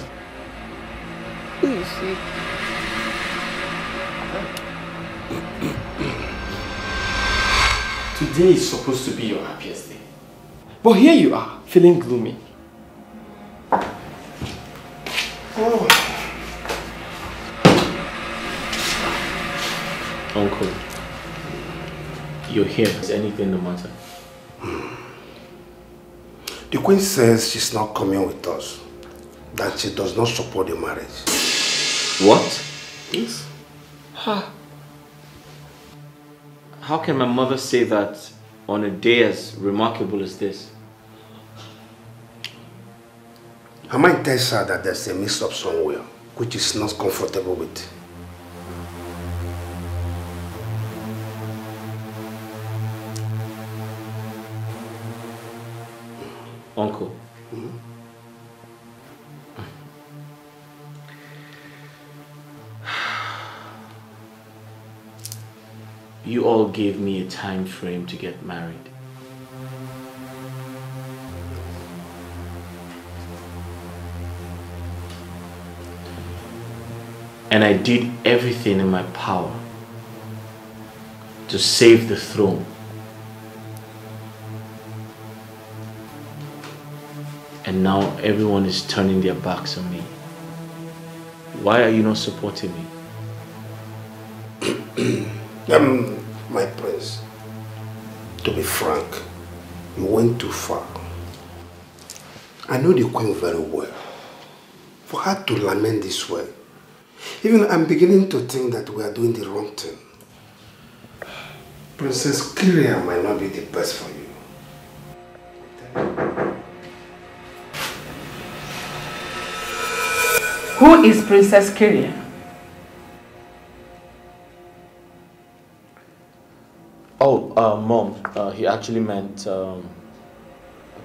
Who is she? Today is supposed to be your happiest day. But here you are, feeling gloomy. Oh. Uncle, you're here. Is anything the matter? The Queen says she's not coming with us. That she does not support the marriage. What? Yes. How can my mother say that on a day as remarkable as this? Her mind tells her that there's a mix-up somewhere, which is not comfortable with. Uncle. You all gave me a time frame to get married. And I did everything in my power to save the throne. And now everyone is turning their backs on me. Why are you not supporting me? My prince, to be frank, you went too far. I know the Queen very well. For her to lament this way, even I'm beginning to think that we are doing the wrong thing. Princess Kyria might not be the best for you. Who is Princess Kyria? Oh, Mom, he actually meant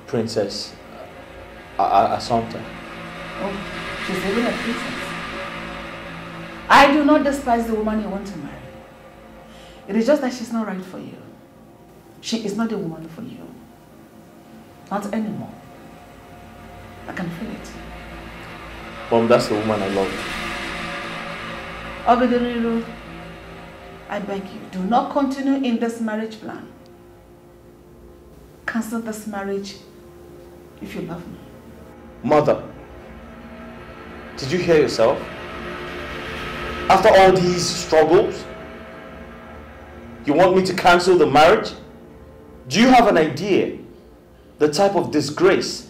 Princess Asanta. Oh, she's even a princess. I do not despise the woman you want to marry. It is just that she's not right for you. She is not the woman for you. Not anymore. I can feel it. Mom, that's the woman I love. Obedeniru, I beg you, do not continue in this marriage plan. Cancel this marriage if you love me. Mother, did you hear yourself? After all these struggles, you want me to cancel the marriage? Do you have an idea the type of disgrace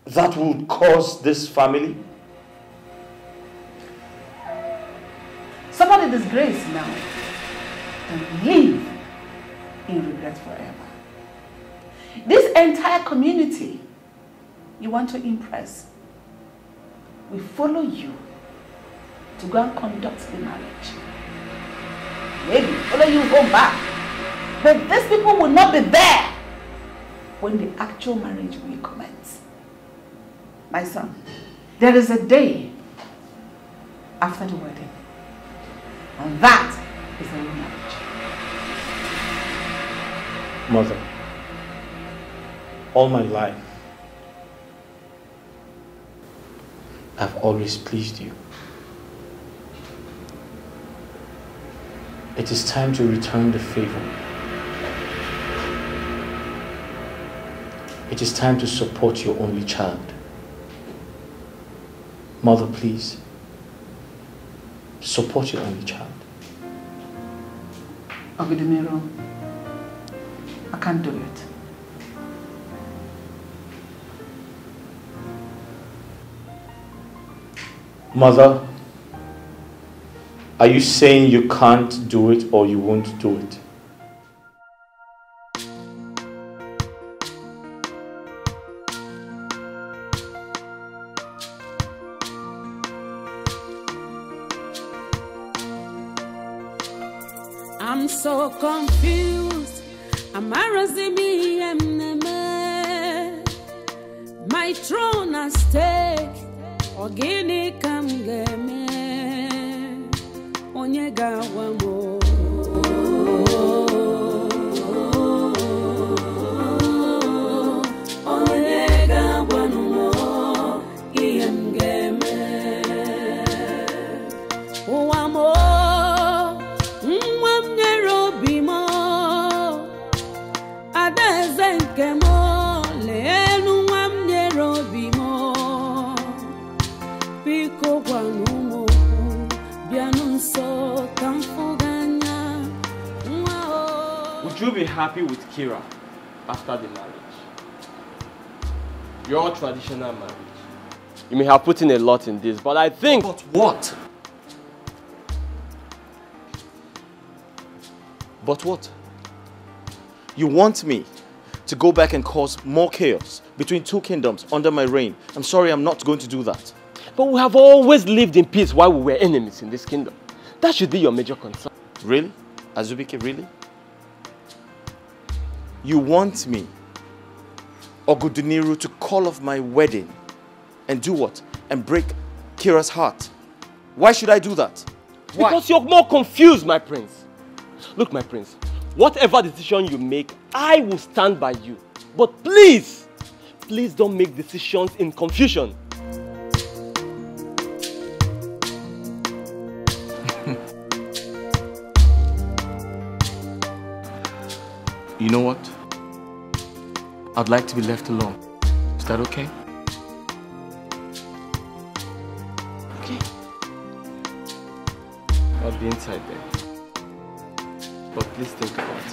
that would cause this family? Somebody disgraced now and live in regret forever. This entire community you want to impress will follow you to go and conduct the marriage. Maybe follow you home back. But these people will not be there when the actual marriage will commence. My son, there is a day after the wedding. And that is a remarriage. Mother, all my life, I've always pleased you. It is time to return the favor. It is time to support your only child. Mother, please, support your only child. Obedeniru, I can't do it. Mother, are you saying you can't do it or you won't do it? I'm so confused. My throne at stake. Ogini kamgeme. Onyega wamo. Onyega wamo. Iyemgeme. Wamo. be happy with Kira after the marriage? Your traditional marriage. You may have put in a lot in this, but I think... But what? But what? You want me to go back and cause more chaos between two kingdoms under my reign? I'm sorry, I'm not going to do that. But we have always lived in peace while we were enemies in this kingdom. That should be your major concern. Really? Azubike, really? You want me, Oguduniru, to call off my wedding and do what? And break Kira's heart? Why should I do that? Why? Because you're more confused, my prince. Look, my prince, whatever decision you make, I will stand by you. But please, please don't make decisions in confusion. You know what? I'd like to be left alone. Is that okay? Okay. I'll be inside there. But please think about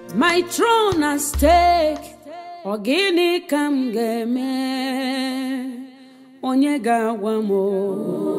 it. My throne at stake. Ogini kam geme. Onye gawa mo.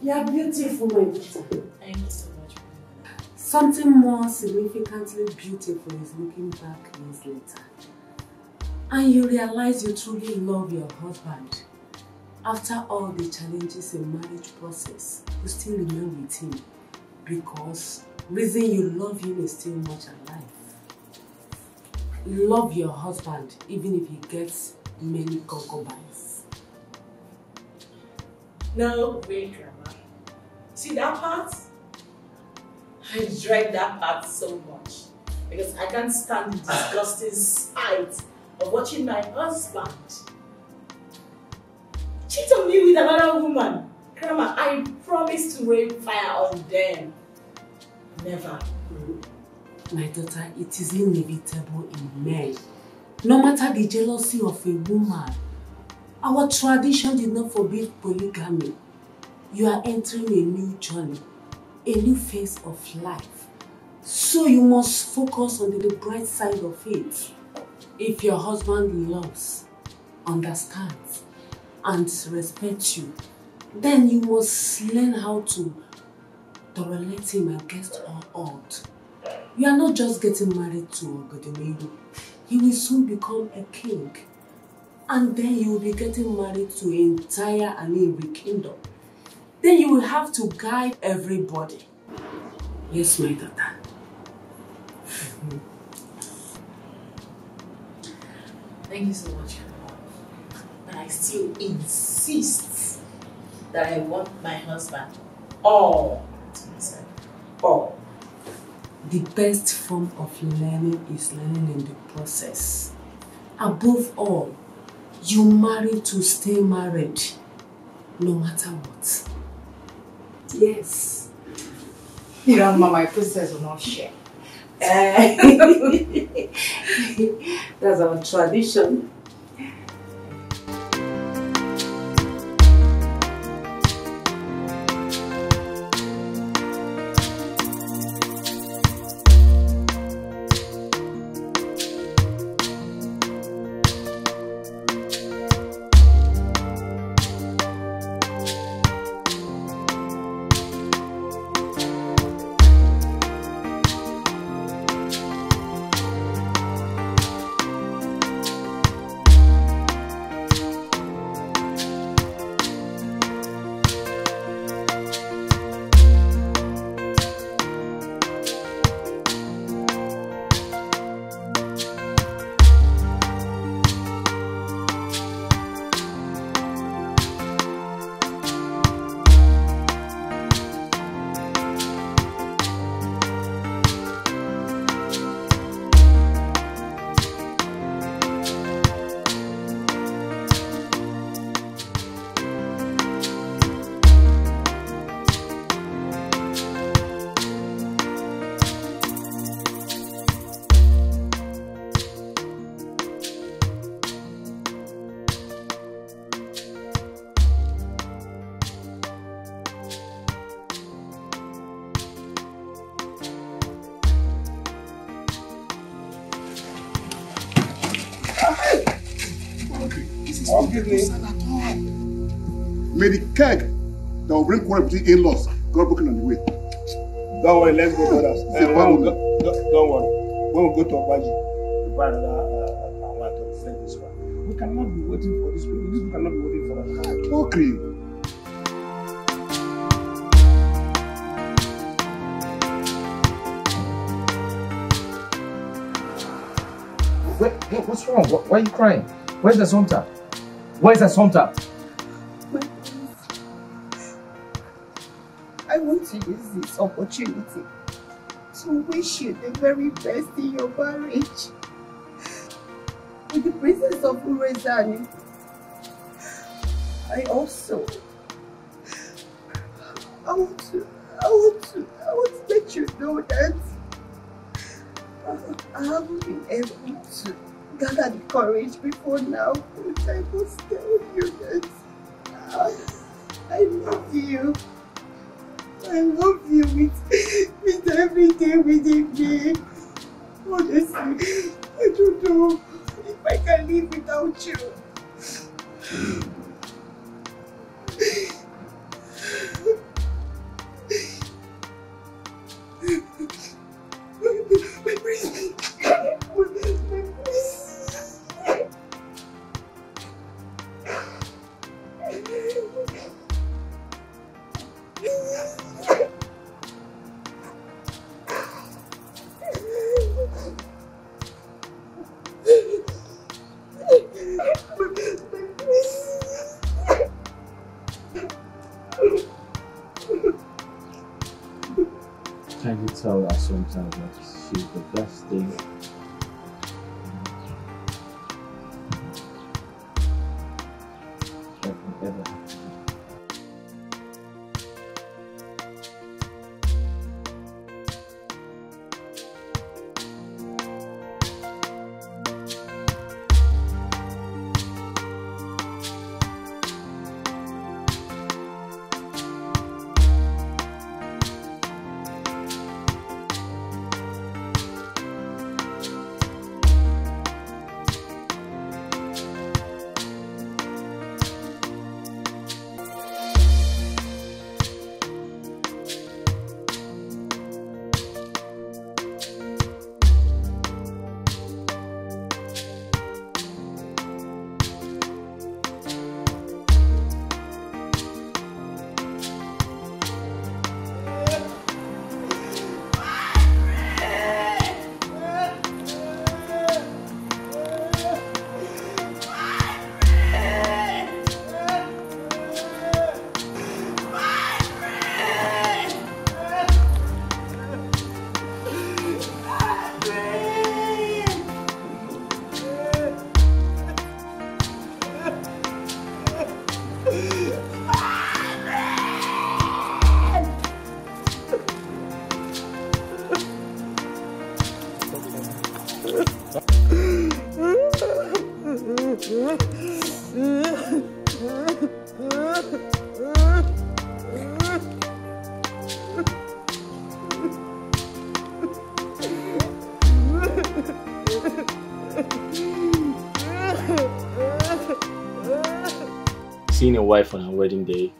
You're beautiful, my daughter. Thank you so much. Something more significantly beautiful is looking back years later. And you realize you truly love your husband. After all the challenges in marriage process, you still remain with him because the reason you love him is still much alive. You love your husband even if he gets many concubines. No, wait, Grandma. See that part? I dread that part so much because I can't stand the disgusting sight of watching my husband cheat on me with another woman. Grandma, I promise to rain fire on them. Never. My daughter, it is inevitable in men. No matter the jealousy of a woman, our tradition did not forbid polygamy. You are entering a new journey, a new phase of life. So you must focus on the bright side of it. If your husband loves, understands, and respects you, then you must learn how to tolerate him against all odds. You are not just getting married to Oguduniru. He will soon become a king. And then you will be getting married to an entire Aniri kingdom. Then you will have to guide everybody. Yes, my daughter. Thank you so much, Grandma. But I still insist that I want my husband all to myself. All. The best form of learning is learning in the process. Above all, you marry to stay married, no matter what. Yes. Grandma, my princess will not share. That's our tradition. Forgive me. May the keg that will bring quarrel between in-laws got broken on the way. Don't worry, let's go, brothers. Don't worry. When we go to Obaji, we buy another one to send this one. We cannot be waiting for this people. This people cannot be waiting for us. Okay. What's wrong? Why are you crying? Where's the Assumpta? Where's the Assumpta? I want to use this opportunity to wish you the very best in your marriage. With the Princess of Urezani, I want to let you know that I haven't been able to gather the courage before now, but I must tell you that I love you. I love you with everything within me. Honestly, I don't know if I can live without you. My prince. Can you tell Assumpta that she's the best thing that can ever happen? Seeing a wife on her wedding day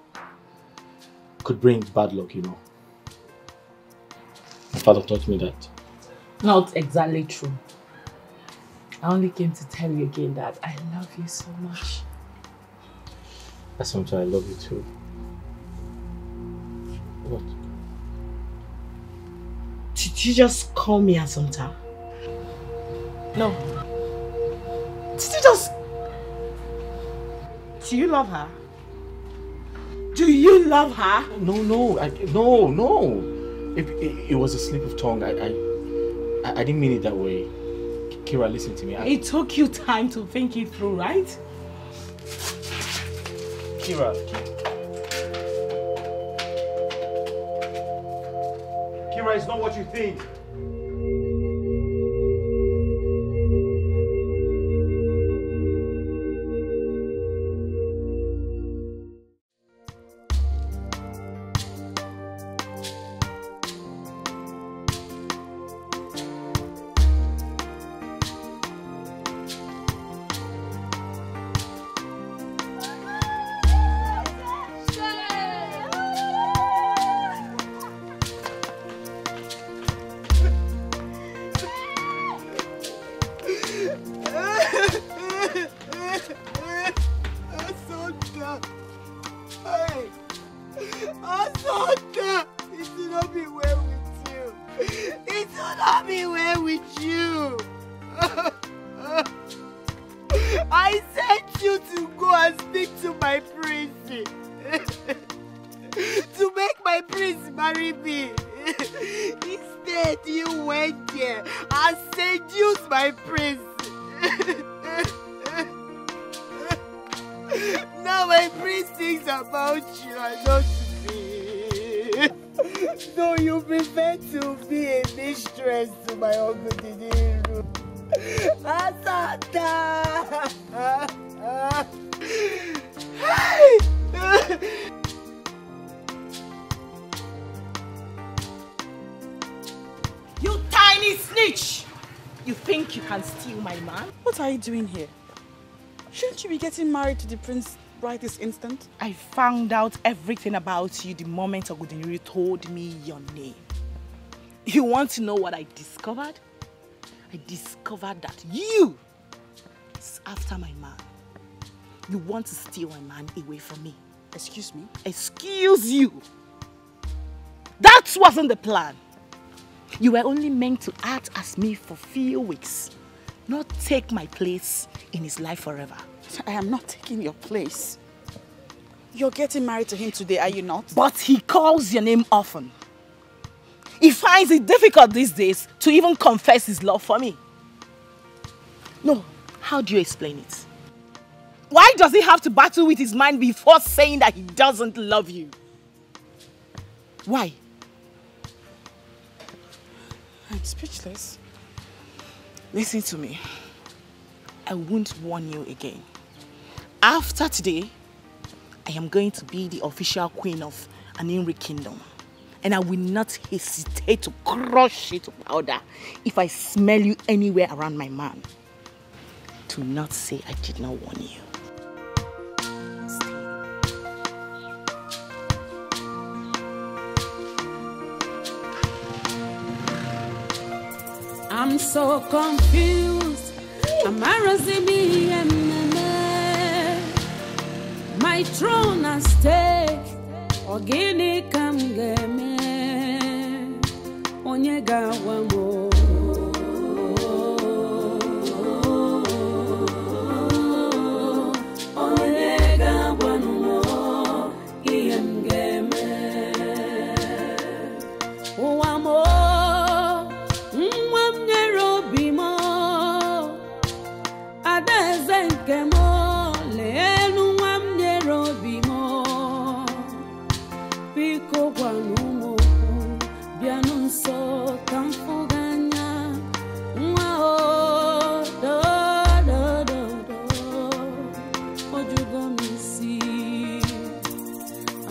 could bring bad luck, you know. My father taught me that. Not exactly true. I only came to tell you again that I love you so much. Assumpta, I love you too. What? Did you just call me Assumpta? No. Did you just... Do you love her? Do you love her? No. It was a slip of tongue. I didn't mean it that way. Kira, listen to me. It took you time to think it through, right? Kira, it's not what you think. Asanta! It will not be well with you. It will not be well with you. I sent you to go and speak to my prince. To make my prince marry me. Instead, you went there and seduced my prince. Now my prince thinks about you and not me. So you prefer to be a mistress to my uncle Didiru. Asanta! Hey! You tiny snitch! You think you can steal my man? What are you doing here? Shouldn't you be getting married to the prince right this instant? I found out everything about you the moment Ogudinri told me your name. You want to know what I discovered? I discovered that you is after my man. You want to steal my man away from me. Excuse me? Excuse you. That wasn't the plan. You were only meant to act as me for few weeks, not take my place in his life forever. I am not taking your place. You're getting married to him today, are you not? But he calls your name often. He finds it difficult these days to even confess his love for me. No, how do you explain it? Why does he have to battle with his mind before saying that he doesn't love you? Why? I'm speechless. Listen to me. I won't warn you again. After today, I am going to be the official queen of Anirri Kingdom. And I will not hesitate to crush you to powder if I smell you anywhere around my man. Do not say I did not warn you. I'm so confused. My throne at stake. Ogini kam game. Onyega wamo. Onyega wamo. Iem game. Wamo.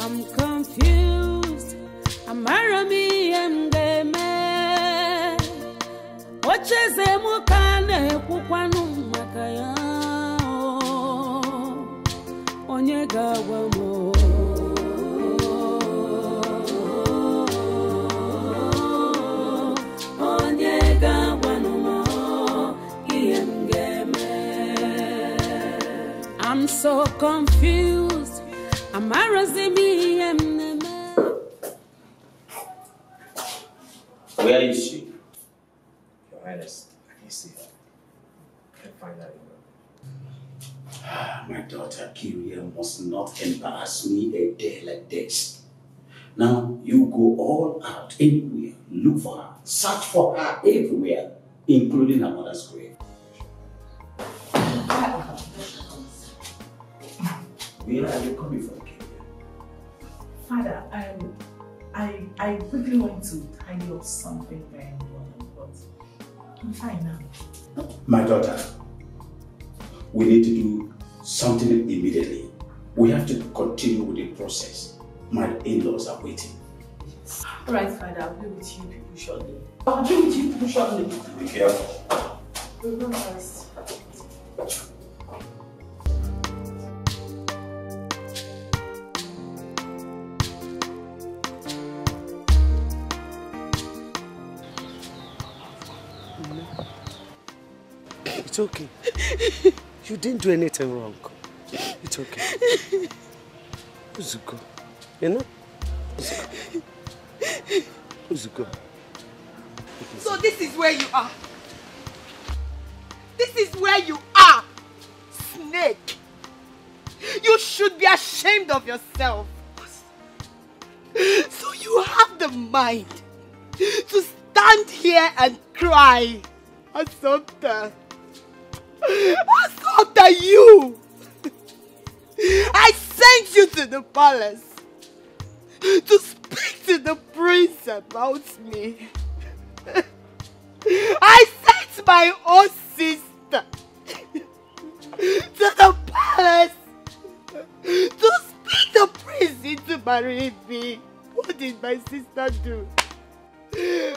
I'm confused. I'm marami mgeme. Ocheze mukane kukwanu makaya. Onyega wamo. Onyega wanumo. Iemgeme. I'm so confused. I'm Where is she? Your Highness, I can see her. I can find her. My daughter Kiria must not embarrass me a day like this. Now you go all out anywhere, look for her, search for her everywhere, including her mother's grave. Where are you coming from, Kiria? Father, I quickly want to tidy up something very important, but I'm fine now. My daughter, we need to do something immediately. We have to continue with the process. My in-laws are waiting. Alright, Father, I'll be with you people shortly. I'll be with you people shortly. Be careful. We'll go first. It's okay. You didn't do anything wrong. It's okay. Zuko, you know, Uzuko. So this is where you are. This is where you are, snake. You should be ashamed of yourself. So you have the mind to stand here and cry. Assumpta. Assumpta, you! I sent you to the palace to speak to the prince about me. I sent my own sister to the palace to speak the prince into marrying me. What did my sister do?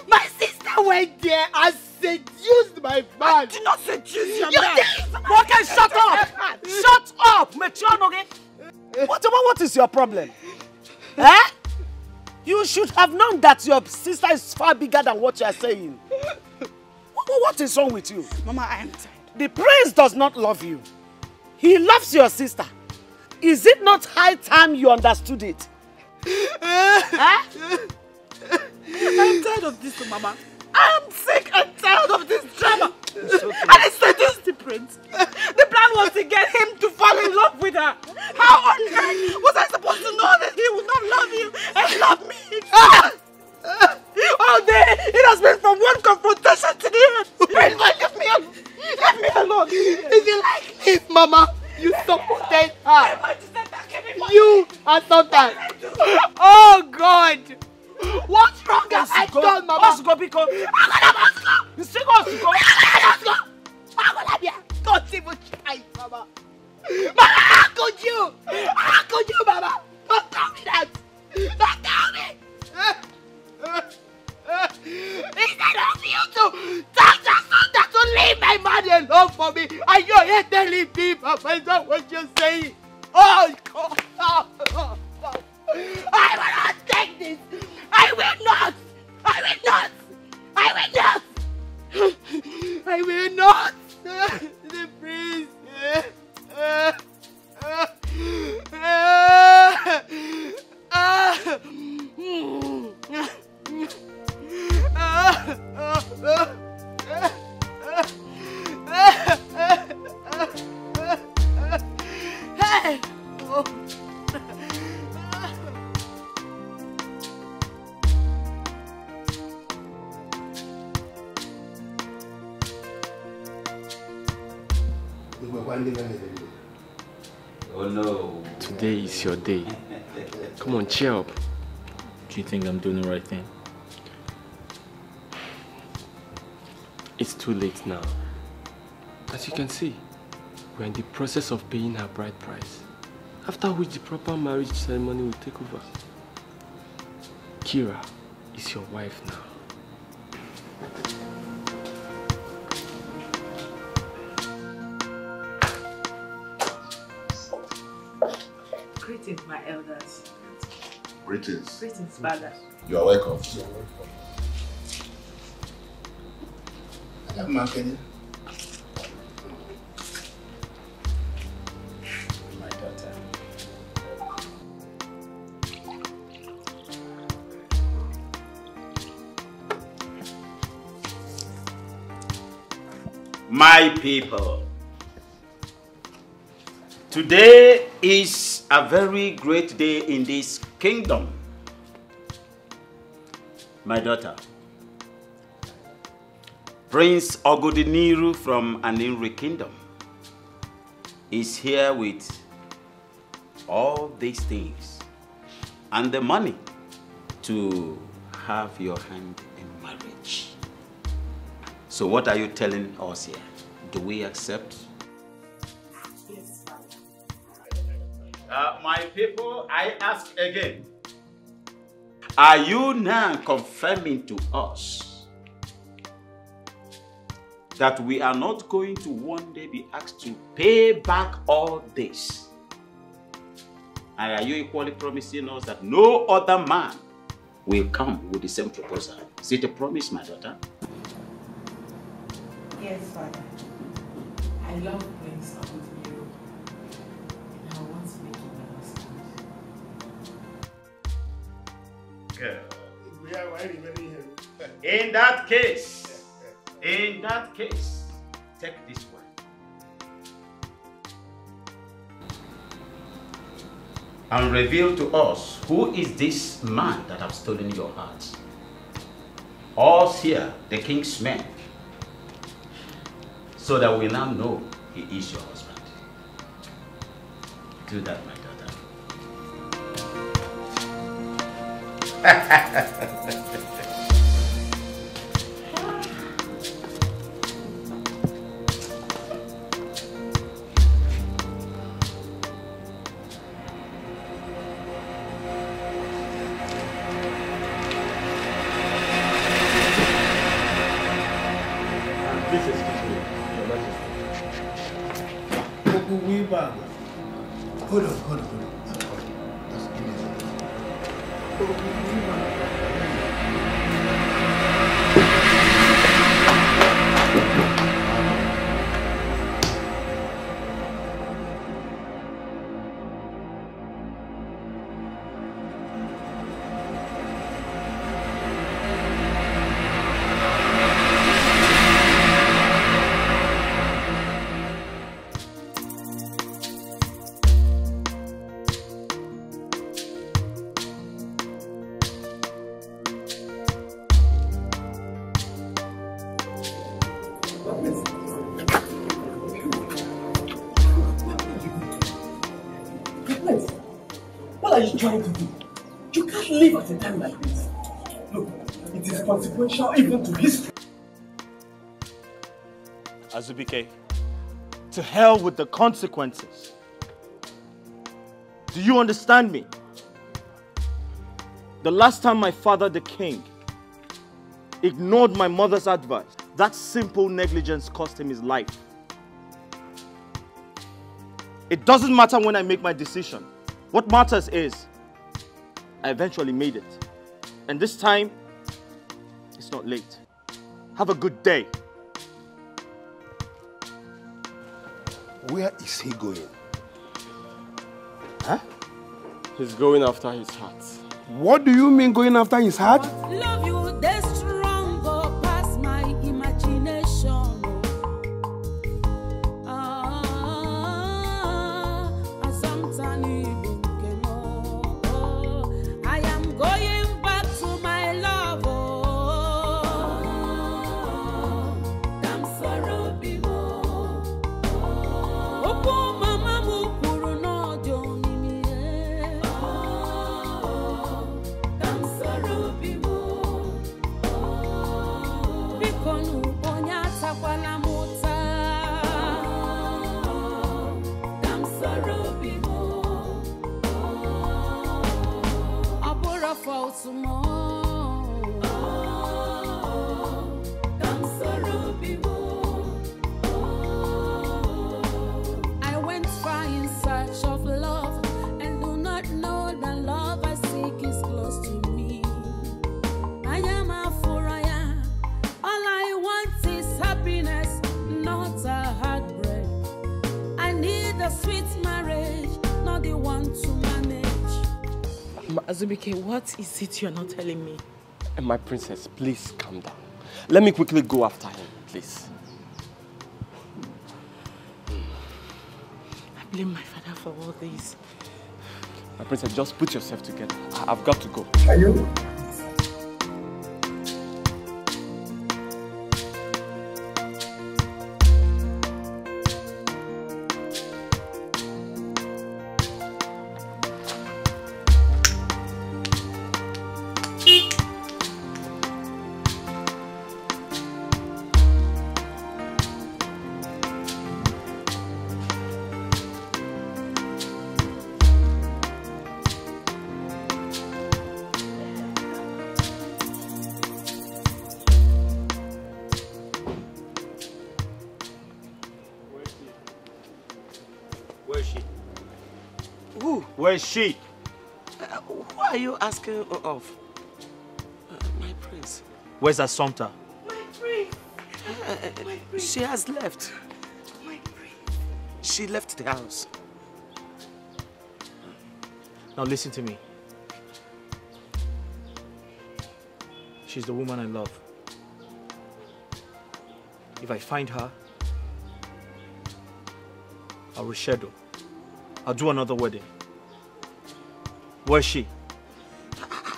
My sister went there and seduced my man. I did not seduce your you man. Did. Okay, shut up! Shut up! What is your problem? Eh? You should have known that your sister is far bigger than what you are saying. What is wrong with you? Mama, I am tired. The prince does not love you. He loves your sister. Is it not high time you understood it? Huh? I'm tired of this, Mama. I'm sick and tired of this drama. Okay. And I seduced the prince. The plan was to get him to fall in love with her. How on earth was I supposed to know that he would not love you and love me? All day, it has been from one confrontation to the other. Prince, leave me alone. Leave me alone. If you like leave, Mama, you supported her. You are sometimes. Oh God. What's wrong have I done, Mama? Let's go, because you still got to go. Don't even try, Mama. Mama, how could you? How could you, Mama? Don't tell me that. Don't tell me. Instead of you to tell your son to leave my man alone for me, and you're here telling me, Mama, is that what you're saying? Oh, God. Oh. I will not take this. I will not. I will not. I will not. I will not. The prince. Hey. Oh no. Today is your day. Come on, cheer up. Do you think I'm doing the right thing? It's too late now. As you can see, we're in the process of paying her bride price, after which the proper marriage ceremony will take over. Kira is your wife now. Greetings, my elders. Greetings. Greetings, father. You are welcome. Madam Makeni. My daughter. My people, today is a very great day in this kingdom. My daughter, Prince Ogodiniru from Anirri Kingdom, is here with all these things and the money to have your hand in marriage. So what are you telling us here? Do we accept? Yes, my people, I ask again. Are you now confirming to us that we are not going to one day be asked to pay back all this? And are you equally promising us that no other man will come with the same proposal? Is it a promise, my daughter? Yes, Father. I love Prince Ogodiniru, and I want to make him understand. Okay. In that case, take this one. And reveal to us who is this man that have stolen your heart. Us here, the king's men, so that we now know he is your husband. Do that, my daughter. Hold on. Just give me a What are you trying to do? You can't live at a time like this. Look, it is consequential even to history. Azubike, to hell with the consequences. Do you understand me? The last time my father, the king, ignored my mother's advice, that simple negligence cost him his life. It doesn't matter when I make my decision. What matters is, I eventually made it. And this time, it's not late. Have a good day. Where is he going? Huh? He's going after his heart. What do you mean going after his heart? Love you, they're stronger past my imagination. I am going back to my love. I went far in search of love and do not know that love I seek is close to me. I am a Furaya. All I want is happiness, not a heartbreak. I need a sweet marriage, not the one to manage. Azubike, what is it you're not telling me? And my princess, please calm down. Let me quickly go after him, please. I blame my father for all this. My princess, just put yourself together. I've got to go. Are you? Where is she? Who are you asking of? My prince. Where's Assumpta? My prince. My prince. She has left. My prince. She left the house. Now listen to me. She's the woman I love. If I find her, I'll reschedule. I'll do another wedding. Where's she?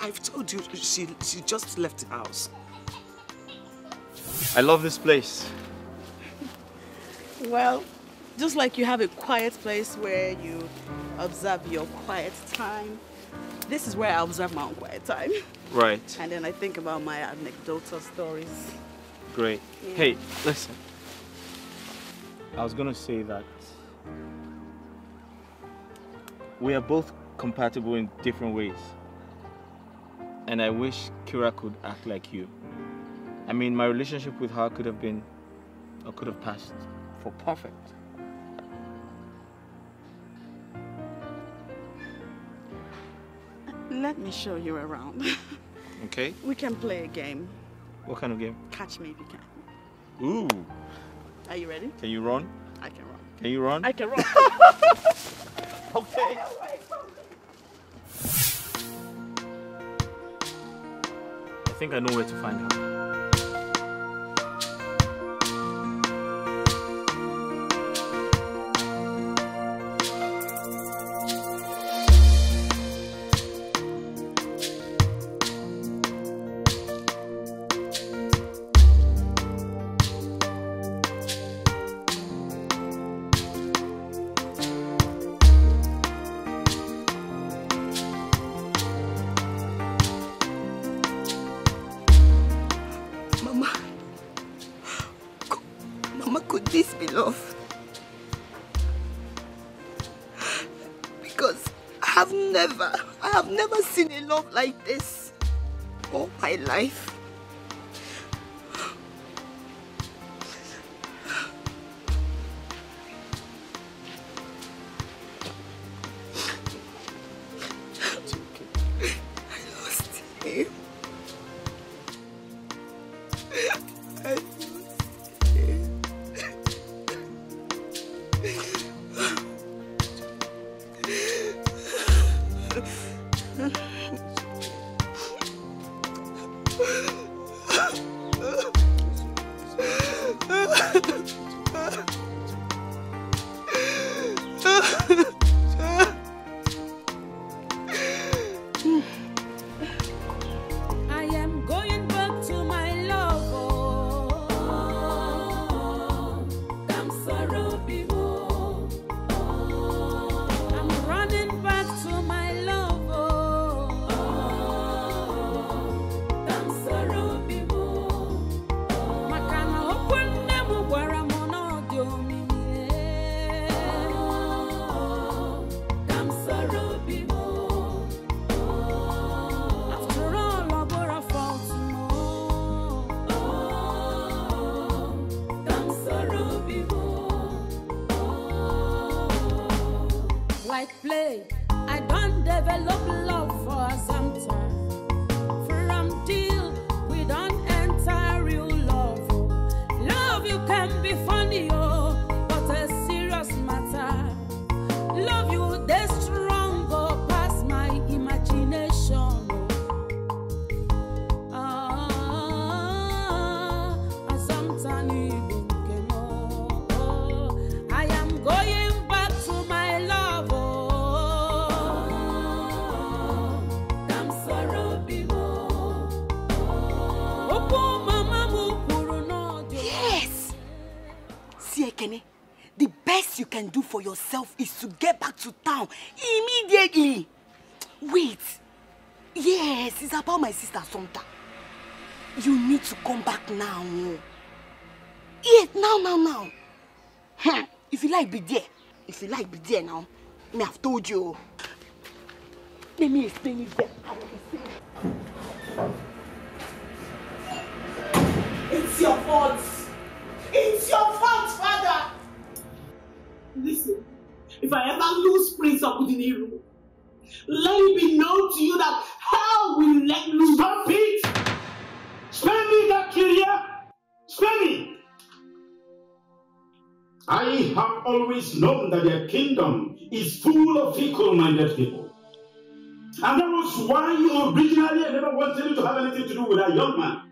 I've told you, she just left the house. I love this place. Well, just like you have a quiet place where you observe your quiet time, this is where I observe my own quiet time. Right. And then I think about my anecdotal stories. Great. Yeah. Hey, listen. I was gonna say that we are both compatible in different ways. And I wish Kira could act like you. I mean, my relationship with her could have been, or could have passed for perfect. Let me show you around. Okay. We can play a game. What kind of game? Catch me if you can. Ooh. Are you ready? Can you run? I can run. Can you run? I can run. Okay. I think I know where to find her. Mama, could this be love? Because I have never seen a love like this all my life. I lost him. I am going back to my love. I'm sorry, I'm running back to my love. I'm sorry, Makana open them where I'm on audio. I'm sorry. After all, I bore a fault. Like play, I don't develop love for some time. From deal, we don't enter real love. Love you can be funny, oh, but a serious matter. Love you, they stronger past my imagination. I am going back to my love. Yes! See, Ekene, the best you can do for yourself is to get back to town immediately. Wait. Yes, it's about my sister Sonta. You need to come back now. Yes, now. If you like, be there. If you like, be there now. Me, I've told you. Let me explain it there. It's your fault. It's your fault, Father. Listen, if I ever lose Prince of Udiniru, let it be known to you that hell will let loose. Stop it! Spare me that Kyria! Spare me! I have always known that their kingdom is full of fickle-minded people. And that was why you originally never wanted you to have anything to do with that young man.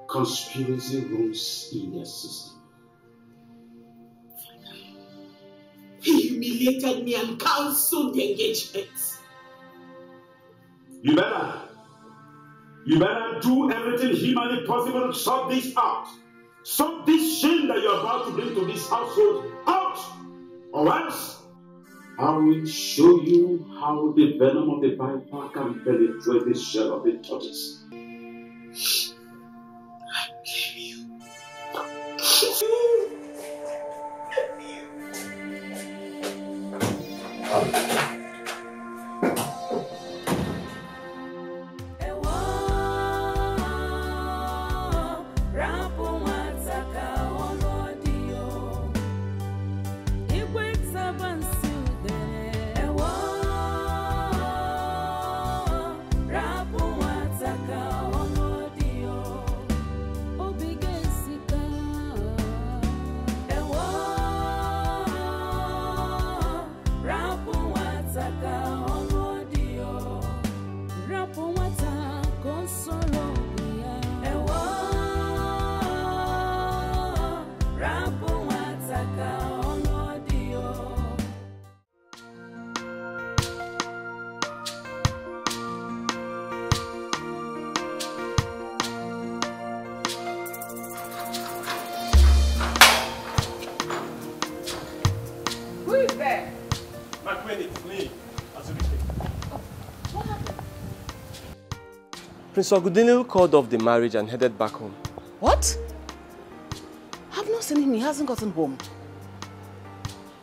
Conspiracy runs in their system. He humiliated me and cancelled the engagement. You better do everything humanly possible to sort this out. Sort this shame that you're about to bring to this household out. Or else, I will show you how the venom of the viper can penetrate the shell of the tortoise. Prince Ogudiniru called off the marriage and headed back home. What? I've not seen him. He hasn't gotten home.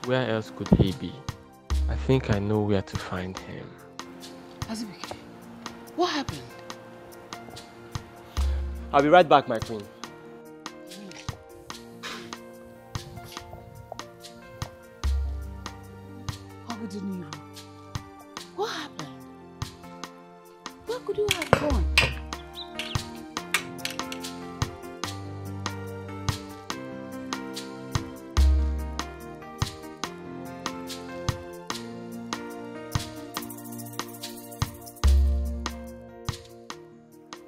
Where else could he be? I think I know where to find him. Azubike, what happened? I'll be right back, my queen. Ogudiniru, what happened? Where could you have gone?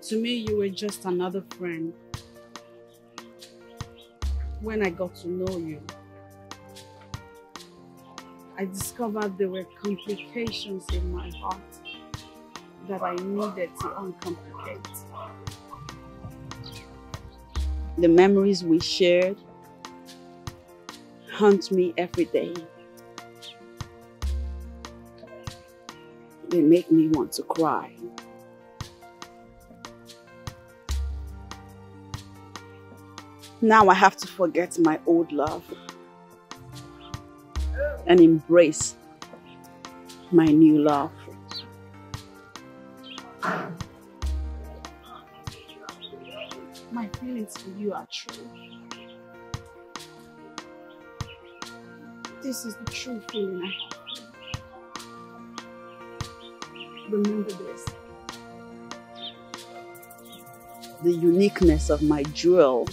To me, you were just another friend. When I got to know you, I discovered there were complications in my heart that I needed to uncomplicate. The memories we shared haunt me every day. They make me want to cry. Now I have to forget my old love and embrace my new love. My feelings for you are true. This is the true feeling I have. Remember this. The uniqueness of my jewel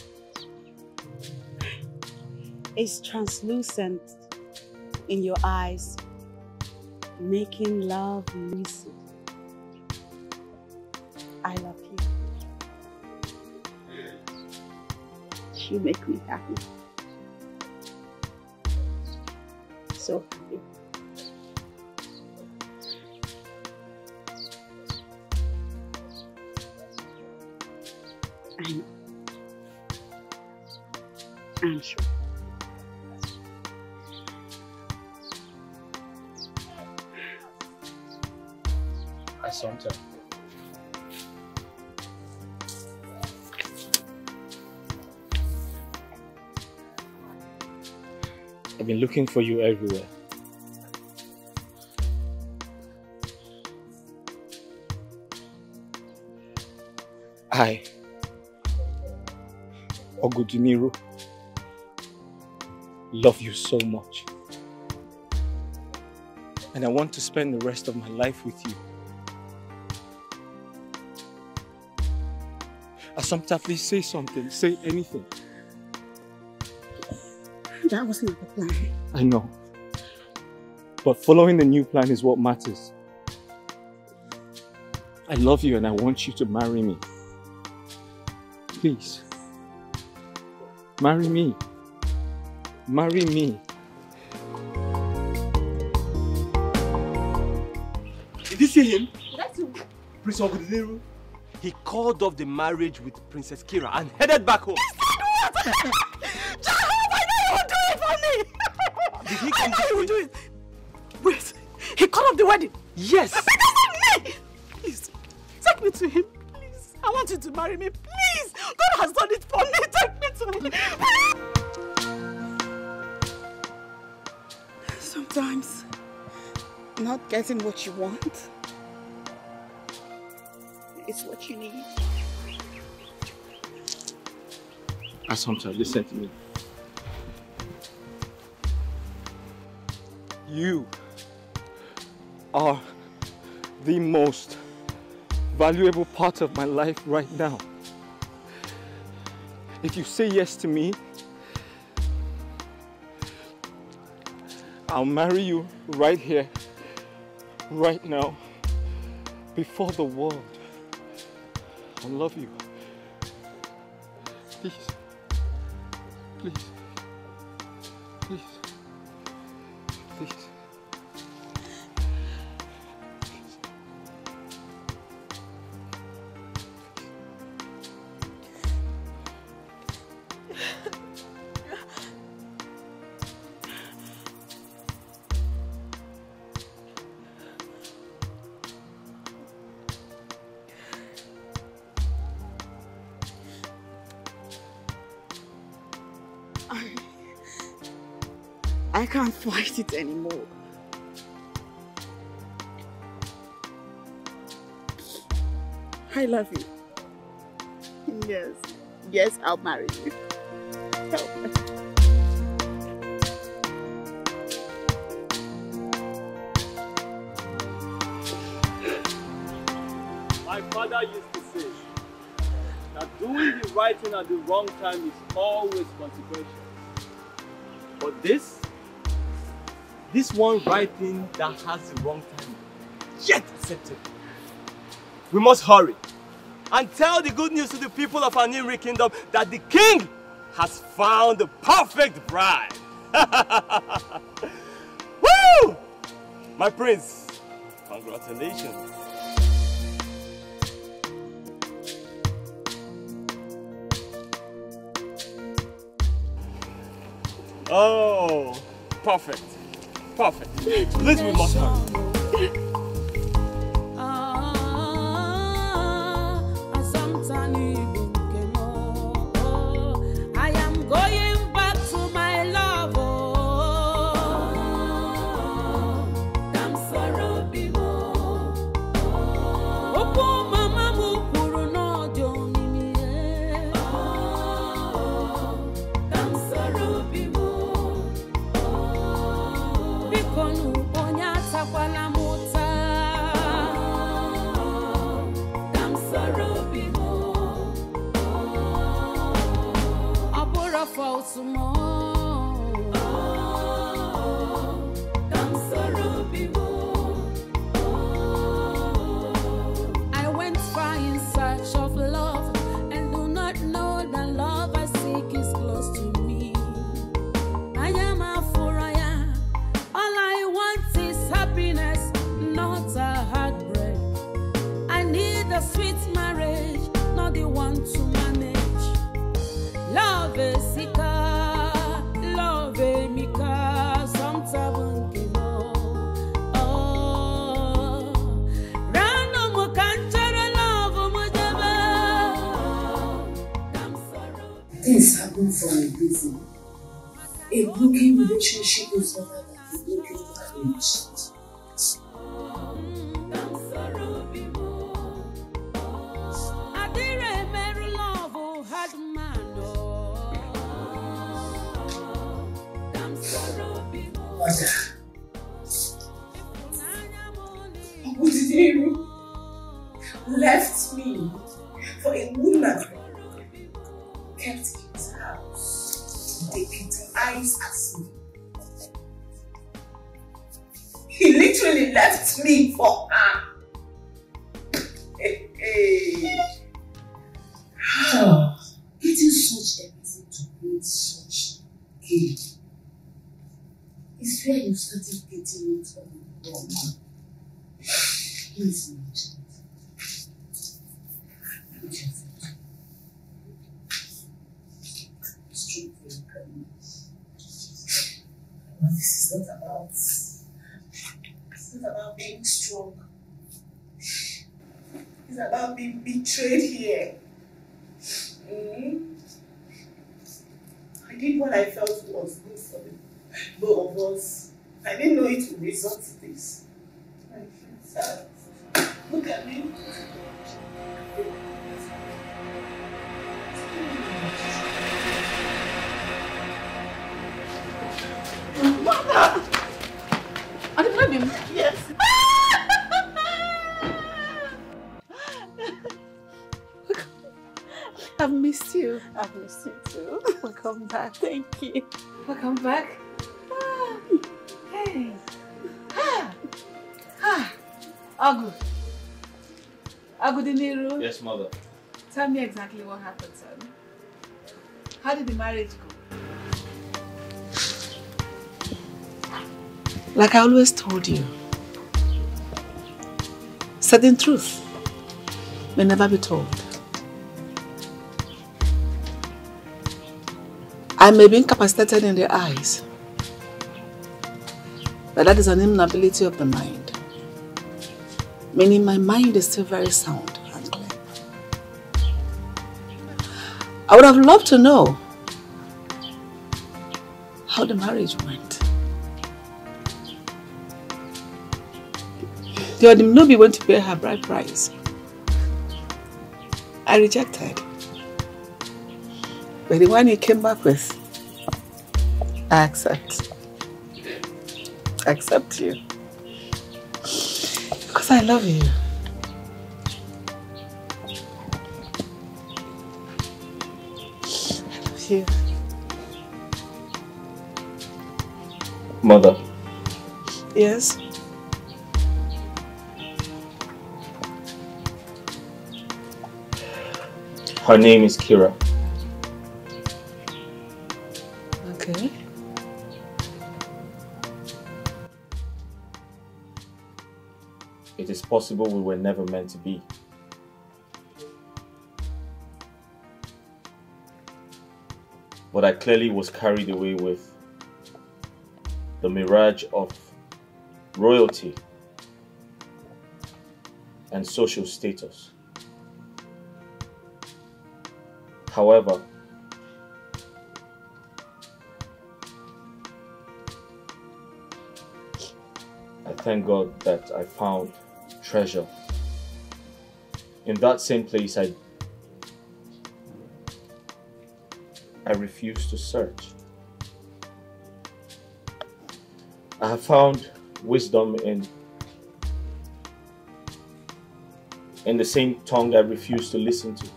is translucent in your eyes, making love lucid. I love you. You make me happy. So happy. I know. I'm sure. Assumpta. I've been looking for you everywhere. I, Ogudiniru, love you so much. And I want to spend the rest of my life with you. Assumpta, please say something. Say anything. That was not the plan. I know. But following the new plan is what matters. I love you and I want you to marry me. Please. Marry me. Marry me. Did you see him? That's you. Prince Ogudeniru. He called off the marriage with Princess Kira and headed back home. Jehovah, I know you will do it for me! Did he come I know you will this way? do it! Wait, he called off the wedding? Yes! But that's not me! Please, take me to him. Please, I want you to marry me. Please! God has done it for me. Take me to him. Sometimes, not getting what you want is what you need. Assumpta, listen to me. You are the most valuable part of my life right now. If you say yes to me, I'll marry you right here, right now, before the world. I love you. Please. Please. Please. Please. I can't fight it anymore. I love you. Yes. Yes, I'll marry you. Help me. My father used to say that doing the right thing at the wrong time is always consequential. But this one right thing that has the wrong time, yet accepted. We must hurry and tell the good news to the people of Anirri Kingdom that the king has found the perfect bride. Woo! My prince, congratulations. Oh, perfect. Perfect. Please, we must hurry. I am going back to my love. I went far in search of love and do not know that love I seek is close to me. I am a Furaya. All I want is happiness, not a heartbreak. I need a sweet marriage, not the one to manage. Love is Sika, love is Mika, sometimes you know. Oh, Rano mo kanchara love mo jaba. Things happen for a reason. A broken relationship is better than a broken marriage. Mother, Ogudeniru left me for a woman kept in his house. They picked eyes as they left me for her. Getting such everything to build such gain is where you started getting it all wrong. Please, my child. Strength for your kindness. But this is not about being strong. It's about being betrayed here. I did what I felt was good for the both of us. I didn't know it would result to this. I feel sad. Look at me. Mother! Are you pregnant? Yes. I've missed you. I've missed you too. Welcome back. Thank you. Welcome back. Hey. Agu. Agudiniru. Yes, mother. Tell me exactly what happened, son. How did the marriage go? Like I always told you, certain truth may never be told. I may be incapacitated in the eyes, but that is an inability of the mind. Meaning my mind is still very sound and clear. I would have loved to know how the marriage went. The Odimnobi went to pay her bride price. I rejected. But the one he came back with, I accept. I accept you. Because I love you. I love you. Mother. Yes? Her name is Kira. Okay. It is possible we were never meant to be. But I clearly was carried away with the mirage of royalty and social status. However, I thank God that I found treasure. In that same place, I refused to search. I have found wisdom in the same tongue I refused to listen to.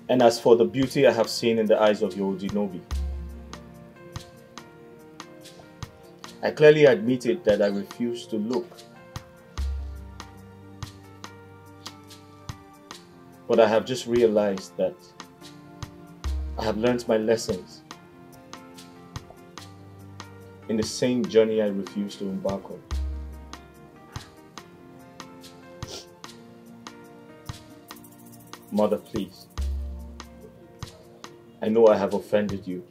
And as for the beauty I have seen in the eyes of your Odinobi, I clearly admitted that I refused to look. But I have just realized that I have learned my lessons in the same journey I refused to embark on. Mother, please. I know I have offended you.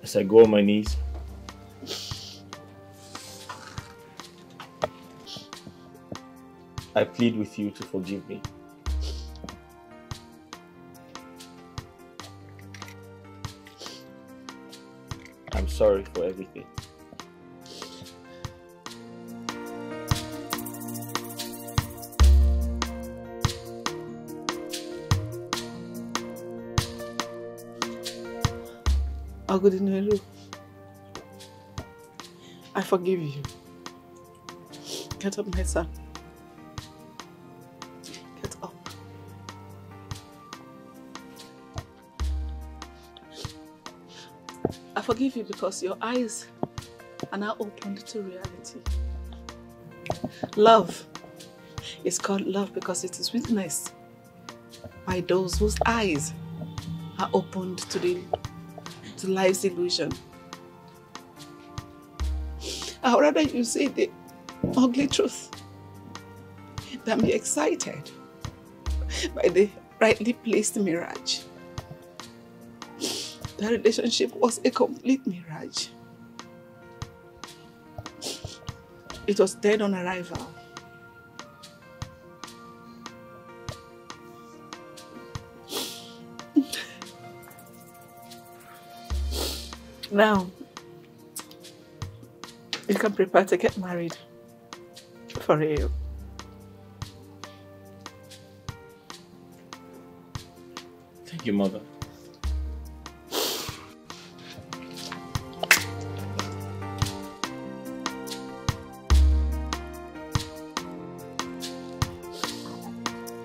As I go on my knees, I plead with you to forgive me. I'm sorry for everything. Agudiniru, I forgive you. Get up, my son. Get up. forgive you because your eyes are now opened to reality. Love is called love because it is witnessed by those whose eyes are opened to life's illusion. I would rather you say the ugly truth than be excited by the rightly placed mirage. The relationship was a complete mirage. It was dead on arrival. Now, you can prepare to get married for real. Thank you, Mother.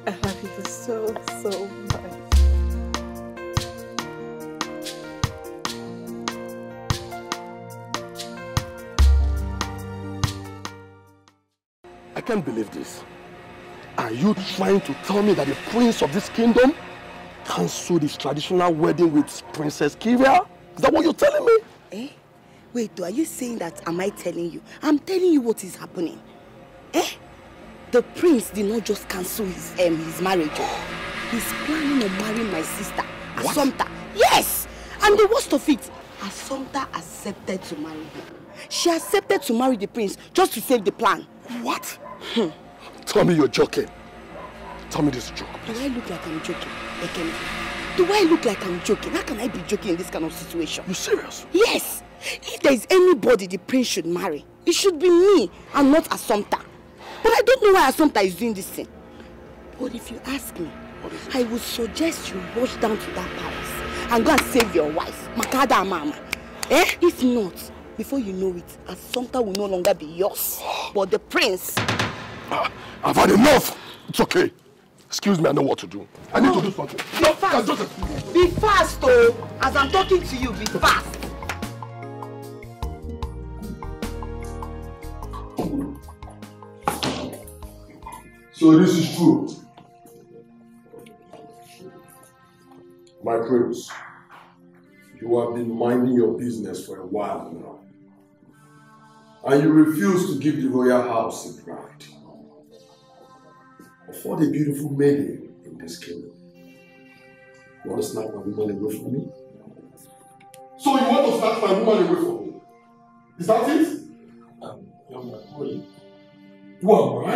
I love you so, so much. I can't believe this. Are you trying to tell me that the prince of this kingdom cancelled his traditional wedding with Princess Kiria? Is that what you're telling me? Eh? Wait, are you saying that? Am I telling you? I'm telling you what is happening. Eh? The prince did not just cancel his marriage. He's planning on marrying my sister, Assumpta. Yes! And the worst of it, Assumpta accepted to marry him. She accepted to marry the prince just to save the plan. What? Tell me you're joking. Tell me this is a joke. Do I look like I'm joking? Do I look like I'm joking? How can I be joking in this kind of situation? You serious? Yes! If there is anybody the prince should marry, it should be me and not Assumpta. But I don't know why Assumpta is doing this thing. But if you ask me, I would suggest you rush down to that palace and go and save your wife, Makada and Mama. Eh? If not, before you know it, Assumpta will no longer be yours, but the prince. I've had enough. It's okay. Excuse me, I know what to do. I need to do something. Be fast. Be fast, oh. As I'm talking to you, be fast. So this is true. My prince, you have been minding your business for a while now. And you refuse to give the royal house a bride. For the beautiful maiden in this kingdom. You want to snatch my woman away from me? So you want to snatch my woman away from me? Is that it? Young man, who are you? Who am I?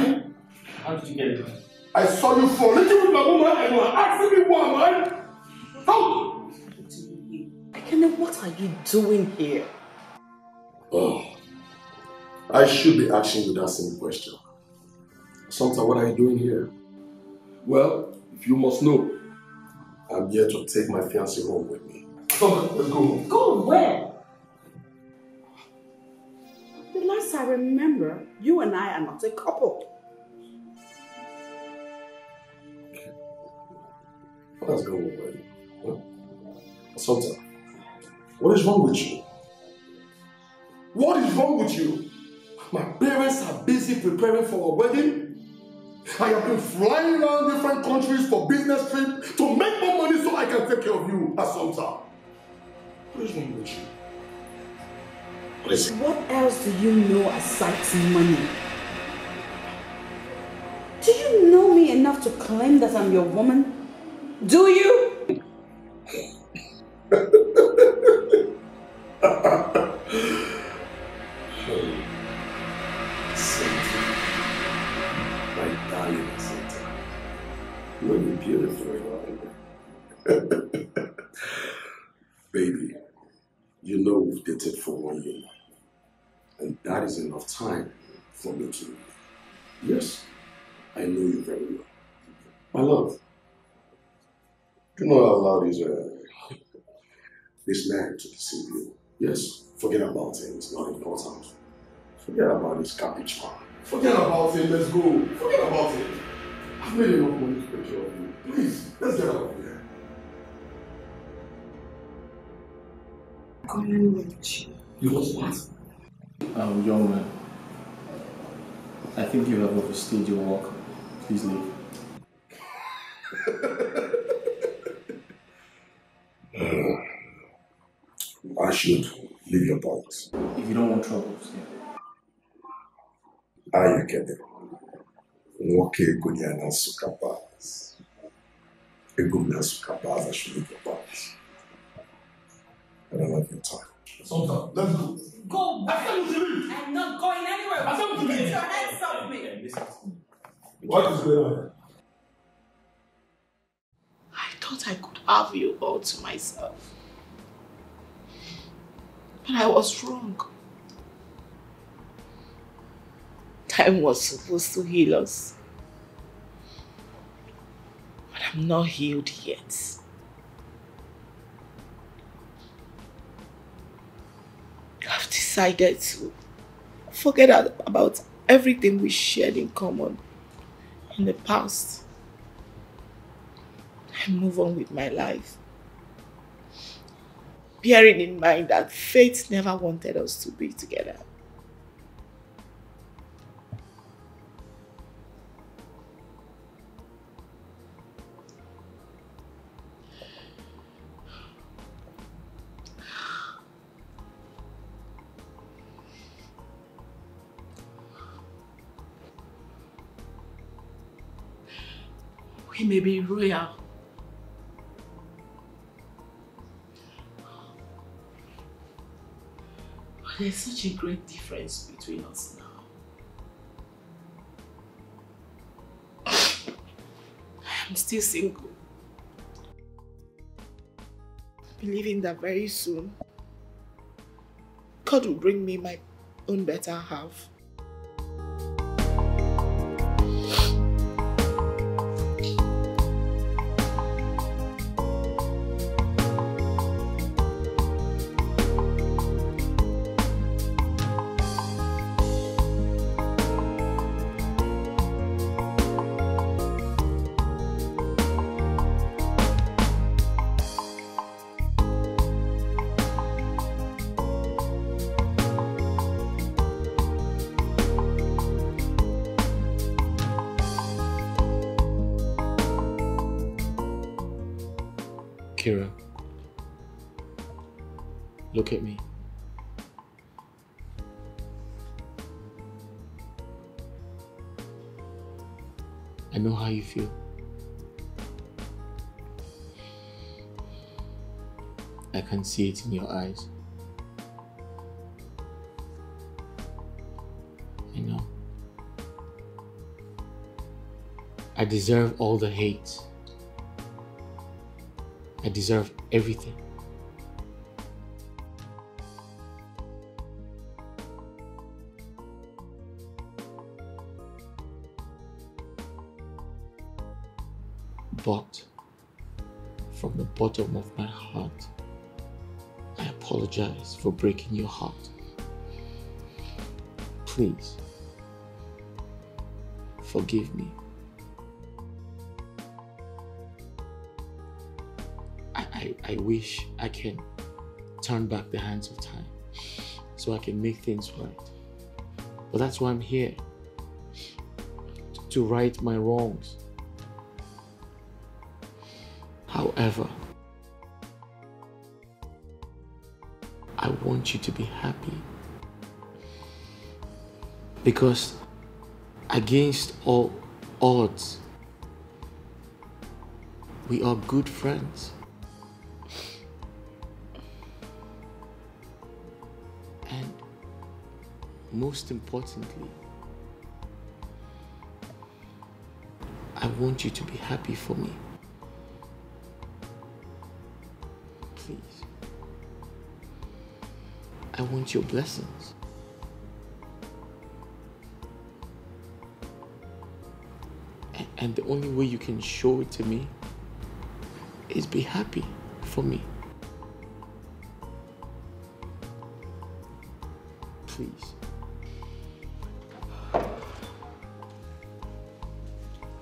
How did you get it? I saw you froliking with my woman and you are asking me who am I? How? Ekene, what are you doing here? Oh, I should be asking you that same question. Santa, what are you doing here? Well, if you must know, I'm here to take my fiancée home with me. Come on, let's go home. Go where? The last I remember, you and I are not a couple. Let's go home, huh? Santa, what is wrong with you? What is wrong with you? My parents are busy preparing for a wedding. I have been flying around different countries for business trips to make more money so I can take care of you, Assumpta. What is wrong with you? What is it? What else do you know aside money? Do you know me enough to claim that I'm your woman? Do you? My darling Assumpta, you're beautiful. Baby, you know we've dated for 1 year now, and that is enough time for me to. Yes, I know you very well. My love, do not allow this man to deceive you. Yes, forget about him, it's not important. Forget about this cabbage man. Forget about him, let's go. Forget about him. I've made enough money to take care of you. Please, let's get out of here. going anywhere with you. You want what? Young man, I think you have overstayed your walk. Please leave. I should leave your box. If you don't want troubles, yeah. I get it. Nwoke Gunyana Sukabaz. Egumna Sukabaz, I should leave your box. I don't have your time. Sultan, let's go. Go back. I'm not going anywhere. I said we should Get leave. your hands off me. What is going on? I thought I could have you all to myself. But I was wrong. Time was supposed to heal us. But I'm not healed yet. I've decided to forget about everything we shared in common in the past and move on with my life. Bearing in mind that fate never wanted us to be together. We may be royal, but there's such a great difference between us now. I'm still single, believing that very soon God will bring me my own better half. Kira, look at me. I know how you feel. I can see it in your eyes. I know. I deserve all the hate. I deserve everything. But from the bottom of my heart, I apologize for breaking your heart. Please, forgive me. I wish I can turn back the hands of time so I can make things right. But that's why I'm here, to right my wrongs. However, I want you to be happy, because against all odds, we are good friends. And most importantly, I want you to be happy for me. Please. I want your blessings. And the only way you can show it to me is be happy for me. Please.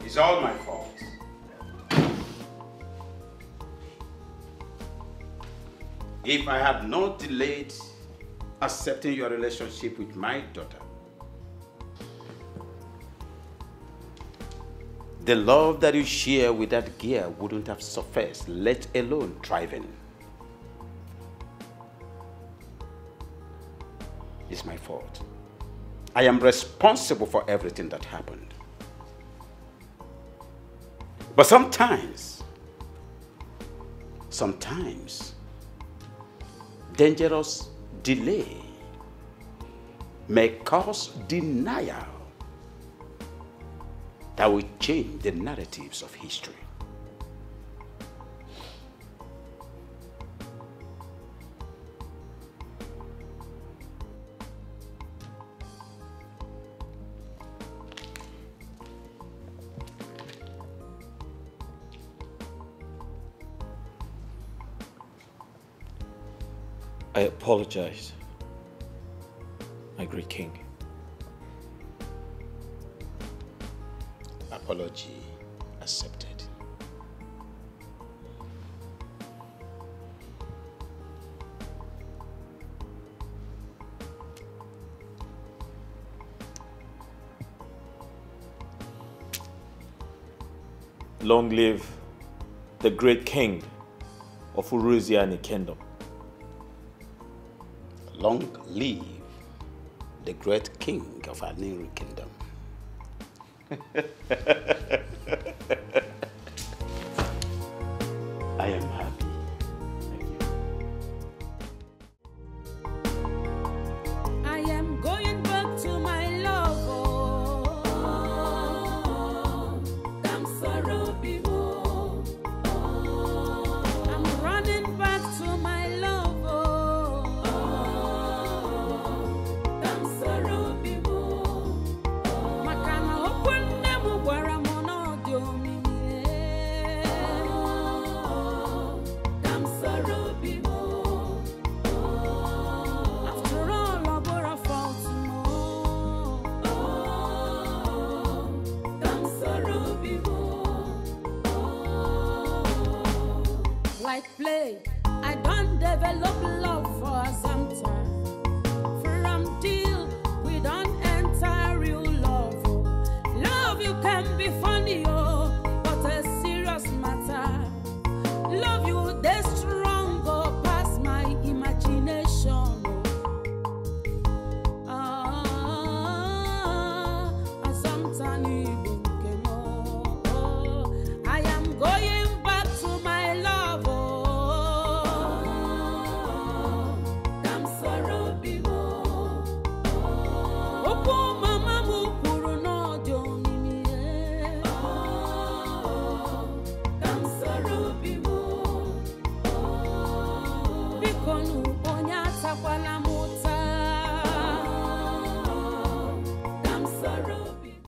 It's all my fault. if I had not delayed accepting your relationship with my daughter, the love that you share with that girl wouldn't have surfaced, let alone thriving. It's my fault. I am responsible for everything that happened. But sometimes, dangerous delay may cause denial that will change the narratives of history. I apologize, my great king. Apology accepted. Long live the great king of Uruziani Kingdom. Long live the great king of Aniri Kingdom. I am happy. I am going back to my love. I'm running back to my love. Like play, I don't develop love for some time. From deal, we don't enter real love. Love you can be funny, but a serious matter. Love you, they stronger past my imagination. I am going back to my love. Bikonu